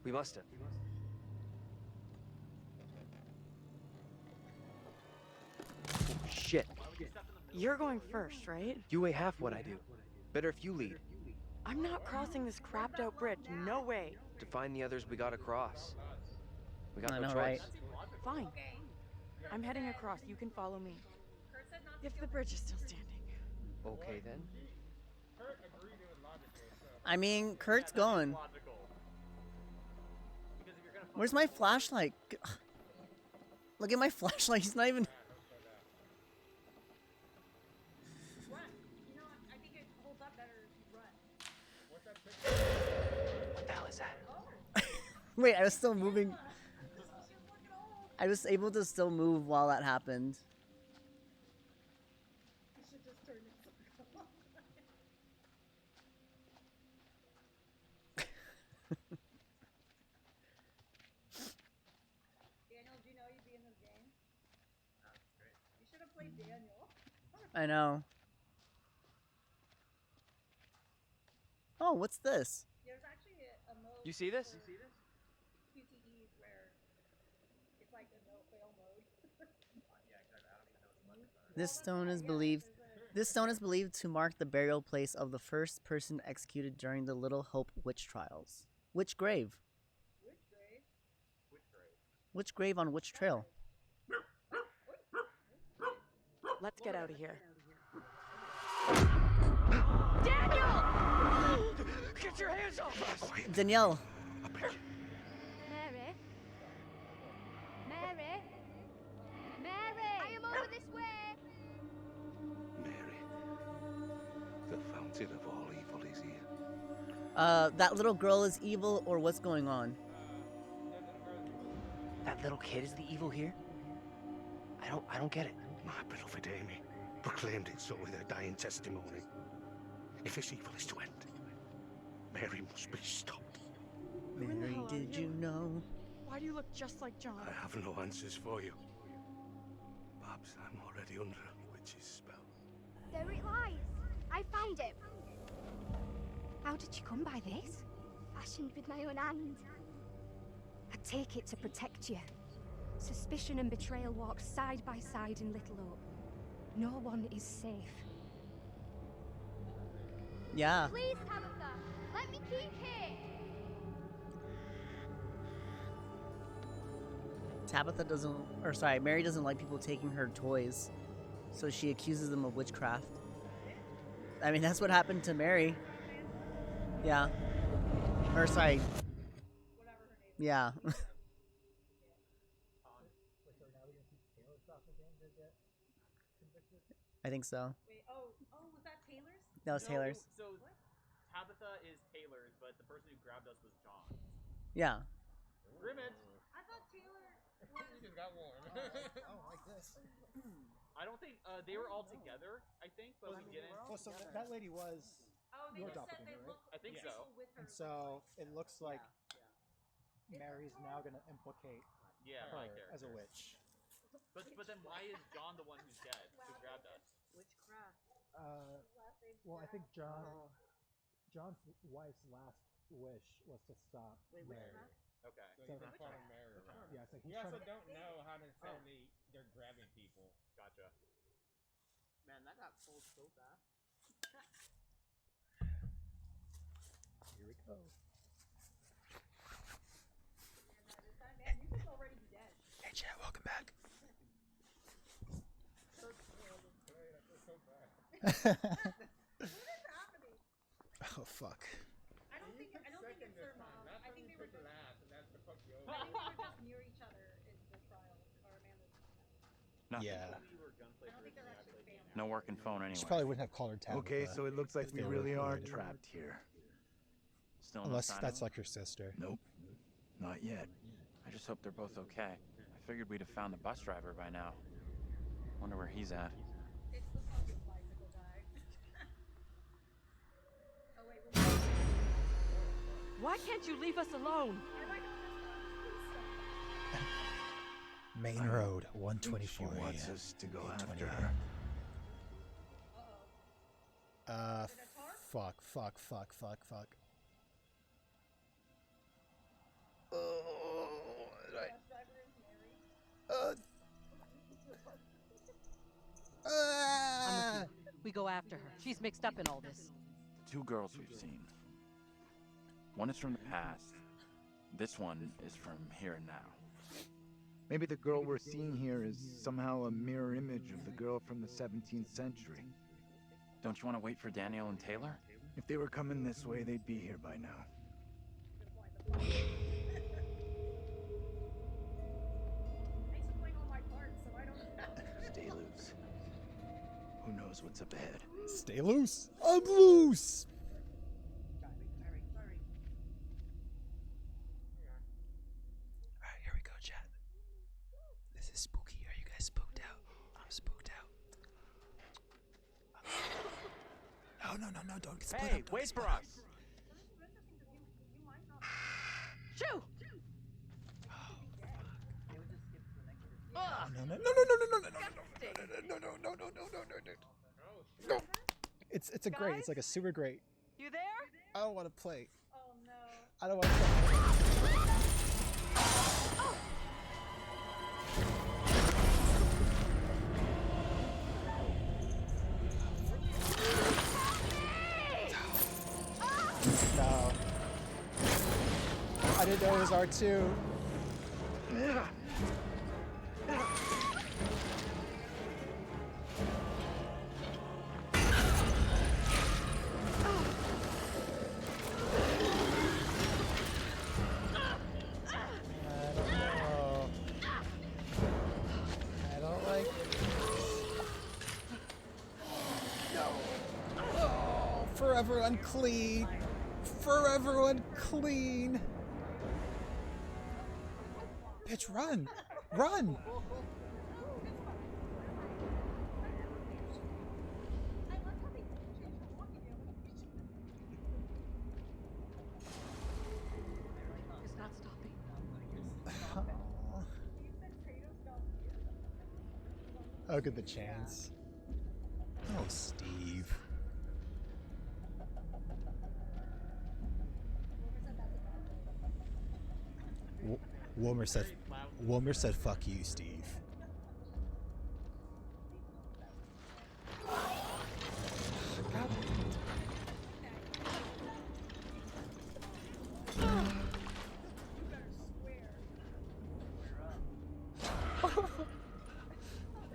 We must have. Oh, shit. You're going first, right? You weigh half what I do. Better if you lead. I'm not crossing this crapped out bridge. No way. To find the others, we gotta cross. We got I no know, choice. right? Fine. I'm heading across. You can follow me. If the bridge is still standing. Okay then. I mean, Kurt's going. Where's my flashlight? Look at my flashlight. He's not even. Wait, I was still moving. I was able to still move while that happened. Daniel, do you know you'd be in this game? You should have played Daniel. I know. Oh, what's this? There's actually a mode. You see this? QTEs where it's like a no fail mode. This stone is believed to mark the burial place of the first person executed during the Little Hope witch trials. Which grave? Which grave on which trail? Let's get out of here. Daniel! Get your hands off us! Danielle. Mary? Mary? Mary! I am over this way! Mary, the fountain of all evil is here. That little girl is evil, or what's going on? That little kid is the evil here? I don't get it. My beloved Amy proclaimed it so with her dying testimony. If this evil is to end, Mary must be stopped. Mary, did you know? Why do you look just like John? I have no answers for you. Perhaps I'm already under a witch's spell. There it lies. I found it. How did you come by this? Fashioned with my own hand. I take it to protect you. Suspicion and betrayal walk side by side in Little Hope. No one is safe. Yeah. Please, Tabitha, let me keep here. Tabitha doesn't, or sorry, Mary doesn't like people taking her toys, so she accuses them of witchcraft. I mean, that's what happened to Mary. Yeah. Or sorry. Yeah. I think so. Wait, was that Taylor's? That was Taylor's. So Tabitha is Taylor's, but the person who grabbed us was John. Yeah. Grimmett. I thought Taylor You just got warm. Oh, like this. I don't think they were all together. I think, but we didn't. Well, so that lady was they your just said they doppelganger, right? I think so. And so it looks like Mary's now going to implicate Yeah, her my character. as a witch. But then why is John the one who's dead? Who grabbed us? Witchcraft. Well, I think John's wife's last wish was to stop Mary. Okay. So he's been following Mary around. Yeah, so he's We also trying to- don't know how necessarily they're grabbing people. Gotcha. Man, that got pulled so fast. Here we go. Man, you could already be dead. Hey, chat, welcome back. Oh, fuck. I don't think it's their mom. I think they were just last, and that's the fuck you I think they were just near each other in the trial, or Amanda's. Nothing. Yeah. I don't think they're actually family. No working phone anyway. She probably wouldn't have called her Tabitha. Okay, so it looks like if we they were really are related. trapped here. Still no Unless sign that's of like her sister. Nope. Not yet. I just hope they're both okay. I figured we'd have found the bus driver by now. Wonder where he's at. It's the fucking bicycle guy. Oh wait, Why can't you leave us alone? I like Main Road, 124. She wants us to go after 828. her. Fuck. Oh, I'm with you. We go after her. She's mixed up in all this. The two girls we've seen. One is from the past. This one is from here and now. Maybe the girl we're seeing here is somehow a mirror image of the girl from the 17th century. Don't you want to wait for Daniel and Taylor? If they were coming this way, they'd be here by now. I used to play all my cards, so I don't know. Stay loose. Who knows what's up ahead? Stay loose. I'm loose. spooked out. No, don't split Hey, up. Don't wait split for up. us. Shoo! No. It's a grate. It's like a sewer grate. You there? I don't want to play. Oh no. I don't want to play. No. I didn't know it was R2. I don't like No. Oh, forever unclean. Forever unclean. Bitch, run. Run. It's not stopping. Oh, good the chance. Oh, Steve. Wilmer said, "Fuck you, Steve."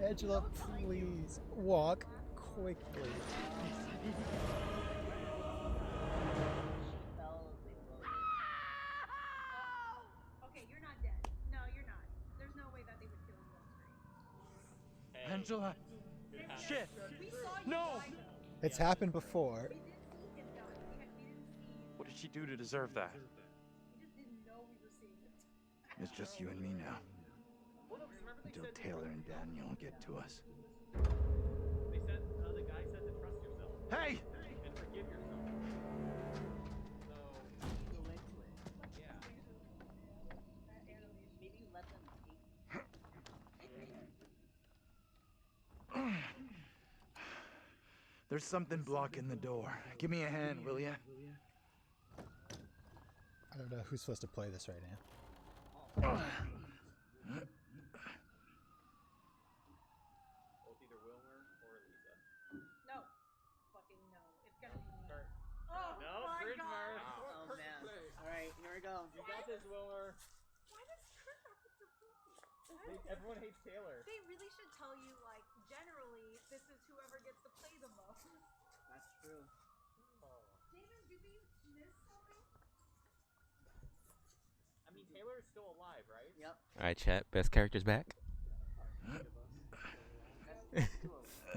Angela, please walk quickly. Okay, you're not dead. No, you're not. There's no way that they would kill you on screen. Angela. Shit. We saw you No. die, though. It's happened before. We did see him die. We didn't see. What did she do to deserve that? We just didn't know we were seeing it. It's just you and me now. Until Taylor and Daniel get to us. They said, the guy said to trust yourself. Hey! And forgive yourself. So, go into it. Yeah. Maybe let them There's something blocking the door. Give me a hand, will ya? I don't know who's supposed to play this right now. Well, it's either Wilmer or Lisa. No. Fucking no. It's gonna be me. Start. Oh, No, my Bridge God. Mars. Oh man. Alright, here we go. You got this, Wilmer. Why does Kurt have to defeat me? Everyone hates Taylor. They really should tell you, like, generally, this is whoever gets to play the most. That's true. David, did we miss something? I mean, Taylor is still alive, right? Yep. Alright, chat. Best characters back.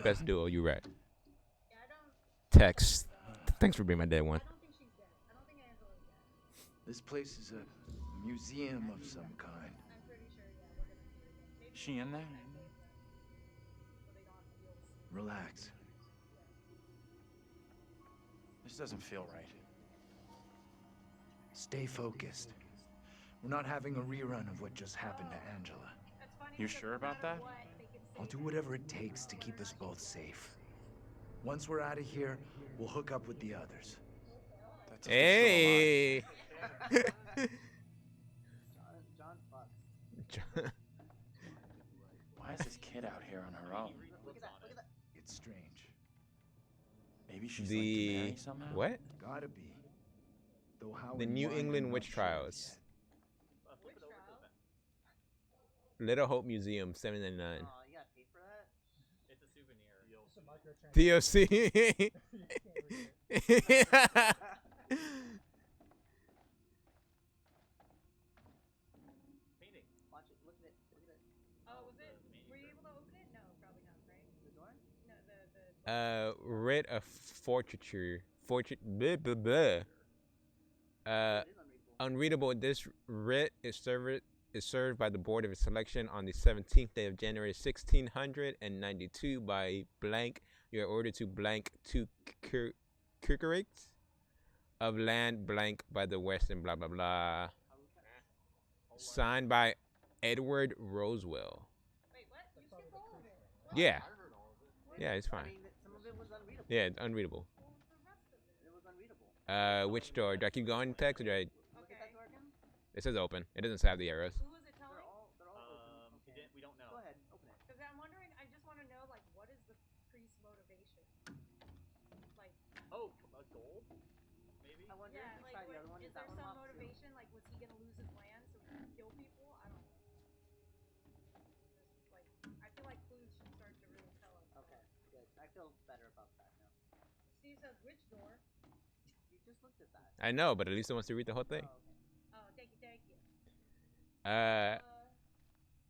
Best duo, you right. Yeah, I don't. Text. Thanks for being my dead one. I don't think she's dead. I don't think Angela's dead. This place is a museum of some kind. I'm pretty sure, yeah, we're gonna see her again. Maybe She in there? so they don't feel seen. Relax. This doesn't feel right. Stay focused. We're not having a rerun of what just happened to Angela. That's funny You because sure no about matter that? what, they can I'll say do whatever it takes to keep us both safe. Once we're out of here, we'll hook up with the others. That's Hey. John fucks. Why is this kid out here on her own? Look at that. Look at that. It's strange. Maybe she's linked to Mary somehow? What? Gotta be. Though how The and New why, England I'm Witch not sure Trials. Which trial? Little Hope Museum, $7.99. Oh, you gotta pay for that? It's a souvenir. DLC. Painting. Watch it. Look at it. Look at it. Oh, was it? Were you able to open it? No, probably not, right? The door? No, the. Writ of Fortitude. Blah, blah, blah. Unreadable. This writ is served is served by the Board of its selection on the 17th day of January 1692 by blank. You are ordered to blank 2 curates of land blank by the Western blah blah blah. Signed by Edward Rosewell. Wait, what? You skipped all of it. Yeah. Yeah, it's I fine. mean, some of it was unreadable. Yeah, it's unreadable. It was unreadable. Which door? Do I keep going text or do I? Look at that door again. It says open. It doesn't have the arrows. Who was it telling? We don't know. Go ahead, open it. Because I'm wondering, I just want to know, like, what is the priest's motivation? Like, Oh, gold? Maybe? I wonder yeah, if you like, tried the other one. is Is there that one some locked too? motivation? Like, was he gonna lose his land so he could kill people? I don't know. Just, like, I feel like clues should start to really tell us. Okay, good. I feel better about that now. Steve says, which door? You just looked at that. I know, but at least it wants to read the whole thing. Oh, thank you, thank you.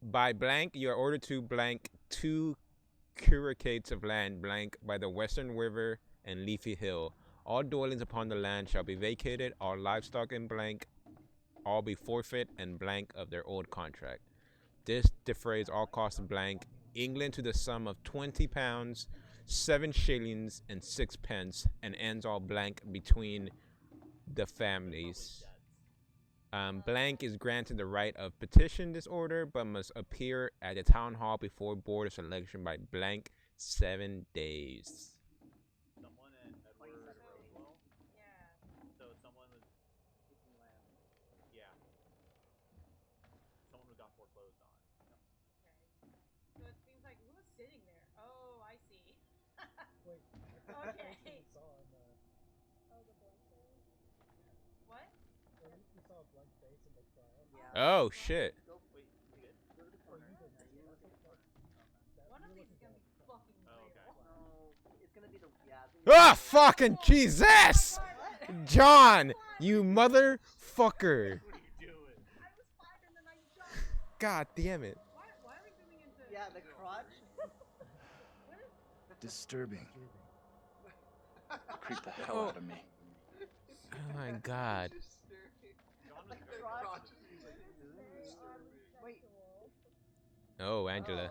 By blank, you are ordered to blank 2 curates of land blank by the Western River and Leafy Hill. All dwellings upon the land shall be vacated, all livestock in blank, all be forfeit and blank of their old contract. This defrays all costs of blank England to the sum of £20, 7 shillings and 6 pence, and ends all blank between the families. Blank is granted the right of petition this order, but must appear at the town hall before board of selection by blank 7 days. Someone at Edward Rosewell? Yeah. So someone was... Yeah. Someone who got foreclosed on. Okay. So it seems like, who was sitting there? Oh, I see. Wait. Okay. We saw in the. Oh, the blank face? What? We saw a blank face in the trial. Yeah. Oh shit. Wait, we good? Go to the corner. One of these is gonna be fucking real. No, it's gonna be the Ah, fucking Jesus! John, you motherfucker. God damn it. Yeah, the crotch. Disturbing. Creep the hell out of me. Oh my god. Wait. Oh, Angela.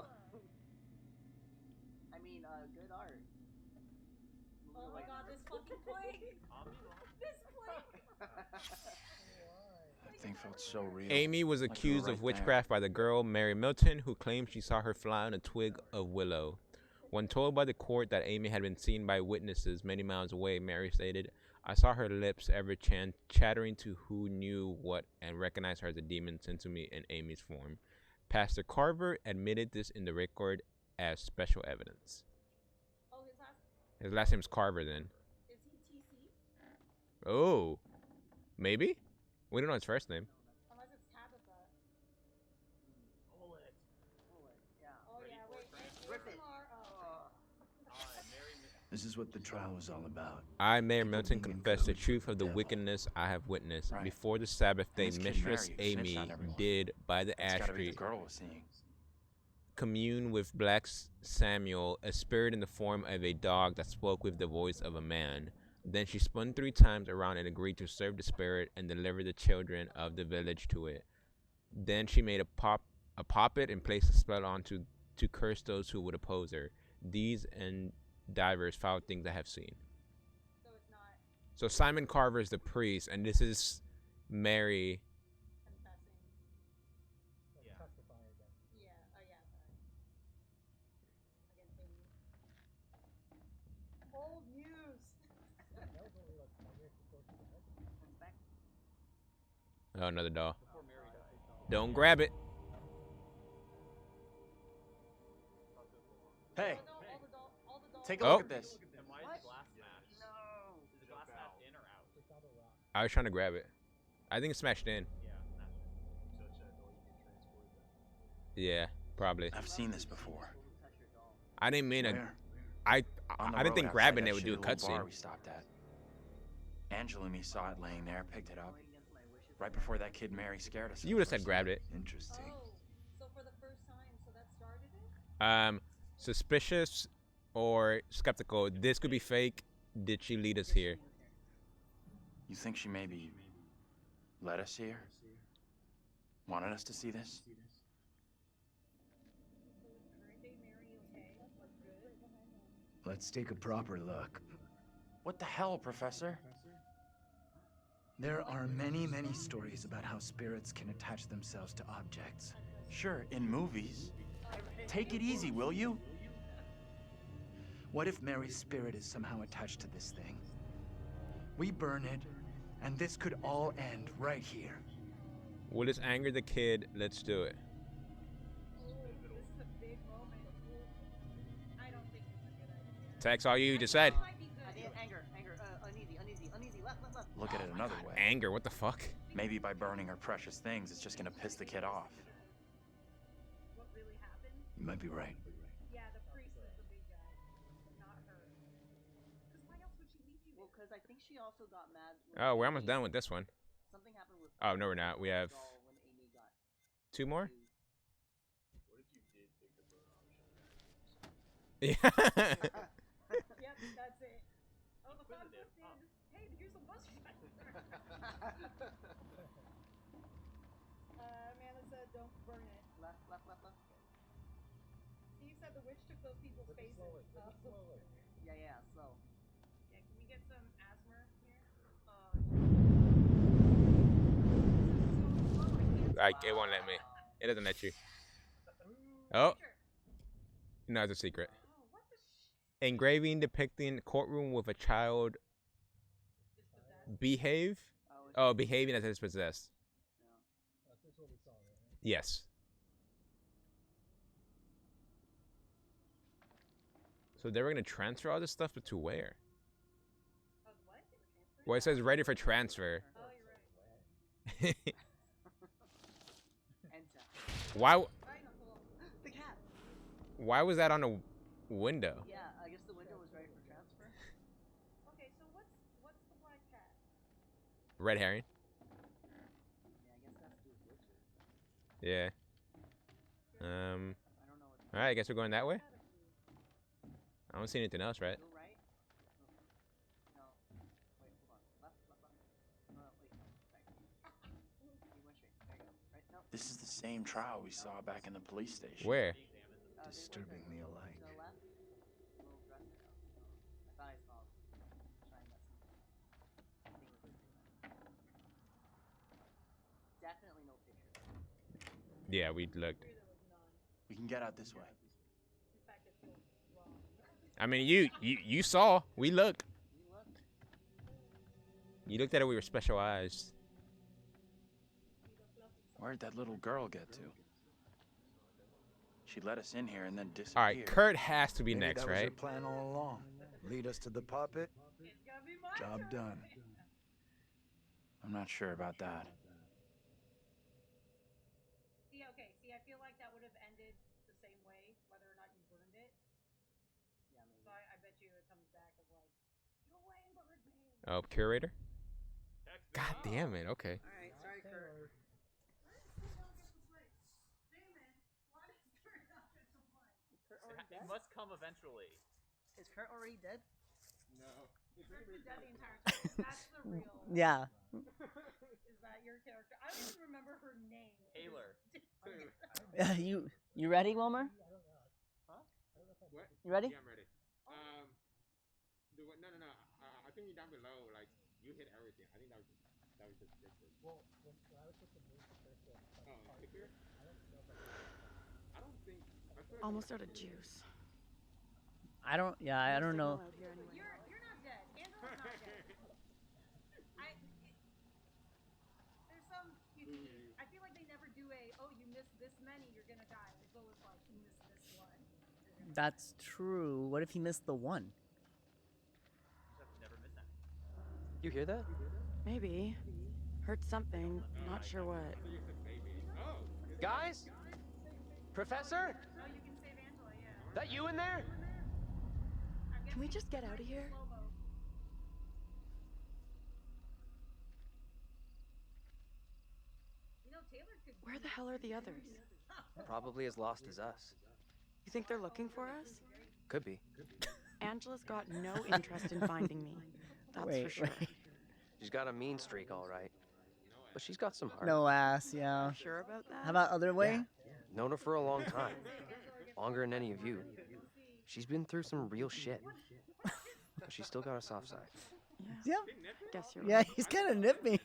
I mean, good art. Oh my god, this fucking plank! This plank! That thing felt so real. Amy was Like we were accused right of witchcraft by the girl Mary Milton, who claimed she saw her fly on a twig of willow. When told by the court that Amy had been seen by witnesses many miles away, Mary stated, "I saw her lips ever chattering to who knew what and recognized her as a demon sent to me in Amy's form." Pastor Carver admitted this in the record as special evidence. Oh, His last name's Carver then. is he TC? Oh, maybe? We don't know his first name. Unless it's Tabitha. Pull it. Yeah. Oh yeah, wait, Rip it. This is what the trial was all about. I, Mayor Milton, confess the truth of the wickedness I have witnessed. Before the Sabbath day, This kid Mistress Mary who snitched Amy on everyone. did, by the It's ash gotta be tree, the girl we're seeing. commune with Black Samuel, a spirit in the form of a dog that spoke with the voice of a man. Then she spun 3 times around and agreed to serve the spirit and deliver the children of the village to it. Then she made a puppet and placed a spell on to curse those who would oppose her. These and divers foul things I have seen. So it's not So Simon Carver is the priest, and this is Mary. confessing. Yeah. Testifying again. Yeah, oh yeah, sorry. Against Amy. Old news! That was only like 10 years before she died. Oh, another doll. Before Mary died. Don't grab it. Hey, all the dolls. take a Oh. look at this. And why is the glass smashed? No! Is the glass smashed in or out? They found a rock. I was trying to grab it. I think it's smashed in. Yeah, smashed in. So it should know you can transport them. Yeah, probably. I've seen this before. I didn't mean to. Where? I On the didn't road think outside grabbing that it would do a shitty little bar cutscene. we stopped at. Angela and me saw it laying there, picked it up. Right before that kid Mary scared us. You would have said grabbed it. Interesting. Oh, so for the first time, so that started it? Suspicious or skeptical. This could be fake. Did she lead us here? You think she maybe led us here? Wanted us to see this? Let's take a proper look. What the hell, Professor? There are many, many stories about how spirits can attach themselves to objects. Sure, in movies. Take it easy, will you? What if Mary's spirit is somehow attached to this thing? We burn it, and this could all end right here. Will this anger the kid? Let's do it. Text all you just said. Look at it another way. Anger, what the fuck? Maybe by burning her precious things, it's just gonna piss the kid off. You might be right. Yeah, the priest is the big guy, not her. Because why else would she leave you? Well, because I think she also got mad. Oh, we're almost done with this one. Something happened with. Oh, no, we're not. We have when Amy got 2 more? What if you did pick the burn option? Yeah. Yep, that's it. Oh, the thought did. Hey, here's some bus Amanda said, don't burn it. Left. Steve said the witch took those people's faces. Slowly. Yeah, slow. Yeah, can we get some asthma here? Like, it won't let me. It doesn't let you. Oh. No, it's a secret. Engraving depicting courtroom with a child behave. Oh, behaving as if it's possessed. That's what we saw, right? Yes. So they were gonna transfer all this stuff, but to where? Well, it says ready for transfer. Oh, you're right. Why? The cat. Why was that on a window? Yeah, I guess the window was ready for transfer. Okay, so what's the black cat? Red herring. Yeah, I guess that's to his witches. Yeah. All right, I guess we're going that way. I don't see anything else, right? Go right. No. Wait, hold on. Left. No, wait. Right. You went straight. There you go. Right. No. This is the same trial we saw back in the police station. Where? Disturbingly alike. To the left. A little dresser. I thought I saw trying that. I think it was definitely no picture. Yeah, we looked. We can get out this way. I mean, you saw. We looked. You looked at it with your special eyes. Where'd that little girl get to? She let us in here and then disappeared. All right, Kurt has to be Maybe next, that was right? her plan all along. Lead us to the puppet. Job done. I'm not sure about that. See, I feel like that would have ended the same way, whether or not you burned it. Yeah, maybe. So I bet you it comes back of like, you Wayne burned me. Oh, curator. God damn it. Okay. All right, sorry, Kurt. It must come eventually. Is Kurt already dead? No. Kurt's been dead the entire time. That's the real. Yeah. Is that your character? I don't even remember her name. Taylor. You ready, Wilmer? Huh? What? You ready? Yeah, I'm ready. No. I think you're down below. Like you hit everything. I think that was just it. Well, when I was supposed to move the cursor, Here? I don't think. I feel like Almost out of juice. I don't know. You're not dead. Angela's not dead. There's some. I feel like they never do you missed this many, you're gonna die. It's always like you missed this one. That's true. What if he missed the one? Never miss that. You hear that? Maybe. Heard something. Not sure what. Guys? Professor? Oh, you can save Angela, yeah. That you in there? Can we just get out of here? You know, Taylor could. Where the hell are the others? Probably as lost as us. You think they're looking for us? Could be. Angela's got no interest in finding me. That's for sure. She's got a mean streak, all right. but she's got some heart. No ass, yeah. Sure about that? How about other way? Known her for a long time. Longer than any of you. She's been through some real shit. But she's still got a soft side. Yeah. Guess you're Yeah, right. he's kind of nipping.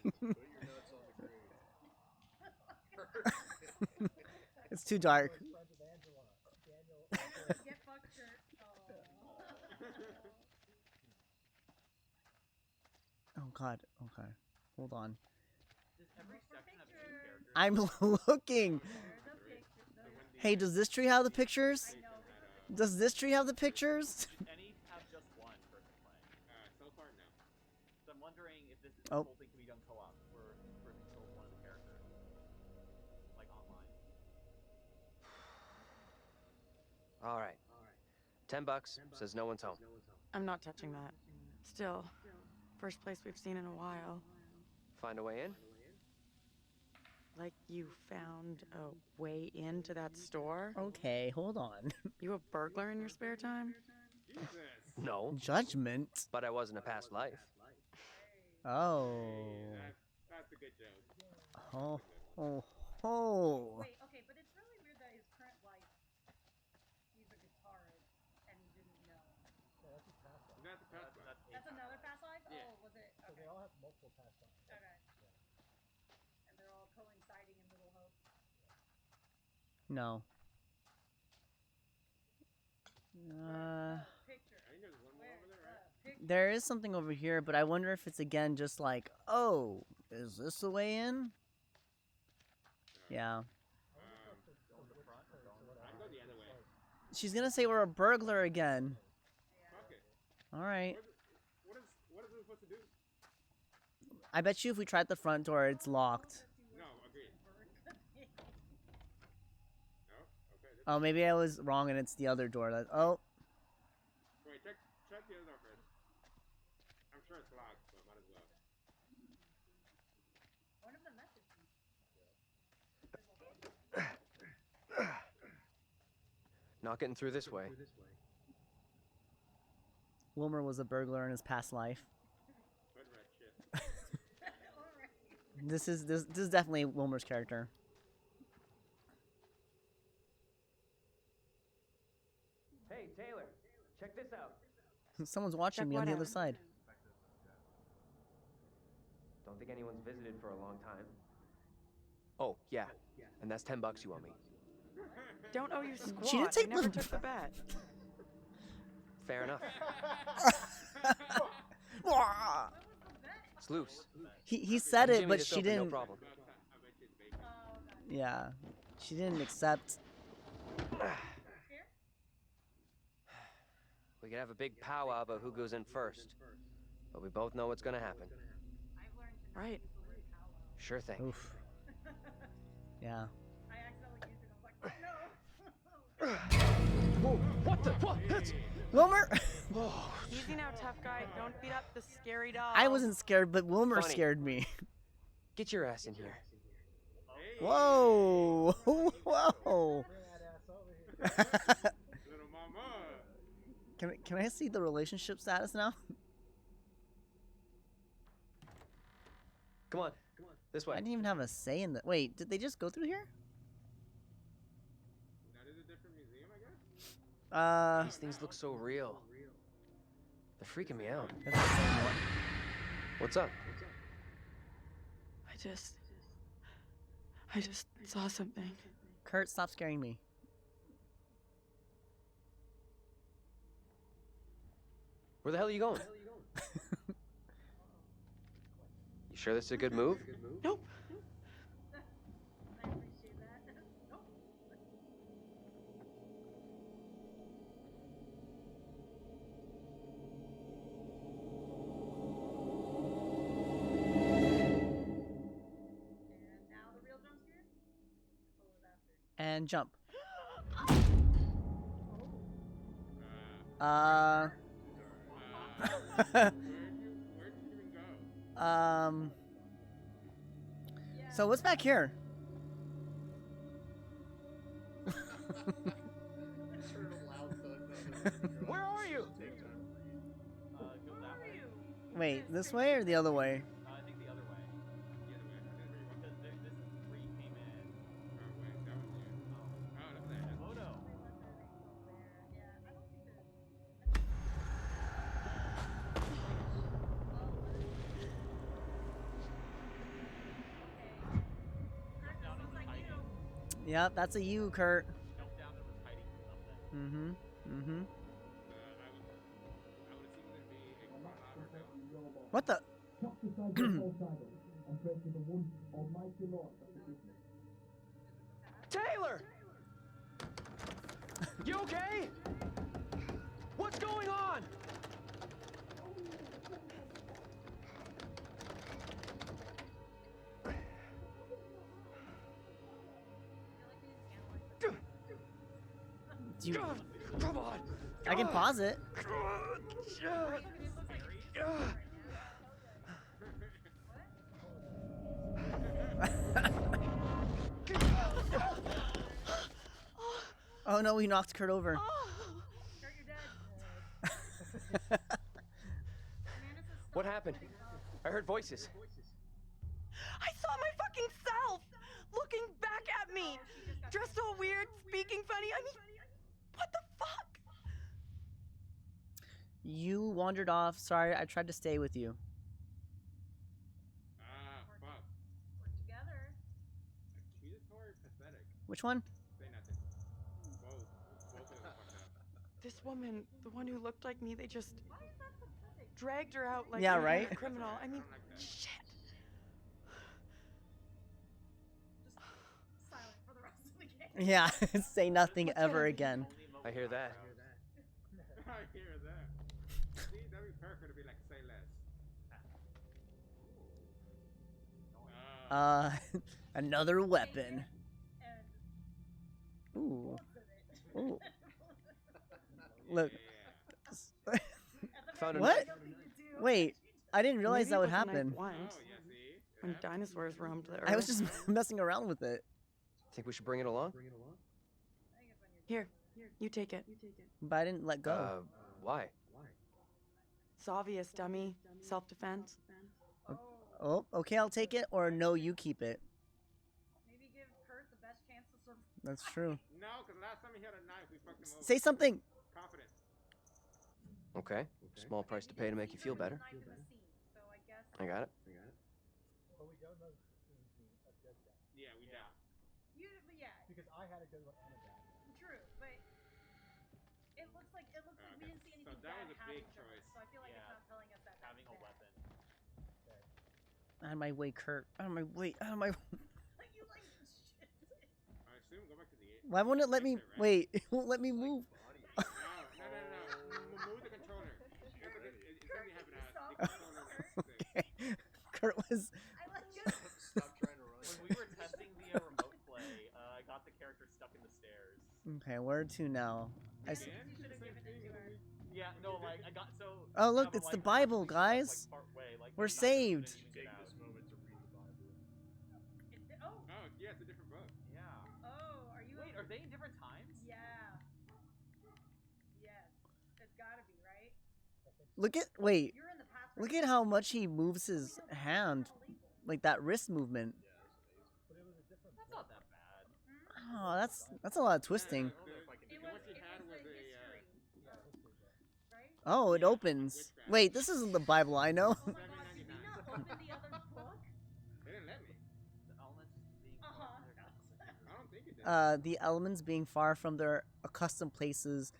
It's too dark. Oh god. Okay. Hold on. I'm looking. Hey, does this tree have the pictures? Does this tree have the pictures? Any have just one person playing. So far, no. So I'm wondering if this Oh. whole thing can be done co-op, where person kills one of the characters, like online. All right. $10 says no one's home. I'm not touching that. Still, first place we've seen in a while. Find a way in? Like you found a way into that store? Okay, hold on. You a burglar in your spare time? No. Judgment. But I was in a past life. Oh. That's a good joke. Oh. Oh. Oh. Wait, okay, but it's really weird that his current life, he's a guitarist, and he didn't know. That's the past life. That's another past life? Yeah. Oh, was it? So Okay. they all have multiple past lives. Okay. And they're all coinciding in Little Hope. No. Picture. I think there's one more over there, right? There is something over here, but I wonder if it's again just like, oh, is this the way in? Yeah. I can go the other way. She's gonna say we're a burglar again. Fuck it. Alright. What is it supposed to do? I bet you if we tried the front door, it's locked. No, agreed. No? Okay. Oh, maybe I was wrong and it's the other door. Oh. Wait, check the other door first. I'm sure it's locked, but might as well. One of the messages. Not getting through this way. Wilmer was a burglar in his past life. This is definitely Wilmer's character. Hey, Taylor, check this out. Someone's watching Check me on what the out? other side. Don't think anyone's visited for a long time. Oh, yeah. And that's $10 you owe me. Don't owe you squat. She didn't take I never the- took the bet. Fair enough. It's loose. He said And it, Jimmy but just she opened, no didn't. problem. Yeah, she didn't accept. We could have a big powwow about who goes in first. But we both know what's gonna happen. Right. Sure thing. Oof. Yeah. I accidentally used it. I was like, oh no! Whoa, what the fuck? That's... Wilmer. Easy now, tough guy. Don't beat up the scary doll. I wasn't scared, but Wilmer Funny. scared me. Get your ass in here. Whoa! Whoa! Little mama. Can I see the relationship status now? Come on. This way. I didn't even have a say in the. Wait, did they just go through here? That is a different museum, I guess? These things look so real. They're freaking me out. That's the same one. What's up? I just saw something. Kurt, stop scaring me. Where the hell are you going? You sure this is a good move? Nope. I appreciate that. Nope. And now the real jump scare? That's what was after. And jump. Where'd you even go? So what's back here? Where are you? Go that way. Wait, this way or the other way? I think the other way. Yep, that's a you, Kurt. Jumped down and was hiding from something. Mm-hmm. What the? Taylor! You okay? What's going on? Do you... Come on. I can pause it. Oh no, he knocked Kurt over. Kurt, you're dead. What happened? I heard voices. I saw my fucking self looking back at me, dressed all weird, speaking funny. I mean, what the fuck? You wandered off. Sorry, I tried to stay with you. Fuck. We're together. Accusatory, pathetic. Which one? Say nothing. Both of them fucked up. This woman, the one who looked like me, they just dragged her out like Yeah, some kind of right? criminal. I mean, shit. Silent for the rest of the game. Yeah, say nothing ever again. I hear that. I hear that. See, that'd be perfect to be like, say less. Another weapon. Ooh. Ooh. Look. Found a What? Wait, I didn't realize Maybe that it would was a knife happen. once, when dinosaurs roamed the earth. I was just messing around with it. Think we should bring it along? Here, you take it. But I didn't let go. Why? It's obvious, dummy. Self-defense. Oh, okay, I'll take it, or no, you keep it. Maybe give Kurt the best chance to survive. That's true. No, because last time he had a knife, we fucked him over. Say something! Confident. Okay. Small price to pay to make you feel better. I got it. But we don't know who's a good guy. Yeah, we don't. But yeah. Because I had a good one and a bad one. True, but it looks like we didn't see anything So that bad was a happen big to us, choice. so I feel like it's not telling us that Having a weapon. Out of my way, Kurt. Out of my way. Out of my. You like shit. I assume go back to the 8. Why won't it let me? Wait, it won't let me move. No. Move the controller. It's only having the controller. Okay. Kurt was. Stop trying to run. When we were testing the remote play, I got the character stuck in the stairs. Okay, where to now? Yeah, no, like I got so. Oh look, it's the Bible, guys. We're saved. Oh, yeah, it's a different book. Yeah. Oh, are you? Wait, are they in different times? Yeah. Yes, it's gotta be right. Look at wait. You're in the past. Look at how much he moves his hand, like that wrist movement. That's not that bad. Oh, that's a lot of twisting. Oh, it opens. Wait, this isn't the Bible I know. They didn't let me. I don't think it did. The elements being far from their accustomed places,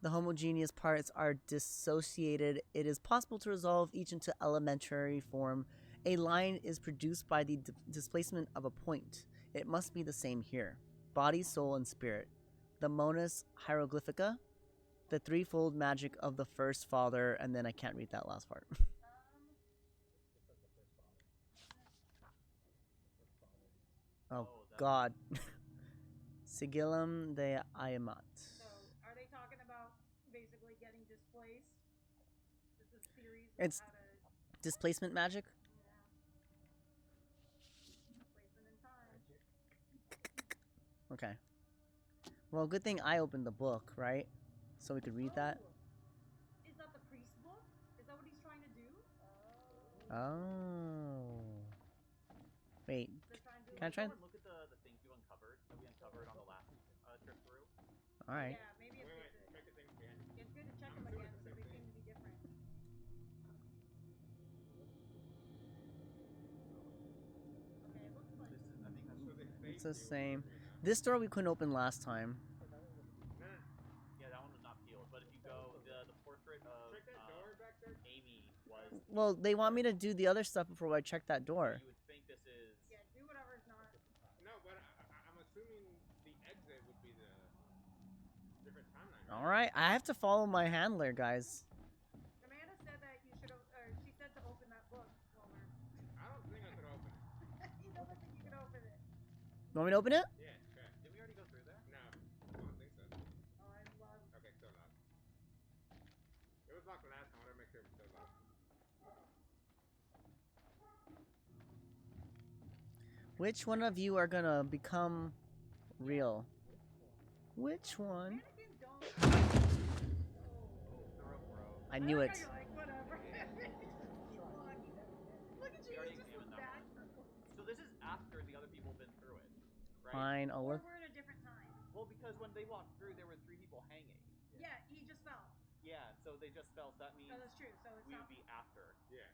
the homogeneous parts are dissociated. It is possible to resolve each into elementary form. A line is produced by the displacement of a point. It must be the same here. Body, soul, and spirit. The Monas Hieroglyphica. The threefold magic of the first father, and then I can't read that last part. Oh God. Sigillum de Iamat. So, are they talking about basically getting displaced? This is theories of It's how to displacement magic. displacement in time. Okay. Well, good thing I opened the book, right? So we could read that. Is that the priest book? Is that what he's trying to do? Oh. Wait. Can I try? Look at the things you uncovered that we uncovered on the last trip through. All right. Yeah, maybe it's good to, it's good to check them again because they seem to be different. Okay, it looks like It's the same. This door we couldn't open last time. Yeah, that one was not peeled. But if you go, the portrait of Amy was. Well, they want me to do the other stuff before I check that door. You would think this is. Yeah, do whatever's not. No, but I'm assuming the exit would be the different timeline. All right, I have to follow my handler, guys. Amanda said that you should have, or she said to open that book, Wilmer. I don't think I could open it. He doesn't think you can open it. You want me to open it? Yeah, sure. Did we already go through there? No, I don't think so. Oh, I'm lost. Okay, still locked. It was locked last time. I want to make sure it's still locked. Which one of you are gonna become real? Which one? I knew it. You're like, whatever. Look at you, We already you just examined look that back. one. So this is after the other people have been through it, right? Fine, I'll Or look. we're at a different time. Well, because when they walked through, there were 3 people hanging. Yeah, he just fell. Yeah, so they just fell. So that means So that's true. So it's we not. would be after. Yeah.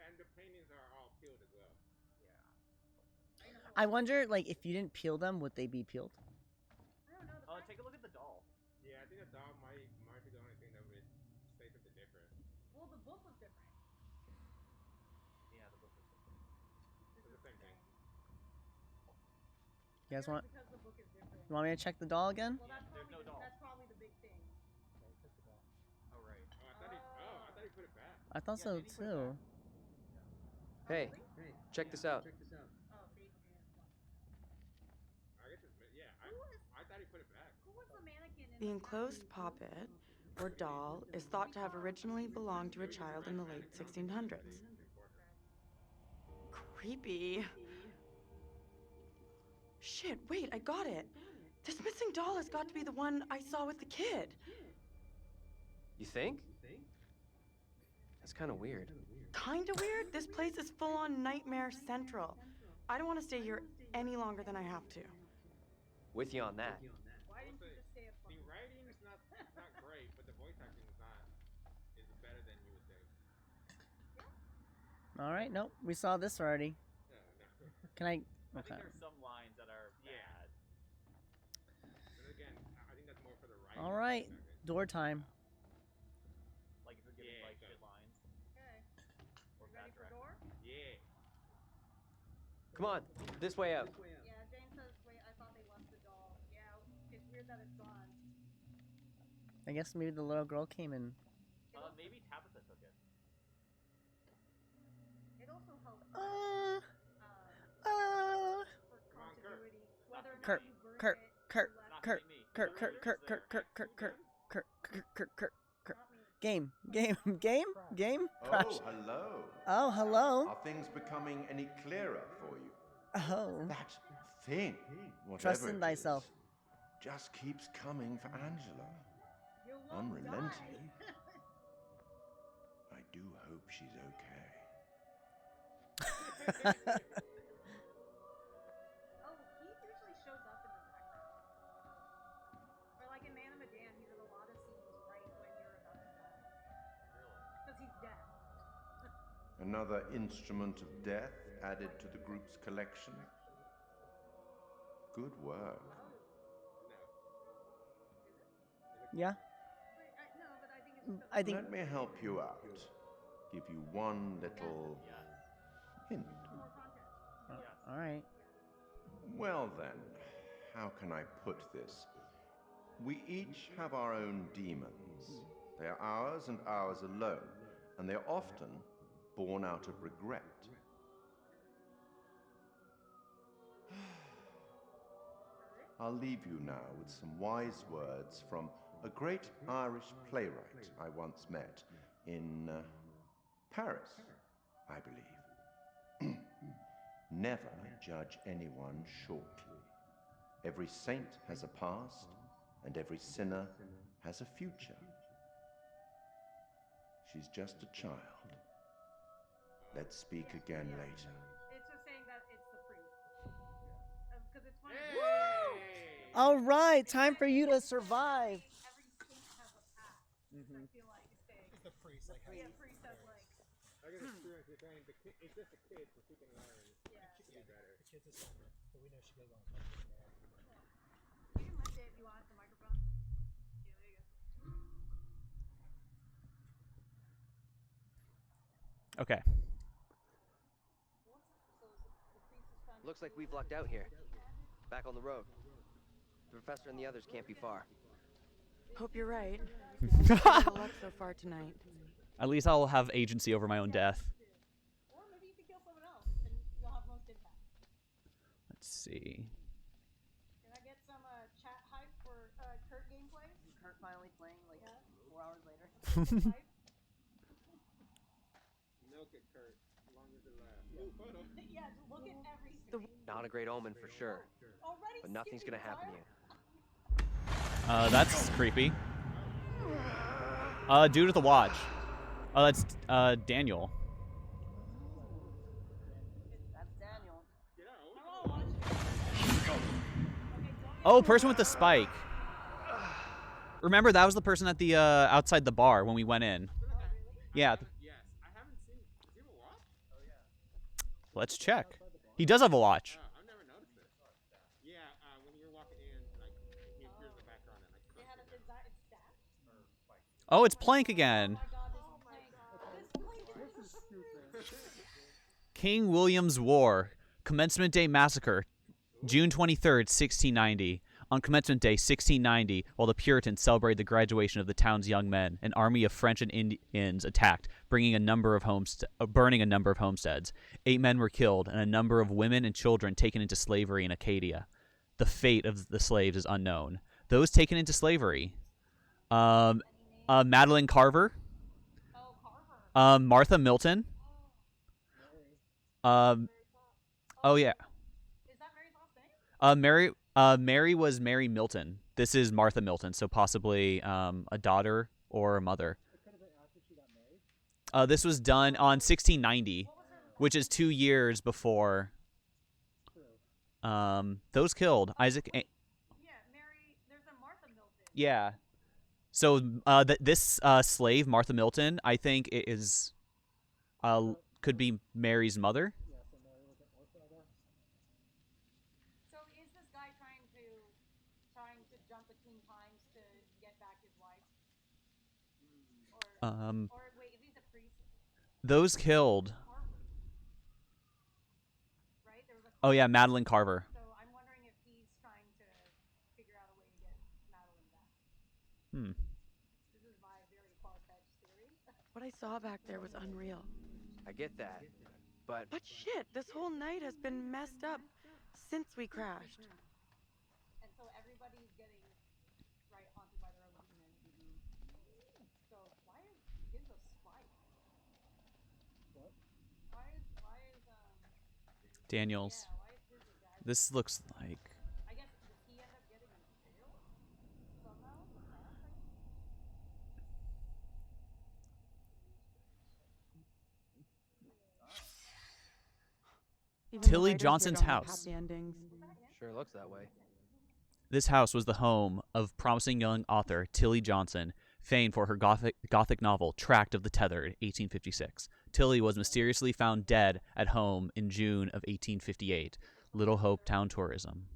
And the paintings are all peeled as well. I wonder, like, if you didn't peel them, would they be peeled? I don't know. Take a look at the doll. Yeah, I think the dog might be the only thing that would say something different. Well, the book was different. Yeah, the book was different. It's the same thing. You guys want? Because the book is different. You want me to check the doll again? Well, that's There's probably no doll. that's probably the big thing. Oh right. Oh, I thought he put it back. I thought so too. Hey, check this out. Oh, see. I guess it's, yeah, I thought he put it back. Who was the mannequin in The enclosed puppet, or doll, is thought to have originally belonged to a child in the late 1600s. Creepy. Shit, wait, I got it. This missing doll has got to be the one I saw with the kid. You think? That's kind of weird. Kinda weird? This place is full on Nightmare Central. I don't want to stay here any longer than I have to. With you on that. Why didn't you just stay up? The writing is not great, but the voice acting is better than you would think. All right, nope, we saw this already. No. Can I? I think Okay. there's some lines that are bad. But again, I think that's more for the writing. All right, door time. Like if you're giving like shit lines. Okay. Or Ready bad for direction. door? Yeah. Come on, this way out. Yeah, Jane says, wait, I thought they left the doll. Yeah, it's weird that it's gone. I guess maybe the little girl came in. Maybe Tabitha took it. It also helps for continuity. Whether or not Kurt, you burn Kurt, it, Kurt, you left Kurt, it. Kurt, Kurt, Kurt, Kurt, Kurt, Kurt, Kurt, Kurt, Kurt, Kurt, Kurt. Game. Crash. Oh, hello. Oh, hello. Are things becoming any clearer for you? Oh. That thing, whatever Trust in it is, thyself. just keeps coming for Angela. You won't Unrelenting. die. I do hope she's okay. Oh, he usually shows up in the background. Or like in Man of Medan, he's in a lot of scenes right when you're about to die. Because he's dead. Another instrument of death added to the group's collection. Good work. Yeah. No, but I think it's I think. Let me help you out. Give you one little hint. All right. Well then, how can I put this? We each have our own demons. They are ours and ours alone, and they are often born out of regret. I'll leave you now with some wise words from a great Irish playwright I once met in Paris, I believe. Never judge anyone shortly. Every saint has a past, and every sinner has a future. She's just a child. Let's speak again later. It's just saying that it's the priest. Because it's funny. All right, time for you to survive. Every saint has a past. I feel like it's saying. It's the priest, like, Yeah, priest has like. I get experience with saying it's just a kid, so she can learn. Yeah. To be better. The kid's a sinner, but we know she goes on. Okay. Looks like we've lucked out here. Back on the road. The professor and the others can't be far. Hope you're right. Luck so far tonight. At least I'll have agency over my own death. Or maybe you can kill someone else and you'll have most impact. Let's see. Can I get some chat hype for Kurt gameplay? Kurt finally playing like 4 hours later. Milk it, Kurt. As long as it lasts. Ooh, photo. Yeah, look at every screen. Not a great omen for sure. Already But nothing's gonna happen to you. That's creepy. Dude with the watch. Oh, that's Daniel. That's Daniel. Oh, person with the spike. Remember, that was the person at the outside the bar when we went in. Yeah. Yes, I haven't seen. Does he have a watch? Oh yeah. Let's check. He does have a watch. I've never noticed this. Yeah, when you're walking in, like he appears in the background and like. They have a design stat. Oh, it's Plank again. King William's War, Commencement Day Massacre, June 23rd, 1690. On Commencement Day, 1690, while the Puritans celebrated the graduation of the town's young men, an army of French and Indians attacked, burning a number of homesteads. 8 men were killed, and a number of women and children taken into slavery in Acadia. The fate of the slaves is unknown. Those taken into slavery: Madeline Carver, Martha Milton. Oh yeah. Is that Mary's last name? Mary was Mary Milton. This is Martha Milton, so possibly a daughter or a mother. This was done on 1690, which is 2 years before. Those killed Isaac. Yeah, Mary. There's a Martha Milton. Yeah. So this slave, Martha Milton, I think it is could be Mary's mother. So is this guy trying to jump between times to get back his wife? Or wait, is he the priest? Those killed. Right? There was a Oh yeah, Madeline Carver. So I'm wondering if he's trying to figure out a way to get Madeline back. This is my very far-fetched theory. What I saw back there was unreal. I get that, but shit, this whole night has been messed up since we crashed. And so everybody's getting haunted by their own demons. So why is his a spike? What? Why is Daniels. This looks like. I guess does he end up getting in jail somehow? Tilly Johnson's house. Sure looks that way. This house was the home of promising young author Tilly Johnson, famed for her gothic novel Tract of the Tethered, 1856. Tilly was mysteriously found dead at home in June of 1858. Little Hope Town Tourism.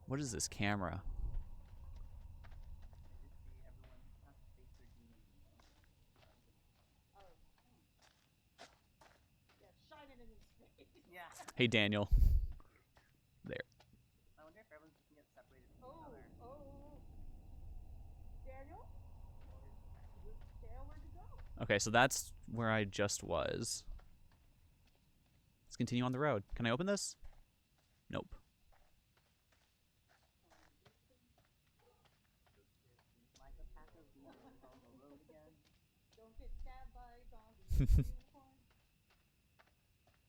What is this camera? Hey, Daniel. There. I wonder if everyone's just gonna get separated from each other. Daniel? Daniel, where'd you go? Okay, so that's where I just was. Let's continue on the road. Can I open this? Nope. Don't get stabbed by zombies. I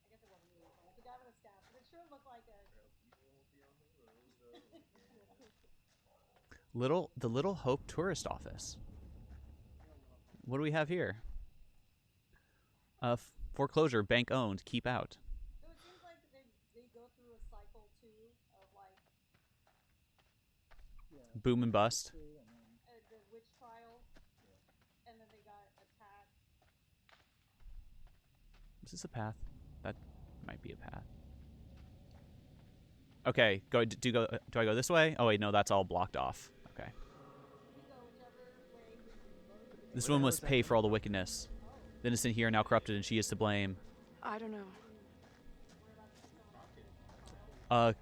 guess it wasn't a unicorn. It's a guy with a staff, but it sure looked like a. The Little Hope Tourist Office. What do we have here? Foreclosure, bank owned, keep out. So it seems like they go through a cycle too of like Boom and bust. the witch trial, and then they got attacked. Is this a path? That might be a path. Okay, do I go this way? Oh wait, no, that's all blocked off. Okay. You go whichever way This woman must pay for all the wickedness. The innocent here are now corrupted, and she is to blame. I don't know.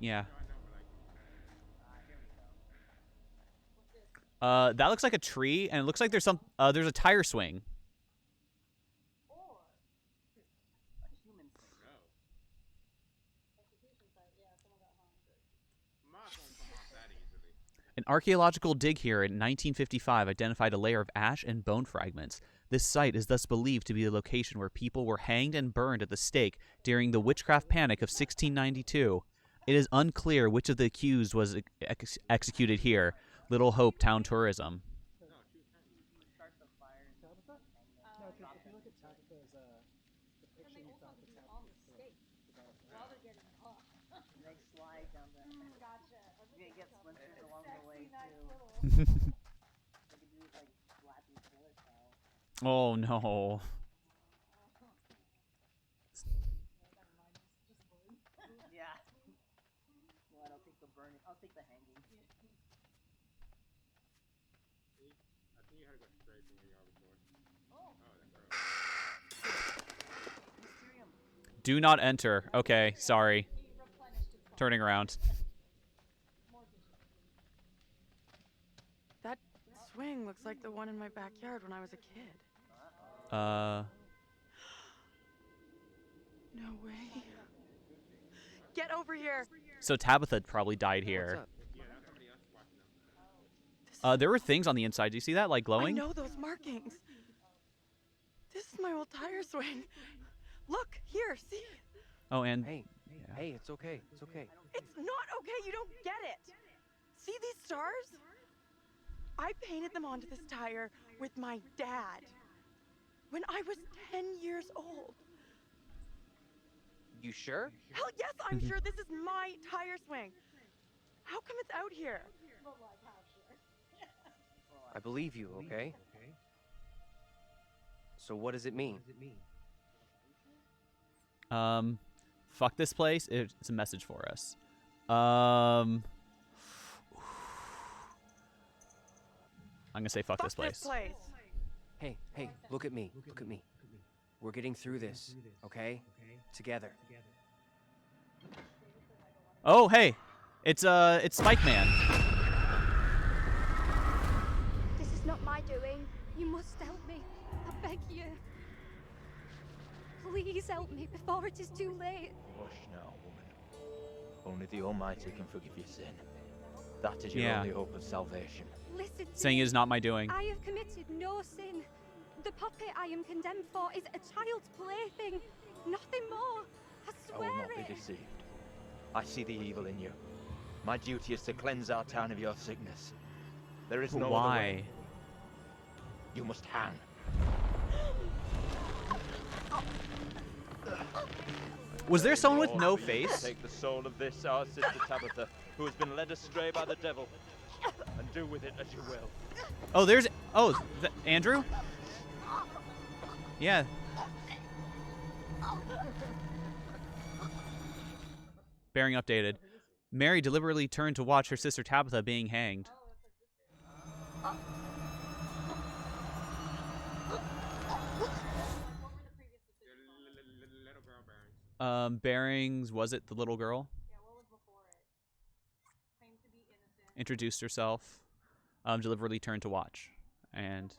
Yeah. That looks like a tree, and it looks like there's a tire swing. An archaeological dig here in 1955 identified a layer of ash and bone fragments. This site is thus believed to be the location where people were hanged and burned at the stake during the witchcraft panic of 1692. It is unclear which of the accused was executed here. Little Hope Town Tourism. Oh no. Yeah. No, I don't take the burning. I'll take the hanging. I think you had to go straight from where you are before. Do not enter. Okay, sorry. Turning around. That swing looks like the one in my backyard when I was a kid. No way. Get over here. So Tabitha probably died here. There were things on the inside. Do you see that, like glowing? I know those markings. This is my old tire swing. Look, here, see? Oh, and Hey, hey, it's okay. It's okay. It's not okay, you don't get it. See these stars? I painted them onto this tire with my dad when I was 10 years old. You sure? Hell yes, I'm sure this is my tire swing. How come it's out here? I believe you, okay? So what does it mean? Fuck this place. It's a message for us. I'm gonna say fuck this place. Hey, hey, look at me. Look at me. We're getting through this, okay? Together. Oh, hey. It's Spike Man. This is not my doing. You must help me. I beg you. Please help me before it is too late. Hush now, woman. Only the Almighty can forgive your sin. That is your Yeah. only hope of salvation. Listen to Saying me. it is not my doing. I have committed no sin. The puppet I am condemned for is a child's plaything. Nothing more. I I will swear not it. be deceived. I see the evil in you. My duty is to cleanse our town of your sickness. There is no other Why? way. You must hang. Was there someone with no face? Take the soul of this, our sister Tabitha, who has been led astray by the devil, and do with it as you will. Oh, there's Andrew? Yeah. Bearing updated. Mary deliberately turned to watch her sister Tabitha being hanged. Bearings, was it the little girl? Introduced herself. Deliberately turned to watch. And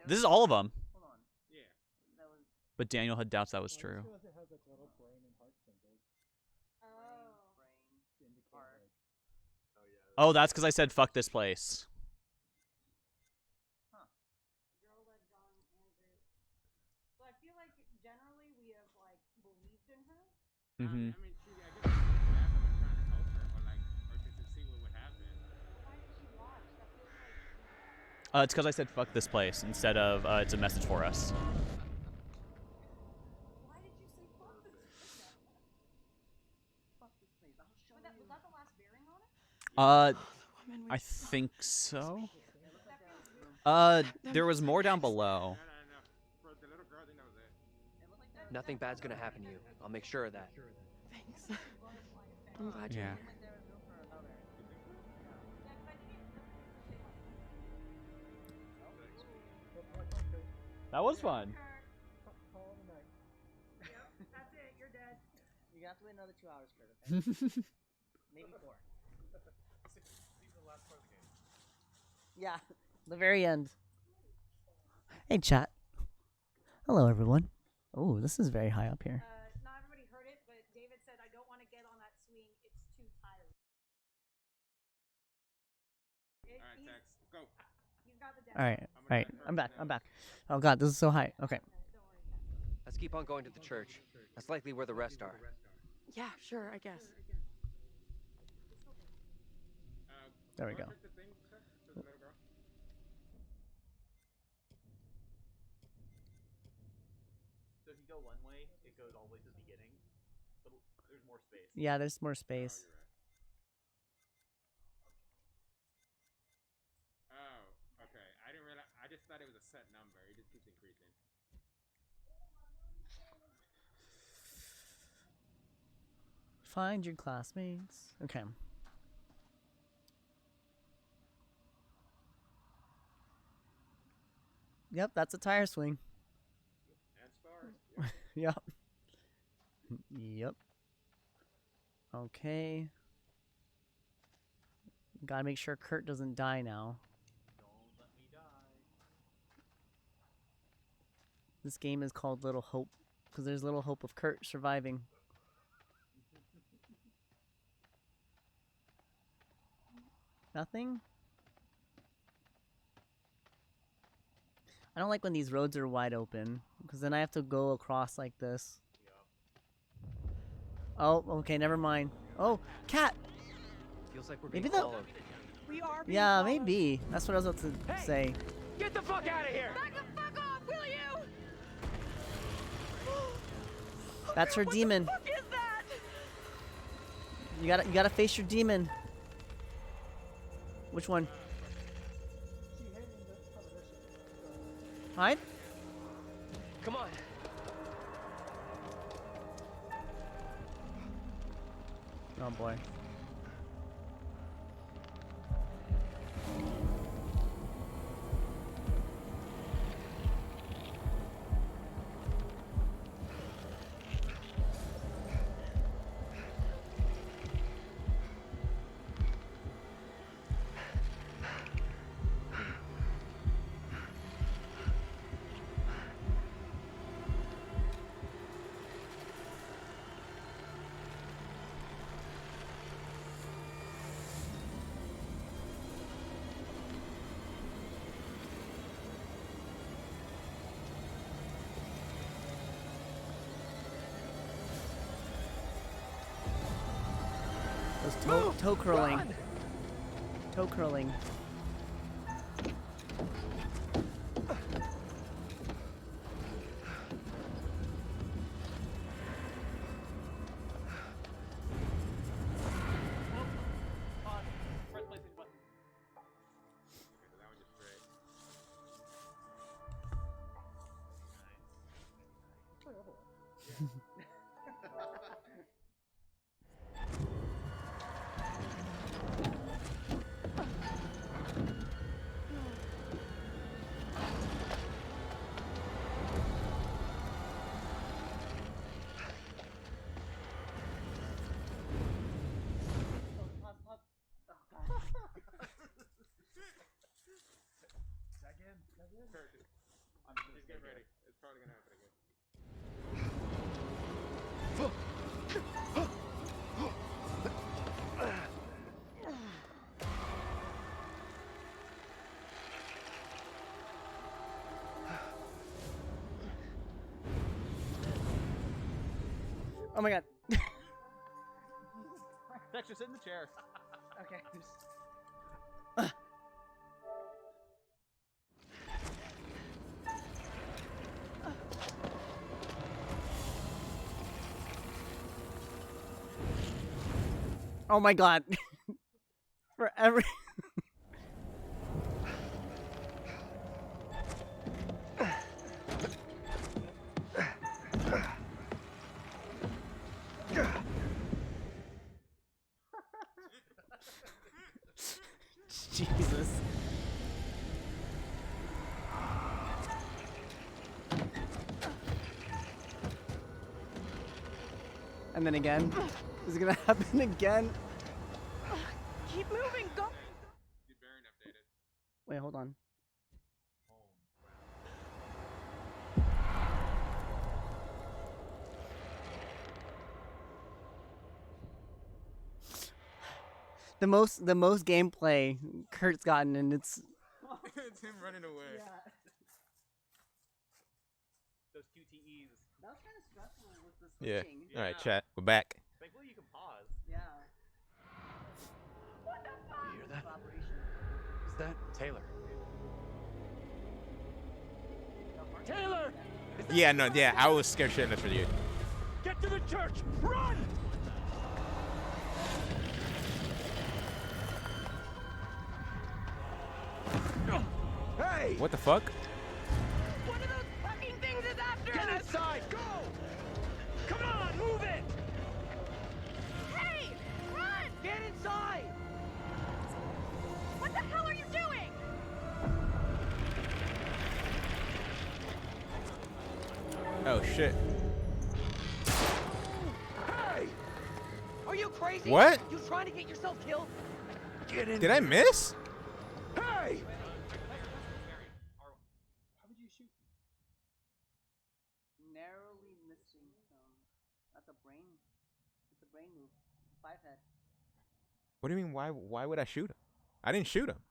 this is all of them. But Daniel had doubts that was true. Oh, that's because I said fuck this place. So I feel like generally we have like believed in her. Mm-hmm. I mean, I guess she was trying to help her, or like, or just to see what would happen. Why did she watch? That feels like It's because I said fuck this place instead of it's a message for us. why did you say fuck this place? Fuck this place. I'll show you. Was that the last bearing on it? I think so. There was more down below. Nothing bad's gonna happen to you. I'll make sure of that. Thanks. I'm glad you're Yeah. here. That was fun. Yep, that's it. You're dead. You have to wait another 2 hours, Kurt. Okay? Maybe 4. These are the last part of the game. Yeah, the very end. Hey, chat. Hello, everyone. Oh, this is very high up here. Not everybody heard it, but David said, I don't want to get on that swing. It's too tired. Alright, Tex, let's go. He's got the deck. All right. I'm back. Oh God, this is so high. Okay. Let's keep on going to the church. That's likely where the rest are. Yeah, sure, I guess. There we go. Click the thing, Tex, for the little girl. So if you go one way, it goes all the way to the beginning, but there's more space. Yeah, there's more space. Oh, okay. I didn't realize. I just thought it was a set number. It just keeps increasing. Find your classmates. Okay. Yep, that's a tire swing. And stars. Yep. Yep. Okay. Gotta make sure Kurt doesn't die now. Don't let me die. This game is called Little Hope because there's little hope of Kurt surviving. Nothing? I don't like when these roads are wide open because then I have to go across like this. Oh, okay, never mind. Oh, cat! Feels like we're Maybe being the- followed. We are being Yeah, followed. maybe. That's what I was about to say. Get the fuck out of here! Back the fuck off, will you? That's her demon. What the fuck is that? You gotta face your demon. Which one? Hide? Come on. Oh boy. Those toe curling. Run! Toe curling. First place is what? Okay, so that one just straight. Kurt, just get ready. It's probably gonna happen again. Oh my god. Tex, just sit in the chair. Okay. Oh my god. For every Jesus. And then again. Is it gonna happen again? Keep moving. Go. Wait, hold on. The most gameplay Kurt's gotten, and it's It's him running away. Those QTEs. That was kind of stressful with the Yeah. switching. All right, chat. We're back. Thankfully, you can pause. Yeah. What the fuck? You hear that? Collaboration. Is that Taylor. Taylor? Yeah, no, yeah. I was scared shitless for you. Get to the church! Run! Hey! What the fuck? One of those fucking things is after Get us! inside! Go! Come on, move it! Hey! Run! Get inside! What the hell are you doing? Oh shit. Hey! Are you crazy? What? You trying to get yourself killed? Get in Did I miss? Hey! How would you shoot? Narrowly missing. That's a brain. It's a brain move. 5-head. What do you mean? Why would I shoot him? I didn't shoot him.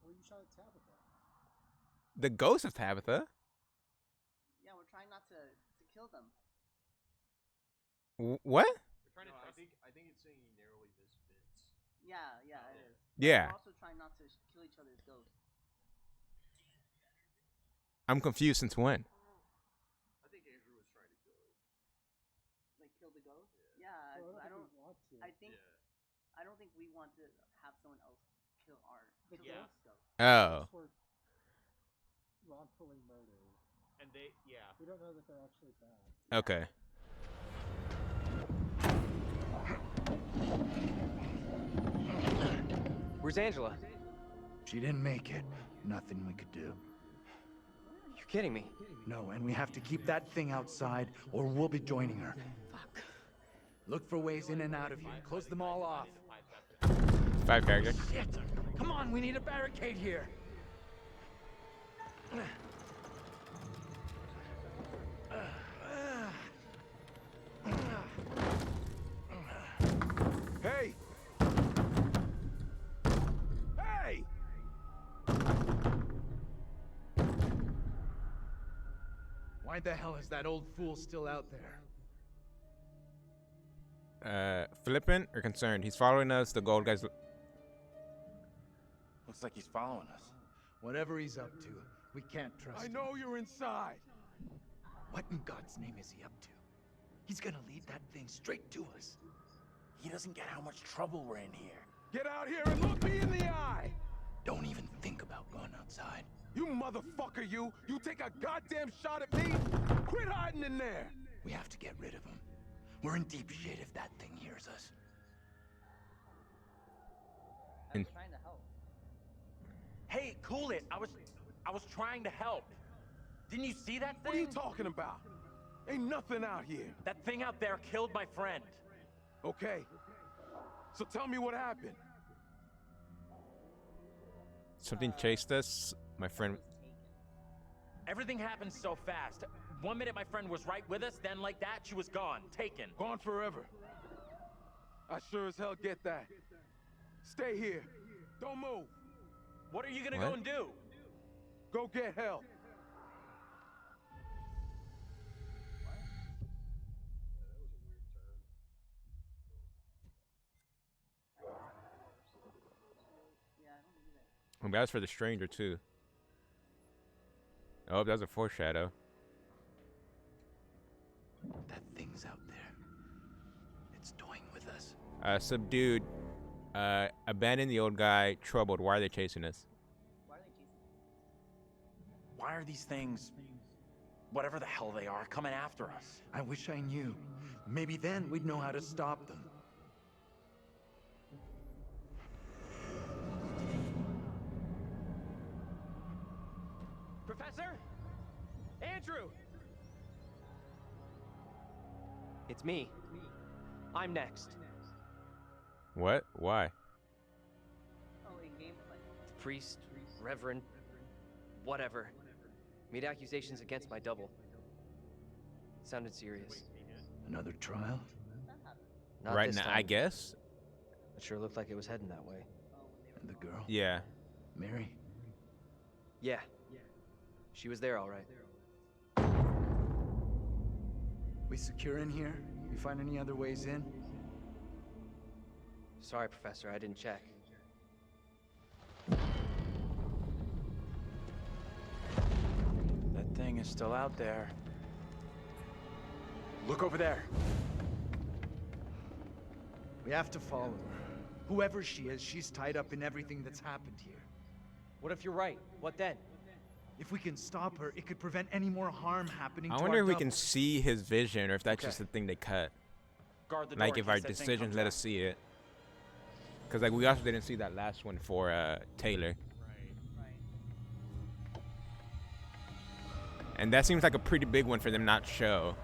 Well, you shot at Tabitha. The ghost of Tabitha. Yeah, we're trying not to kill them. What? We're trying to trust. I think it's saying he narrowly missed Vince. Yeah, it is. Yeah. We're also trying not to kill each other's ghosts. I'm confused since when? I think Andrew was trying to kill it. Like kill the ghost? Yeah, Well, I don't. want to. I think. I don't think we want to have someone else kill our The kill ghosts? ghost. Oh. Were wrongfully murdered. And they, yeah. We don't know that they're actually bad. Okay. Where's Angela? She didn't make it. Nothing we could do. You're kidding me. No, and we have to keep that thing outside, or we'll be joining her. Fuck. Look for ways in and out of here. Close them all off. 5 characters. Shit! Come on, we need a barricade here. Hey! Hey! Why the hell is that old fool still out there? Flippant or concerned? He's following us. The gold guy's. Looks like he's following us. Whatever he's up to, we can't trust him. I know you're inside. What in God's name is he up to? He's gonna lead that thing straight to us. He doesn't get how much trouble we're in here. Get out here and look me in the eye. Don't even think about going outside. You motherfucker, you! You take a goddamn shot at me? Quit hiding in there! We have to get rid of him. We're in deep shit if that thing hears us. I'm trying to help. Hey, cool it. I was trying to help. Didn't you see that thing? What are you talking about? Ain't nothing out here. That thing out there killed my friend. Okay. So tell me what happened. Something chased us. My friend. Everything happened so fast. 1 minute my friend was right with us, then like that, she was gone, taken. Gone forever. I sure as hell get that. Stay here. Don't move. What are you gonna go and do? Go get help. Oh, that was for the stranger too. Oh, that was a foreshadow. That thing's out there. It's toying with us. Subdued. Abandon the old guy. Troubled. Why are they chasing us? Why are these things, whatever the hell they are, coming after us? I wish I knew. Maybe then we'd know how to stop them. Professor? Andrew! It's me. I'm next. What? Why? Oh, in gameplay. The priest, reverend, whatever, made accusations against my double. Sounded serious. Another trial? Not Right this now, time. I guess. It sure looked like it was heading that way. And the girl? Yeah. Mary? Yeah. She was there all right. We secure in here? You find any other ways in? Sorry, Professor, I didn't check. That thing is still out there. Look over there. We have to follow her. Whoever she is, she's tied up in everything that's happened here. What if you're right? What then? If we can stop her, it could prevent any more harm happening I to wonder our if we can double. see his vision or if that's Okay. just the thing they cut. Guard the Like door if in our case that thing decisions comes let out. us see it. Because like we also didn't see that last one for Taylor. And that seems like a pretty big one for them not to show.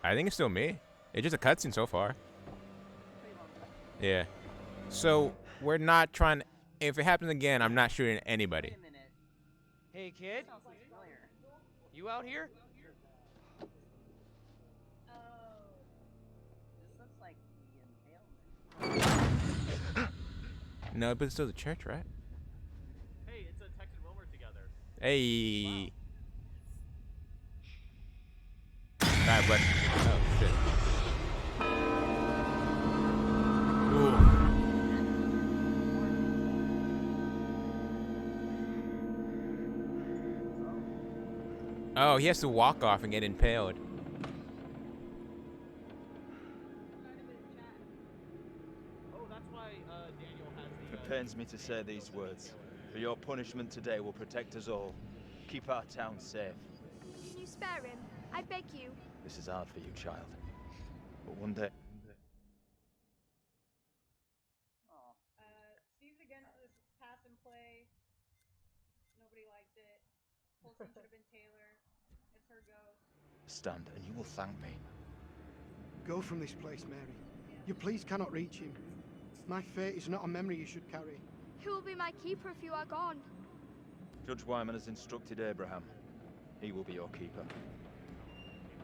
I think it's still me. It's just a cutscene so far. Yeah. So we're not trying. If it happens again, I'm not shooting anybody. Hey, kid. You out here? This looks like the impalement. No, but it's still the church, right? Hey, it's Tex and Wilmer together. Hey. Alright, but oh shit. Ooh. Oh, he has to walk off and get impaled. Oh, that's why Daniel has the. It pains me to say these words, but your punishment today will protect us all. Keep our town safe. Can you spare him? I beg you. This is hard for you, child. But one day. Steve's against this pass and play. Nobody likes it. Whole scene should have been Taylor. It's her ghost. Stand, and you will thank me. Go from this place, Mary. Your pleas cannot reach him. My fate is not a memory you should carry. Who will be my keeper if you are gone? Judge Wyman has instructed Abraham. He will be your keeper.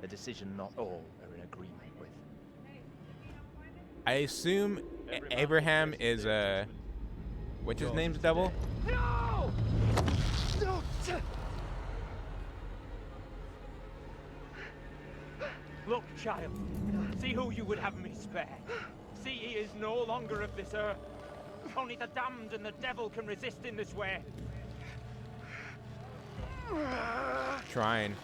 A decision not all are in agreement with. I assume Abraham is what's his name's double? No! No! Look, child, see who you would have me spare. See he is no longer of this earth. Only the damned and the devil can resist in this way. Trying.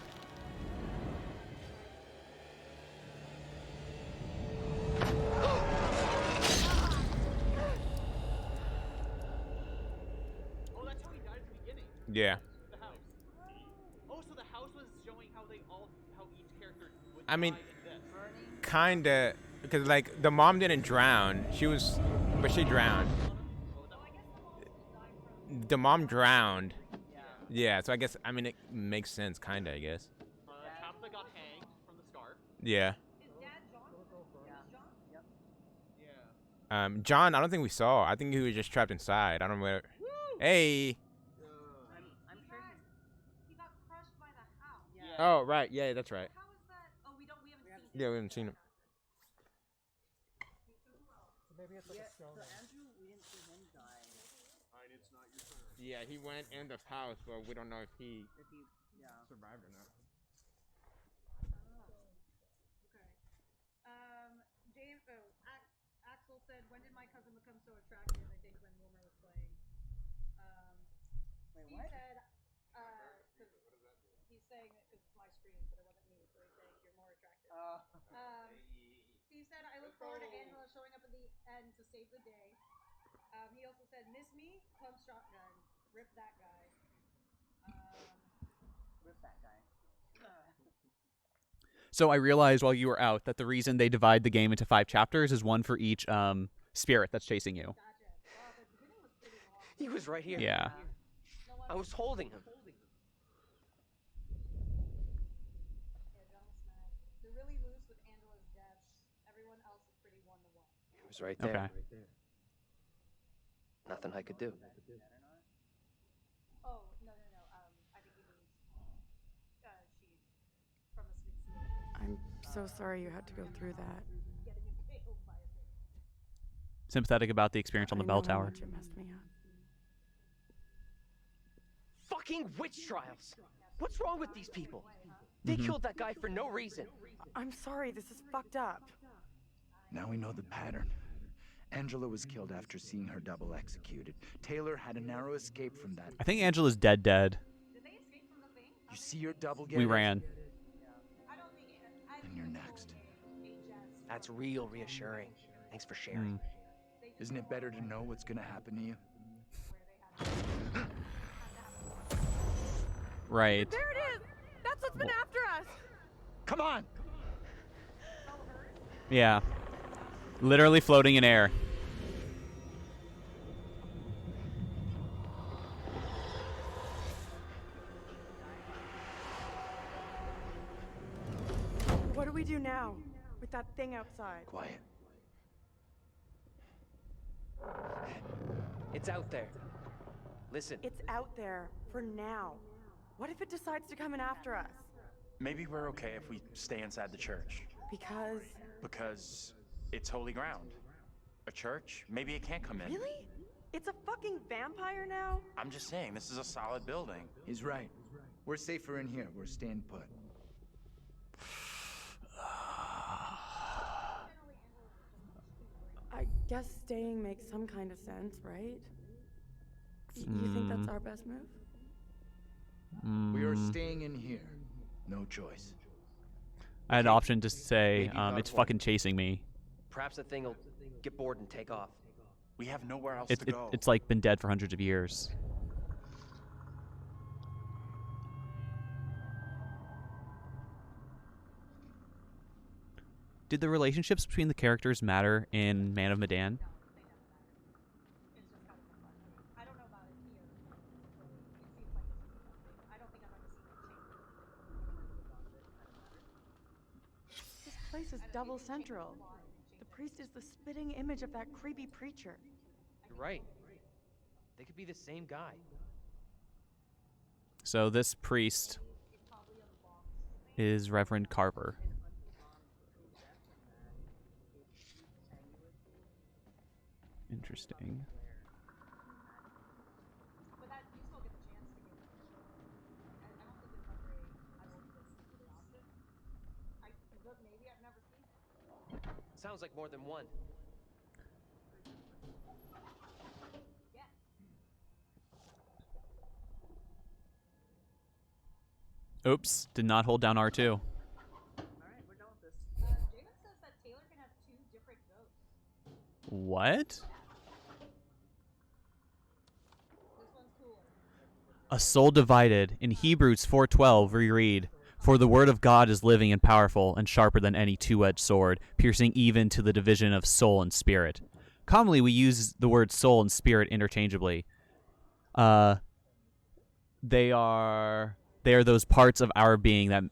Oh, that's how he died at the beginning. Yeah. The house. Oh, so the house was showing how each character would I mean, die in this. kinda, because like the mom didn't drown. But she drowned. The mom drowned. Yeah. So I guess it makes sense, kinda. I guess. Tabitha got hanged from the scarf. Yeah. Yeah. John, I don't think we saw. I think he was just trapped inside. I don't know where. Hey. I'm sure He got crushed by the house. Oh right. Yeah, that's right. How is that? Oh, we haven't seen him. Yeah, we haven't seen him. So maybe it's like a so stone. Andrew, we didn't see him die. Fine, it's not your turn. Yeah, he went in the house, but we don't know if he survived or not. James. Axel said, "When did my cousin become so attractive?" I think when Wilmer was playing. Wait, Steve what? said, because he's saying it because it's my screen, but it wasn't me, so he's saying you're more attractive. Steve said, "I look forward to Angela showing up at the end to save the day." He also said, "Miss me? Pump shotgun. Rip that guy." Rip that guy. So I realized while you were out that the reason they divide the game into 5 chapters is one for each spirit that's chasing you. He was right here. Yeah. I was holding him. They're really loose with Angela's death. Everyone else is pretty one-to-one. He was right there. Okay. Nothing I could do. Oh, no. I think he means she from asphyxiation. I'm so sorry you had to go through that. Getting impaled by a thing. Sympathetic about the experience on the I bell know how tower. much it messed me up. Fucking witch trials! What's wrong with these people? They Mm-hmm. killed that guy for no reason. I'm sorry, this is fucked up. Now we know the pattern. Angela was killed after seeing her double executed. Taylor had a narrow escape from that. I think Angela's dead. You see your double get We it? ran. And you're next. That's real reassuring. Thanks for sharing. Isn't it better to know what's gonna happen to you? Right. There it is! That's what's been after us! Come on! Yeah. Literally floating in air. What do we do now with that thing outside? Quiet. It's out there. Listen. It's out there for now. What if it decides to come in after us? Maybe we're okay if we stay inside the church. Because... Because it's holy ground. A church? Maybe it can't come in. Really? It's a fucking vampire now? I'm just saying, this is a solid building. He's right. We're safer in here. We're staying put. I guess staying makes some kind of sense, right? You think that's our best move? We are staying in here. No choice. I had an option to say, Maybe it's not one. fucking chasing me. Perhaps the thing will get bored and take off. We have nowhere else It, to it, go. it's like been dead for hundreds of years. Did the relationships between the characters matter in Man of Medan? I don't know about it here. It seems like it's just something. I don't think I've ever seen it change. This place is double central. The priest is the spitting image of that creepy preacher. You're right. They could be the same guy. So this priest is Reverend Carver. Interesting. But that you still get the chance to get I don't think it's like I will do this really often. But maybe I've never seen it. Sounds like more than one. Oops, did not hold down R2. Alright, we're done with this. Javen says that Taylor can have 2 different ghosts. What? This one's cooler. A soul divided. In Hebrews 4:12 we read, "For the word of God is living and powerful and sharper than any two-edged sword, piercing even to the division of soul and spirit." Commonly we use the word soul and spirit interchangeably. They are those parts of our being that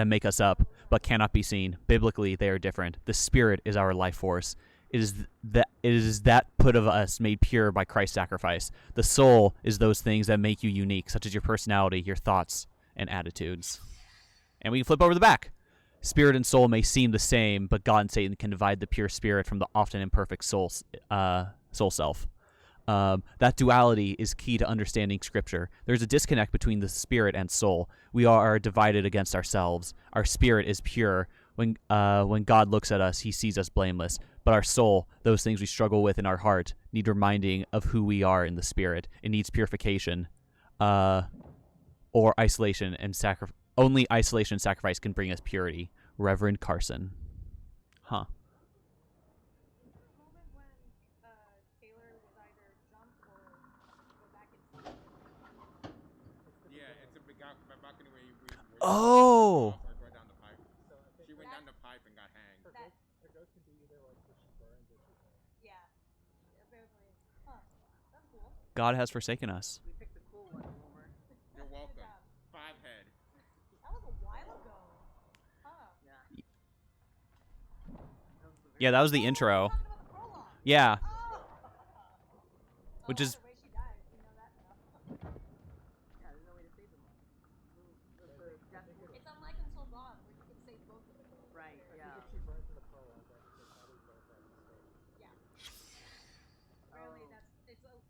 make us up, but cannot be seen. Biblically, they are different. The spirit is our life force. It is that put of us made pure by Christ's sacrifice. The soul is those things that make you unique, such as your personality, your thoughts, and attitudes. And we can flip over the back. Spirit and soul may seem the same, but God and Satan can divide the pure spirit from the often imperfect soul self. That duality is key to understanding Scripture. There's a disconnect between the spirit and soul. We are divided against ourselves. Our spirit is pure. When God looks at us, he sees us blameless. But our soul, those things we struggle with in our heart, need reminding of who we are in the spirit. It needs purification, or isolation and sacrifice. Only isolation and sacrifice can bring us purity. Reverend Carson. Huh. Yeah, it's a big balcony where you Oh! God has forsaken us. You're welcome. 5 head. That was a while ago. Yeah, that was the intro. Yeah. Which is It's unlike Until Dawn, where you can save both of them. Right, yeah. Yeah. Really,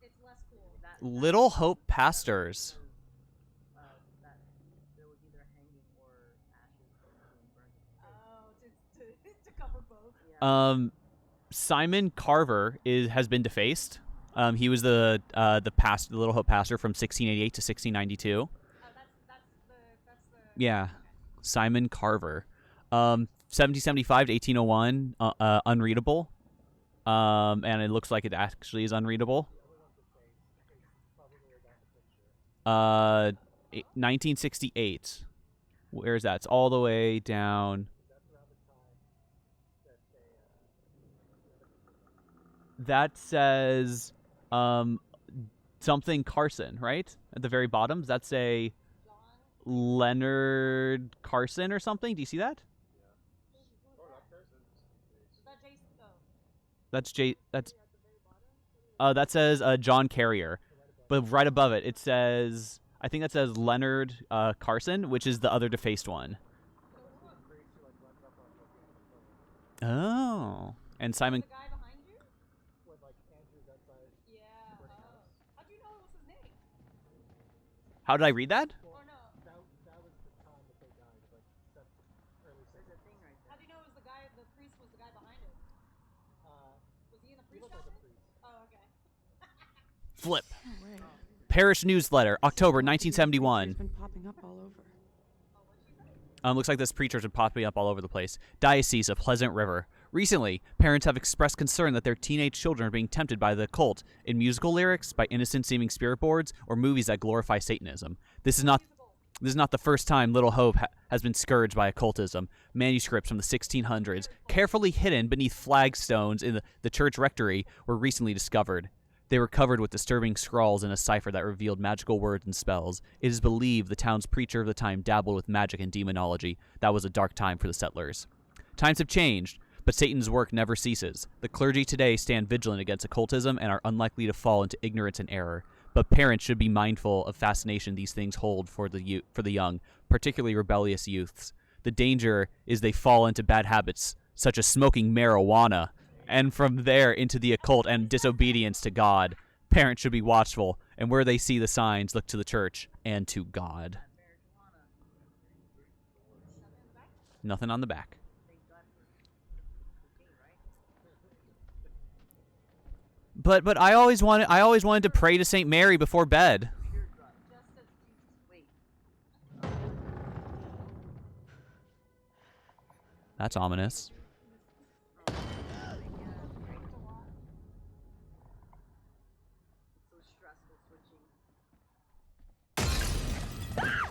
it's less cool. Little Hope Pastors. Oh, to cover both. Simon Carver has been defaced. He was the Little Hope pastor from 1688 to 1692. Yeah, Simon Carver. 1775 to 1801, unreadable. And it looks like it actually is unreadable. 1968. Where's that? It's all the way down. That says something Carson, right? At the very bottom. Does that say Leonard Carson or something? Do you see that? That's that says John Carrier. But right above it, it says, I think that says Leonard Carson, which is the other defaced one. Oh. And Simon... How did I read that? How do you know it was the guy, the priest was the guy behind it? Was he in the priest outfit? Oh, okay. Flip. Parish Newsletter, October 1971. Been popping up all over. Looks like this preacher's been popping up all over the place. Diocese of Pleasant River. Recently, parents have expressed concern that their teenage children are being tempted by the occult in musical lyrics, by innocent-seeming spirit boards, or movies that glorify Satanism. This is not the first time Little Hope has been scourged by occultism. Manuscripts from the 1600s, carefully hidden beneath flagstones in the church rectory, were recently discovered. They were covered with disturbing scrawls in a cipher that revealed magical words and spells. It is believed the town's preacher of the time dabbled with magic and demonology. That was a dark time for the settlers. Times have changed, but Satan's work never ceases. The clergy today stand vigilant against occultism and are unlikely to fall into ignorance and error. But parents should be mindful of fascination these things hold for the young, particularly rebellious youths. The danger is they fall into bad habits, such as smoking marijuana, and from there into the occult and disobedience to God. Parents should be watchful, and where they see the signs, look to the church and to God. Nothing on the back. But I always wanted to pray to St. Mary before bed. That's ominous.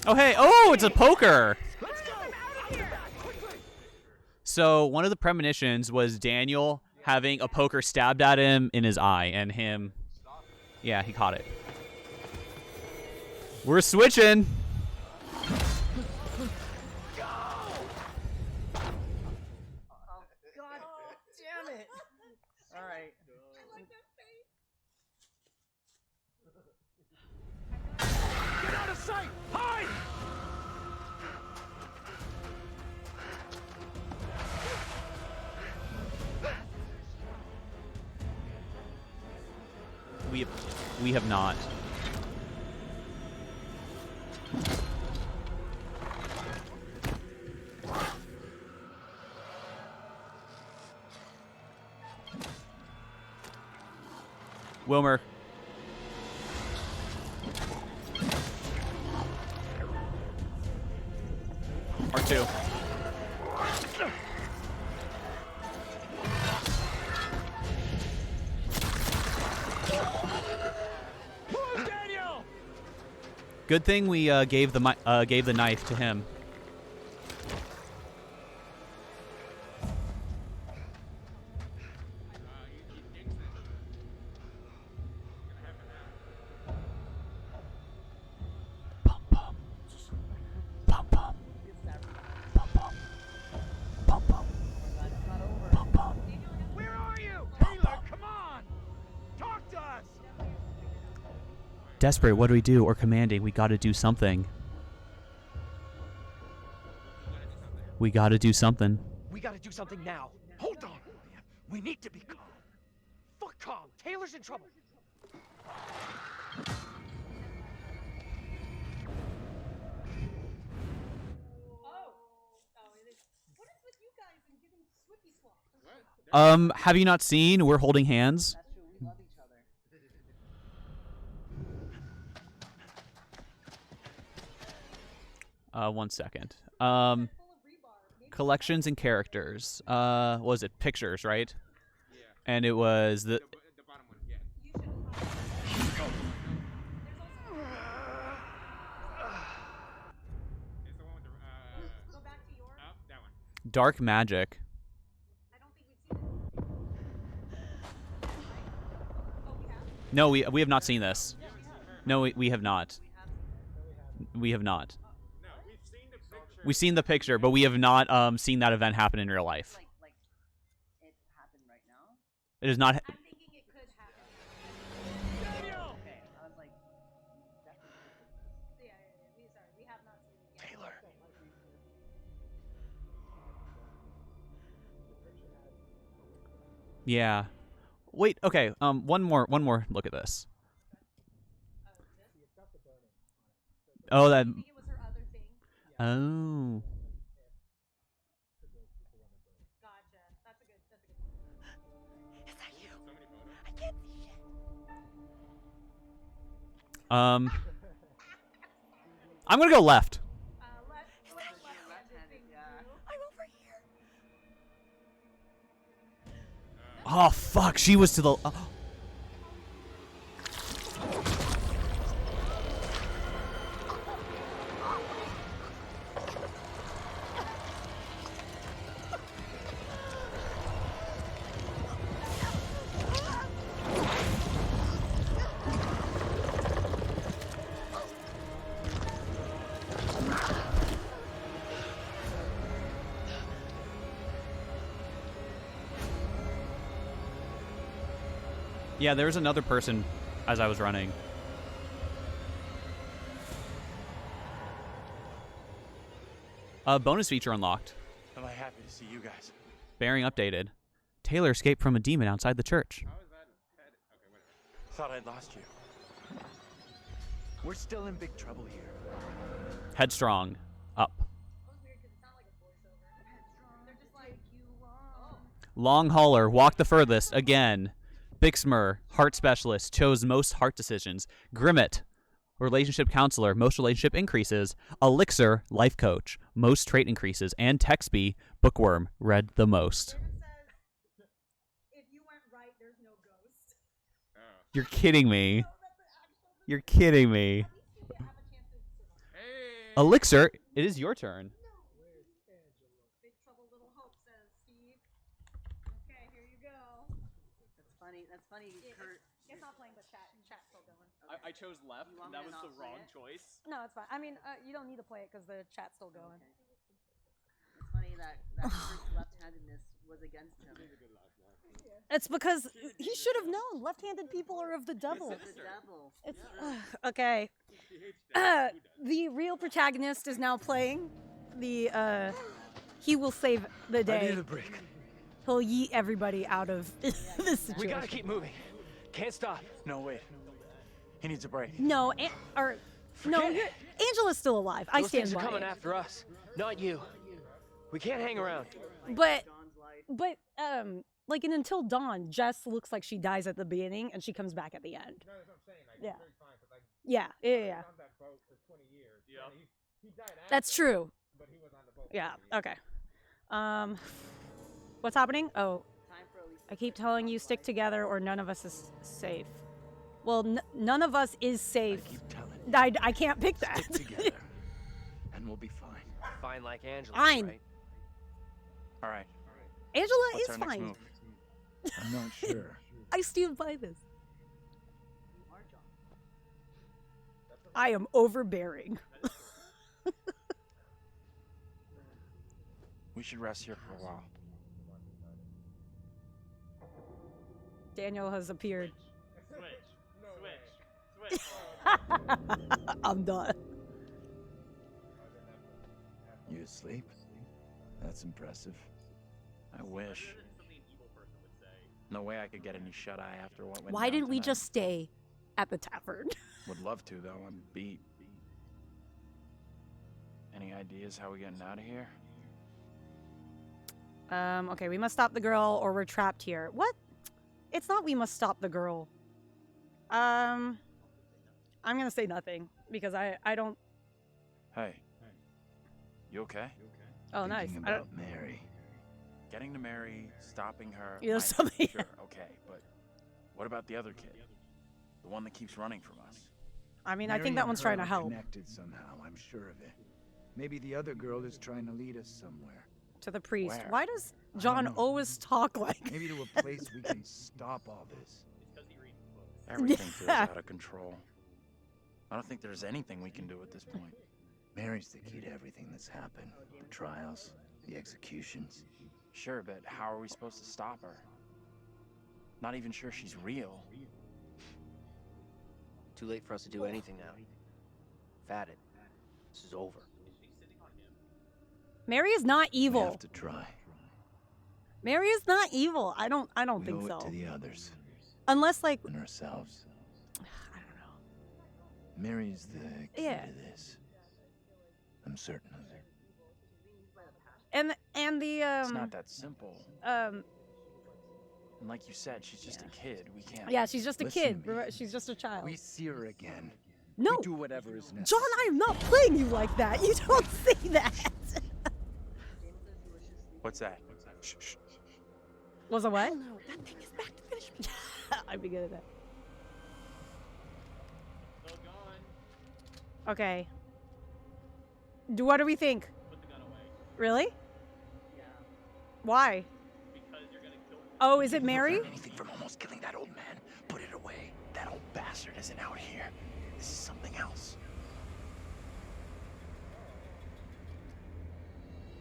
Oh, hey. Oh, it's a poker. So one of the premonitions was Daniel having a poker stabbed at him in his eye, and him, yeah, he caught it. We're switching. God damn it! All right. Get out of sight! Hide! We have not. Wilmer. R2. Daniel! Good thing we gave the knife to him. desperate. What do we do? Or commanding. We gotta do something. We gotta do something. We gotta do something now. Hold on, William. We need to be calm. Fuck calm. Taylor's in trouble. Have you not seen? We're holding hands. One second. Collections and characters. What was it? Pictures, right? Yeah. And it was the bottom one, yeah. It's the one with the Go back to yours. oh, that one. Dark Magic. No, we have not seen this. No, we have not. We have not. No, we've seen the picture. We've seen the picture, but we have not seen that event happen in real life. Like it happened right now? It is not. I'm thinking it could happen. Okay, I was like, Yeah, we have not seen it yet. Taylor. Yeah. Wait. Okay. One more look at this. Oh, that. I think it was her other thing. Oh. Gotcha. That's a good one. Is that you? I can't see shit. I'm gonna go left. Left-handed thing too. I'm over here. Oh fuck! She was to the. Yeah, there was another person as I was running. Bonus feature unlocked. Am I happy to see you guys? Bearing updated. Taylor escaped from a demon outside the church. How is that head? Okay, wait. Thought I'd lost you. We're still in big trouble here. Headstrong. Up. Long hauler. Walk the furthest. Again. Bixmer. Heart specialist. Chose most heart decisions. Grimmett. Relationship counselor. Most relationship increases. Elixir. Life coach. Most trait increases. And Texby. Bookworm. Read the most. If you went right, there's no ghost. You're kidding me. You're kidding me. Elixir, it is your turn. Big Trouble Little Hope says, Steve. Okay, here you go. that's funny. That's funny, Kurt. It's not playing, but chat's still going. I chose left, You want and that me was to the not play wrong it? choice. No, it's fine. I mean, you don't need to play it because the chat's still going. It's funny that Kurt's left-handedness was against him. It's because he should have known. Left-handed people are of the devil. The devil. It's okay. The real protagonist is now playing. The he will save the I day. need a break. He'll yeet everybody out of this situation. We gotta keep moving. Can't stop. No, wait. He needs a break. No, no, Angela's still alive. I Those stand things are by coming it. after us, not you. We can't hang around. But like in Until Dawn, Jess looks like she dies at the beginning and she comes back at the end. No, that's what I'm saying. Like, Yeah. Kurt's fine, 'cause, like, Yeah. he was on that boat for 20 years. Yeah. He died after That's that, true. But he was on the boat. Yeah. Okay. What's happening? Oh, I keep telling you stick together or none of us is safe. Well, none of us is safe. I can't pick that. Stick together, and we'll be fine. Fine like Angela. Fine. Right? All right. Angela What's is our next fine. move? I'm not sure. I stand by this. I am overbearing. We should rest here for a while. Daniel has appeared. Switch. Switch. Switch. I'm done. You asleep? That's impressive. I wish. No way I could get any shut-eye after what went Why down didn't we tonight. just stay at the tavern? Would love to, though. I'm beat. Any ideas how we getting out of here? Okay, we must stop the girl or we're trapped here. What? It's not we must stop the girl. I'm gonna say nothing because I don't. Hey. You okay? Oh, nice. Thinking I don't- about Mary. Getting to Mary, stopping her. You know might- something- Sure, okay, but what about the other kid? The one that keeps running from us? I mean, I Mary think that and one's her trying to are help. Connected somehow, I'm sure of it. Maybe the other girl is trying to lead us somewhere. To the priest. Where? Why does I John don't know. always talk like? Maybe to a place we can stop all this. Everything feels out of control. I don't think there's anything we can do at this point. Mary's the key to everything that's happened. The trials, the executions. Sure, but how are we supposed to stop her? Not even sure she's real. Too late for us to do anything now. Fatted. This is over. Mary is not We evil. have to try. Mary is not evil. I don't We think owe so. it to the others Unless like and ourselves. I don't know. Mary's the key Yeah. to this. I'm certain of it. and the It's not that simple. um And like you said, she's just a kid. We can't. yeah, she's just a Listen kid. to me. Remember, she's just a child. We see her again. No. We do whatever is necessary. John, I am not playing you like that. You don't say that. What's that? Shh, shh. Was a what? No, that thing is back to finish me. I'd be good at that. Okay. What do we think? Put the gun away. Really? Yeah. Why? Because you're gonna kill. Oh, is it Mary? Anything from almost killing that old man. Put it away. That old bastard isn't out here. This is something else.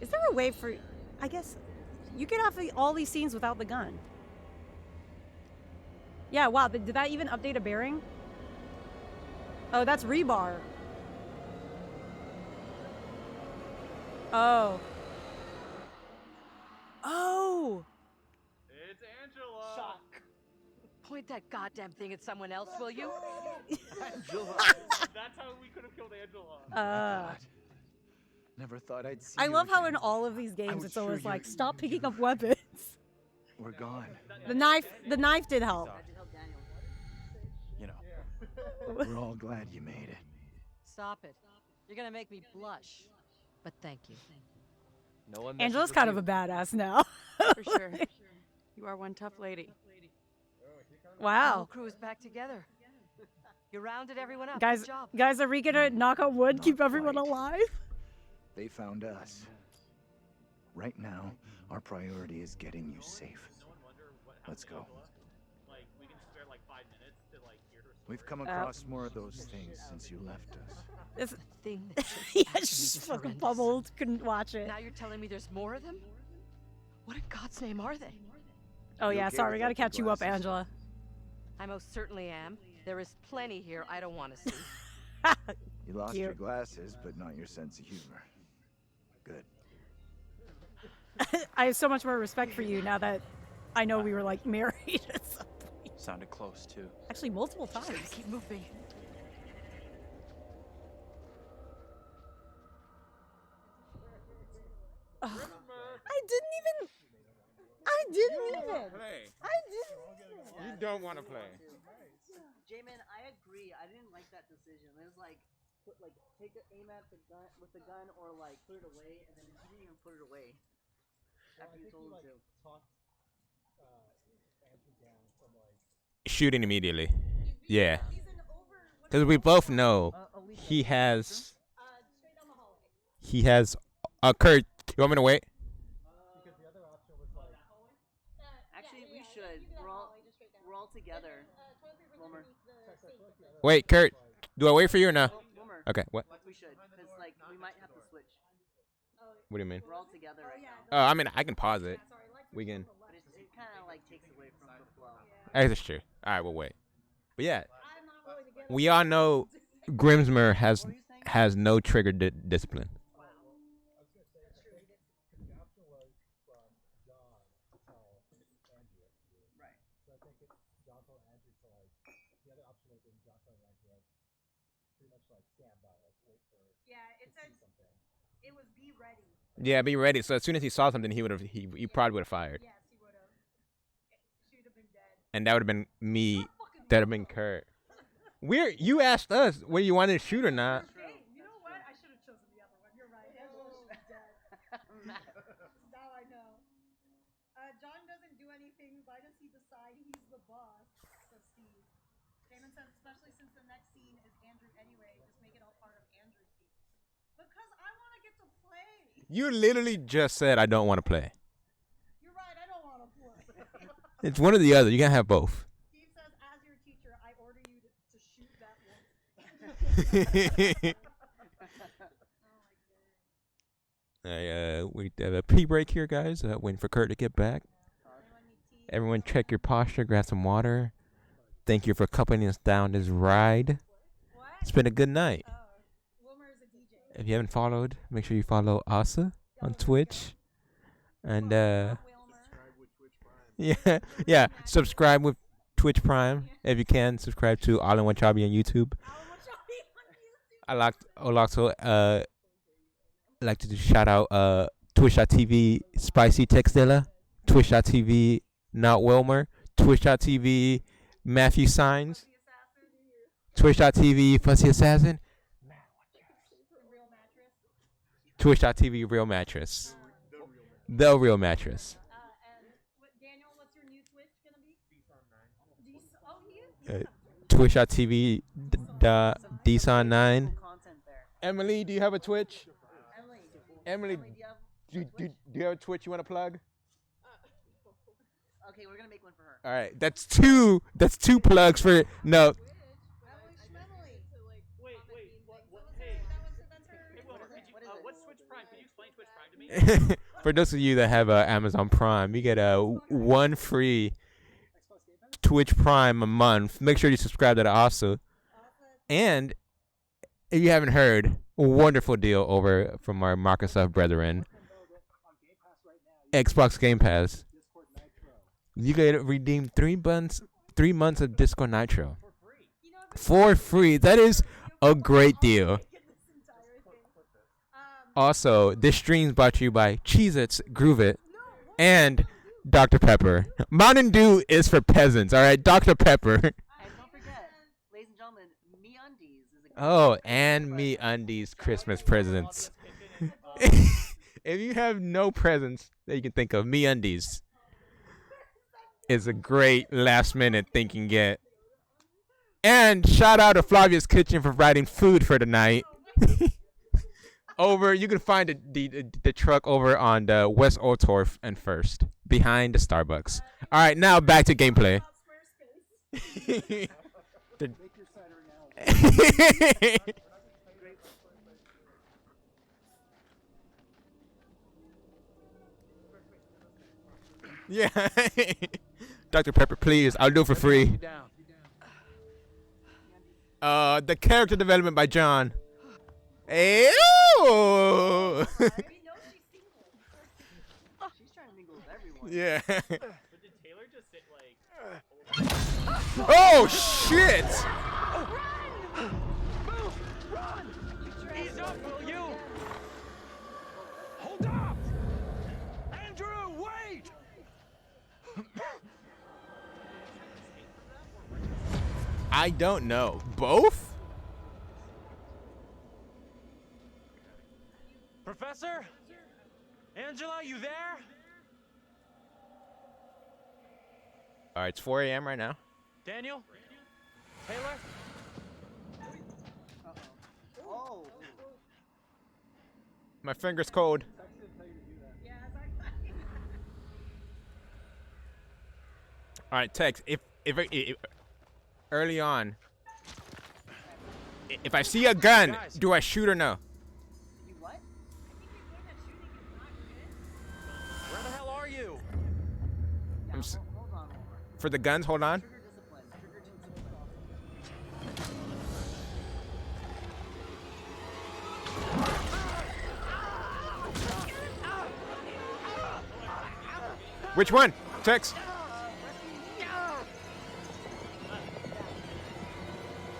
Is there a way for? I guess you could have all these scenes without the gun. Yeah. Wow. Did that even update a bearing? Oh, that's rebar. Oh. Oh. It's Angela. Shock. Point that goddamn thing at someone else, will you? Angela. That's how we could have killed Angela. Never thought I'd see I you love how again. in all of these games was it's sure always you- like stop picking up weapons. We're gone. The knife did help. You know. We're all glad you made it. Stop it. You're gonna make me blush. But thank you. No one. Angela's kind of a badass now. For sure. You are one tough lady. The whole Wow. crew is back together. You rounded everyone up. Guys, Good job. guys, are we gonna knock on wood, keep everyone quite. alive? They found us. Right now, our priority is getting you safe. Let's go. Like we can spare like 5 minutes to like hear her. We've come across more of those things since you left us. This Thing that just yeah, happened she's is fucking horrendous. bubbled, couldn't watch it. Now you're telling me there's more of them? What in God's name are they? Oh You yeah, okay sorry, with we gotta empty catch you up, glasses? Angela. I most certainly am. There is plenty here I don't want to see. You lost Cute. your glasses, but not your sense of humor. Good. I have so much more respect for you now that I know we were like married at some point. Sounded close too. Actually, multiple Just times. gotta keep moving. Ugh. I didn't even. I didn't even. Play. I didn't even. You don't want to play. J-Man, I agree. I didn't like that decision. It was like, take the aim at the gun with the gun, or like put it away, and then he didn't even put it away. After you told him to. Shooting immediately. Yeah. Because we both know he has. He has. Kurt, you want me to wait? Actually, we should. We're all together. Wilmer. Wait, Kurt. Do I wait for you or no? Wilmer. Okay, what? We should, because like we might have to switch. What do you mean? We're all together right now. I mean, I can pause it. We can. But it kind of like takes away from the flow. That's true. All right, we'll wait. But yeah, we all know Grimsmer has no trigger discipline. Yeah, it said it was be ready. Yeah, be ready. So as soon as he saw something, he probably would have fired. Yes, he would have. She would have been dead. And that would have been me. That would have been Kurt. You asked us whether you wanted to shoot or not. Hey, you know what? I should have chosen the other one. You're right. Angela should be dead. Now I know. John doesn't do anything. Why does he decide he's the boss? Says Steve. Damon says, especially since the next scene is Andrew anyway, just make it all part of Andrew's scene. Because I want to get to play. You literally just said I don't want to play. You're right. I don't want to play. It's one or the other. You can't have both. Steve says, as your teacher, I order you to shoot that woman. We have a pee break here, guys. Waiting for Kurt to get back. Everyone, check your posture. Grab some water. Thank you for accompanying us down this ride. It's been a good night. If you haven't followed, make sure you follow Asa on Twitch. And yeah, subscribe with Twitch Prime if you can. Subscribe to All in One Chobby on YouTube. I also like to shout out Twitch.tv Spicy Textilla, Twitch.tv Not Wilmer, Twitch.tv Matthew Signs, Twitch.tv Fussy Assassin, Twitch.tv Real Mattress, The Real Mattress. Daniel, what's your new Twitch gonna be? Twitch.tv DSON9. Emily, do you have a Twitch? Emily, do you have a Twitch you want to plug? Okay, we're gonna make one for her. All right, that's two plugs for no. What's Twitch Prime? Can you explain Twitch Prime to me? For those of you that have Amazon Prime, you get one free Twitch Prime a month. Make sure you subscribe to that also. And if you haven't heard, a wonderful deal over from our Microsoft brethren, Xbox Game Pass. You get redeem 3 months of Discord Nitro for free. That is a great deal. Also, this stream is brought to you by Cheez-Its, Groove It, and Dr. Pepper. Mountain Dew is for peasants, all right? Dr. Pepper. And don't forget, ladies and gentlemen, MeUndies is a Oh, and MeUndies Christmas presents. If you have no presents that you can think of, MeUndies is a great last-minute thing you can get. And shout out to Flavia's Kitchen for providing food for the night. You can find the truck over on the West Otorf and First, behind the Starbucks. All right, now back to gameplay. Yeah. Dr. Pepper, please. I'll do it for free. The character development by John. Ew! She's trying to mingle with everyone. Yeah. But did Taylor just sit like? Oh shit! Run! Ease up, will you? Hold up! Andrew, wait! I don't know. Both? Professor? Angela, you there? All right, it's 4 a.m. right now. Daniel? Taylor? Oh. My finger's cold. All right, Tex. If early on, if I see a gun, do I shoot or no? You what? Where the hell are you? Hold on. For the guns, hold on. Which one? Tex.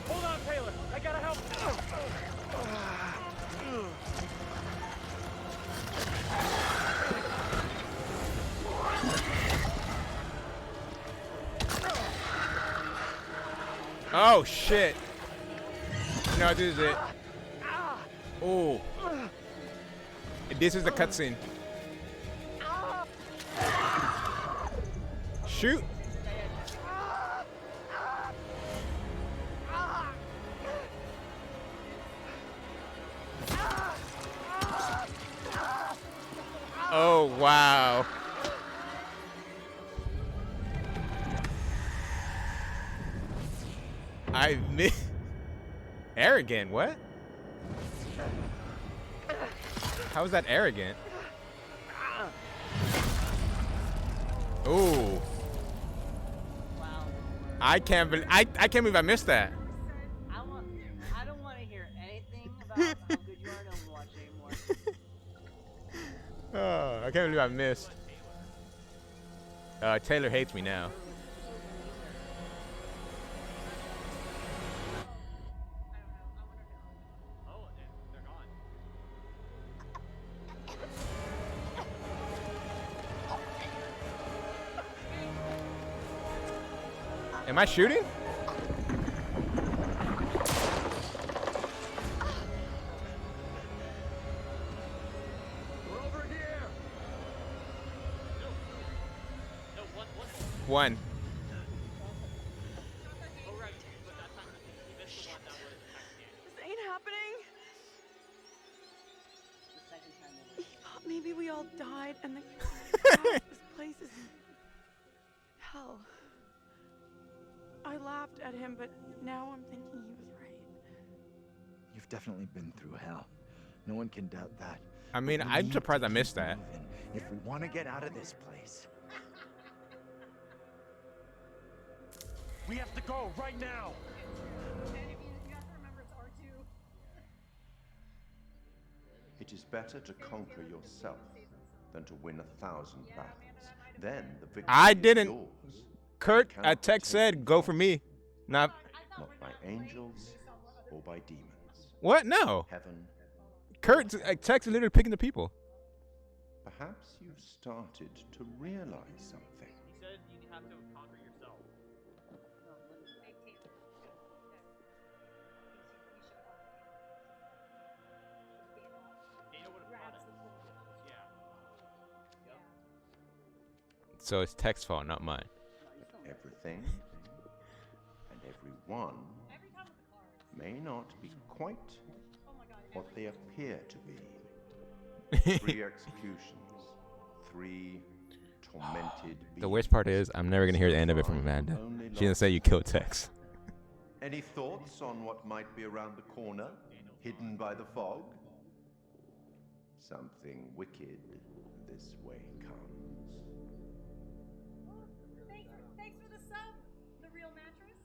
Hold on, Taylor. I gotta help. Oh shit. No, this is it. Oh. This is the cutscene. Shoot. Oh, wow. I miss. Arrogant, what? How is that arrogant? Ooh. I can't believe I can't believe I missed that. I don't want to hear anything about how good you are in Overwatch anymore. Oh, I can't believe I missed. Taylor hates me now. Am I shooting? One. This ain't happening. He thought maybe we all died and this place is hell. I laughed at him, but now I'm thinking he was right. You've definitely been through hell. No one can doubt that. I mean, But we I'm need surprised to I missed keep that. moving if we want to get out of this place. We have to go right now. It is better to conquer yourself than to win 1,000 battles. Then the victory I is didn't. yours. Kurt You cannot at Tech take said, "Go for me." Not Not by angels or by demons. what? No. Heaven. Kurt at Tech is literally picking the people. Perhaps you've started to realize something. He said you have to conquer yourself. Dana would have brought it. Yeah. So it's Tech's fault, not mine. Everything and everyone may not be quite what they appear to be. 3 executions, 3 tormented The worst part is, I'm never gonna hear the end of it from Amanda. She didn't say you killed Tex. Any thoughts on what might be around the corner, hidden by the fog? Something wicked this way comes. Thanks for the sub, the real mattress.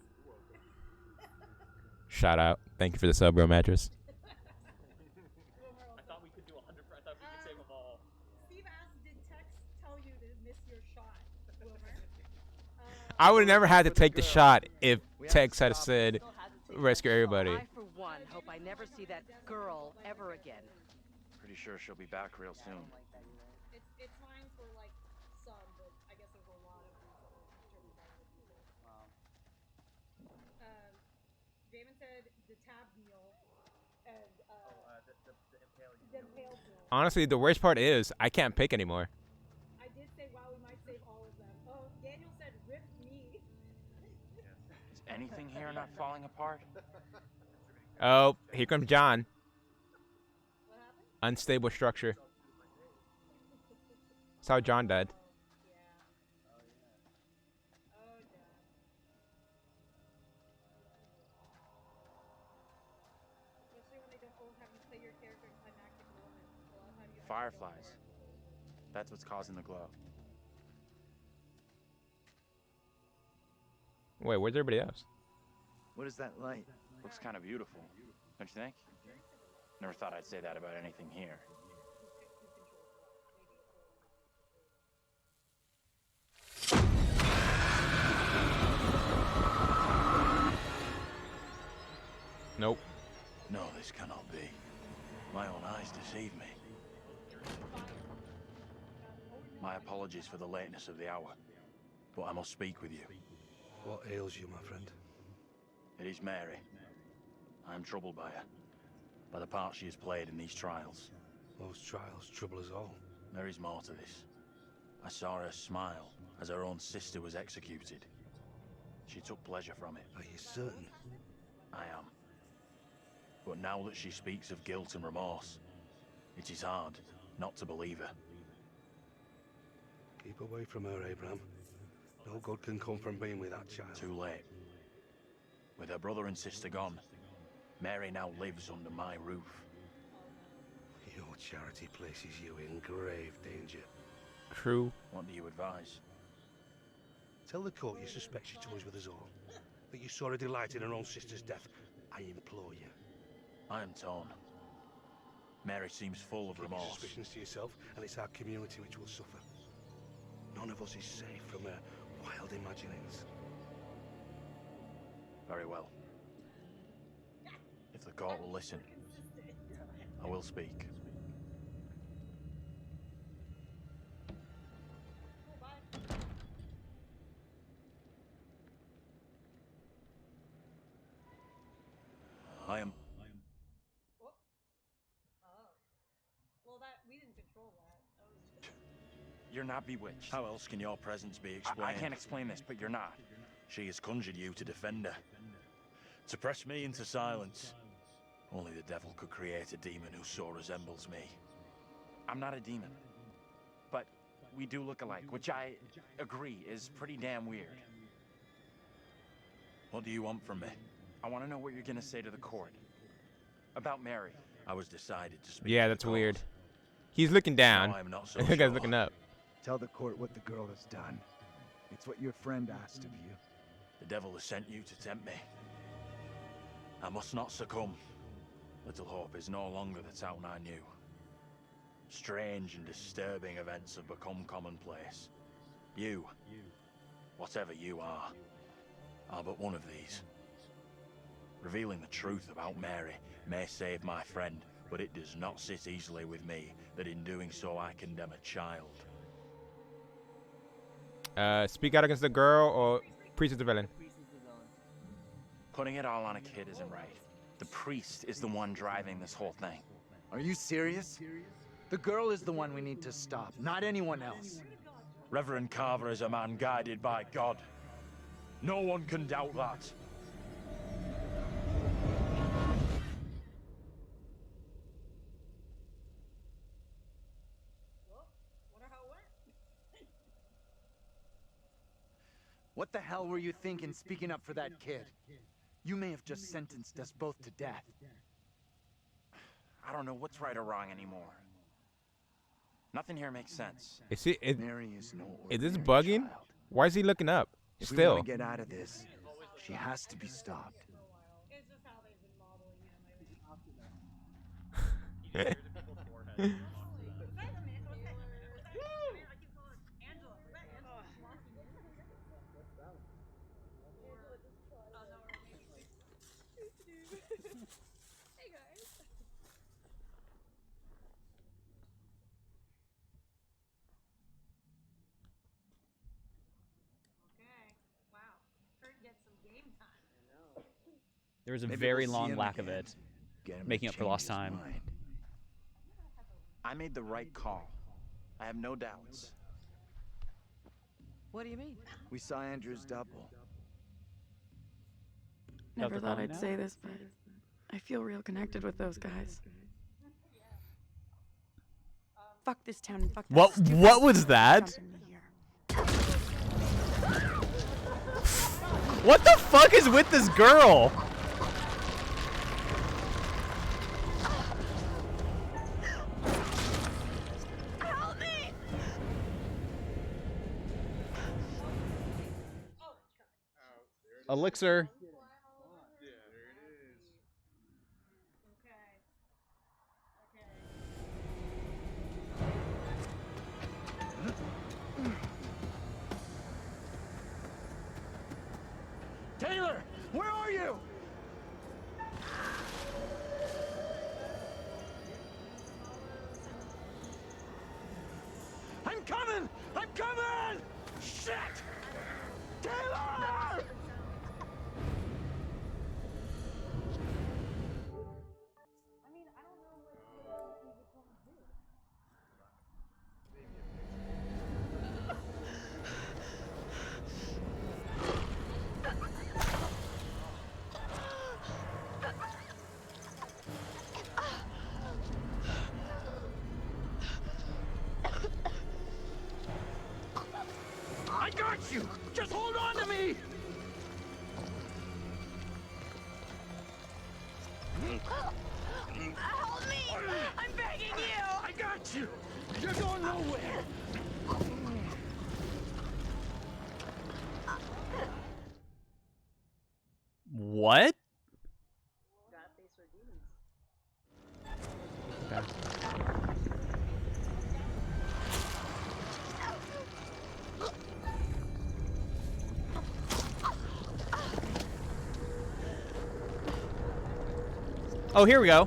Shout out. Thank you for the sub, bro mattress. I thought we could do 100. I thought we could save them all. Steve asked, did Tex tell you to miss your shot, Wilmer? I would have never had to take the shot if Tex had said, rescue everybody. I, for one, hope I never see that girl ever again. Pretty sure she'll be back real soon. It's fine for like some, but I guess there's a lot of people. Damon said the tab meal and the impaled meal. Honestly, the worst part is, I can't pick anymore. I did say, wow, we might save all of them. Oh, Daniel said, rip me. Is anything here not falling apart? Oh, here comes John. Unstable structure. That's how John died. Fireflies. That's what's causing the glow. Wait, where's everybody else? What is that light? Looks kind of beautiful, don't you think? Never thought I'd say that about anything here. Nope. No, this cannot be. My own eyes deceive me. My apologies for the lateness of the hour, but I must speak with you. What ails you, my friend? It is Mary. I am troubled by her, by the part she has played in these trials. Most trials trouble us all. There is more to this. I saw her smile as her own sister was executed. She took pleasure from it. Are you certain? I am. But now that she speaks of guilt and remorse, it is hard not to believe her. Keep away from her, Abraham. No good can come from being with that child. Too late. With her brother and sister gone, Mary now lives under my roof. Your charity places you in grave danger. True. What do you advise? Tell the court you suspect she toys with us all. That you saw her delight in her own sister's death. I implore you. I am torn. Mary seems full of Keep your remorse. suspicions to yourself, and it's our community which will suffer. None of us is safe from her wild imaginings. Very well. If the court will listen, I will speak. I am. Oh. Well, we didn't control that. You're not bewitched. How else can your presence be explained? I can't explain this, but you're not. She has conjured you to defend her. To press me into silence. Only the devil could create a demon who so resembles me. I'm not a demon. But we do look alike, which I agree is pretty damn weird. What do you want from me? I want to know what you're gonna say to the court. About Mary. I was decided to speak. Yeah, that's weird. He's looking down. No, I'm not so The guy's sure. looking up. Tell the court what the girl has done. It's what your friend asked of you. The devil has sent you to tempt me. I must not succumb. Little Hope is no longer the town I knew. Strange and disturbing events have become commonplace. You, whatever you are but one of these. Revealing the truth about Mary may save my friend, but it does not sit easily with me that in doing so I condemn a child. Speak out against the girl or priest is the villain. Putting it all on a kid isn't right. The priest is the one driving this whole thing. Are you serious? The girl is the one we need to stop, not anyone else. Reverend Carver is a man guided by God. No one can doubt that. What the hell were you thinking speaking up for that kid? You may have just sentenced us both to death. I don't know what's right or wrong anymore. Nothing here makes sense. Is he? Mary is no Is this ordinary bugging? child. Why is he looking up? If we Still. want to get out of this, she has to be stopped. Hey guys. Okay. Wow. Kurt gets some game time. I know. There was a Maybe very we'll see long him lack of again. it, Get him to making up for change lost his time. mind. I made the right call. I have no doubts. What do you mean? We saw Andrew's double. Never Delta thought calling I'd now? say this, but I feel real connected with those guys. Fuck this town and fuck that What? stupid What was that? dumping me here. What the fuck is with this girl? Help me! Elixir. Taylor, where are you? I'm coming! I'm coming! Shit! Taylor! I got you! Just hold on to me! Help me! I'm begging you! I got you! You're going nowhere! What? Oh, here we go.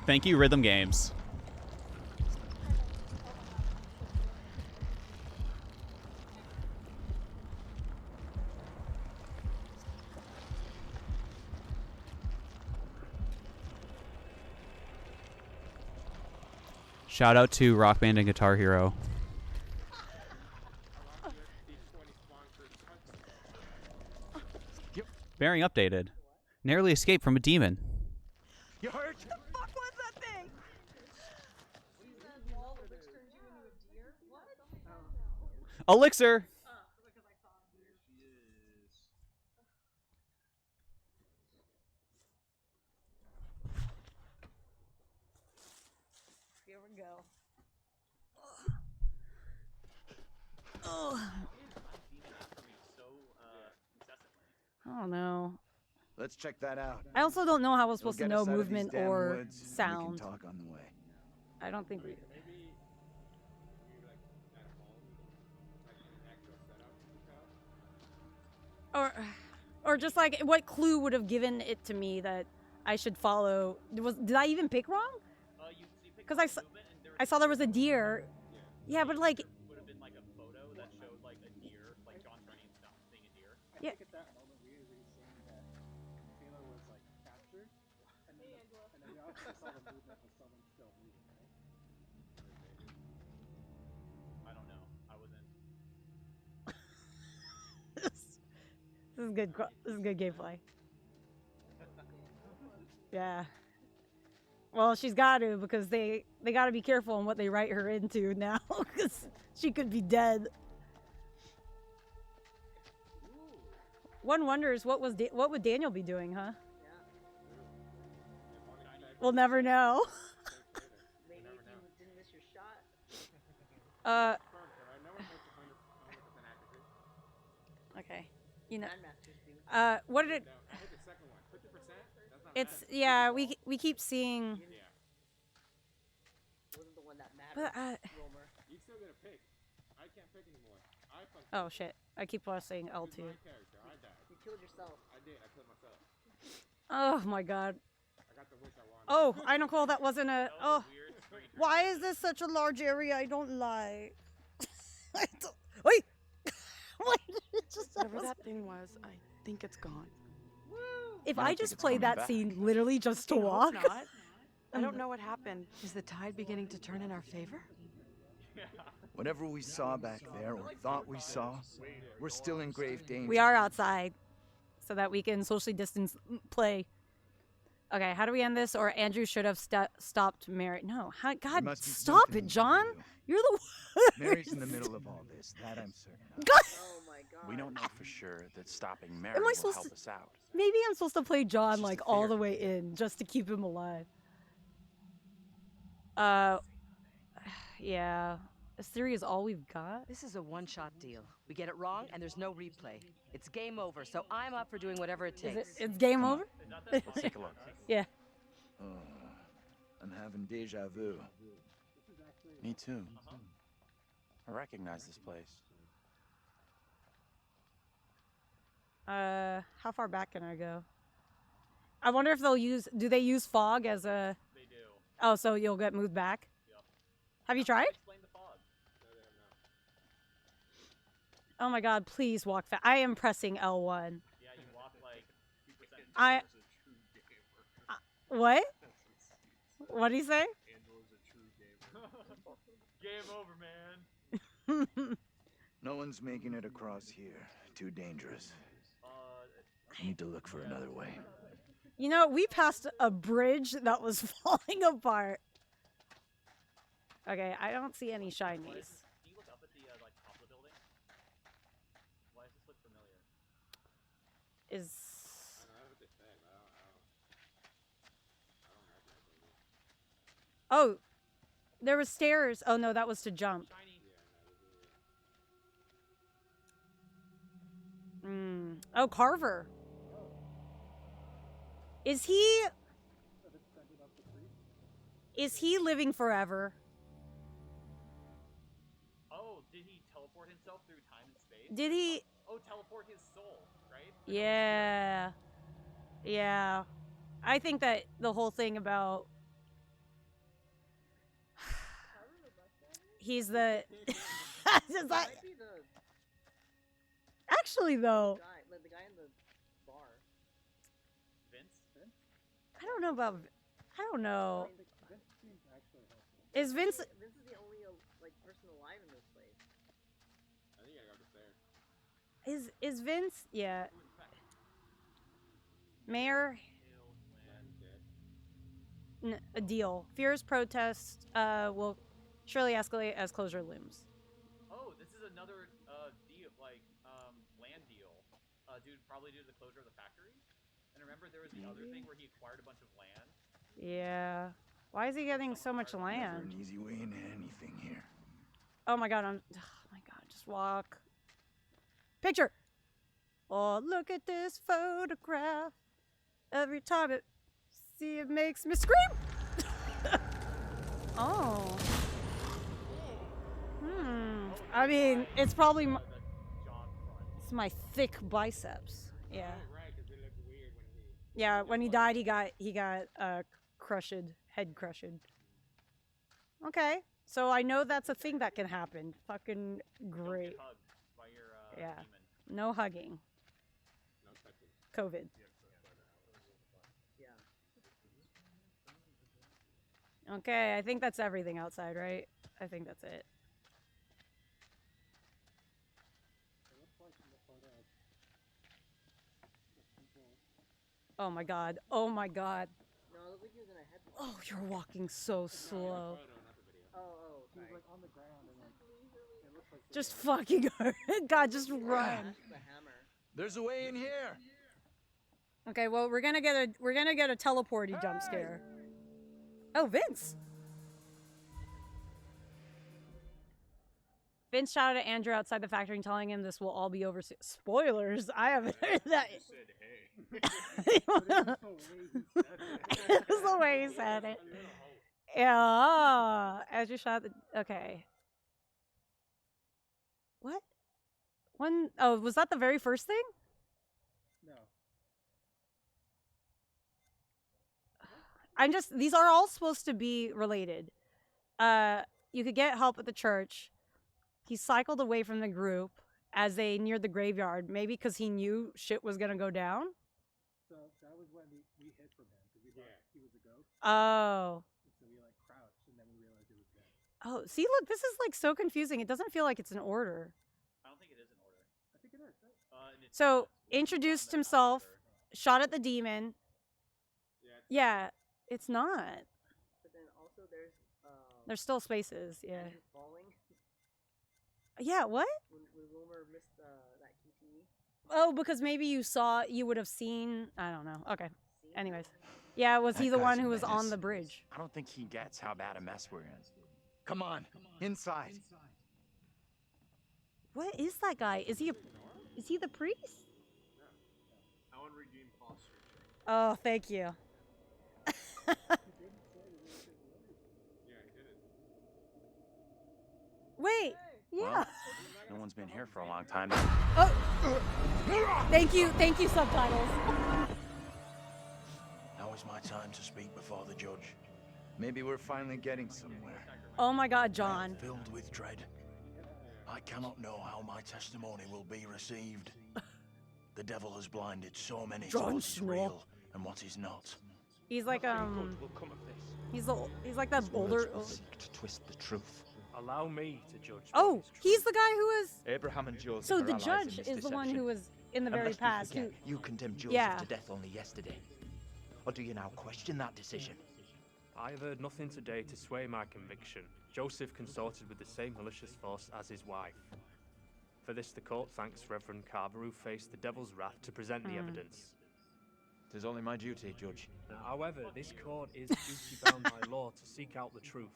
Thank you, Rhythm Games. Shout out to Rock Band and Guitar Hero. Bearing updated. Narrowly escaped from a demon. You hurt? The fuck was that thing? Elixir! Here we go. Oh. I don't know. Let's check that out. I also don't know how we're supposed to It'll know get us out of these movement damn or woods, and sound. We can talk on the way. I don't think we. Or just like what clue would have given it to me that I should follow? Did I even pick wrong? Because I saw there was a deer. Yeah, but like. Would have been like a photo that showed like a deer, like John turning and stuff, seeing a deer. Yeah. At that moment, we were saying that Taylor was like captured, and then we also saw the movement of someone still moving, right? I don't know. I wasn't. This is good. This is good gameplay. Yeah. Well, she's got to because they got to be careful on what they write her into now because she could be dead. One wonders what would Daniel be doing, huh? We'll never know. Maybe if you didn't miss your shot. Okay. You know. Grandmasters do. What did it? It's yeah. We keep seeing. Wasn't the one that mattered. But Wilmer. You still get a pick. I can't pick anymore. Oh shit! I keep saying L2. My character. I died. You killed yourself. I did. I killed myself. Oh my god. I got the wish I wanted. Oh, I don't call that wasn't a. Oh, why is this such a large area? I don't like. I don't. Wait. What? Whatever that thing was, I think it's gone. If I I don't think just it's played coming that back. scene literally just to I hope walk. not. I don't know what happened. Is the tide beginning to turn in our favor? Whatever we saw back there, or thought we saw, we're still in grave danger. We are outside, so that we can socially distance play. Okay, how do we end this? Or Andrew should have stopped Mary. No, God, must be stop something it, John. You're the worst. Mary's in the middle of all this. That I'm certain of. God. Oh my god. We don't know for sure that stopping Mary Am I will supposed help to- us out. Maybe I'm supposed to play John like all the way in just to keep him alive. Yeah. This theory is all we've got. This is a one-shot deal. We get it wrong, and there's no replay. It's game over, so I'm up for doing whatever it takes. It's game over? Let's take a look. Yeah. I'm having deja vu. Me too. I recognize this place. How far back can I go? I wonder if they'll use. Do they use fog as a? They do. Oh, so you'll get moved back. Yep. Have you tried? Explain the fog. Oh my God! Please walk fast. I am pressing L1. Yeah, you walk like 2%. What? What do you say? Game over, man. No one's making it across here. Too dangerous. I need to look for another way. You know, we passed a bridge that was falling apart. Okay, I don't see any shinies. Can you look up at the like top of the building? Why does this look familiar? Is oh, there was stairs. Oh no, that was to jump. Oh, Carver. Is he living forever? Oh, did he teleport himself through time and space? Did he? Oh, teleport his soul, right? Yeah. Yeah. I think that the whole thing about he's the Does that- Actually though, The guy in the bar. Vince? I don't know about I don't know. Is Vince Vince is the only like person alive in this place. I think I got this there. is Vince? Yeah. Mayor a deal. Fierce protest will surely escalate as closure looms. Oh, this is another deal, like land deal, probably due to the closure of the factory. And remember, there was the other thing where he acquired a bunch of land. Yeah. Why is he getting so much Never land? an easy way into anything here. Oh my god, just walk. Picture! Oh, look at this photograph. Every time it see it makes me scream. Oh. I mean, it's probably it's my thick biceps. Yeah. Yeah, when he died, he got crushed, head crushed. Okay, so I know that's a thing that can happen. Fucking great. Yeah, no hugging. COVID. Okay, I think that's everything outside, right? I think that's it. Oh my god. Oh my god. No, I look like you're gonna head. Oh, you're walking so slow. Oh, sorry. Like on the ground and like it looks like Just fucking God, just run. There's a way in here. Okay, well we're gonna get a teleporty jump scare. Oh, Vince. Vince shouted at Andrew outside the factory, telling him this will all be over soon. Spoilers. I haven't heard that. It was the way he said it. Yeah. Andrew shouted. Okay. What? Oh, was that the very first thing? No. These are all supposed to be related. You could get help at the church. He cycled away from the group as they neared the graveyard, maybe because he knew shit was gonna go down. So that was when we hid from him because we thought he was a ghost. Oh. And so we like crouched and then we realized it was dead. Oh, see, look, this is like so confusing. It doesn't feel like it's in order. I don't think it is in order. I think it is. So, introduced himself, shot at the demon. Yeah, it's not. But then also There's still spaces, yeah. Andrew falling. Yeah, what? When Wilmer missed that QTE. Oh, because maybe you would have seen, I don't know. Okay. Anyways. Yeah, was he That the one guy's who a was on menace. the bridge? I don't think he gets how bad a mess we're in. Come on, inside. What is that guy? Is he the priest? I want to redeem posture. Oh, thank you. Wait. Yeah. Well, no one's been here for a long time. Oh. Thank you, subtitles. Now is my time to speak before the judge. Maybe we're finally getting somewhere. Oh my God, John. Filled with dread. I cannot know how my testimony will be received. The devil has blinded so many to Jon what is Snow. real and what is not. He's like Will come of this. he's like that older. Seek to twist the truth. Allow me to judge. Oh, he's the guy who was. Abraham and Joseph So are the allies judge in this is the one deception. who was in the very Unless we past. forget, who- you condemned Joseph Yeah. to death only yesterday. Or do you now question that decision? I have heard nothing today to sway my conviction. Joseph consorted with the same malicious force as his wife. For this, the court thanks Reverend Carver, who faced the devil's wrath to present the evidence. It is only my duty, Judge. However, this court is duty-bound by law to seek out the truth.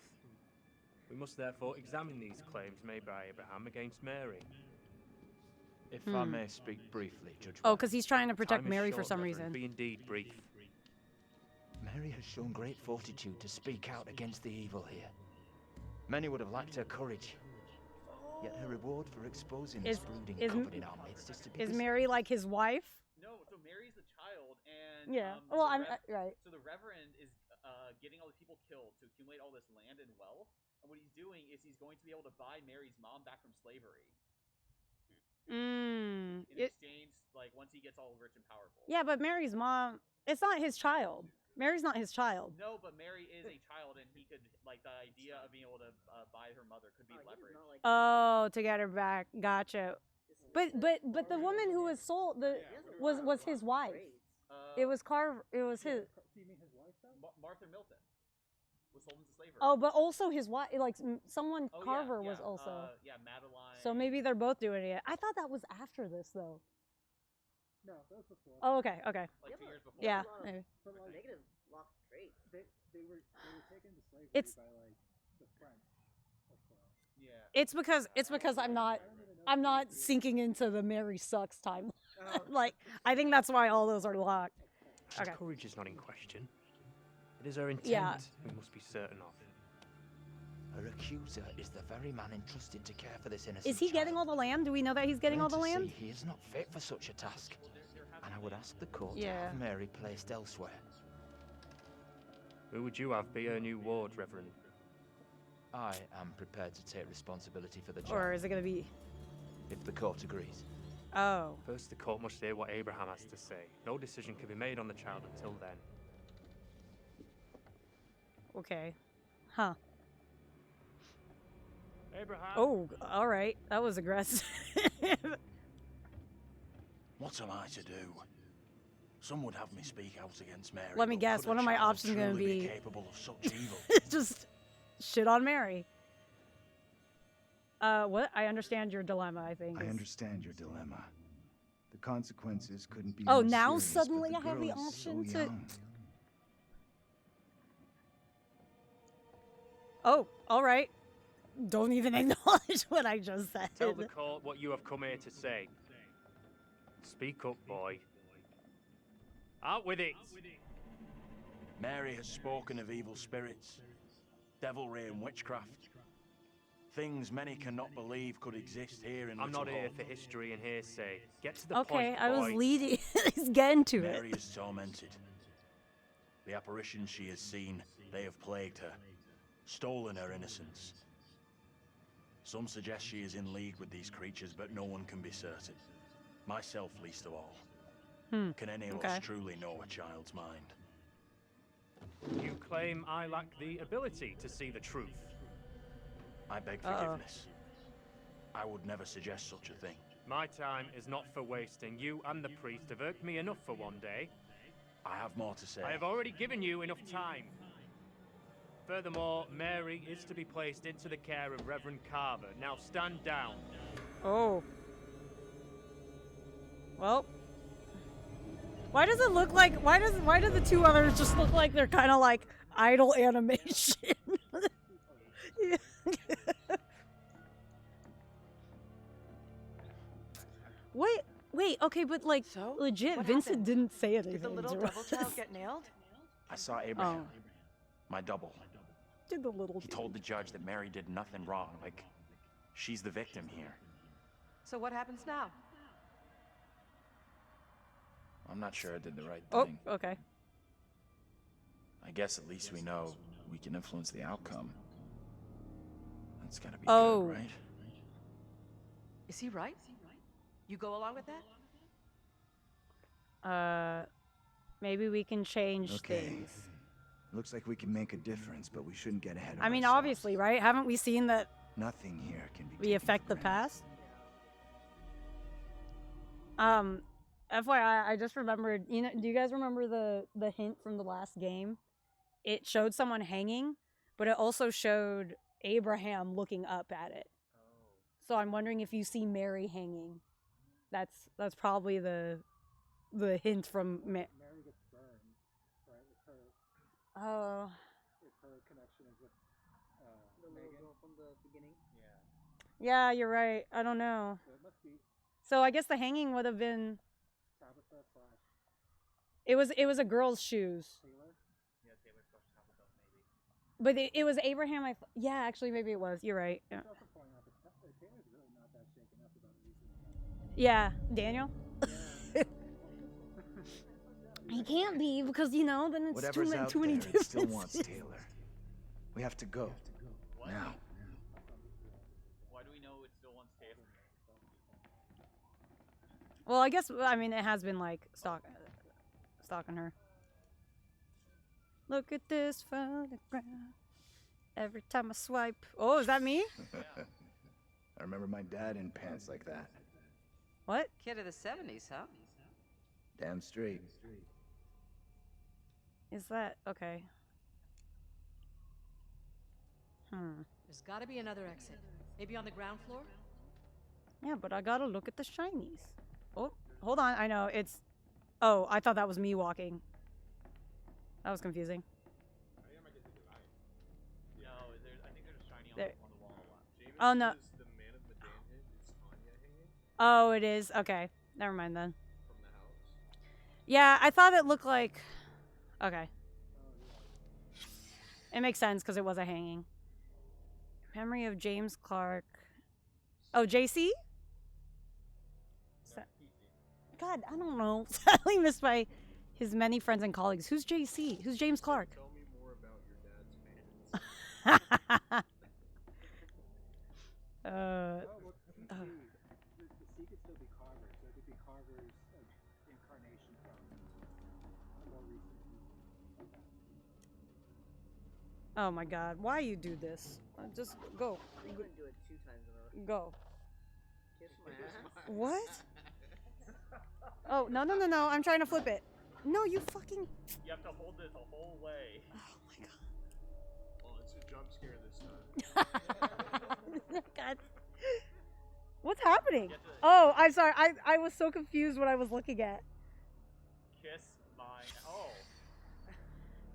We must therefore examine these claims made by Abraham against Mary. If I may speak briefly, Judge. Oh, because he's trying to protect Time is Mary for short, some Reverend. reason. Be indeed brief. Mary has shown great fortitude to speak out against the evil here. Many would have liked her courage. Yet her reward for exposing this brooding covered in our midst is to be Is Mary like his wife? No, so Mary's the child, and Yeah. the Well, I'm Rev- right. So the Reverend is getting all the people killed to accumulate all this land and wealth, and what he's doing is he's going to be able to buy Mary's mom back from slavery in exchange, like once he gets all rich and powerful. Yeah, but Mary's mom. It's not his child. Mary's not his child. No, but Mary is a child, and he could like the idea of being able to buy her mother could be leveraged. Oh, to get her back. Gotcha. But the woman who was sold was his wife. It was Carver. It was his. Martha Milton was sold into slavery. Oh, but also his wife. Like someone Oh, yeah, Carver yeah, was also. yeah, Madeline. So maybe they're both doing it. I thought that was after this though. No, that was before. Oh, okay, okay. Like 2 years before. Yeah. Maybe. Negative lost traits. They were taken to slavery It's- by like the French or so. Yeah. It's because I'm not sinking into the Mary sucks time. Like I think that's why all those are locked. Her Okay. courage is not in question. It is her intent Yeah. we must be certain of. Her accuser is the very man entrusted to care for this innocent Is he child. getting all the land? Do we know that he's getting all the Plain to land? see, he is not fit for such a task. And I would ask the court to Yeah. have Mary placed elsewhere. Who would you have be her new ward, Reverend? I am prepared to take responsibility for the child. Or is it gonna be? If the court agrees. Oh. First, the court must hear what Abraham has to say. No decision can be made on the child until then. Okay. Huh. Abraham. Oh, all right. That was aggressive. What am I to do? Some would have me speak out against Mary. Let me but guess. could One a of my child options gonna truly be capable of such evil? just shit on Mary. What? I understand your dilemma. I think. I is- understand your dilemma. The consequences couldn't be Oh, more now serious, suddenly but I have the girl is option so to- young. Oh, all right. Don't even acknowledge what I just said. Tell the court what you have come here to say. Speak up, boy. Out with it! Mary has spoken of evil spirits, devilry and witchcraft. Things many cannot believe could exist here in I'm Little not here Hope. for history and hearsay. Get to the point, Okay, I was boy. leading. He's getting to it. Mary is tormented. The apparitions she has seen, they have plagued her, stolen her innocence. Some suggest she is in league with these creatures, but no one can be certain. Myself least of all. Can any of us truly know a child's mind? You claim I lack the ability to see the truth. I beg forgiveness. I would never suggest such a thing. My time is not for wasting. You and the priest have irked me enough for one day. I have more to say. I have already given you enough time. Furthermore, Mary is to be placed into the care of Reverend Carver. Now stand down. Oh. Well. Why does it look like? Why do the two others just look like they're kind of like idle animation? Yeah. Wait, okay, but like legit, what Vincent happened? didn't say anything. Did the little to devil us. child get nailed? I saw Abraham, my double. Did the little? He told the judge that Mary did nothing wrong, like she's the victim here. So what happens now? I'm not sure I did the right Oh, thing. okay. I guess at least we know we can influence the outcome. That's gotta be Oh. good, right? Is he right? You go along with that? Maybe we can change Okay. things. Looks like we can make a difference, but we shouldn't get ahead of I mean, ourselves. obviously, right? Haven't we seen that Nothing here can be we affect the past? FYI, I just remembered, you know, do you guys remember the hint from the last game? It showed someone hanging, but it also showed Abraham looking up at it. So I'm wondering if you see Mary hanging. That's probably the hint from Mary gets burned, right? With her, Oh. if her connection is with The little Megan. girl from the beginning. Yeah, you're right. I don't know. So it must be So I guess the hanging would have been Tabitha slash it was a girl's shoes. Taylor. Yeah, Taylor slash Tabitha, maybe. But it was Abraham. Yeah, actually, maybe it was. You're right. Yeah. It's also pointing out that Taylor's really not that shaken up about it. Yeah, Daniel. He can't be because you know then it's Whatever's out too many there, it still wants differences. Taylor. We have to go. Now. Why do we know it still wants Taylor? Well, I guess I mean it has been like stalking her. Look at this photograph. Every time I swipe. Oh, is that me? I remember my dad in pants like that. What? Kid of the 70s, huh? Damn straight. Is that okay? There's gotta be another exit. Maybe on the ground floor? Yeah, but I gotta look at the shinies. Oh, hold on. I know it's. Oh, I thought that was me walking. That was confusing. No, I think there's a shiny There. on the wall. Oh no. Oh, it is. Okay, never mind then. Yeah, I thought it looked like. Okay. It makes sense because it was a hanging. Memory of James Clark. Oh, JC? God, I don't know. Sadly missed by his many friends and colleagues. Who's JC? Who's James Clark? Tell me more about your dad's pants. The sea could still be Carver, so it could be Carver's incarnation from a more recent season. Oh my God, why you do this? Just go. I'm gonna do it 2 times in a row. Go. Kiss my ass. What? Oh, no. I'm trying to flip it. No, you fucking. You have to hold it the whole way. Well, it's a jump scare this time. God. What's happening? Oh, I'm sorry. I was so confused what I was looking at. Kiss mine. Oh.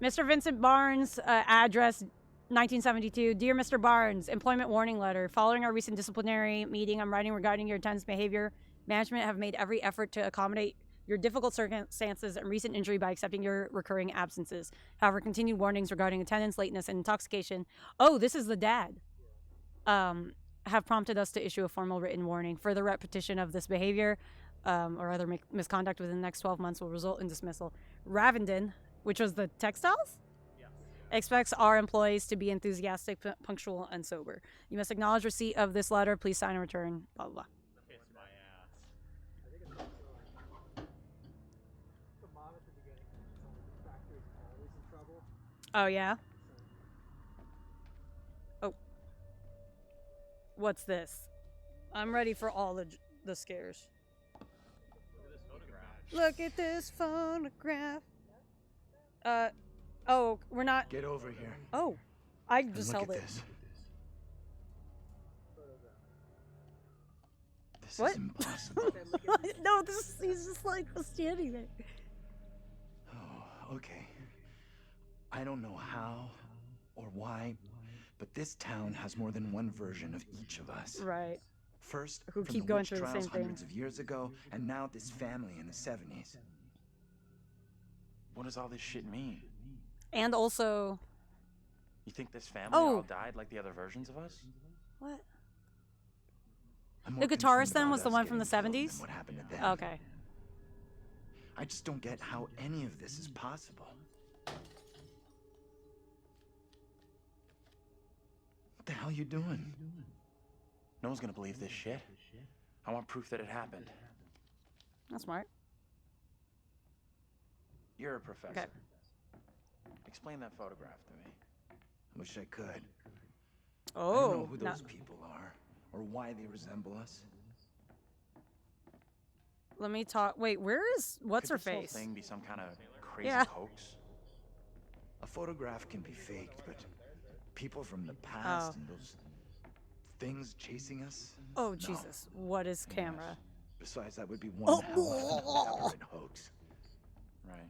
Mr. Vincent Barnes, address 1972. Dear Mr. Barnes, employment warning letter. Following our recent disciplinary meeting, I'm writing regarding your attendance behavior. Management have made every effort to accommodate your difficult circumstances and recent injury by accepting your recurring absences. However, continued warnings regarding attendance, lateness, and intoxication. Oh, this is the dad. Have prompted us to issue a formal written warning. Further repetition of this behavior or other misconduct within the next 12 months will result in dismissal. Ravenden, which was the textiles? Expects our employees to be enthusiastic, punctual, and sober. You must acknowledge receipt of this letter. Please sign and return. Blah, blah, blah. Kiss my ass. I think it's also the mom at the beginning mentions the factory's always in trouble. Oh, yeah? Oh. What's this? I'm ready for all the scares. Look at this photograph. Oh, we're not. Get over here. Oh, I And just look held at it. this. This What? is impossible. No, he's just like standing there. Oh, okay. I don't know how or why, but this town has more than one version of each of us. Right. First, Who from keep the going witch through the trials same thing. hundreds of years ago, and now this family in the 70s. What does all this shit mean? And also, You think this family Oh. all died like the other versions of us? what? I'm The more guitarist concerned then about was the us one from getting the killed than 70s? What happened to them? Okay. I just don't get how any of this is possible. What the hell you doing? No one's gonna believe this shit. I want proof that it happened. That's smart. You're a professor. Okay. Explain that photograph to me. I wish I could. I Oh, don't know who no. those people are, or why they resemble us. Let me talk. Wait, where is what's her Could this whole face? thing be some kind of crazy Yeah. hoax? A photograph can be faked, but people from the past Oh. and those things chasing us? Oh No. Jesus! What is camera? Besides, that would be one hell of an elaborate hoax. Right.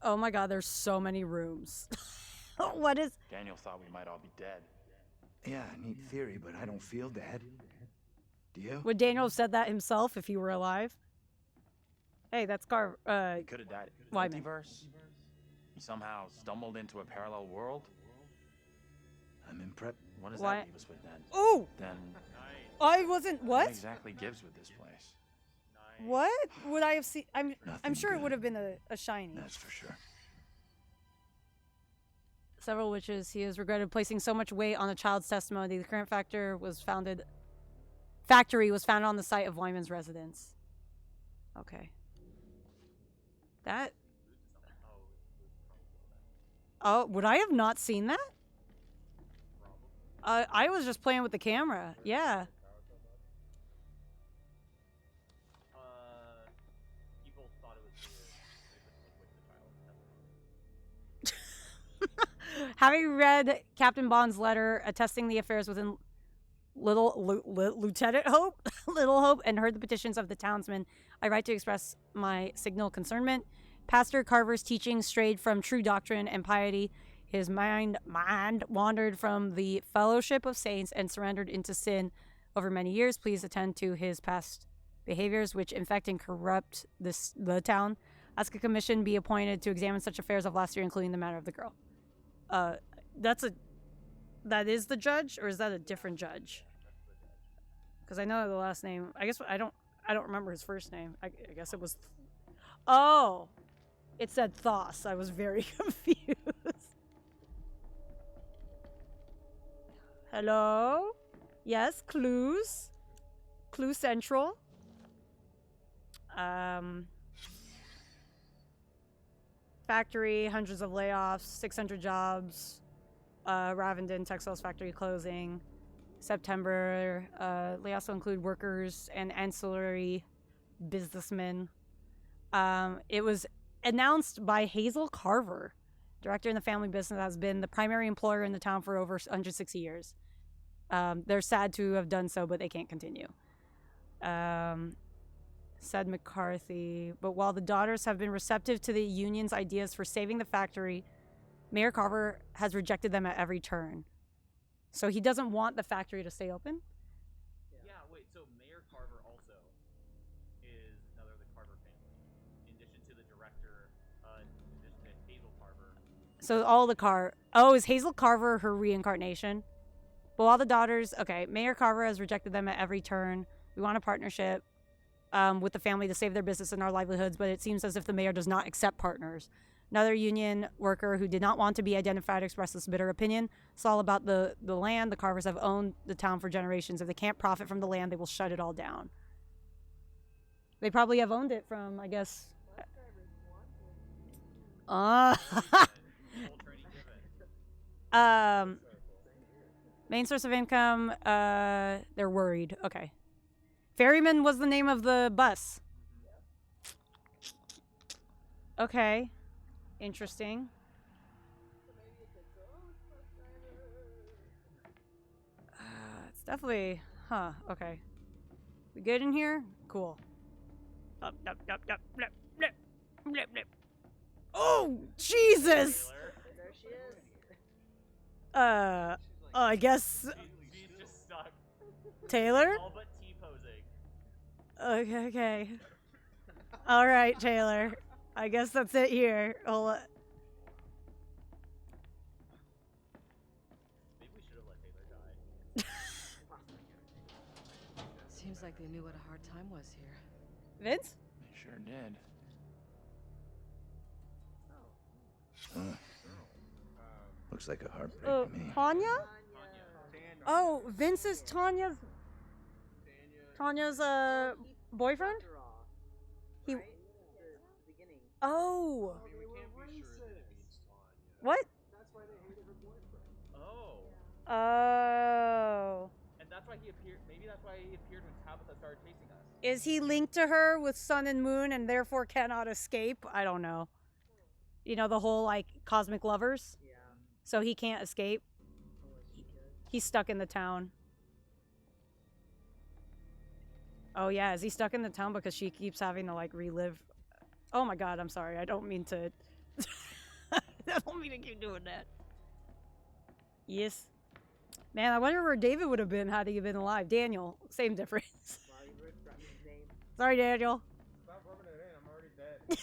Oh my God! There's so many rooms. What is? Daniel thought we might all be dead. Yeah, neat theory, but I don't feel dead. Do you? Would Daniel have said that himself if he were alive? Hey, that's Car. He could have died. Wyman. Multiverse? He somehow stumbled into a parallel world? I'm in prep. What does Why- that leave us with then? Oh! Then I wasn't. what What? exactly gives with this place? What would I have seen? I'm Nothing sure it good. would have been a shiny. That's for sure. Several witches. He has regretted placing so much weight on a child's testimony. The current factory was founded on the site of Wyman's residence. Okay. That. Oh, would I have not seen that? I was just playing with the camera. Yeah. People thought it was Having read Captain Bond's letter attesting the affairs within Lieutenant Hope, Little Hope, and heard the petitions of the townsmen, I write to express my signal concernment. Pastor Carver's teachings strayed from true doctrine and piety. His mind wandered from the fellowship of saints and surrendered into sin over many years. Please attend to his past behaviors, which infect and corrupt the town. Ask a commission be appointed to examine such affairs of last year, including the matter of the girl. That is the judge, or is that a different judge? Because I know the last name. I guess I don't remember his first name. I guess it was. Oh, it said Thos. I was very confused. Hello? Yes, clues. Clue Central. Factory, hundreds of layoffs, 600 jobs. Ravenden Textiles factory closing. September. Layoffs will include workers and ancillary businessmen. It was announced by Hazel Carver, director in the family business, has been the primary employer in the town for over 160 years. They're sad to have done so, but they can't continue. Said McCarthy. But while the daughters have been receptive to the union's ideas for saving the factory, Mayor Carver has rejected them at every turn. So he doesn't want the factory to stay open? Yeah, wait, so Mayor Carver also is another of the Carver family, in addition to the director, in addition to Hazel Carver. So all the Oh, is Hazel Carver her reincarnation? But while the daughters... Okay, Mayor Carver has rejected them at every turn. We want a partnership with the family to save their business and our livelihoods, but it seems as if the mayor does not accept partners. Another union worker who did not want to be identified expressed this bitter opinion. It's all about the land. The Carvers have owned the town for generations. If they can't profit from the land, they will shut it all down. They probably have owned it from, I guess... Main source of income, they're worried. Okay. Ferryman was the name of the bus. Okay. Interesting. It's definitely... Huh, okay. We good in here? Cool. Up, up, up, up, blip, blip, blip, blip. Oh, Jesus! There she is. I guess... She's just stuck. Taylor? All but T-posing. Okay, okay. All right, Taylor. I guess that's it here. Hold on. Maybe we should have let Taylor die. Seems like they knew what a hard time was here. Vince? Sure did. Looks like a heartbreak Oh, to me. Tanya? Oh, Vince is Tanya's boyfriend? He. Oh. What? Oh. Oh. And that's why he appeared. Maybe that's why he appeared when Tabitha started chasing us. Is he linked to her with sun and moon and therefore cannot escape? I don't know. You know, the whole like cosmic lovers? Yeah. So he can't escape. He's stuck in the town. Oh yeah, is he stuck in the town because she keeps having to like relive? Oh my god, I'm sorry. I don't mean to. I don't mean to keep doing that. Yes. Man, I wonder where David would have been had he been alive. Daniel, same difference. Sorry, Daniel. Stop rubbing it in. I'm already dead.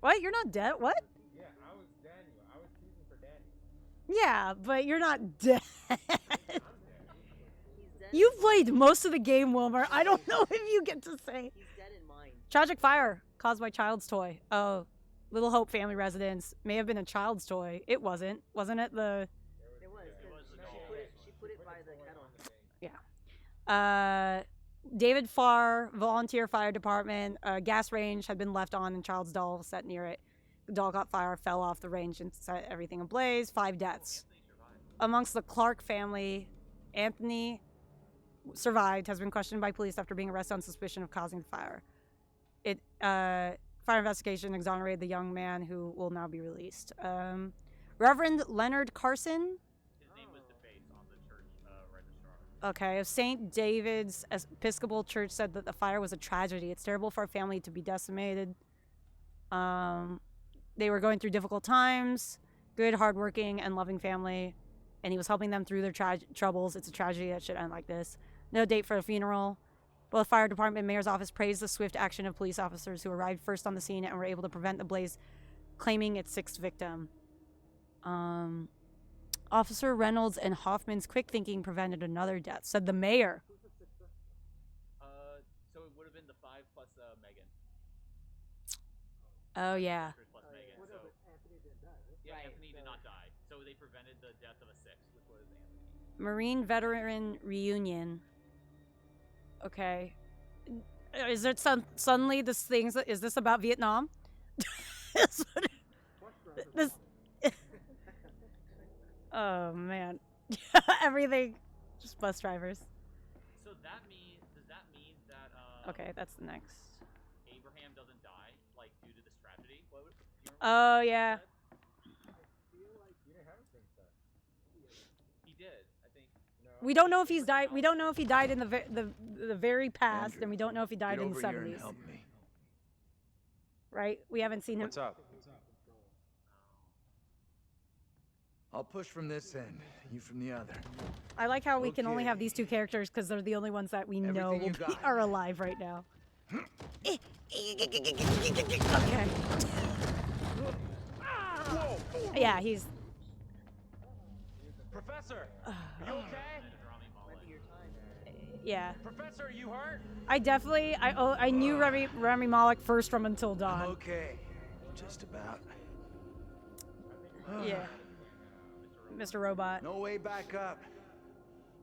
What? You're not dead? What? Yeah, I was Daniel. I was choosing for Daniel. Yeah, but you're not dead. You've played most of the game, Wilmer. I don't know if you get to say. He's dead in mine. Tragic fire caused by child's toy. Oh, Little Hope family residence may have been a child's toy. It wasn't. Wasn't it the... It was. She put it by the kettle. Yeah. David Farr, volunteer fire department. Gas range had been left on and child's doll set near it. The doll caught fire, fell off the range and set everything ablaze. 5 deaths. Amongst the Clark family, Anthony survived, has been questioned by police after being arrested on suspicion of causing the fire. Fire investigation exonerated the young man who will now be released. Reverend Leonard Carson. His name was defaced on the church registrar. Okay, of St. David's Episcopal Church said that the fire was a tragedy. It's terrible for our family to be decimated. They were going through difficult times. Good, hardworking, and loving family. And he was helping them through their troubles. It's a tragedy that should end like this. No date for a funeral. Both fire department and mayor's office praised the swift action of police officers who arrived first on the scene and were able to prevent the blaze, claiming its 6th victim. Officer Reynolds and Hoffman's quick thinking prevented another death, said the mayor. So it would have been the 5 plus Megan. Oh, yeah. Plus Megan. So, yeah, Anthony did not die. So they prevented the death of a 6th, which was Anthony. Marine veteran reunion. Okay. Is it suddenly this thing? Is this about Vietnam? This. Oh man, everything, just bus drivers. So does that mean that? Okay, that's the next. Abraham doesn't die, like due to this tragedy. Oh yeah. He did, I think. We don't know if he's died. We don't know if he died in the very past, and we don't know if he died in the 70s. Right? We haven't seen him. What's up? I'll push from this end, you from the other. I like how we can only have these 2 characters because they're the only ones that we know are alive right now. Okay. Yeah, he's. Professor, you okay? Yeah. Professor, are you hurt? I knew Rami Malek first from Until Dawn. Okay, just about. Yeah. Mr. Robot. No way back up.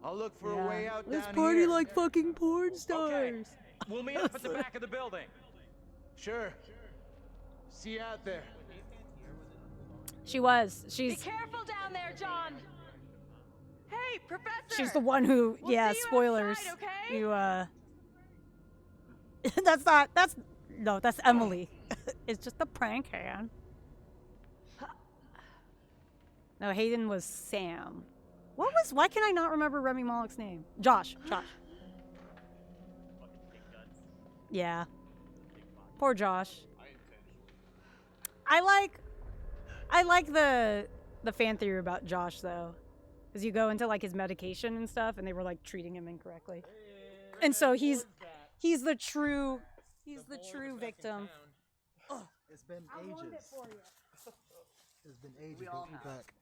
I'll look for a way out Let's down party here. like fucking porn stars. Okay. We'll meet up at the back of the building. Sure. See you out there. She was. Be careful down there, John. Hey, Professor. She's the one who. We'll yeah. see you Spoilers. outside, okay? You. That's Emily. It's just a prank hand. No, Hayden was Sam. Why can I not remember Remy Malek's name? Josh. Yeah. Poor Josh. I like the fan theory about Josh though. Because you go into like his medication and stuff and they were like treating him incorrectly. And so he's the true victim. It's been ages. It's been ages. We all Be have. back.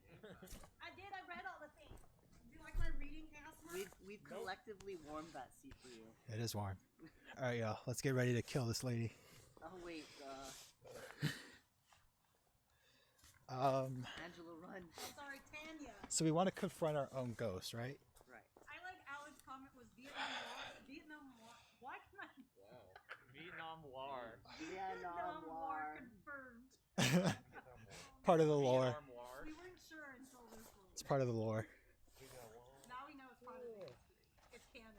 I did. I read all the things. Do you like my reading, Casper? We've collectively warmed that seat for you. It is warm. All right, y'all. Let's get ready to kill this lady. Oh wait, Angela, run. Sorry, Tanya. So we want to confront our own ghost, right? Right. I like Alex's comment was Vietnam War. What? Vietnam War. Vietnam War. Confirmed. Part of the lore. We weren't sure until this one. It's part of the lore. Now we know it's part of it. It's canon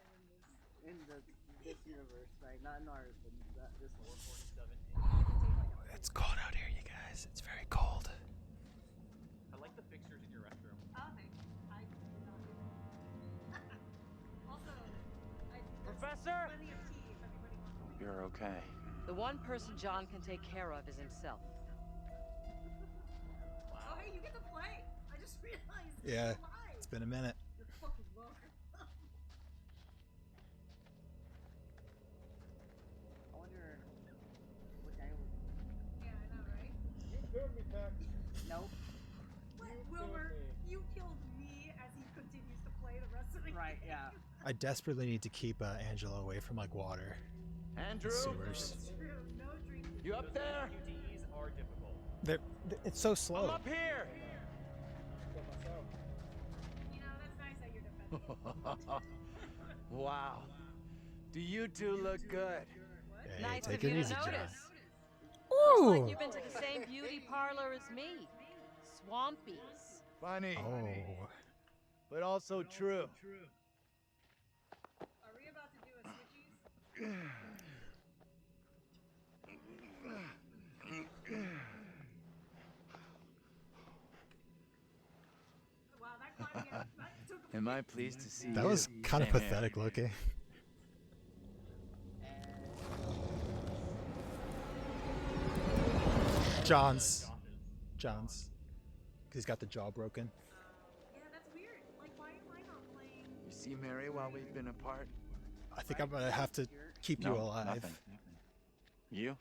in this. This universe, right? Not in ours, but this one. 47. It's cold out here, you guys. It's very cold. I like the fixtures in your restroom. Oh, thanks. I did not do that. Also, Professor? plenty of tea if everybody wants. You're okay. The one person John can take care of is himself. Oh, hey, you get to play. I just realized. Yeah, You're alive. it's been a minute. You're fucking welcome. I wonder what Daniel would. Yeah, I know, right? You killed me, Tex. Nope. What, Wilbur? You killed me as he continues to play the rest of the Right, game. yeah. I desperately need to keep Angela away from like water. Andrew? Sewers. It's true. No drinking. You up there? QTEs are difficult. It's so slow. I'm up here. You know, that's nice that you're defending. Wow. Do you two look good? Hey, Nice take of it you easy, to John. notice. Ooh. Looks like you've been to the same beauty parlor as me. Swampy's. Funny. Oh. But also true. Are we about to do a switchies? Wow, that climb again. That took Am I pleased to see That you? was kind of Same here. pathetic looking. John's. 'Cause he's got the jaw broken. Yeah, that's weird. Like, why am I not playing? You see Mary while we've been apart? I think I'm gonna have to keep you No, alive. nothing. You?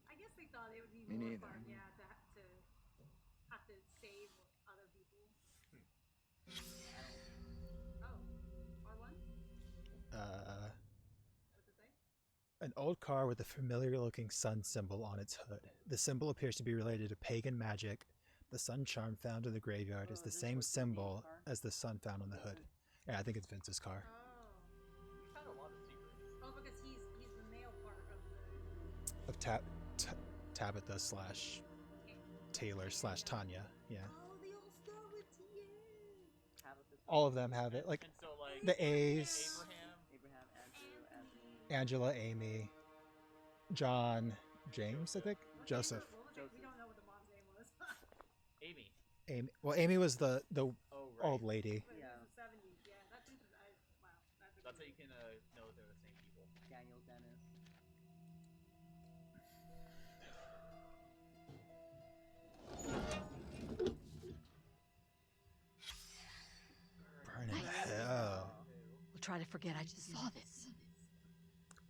I guess they thought it would be Me more neither. fun, yeah, to have to save other people. Oh, R1? What's it say? An old car with a familiar looking sun symbol on its hood. The symbol appears to be related to pagan magic. The sun charm found in the graveyard is the same symbol as the sun found on the hood. Yeah, I think it's Vince's car. We found a lot of secrets. Oh, because he's the male part of the. Of Tabitha slash Taylor slash Tanya. Yeah. Oh, they all start with TA. All of them have it. Like And so, like, the A's. Abraham, Angela, Amy, John, James, I think. Joseph. We don't know what the mom's name was. Amy. Amy. Well, Amy was the Oh, right. old lady. Yeah. The 70s. Yeah, that's interesting. Wow. That's how you can know they're the same people. Daniel Dennis. Burn in hell. We'll try to forget I just saw this.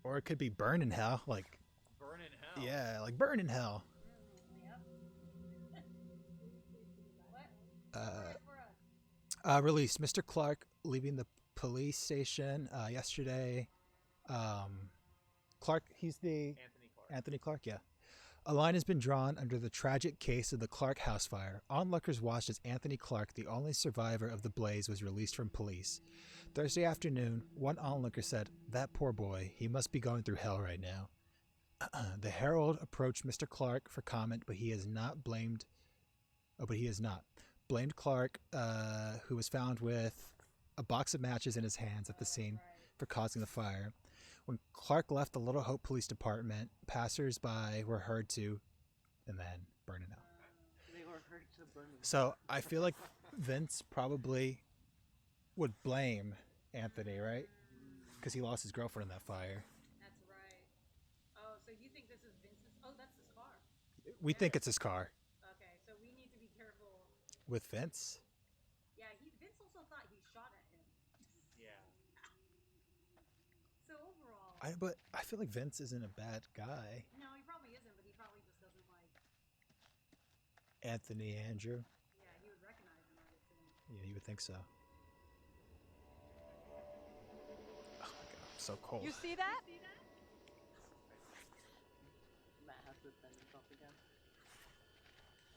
Or it could be burn in hell. Like, Burn in hell. yeah, like burn in hell. Release Mr. Clark leaving the police station yesterday. Clark, he's the Anthony Clark, yeah. A line has been drawn under the tragic case of the Clark house fire. Onlookers watched as Anthony Clark, the only survivor of the blaze, was released from police. Thursday afternoon, one onlooker said, "That poor boy, he must be going through hell right now." The Herald approached Mr. Clark for comment, but he is not blamed. Oh, but he is not. Blamed Clark, who was found with a box of matches in his hands at the scene for causing the fire. When Clark left the Little Hope Police Department, passers-by were heard to, and then burn it out. They were heard to burn it. So I feel like Vince probably would blame Anthony, right? Because he lost his girlfriend in that fire. That's right. Oh, so you think this is Vince's? Oh, that's his car. We think it's his car. Okay, so we need to be careful. With Vince? Yeah, Vince also thought he shot at him. Yeah. So overall. But I feel like Vince isn't a bad guy. No, he probably isn't, but he probably just doesn't like. Anthony Andrew. Yeah, he would recognize him, I would think. Yeah, you would think so. Oh my god, I'm so cold. You see that?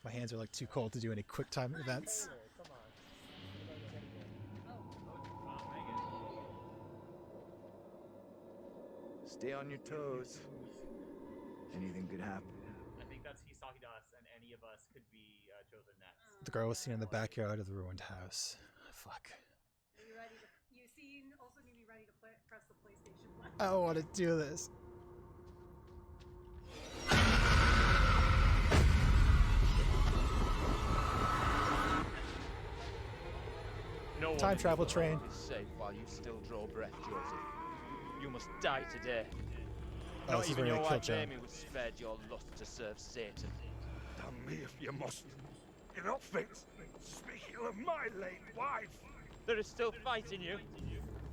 My hands are like too cold to do any quick time events. Stay on your toes. Anything could happen. I think that's he's talking to us, and any of us could be chosen next. The girl was seen in the backyard of the ruined house. Fuck. Are you ready to? You also need to be ready to press the PlayStation button. I don't want to do this. No one Time in travel the train. world is safe while you still draw breath, Joseph. You must die today. Oh, Not this is even where your they kill wife John. Amy was spared your lust to serve Satan. Damn me if you must. You're not fit. Speaking of my late wife. There is still fight in you.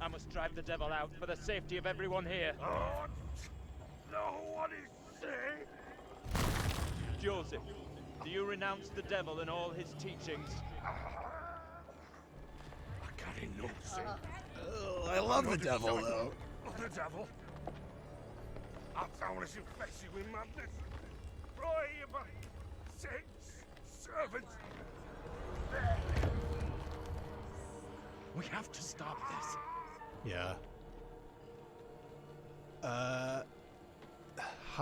I must drive the devil out for the safety of everyone here. Oh, no, what is say? Joseph, do you renounce the devil and all his teachings? I can't know, say. I love the devil, though. The devil? Our town is infested with madness. Roy, my saints, servants. We have to stop this. Yeah.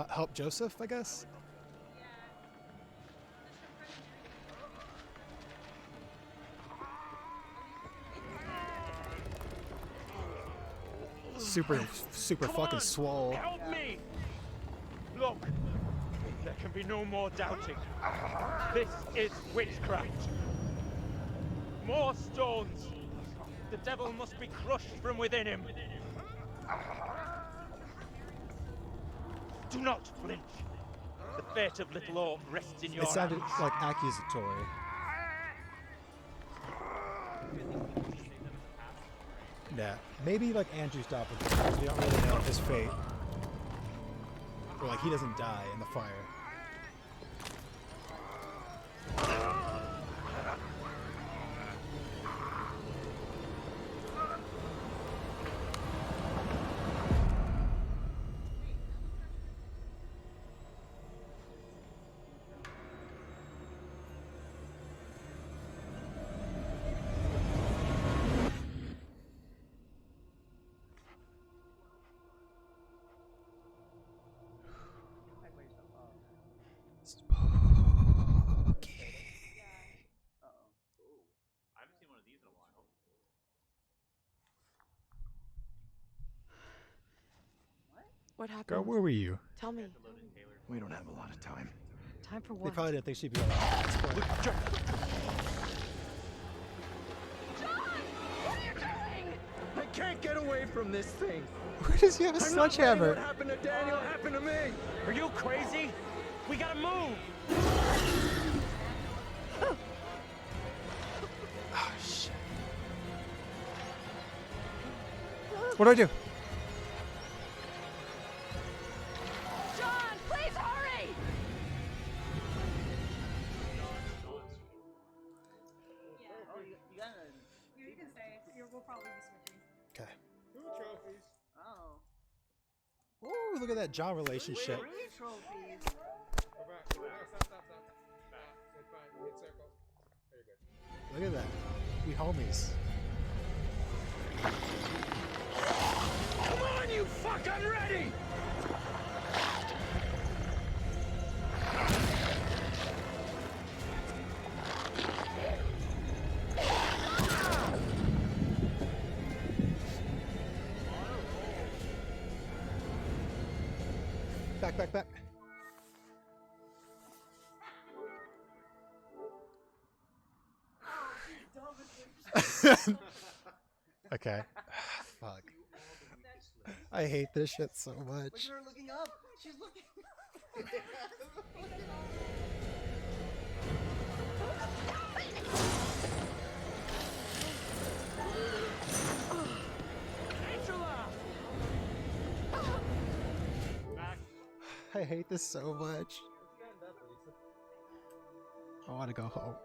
Help Joseph, I guess? Super fucking swole. Help me! Look, there can be no more doubting. This is witchcraft. More stones. The devil must be crushed from within him. Do not flinch. The fate of Little Orc rests in your It sounded hands. like accusatory. Yeah, maybe like Andrew's doppelganger, because we don't really know his fate. Or like he doesn't die in the fire. I haven't seen one of these in a while. What happened? Girl, where were you? Tell me. We don't have a lot of time. Time for They what? probably didn't think she'd be alive at this point. I can't get away from this thing. Where does he have a I'm not sledgehammer? letting what happened to Daniel happen to me. Are you crazy? We gotta move! Oh, shit. What do I do? John, please hurry! Oh, you gotta. You can stay. We'll probably be switching. Okay. 2 trophies. Oh. Ooh, look at that John relationship. 3 trophies. Go back. Stop. It's fine. Hit circle. Very good. Look at that. We homies. Come on, you fuck! I'm ready. Back. Okay. Fuck. I hate this shit so Look much. at her looking up. She's looking I hate this so much. I want to go home.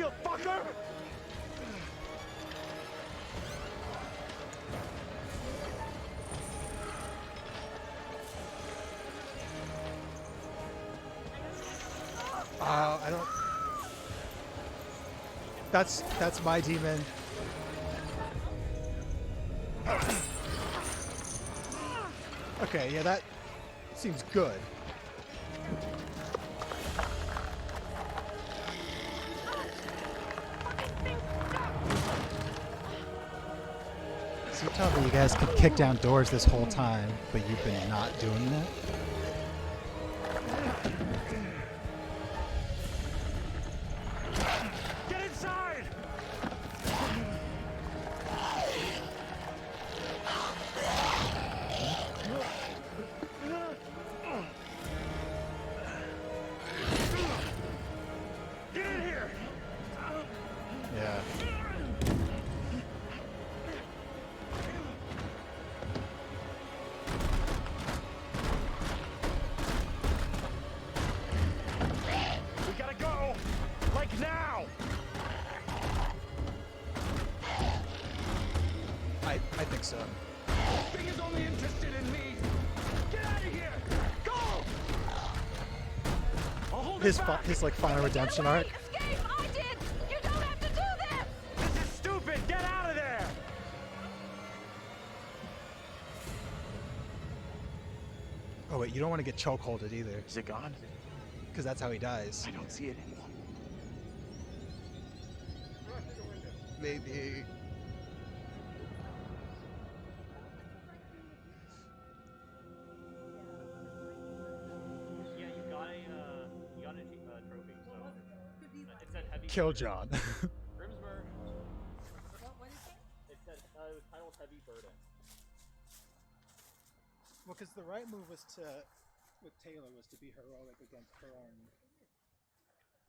you fucker! I don't. That's my demon. Okay, yeah, that seems good. So you tell me you guys could kick down doors this whole time, but you've been not doing that? Get inside! Get in here! Yeah. We gotta go! Like now! I think so. Thing is only interested in me! Get out of here! Go! I'll hold His like final redemption arc. Escape! I did! You don't have to do this! This is stupid! Get out of there! Oh wait, you don't want to get chokeholded either. Is it gone? Because that's how he dies. I don't see it anymore. Maybe. Yeah, you got a trophy, so it said heavy. Kill John. Grimsburg. What did it say? It said it was titled Heavy Burden. Well, because the right move was with Taylor was to be heroic against her own.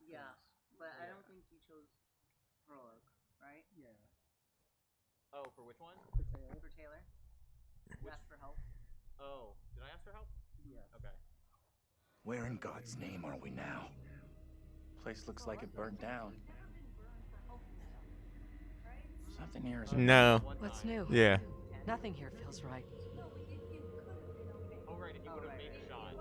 Yeah, but I don't think you chose heroic, right? Yeah. Oh, for which one? For Taylor. For Taylor. You asked for help. Oh, did I ask for help? Yes. Okay. Where in God's name are we now? Place looks like it burned down. Something here is No. What's new? Yeah. Nothing here feels right. Oh, right, if you would have made the shot.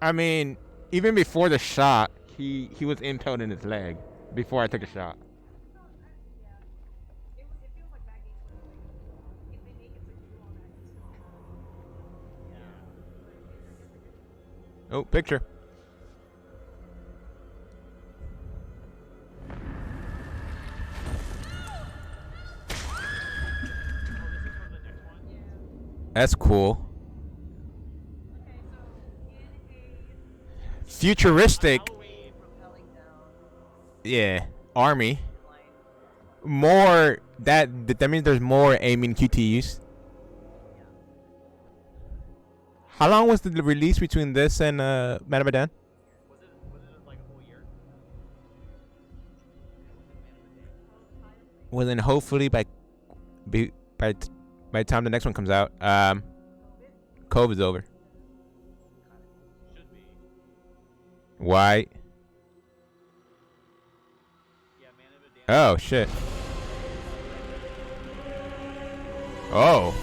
I mean, even before the shot, he was impaled in his leg before I took a shot. Oh, picture. That's cool. Futuristic. Yeah, army. More that means there's more aiming QTEs. How long was the release between this and Man of Medan? Was it like a whole year? Well, then hopefully by the time the next one comes out, COVID's over. Should be. Why? Yeah, Man of Medan. Oh shit. Oh.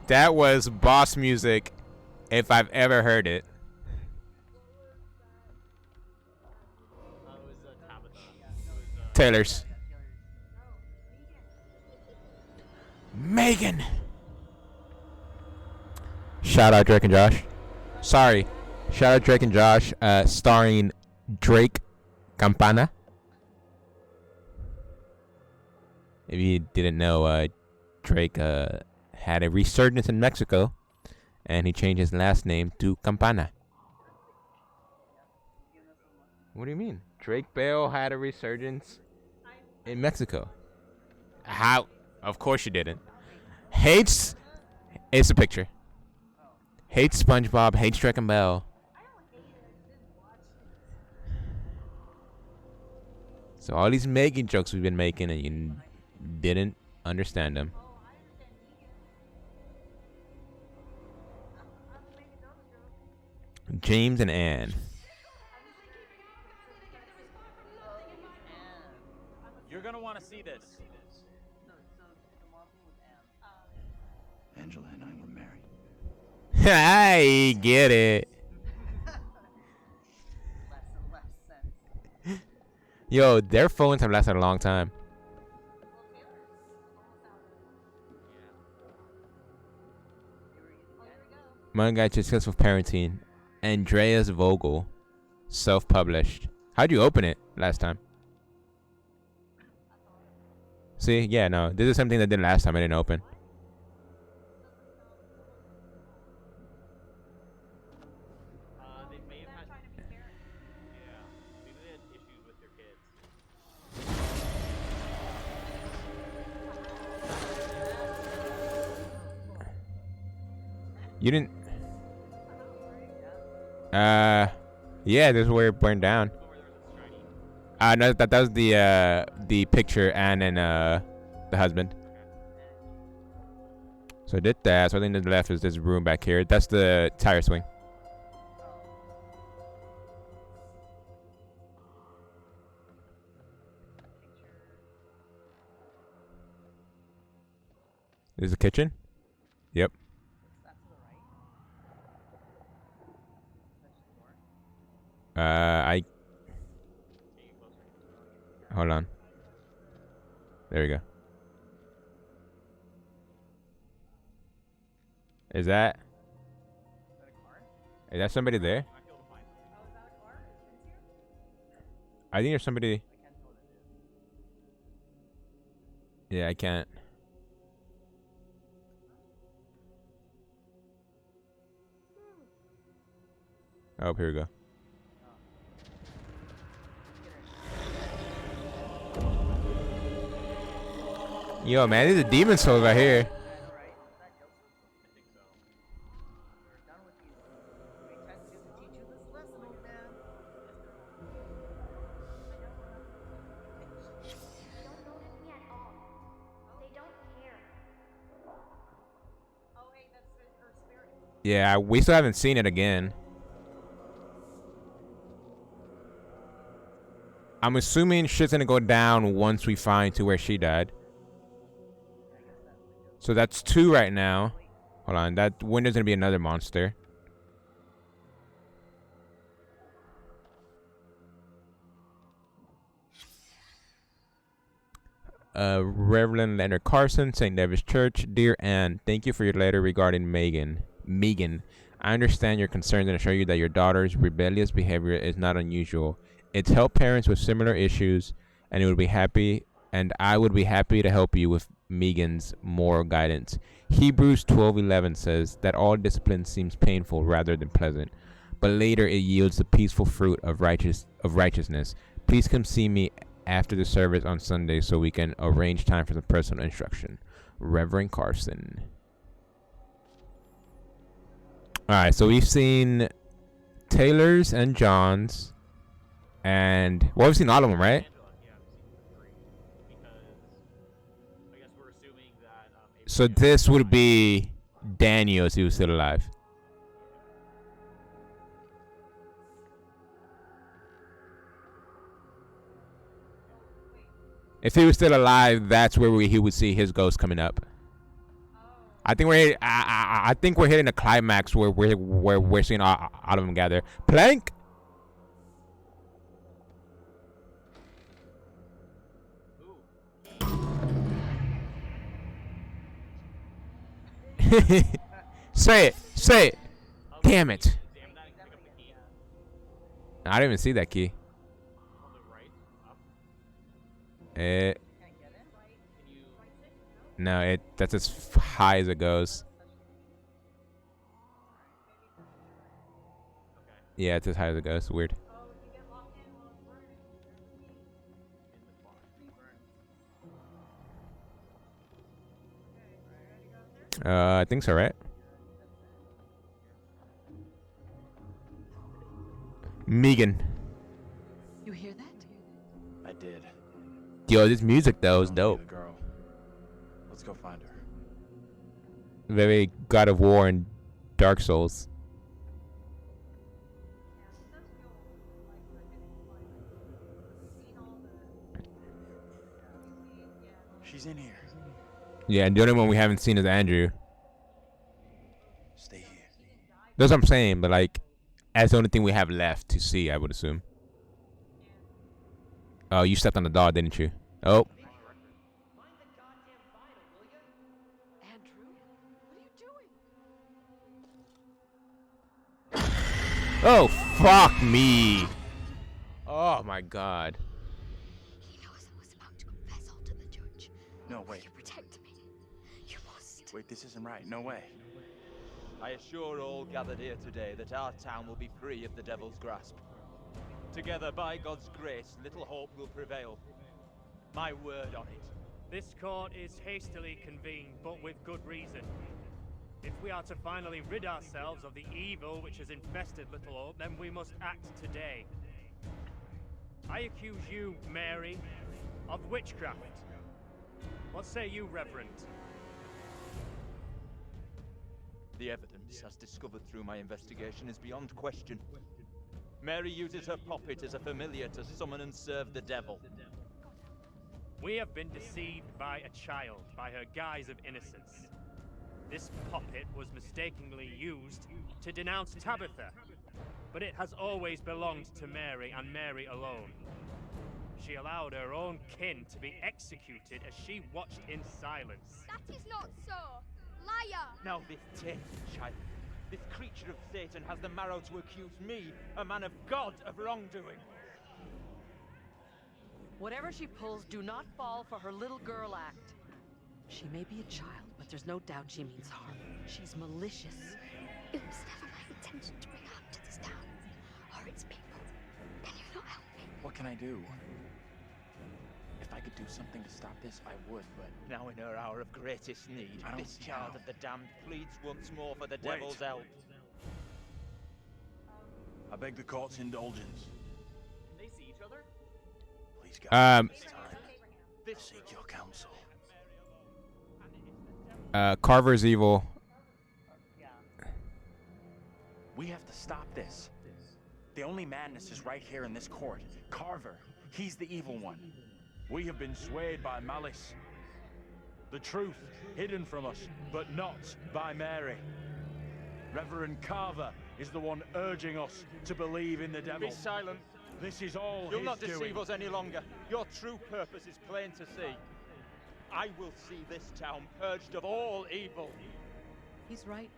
That was boss music, if I've ever heard it. It was Tabitha. Taylor's. Megan. Shout out Drake and Josh. Sorry. Shout out Drake and Josh, starring Drake Campana. If you didn't know, Drake had a resurgence in Mexico, and he changed his last name to Campana. What do you mean? Drake Bell had a resurgence in Mexico. How? Of course you didn't. Hates. It's a picture. Hates SpongeBob. Hates Drake and Bell. So all these Megan jokes we've been making, and you didn't understand them. James and Anne. You're gonna want to see this. Angela and I were married. I get it. Yo, their phones have lasted a long time. One guy to successful parenting. Andreas Vogel. Self-published. How'd you open it last time? See? Yeah, no. This is something that did last time I didn't open. You didn't. Yeah, this is where it burned down. No, that was the picture Anne and the husband. So I did that. So I think to the left is this room back here. That's the tire swing. This is the kitchen. Yep. Hold on. There we go. Is that somebody there? I think there's somebody. Yeah, I can't. Oh, here we go. Yo, man, these are demon souls right here. Yeah, we still haven't seen it again. I'm assuming shit's gonna go down once we find to where she died. So that's 2 right now. Hold on, that window's gonna be another monster. Reverend Leonard Carson, St. David's Church. Dear Anne, thank you for your letter regarding Megan. I understand your concerns and assure you that your daughter's rebellious behavior is not unusual. It's helped parents with similar issues, and I would be happy to help you with Megan's moral guidance. Hebrews 12:11 says that all discipline seems painful rather than pleasant, but later it yields the peaceful fruit of righteousness. Please come see me after the service on Sunday so we can arrange time for some personal instruction. Reverend Carson. Alright, so we've seen Taylor's and John's, and well, we've seen all of them, right? So this would be Daniel if he was still alive. If he was still alive, that's where he would see his ghost coming up. I think we're hitting a climax where we're seeing all of them gather. Plank. Say it. Damn it. I didn't even see that key. No, that's as high as it goes. Yeah, it's as high as it goes. Weird. I think so, right? Megan. You hear that? I did. Yo, this music though is dope. Girl. Let's go find her. Very God of War and Dark Souls. Yeah, and the only one we haven't seen is Andrew. Stay here. That's what I'm saying, but like, that's the only thing we have left to see, I would assume. Oh, you stepped on the dog, didn't you? Oh. Oh, fuck me. Oh my god. No, wait. You protect me. You must. Wait, this isn't right. No way. I assure all gathered here today that our town will be free of the devil's grasp. Together, by God's grace, little hope will prevail. My word on it. This court is hastily convened, but with good reason. If we are to finally rid ourselves of the evil which has infested Little Hope, then we must act today. I accuse you, Mary, of witchcraft. What say you, Reverend? The evidence, as discovered through my investigation, is beyond question. Mary uses her puppet as a familiar to summon and serve the devil. We have been deceived by a child, by her guise of innocence. This puppet was mistakenly used to denounce Tabitha, but it has always belonged to Mary and Mary alone. She allowed her own kin to be executed as she watched in silence. That is not so. Liar! Now this tainted child, this creature of Satan, has the marrow to accuse me, a man of God, of wrongdoing. Whatever she pulls, do not fall for her little girl act. She may be a child, but there's no doubt she means harm. She's malicious. It was never my intention to bring harm to this town or its people. Can you not help me? What can I do? If I could do something to stop this, I would, but... Now in her hour of greatest need, this child of the damned pleads once more for the Wait. devil's help. I beg the court's indulgence. Can they see each other? Please, God, Um, this time. Seek your counsel. Carver's evil. We have to stop this. The only madness is right here in this court. Carver, he's the evil one. We have been swayed by malice. The truth hidden from us, but not by Mary. Reverend Carver is the one urging us to believe in the devil. Be silent. This is all You'll his not deceive doing. us any longer. Your true purpose is plain to see. I will see this town purged of all evil. He's right.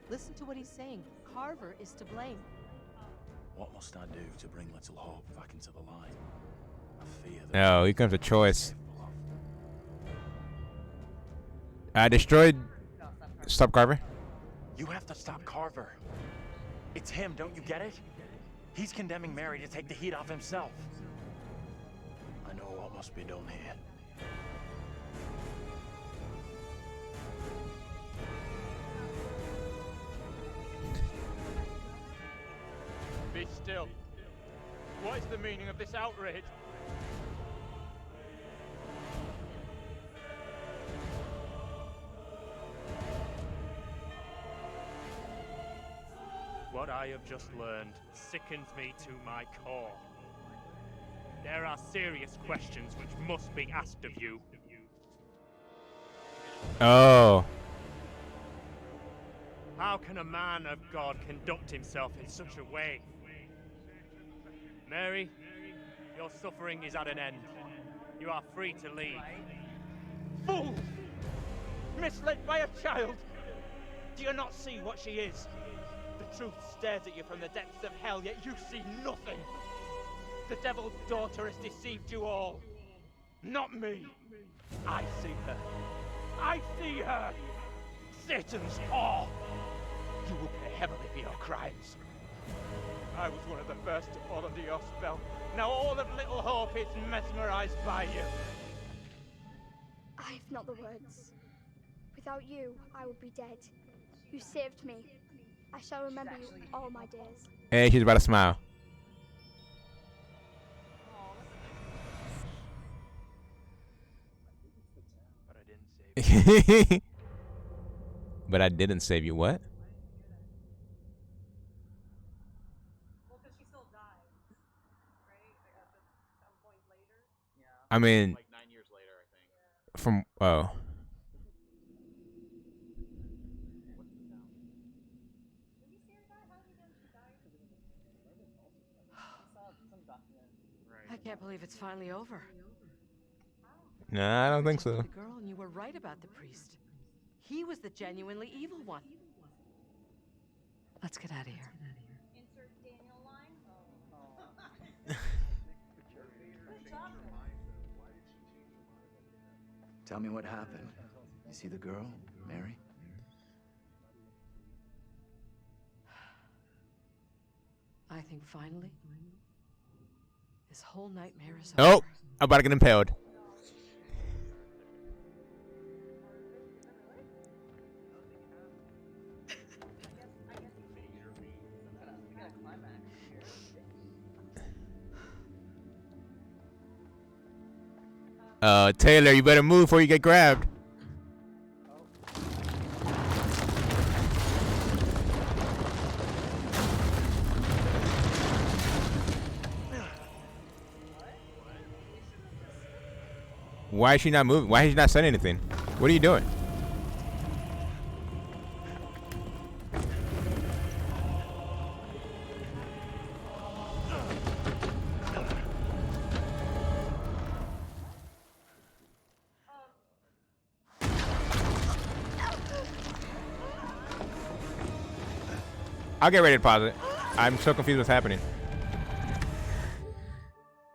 Listen to what he's saying. Carver is to blame. What must I do to bring Little Hope back into the light? I fear that... No, here comes a choice. I destroyed. Stop Carver. You have to stop Carver. It's him, don't you get it? He's condemning Mary to take the heat off himself. I know what must be done here. Be still. What is the meaning of this outrage? What I have just learned sickens me to my core. There are serious questions which must be asked of you. Oh. How can a man of God conduct himself in such a way? Mary, your suffering is at an end. You are free to leave. Fool! Misled by a child! Do you not see what she is? The truth stares at you from the depths of hell, yet you see nothing. The devil's daughter has deceived you all. Not me. I see her. I see her! Satan's whore! You will pay heavily for your crimes. I was one of the first to fall under your spell. Now all of Little Hope is mesmerized by you. I have not the words. Without you, I would be dead. You saved me. I shall remember you all my days. Hey, she's about to smile. But I didn't save you. What? Well, because she still died, right? I guess at some point later. I mean, Like 9 years later, I think. from oh. Can't believe it's finally over. Nah, I don't think so. The girl, and you were right about the priest. He was the genuinely evil one. Let's get out of here. Insert Daniel line. Tell me what happened. You see the girl, Mary? I think finally, this whole nightmare is over. Oh, I'm about to get impaled. Taylor, you better move before you get grabbed. Why is she not moving? Why is she not saying anything? What are you doing? I'll get ready to pause it. I'm so confused what's happening.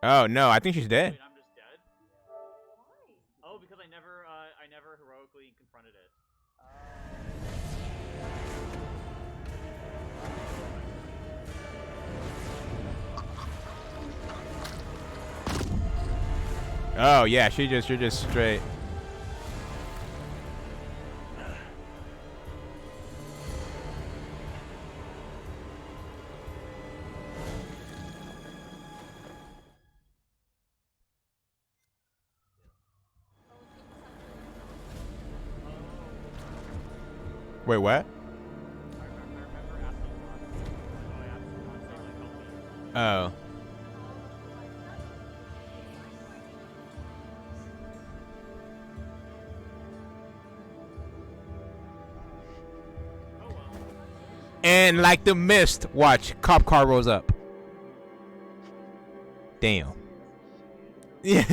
Oh no, I think she's dead. I'm just dead. Oh, because I never heroically confronted it. Oh yeah, you're just straight. Wait, what? Oh. And like the mist, watch, cop car rolls up. Damn. Yeah.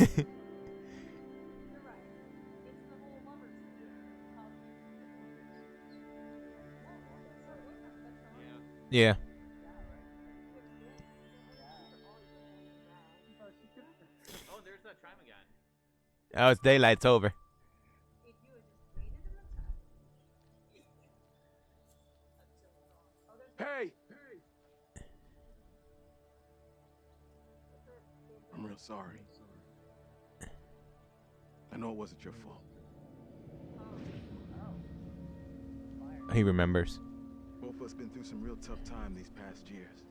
Yeah. Oh, there's that chime again. Oh, it's daylight's over. Hey! I'm real sorry. I know it wasn't your fault. He remembers. Both of us been through some real tough time these past years.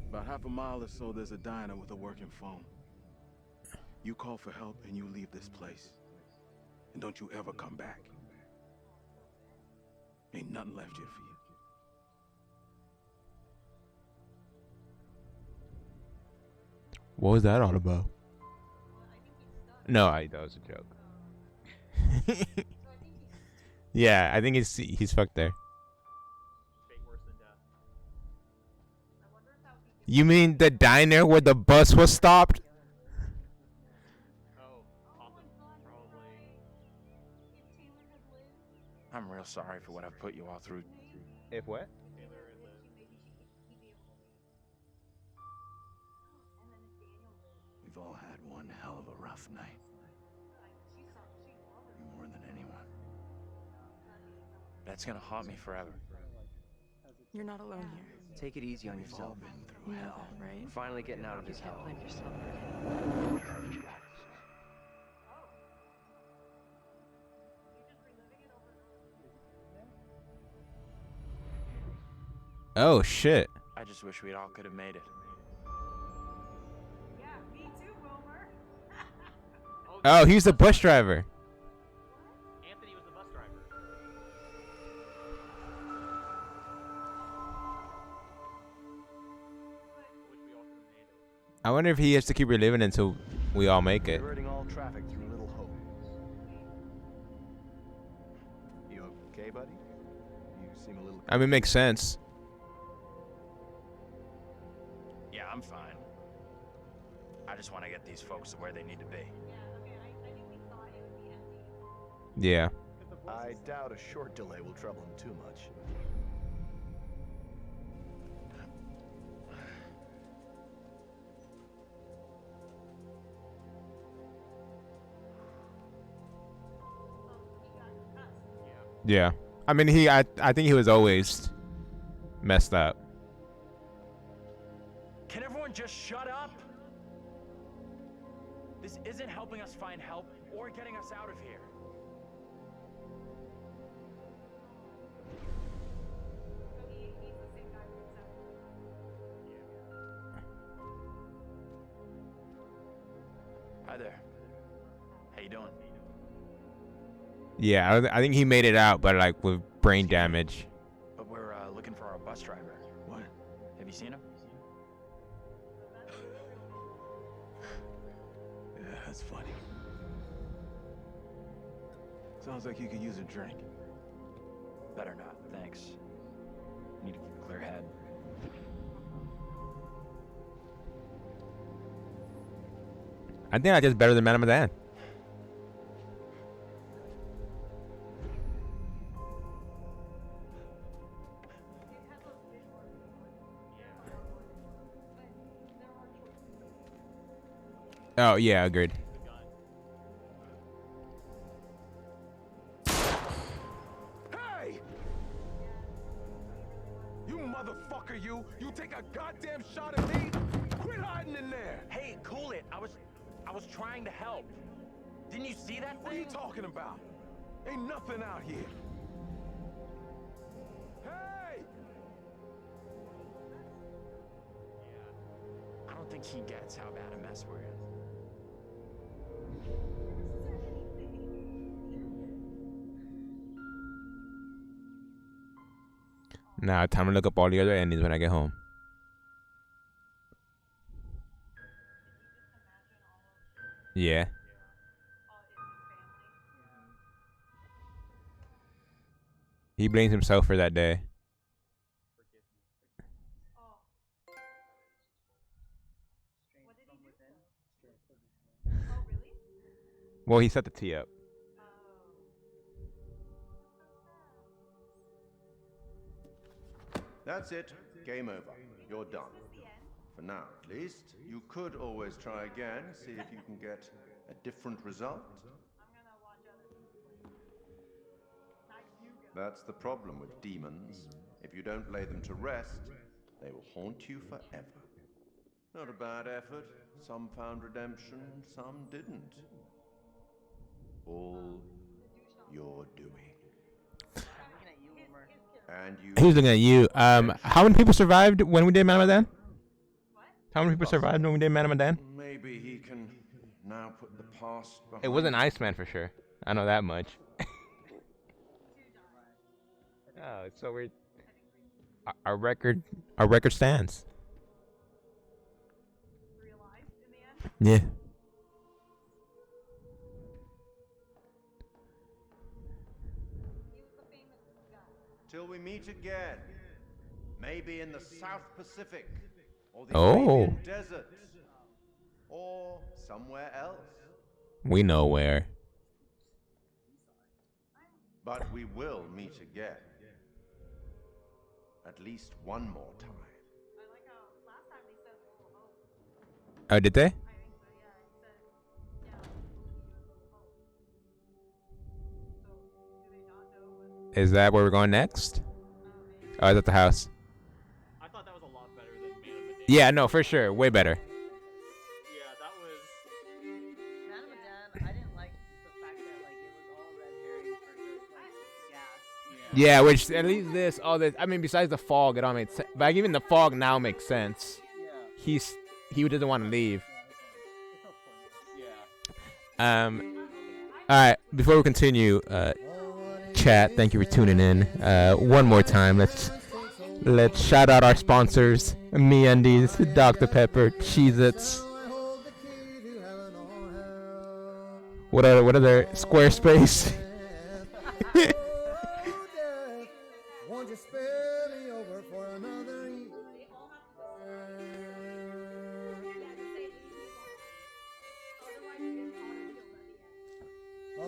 About half a mile or so, there's a diner with a working phone. You call for help and you leave this place. And don't you ever come back. Ain't nothing left here for you. What was that all about? No, that was a joke. Yeah, I think he's fucked there. You mean the diner where the bus was stopped? I'm real sorry for what I've put you all through. If what? We've all had one hell of a rough night. More than anyone. That's gonna haunt me forever. You're not alone here. Take it easy on We've all yourself. been You through know hell. that, right? We're finally getting out of this hell. Blame yourself. Oh shit. I just wish we all could have made it. Yeah, me too, Wilmer. Oh, he's the bus driver. Anthony was the bus driver. I wonder if he has to keep reliving until we all make it. Diverting all traffic through Little Hope. You okay, buddy? seem a little. I mean, it makes sense. Yeah, I'm fine. I just want to get these folks to where they need to be. Yeah. I doubt a short delay will trouble him too much. Yeah. I mean, I think he was always messed up. Can everyone just shut up? This isn't helping us find help or getting us out of here. Hi there. How you doing? Yeah, I think he made it out, but like with brain damage. But we're looking for our bus driver. What? Have you seen him? Yeah, that's funny. Sounds like you could use a drink. Better not, thanks. Need a clear head. I think that's just better than Man of Medan. Oh yeah, agreed. Hey! You motherfucker, you! You take a goddamn shot at me? Quit hiding in there! Hey, cool it. I was trying to help. Didn't you see that thing? What are you talking about? Ain't nothing out here. Hey! I don't think he gets how bad a mess we're in. Now, time to look up all the other endings when I get home. Yeah. He blames himself for that day. Well, he set the tee up. That's it. Game over. You're done. For now, at least. You could always try again, see if you can get a different result. That's the problem with demons. If you don't lay them to rest, they will haunt you forever. Not a bad effort. Some found redemption, some didn't. All your doing. And you. He's looking at you. How many people survived when we did Man of Medan? How many people survived when we did Man of Medan? Maybe he can now put the past behind. It wasn't Iceman for sure. I know that much. Oh, it's so weird. Our record stands. Yeah. Till we meet again. Maybe in the South Pacific. Or the Oh. Arabian Desert. Or somewhere else. We know where. But we will meet again. At least one more time. Oh, did they? Is that where we're going next? Oh, is at the house? I thought that was a lot better than Man of Medan. Yeah, no, for sure. Way better. Yeah, that was. Man of Medan, I didn't like the fact that like it was all red herring for just like gas. Yeah, which at least this, all this. I mean, besides the fog, it all made sense. But even the fog now makes sense. Yeah. He doesn't want to leave. All right. Before we continue, chat. Thank you for tuning in. One more time, let's shout out our sponsors: MeUndies, Dr. Pepper, Cheez-Its. What other Squarespace?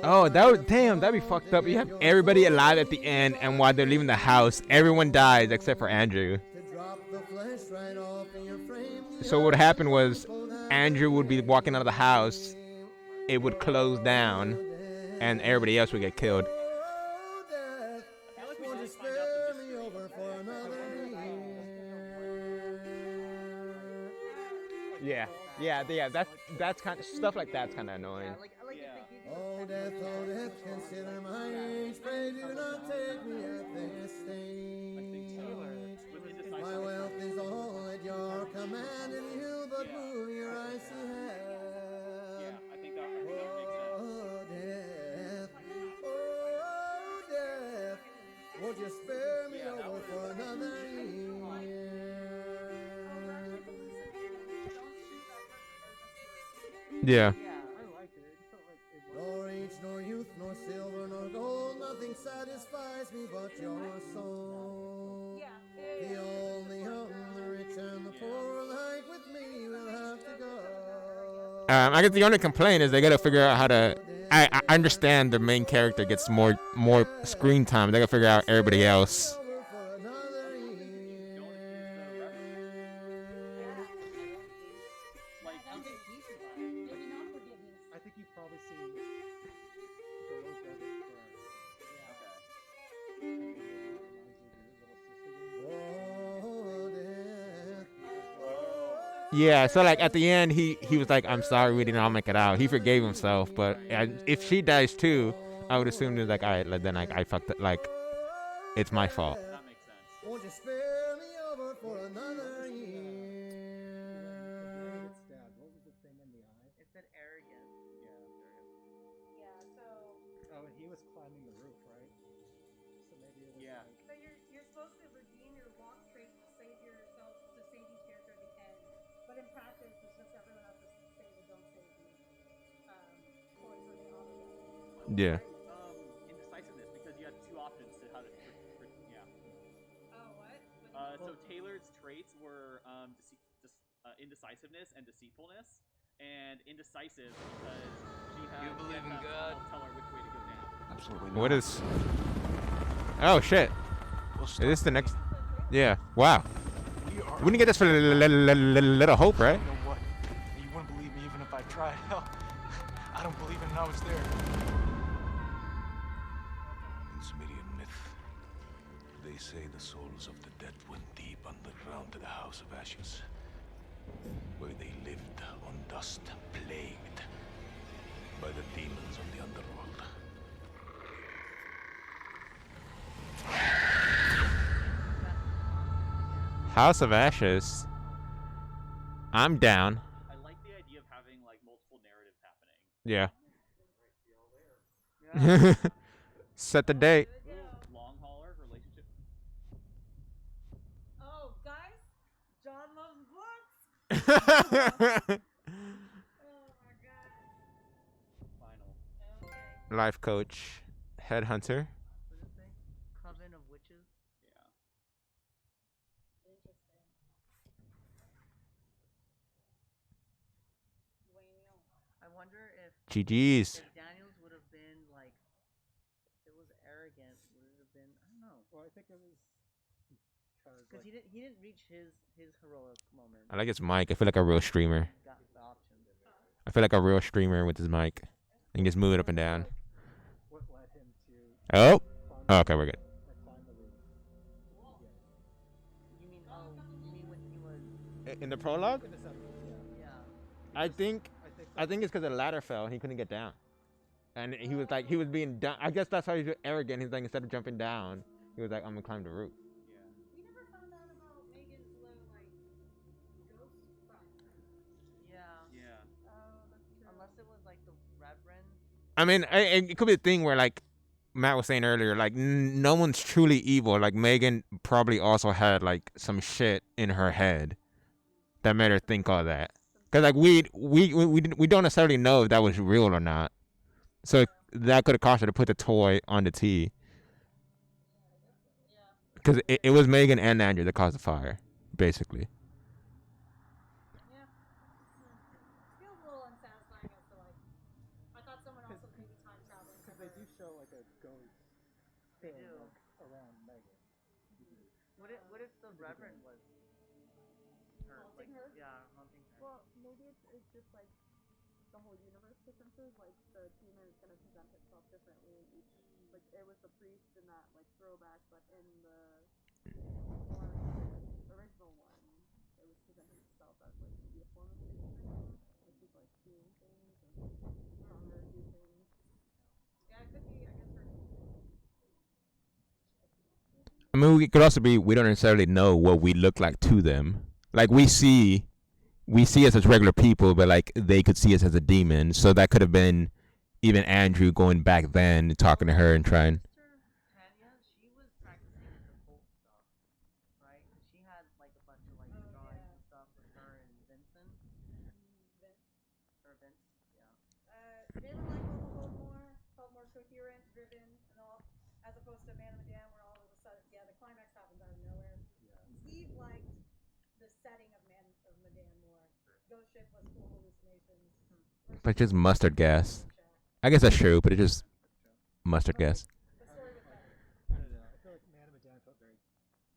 Oh, that'd be fucked up. You have everybody alive at the end, and while they're leaving the house, everyone dies except for Andrew. So what happened was, Andrew would be walking out of the house, it would close down, and everybody else would get killed. Yeah. That's kind of stuff like that's kind of annoying. Oh death, consider my age. Pray do not take me at this stage. My wealth is all at your command, and you but move your icy hand. Oh death, would you spare me over for another year? Yeah. Nor age, nor youth, nor silver, nor gold, nothing satisfies me but your soul. The only young, the rich, and the poor, like with me, will have to go. I guess the only complaint is they gotta figure out how to. I understand the main character gets more screen time. They gotta figure out everybody else. Yeah, so like at the end, he was like, "I'm sorry, we didn't all make it out." He forgave himself, but if she dies too, I would assume it's like, all right, then I fucked it. Like, it's my fault. That makes sense. Won't you spare me over for another year? What was the thing in the eye? It said arrogant. Yeah, so. Oh, and he was climbing the roof, right? So maybe it was like... So you're supposed to redeem your walk trait to save yourself, to save each character at the end. But in practice, it's just everyone else is save or don't save you. Toys or the opposite. Yeah. Indecisiveness, because you had two options to how to. Oh, what? So Taylor's traits were indecisiveness and deceitfulness, and indecisive because she had. You believe in God? Tell her which way to go down. Absolutely What is? Oh shit! Is this the next? Yeah. Wow. We didn't get this for Little Hope, right? You know what? You wouldn't believe me even if I tried. Hell, I don't believe it, and I was there. In Sumerian myth, they say the souls of the dead went deep underground to the House of Ashes, where they lived on dust, plagued by the demons of the underworld. House of Ashes. I'm down. I like the idea of having like multiple narratives happening. Yeah. Set the date. Long hauler relationship. Oh, guys, John loves books. Life coach, headhunter. Coven of Witches. I wonder if GG's. if Daniels would have been like, if it was arrogant, would it have been? I don't know. Well, I think it was because he didn't reach his heroic moment. I like his mic. I feel like a real streamer. Got the option. I feel like a real streamer with his mic. And just move it up and down. what led him to Oh. Okay, we're good. climb the roof. You mean when he was In the prologue? yeah. I think it's because the ladder fell and he couldn't get down. And he was like, he was being down. I guess that's how he's arrogant. He's like, instead of jumping down, he was like, I'm gonna climb the roof. We never found out about Megan's little like ghost friend. Yeah. Oh, that's true. Unless it was like the Reverend. I mean, it could be a thing where, like Matt was saying earlier, like no one's truly evil. Like Megan probably also had like some shit in her head that made her think all that. Cause like we don't necessarily know if that was real or not. So that could have caused her to put the toy on the T. Cause it was Megan and Andrew that caused the fire, basically. Feels a little unsatisfying as to like, I thought someone else was maybe time traveling do show like a ghost They thing do. like, around Megan. What if the Reverend was her? Haunting like, her? Yeah, haunting her. Well, maybe it's just like the whole universe differences. Like the demon is gonna present itself differently in each. Like it was the priest in that like throwback, but in the more original one, it was presenting itself as like maybe a form of schizophrenia. Like he's like seeing things and stronger do things. Yeah, it could be, I guess, for I mean, it could also be we don't necessarily know what we look like to them. Like we see us as regular people, but like they could see us as a demon. So that could have been even Andrew going back then, talking to her and trying. Tanya, she was practicing the occult stuff, right? 'Cause she had like a bunch of like drawings and stuff with her and Vincent. Or Vince, yeah. David Michael felt more coherent, driven, and all, as opposed to Man of Medan, where all of a sudden, the climax happens out of nowhere. Steve liked the setting of Man of Medan more. Ghost Ship was full hallucinations. But just mustard gas. I guess that's true, but it's just mustard gas. The story was better. I don't know. I feel like Man of Medan felt very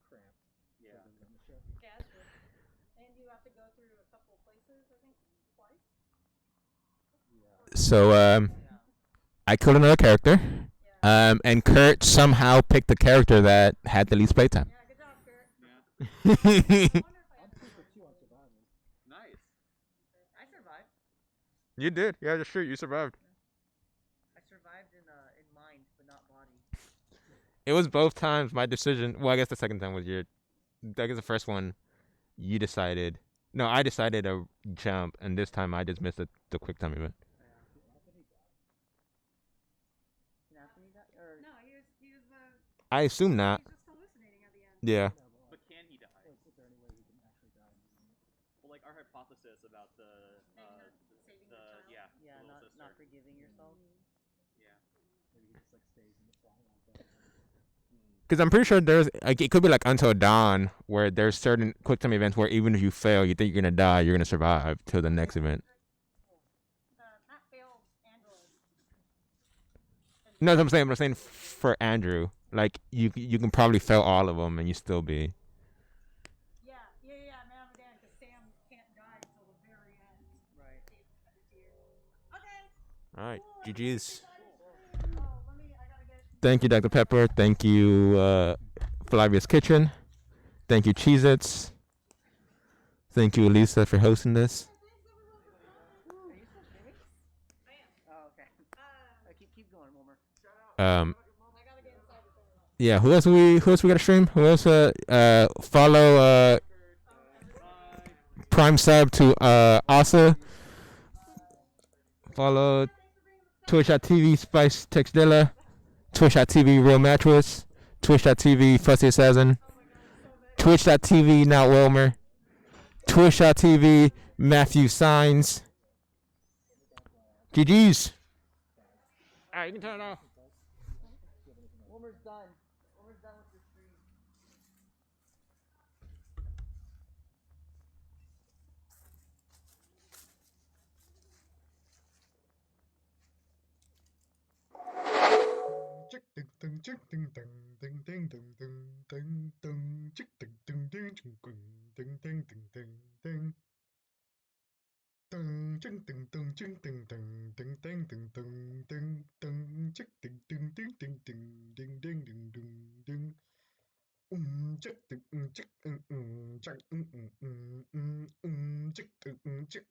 cramped. Yeah. On the show. Yeah, that's true. And you have to go through a couple places, I think, twice. So I killed another character. And Kurt somehow picked the character that had the least playtime. Yeah, good job, Kurt. I'm 2 for 2 on survivors. Nice. I survived. You did. Yeah, that's true. You survived. I survived in mind, but not body. It was both times my decision. Well, I guess the second time was your. I guess the first one, you decided. No, I decided to jump, and this time I just missed the quick time event. No, he was I assume not. He's just hallucinating at the end. Yeah. But can he die? Is there any way he can actually die? Well, like our hypothesis about the saving the child? yeah Yeah, little not sister. forgiving yourself. Yeah. Maybe he just like stays in the trial like that. Because I'm pretty sure there's like it could be like Until Dawn, where there's certain quick time events where even if you fail, you think you're gonna die, you're gonna survive till the next event. Not failed Android. No, that's what I'm saying for Andrew, like you can probably fail all of them and you still be. Yeah, Man of Medan, because Sam can't die until the very end. Right. Okay. All right, GG's. Oh, I gotta get. Thank you, Dr. Pepper. Thank you, Flavia's Kitchen. Thank you, Cheez-Its. Thank you, Elisa, for hosting this. Are you still streaming? I am. Oh, okay. Keep going, Wilmer. I gotta get inside the thing. Yeah. Who else we got to stream? Who else? Follow Prime sub to Asa. Follow Twitch.tv Spice Textilla. Twitch.tv Real Mattress. Twitch.tv Fussy Assassin. Twitch.tv Not Wilmer. Twitch.tv Matthew Signs. GG's. Alright, you can turn it off. Wilmer's done. Wilmer's done with the stream. Chick ding ding chick ding ding ding ding ding ding ding ding chick ding ding ding ding ding ding ding ding ding ching ding ding ching ding ding ding ding ding ding ding ding chick ding ding ding ding ding ding ding ding ding ding chick ding chick chick chick chick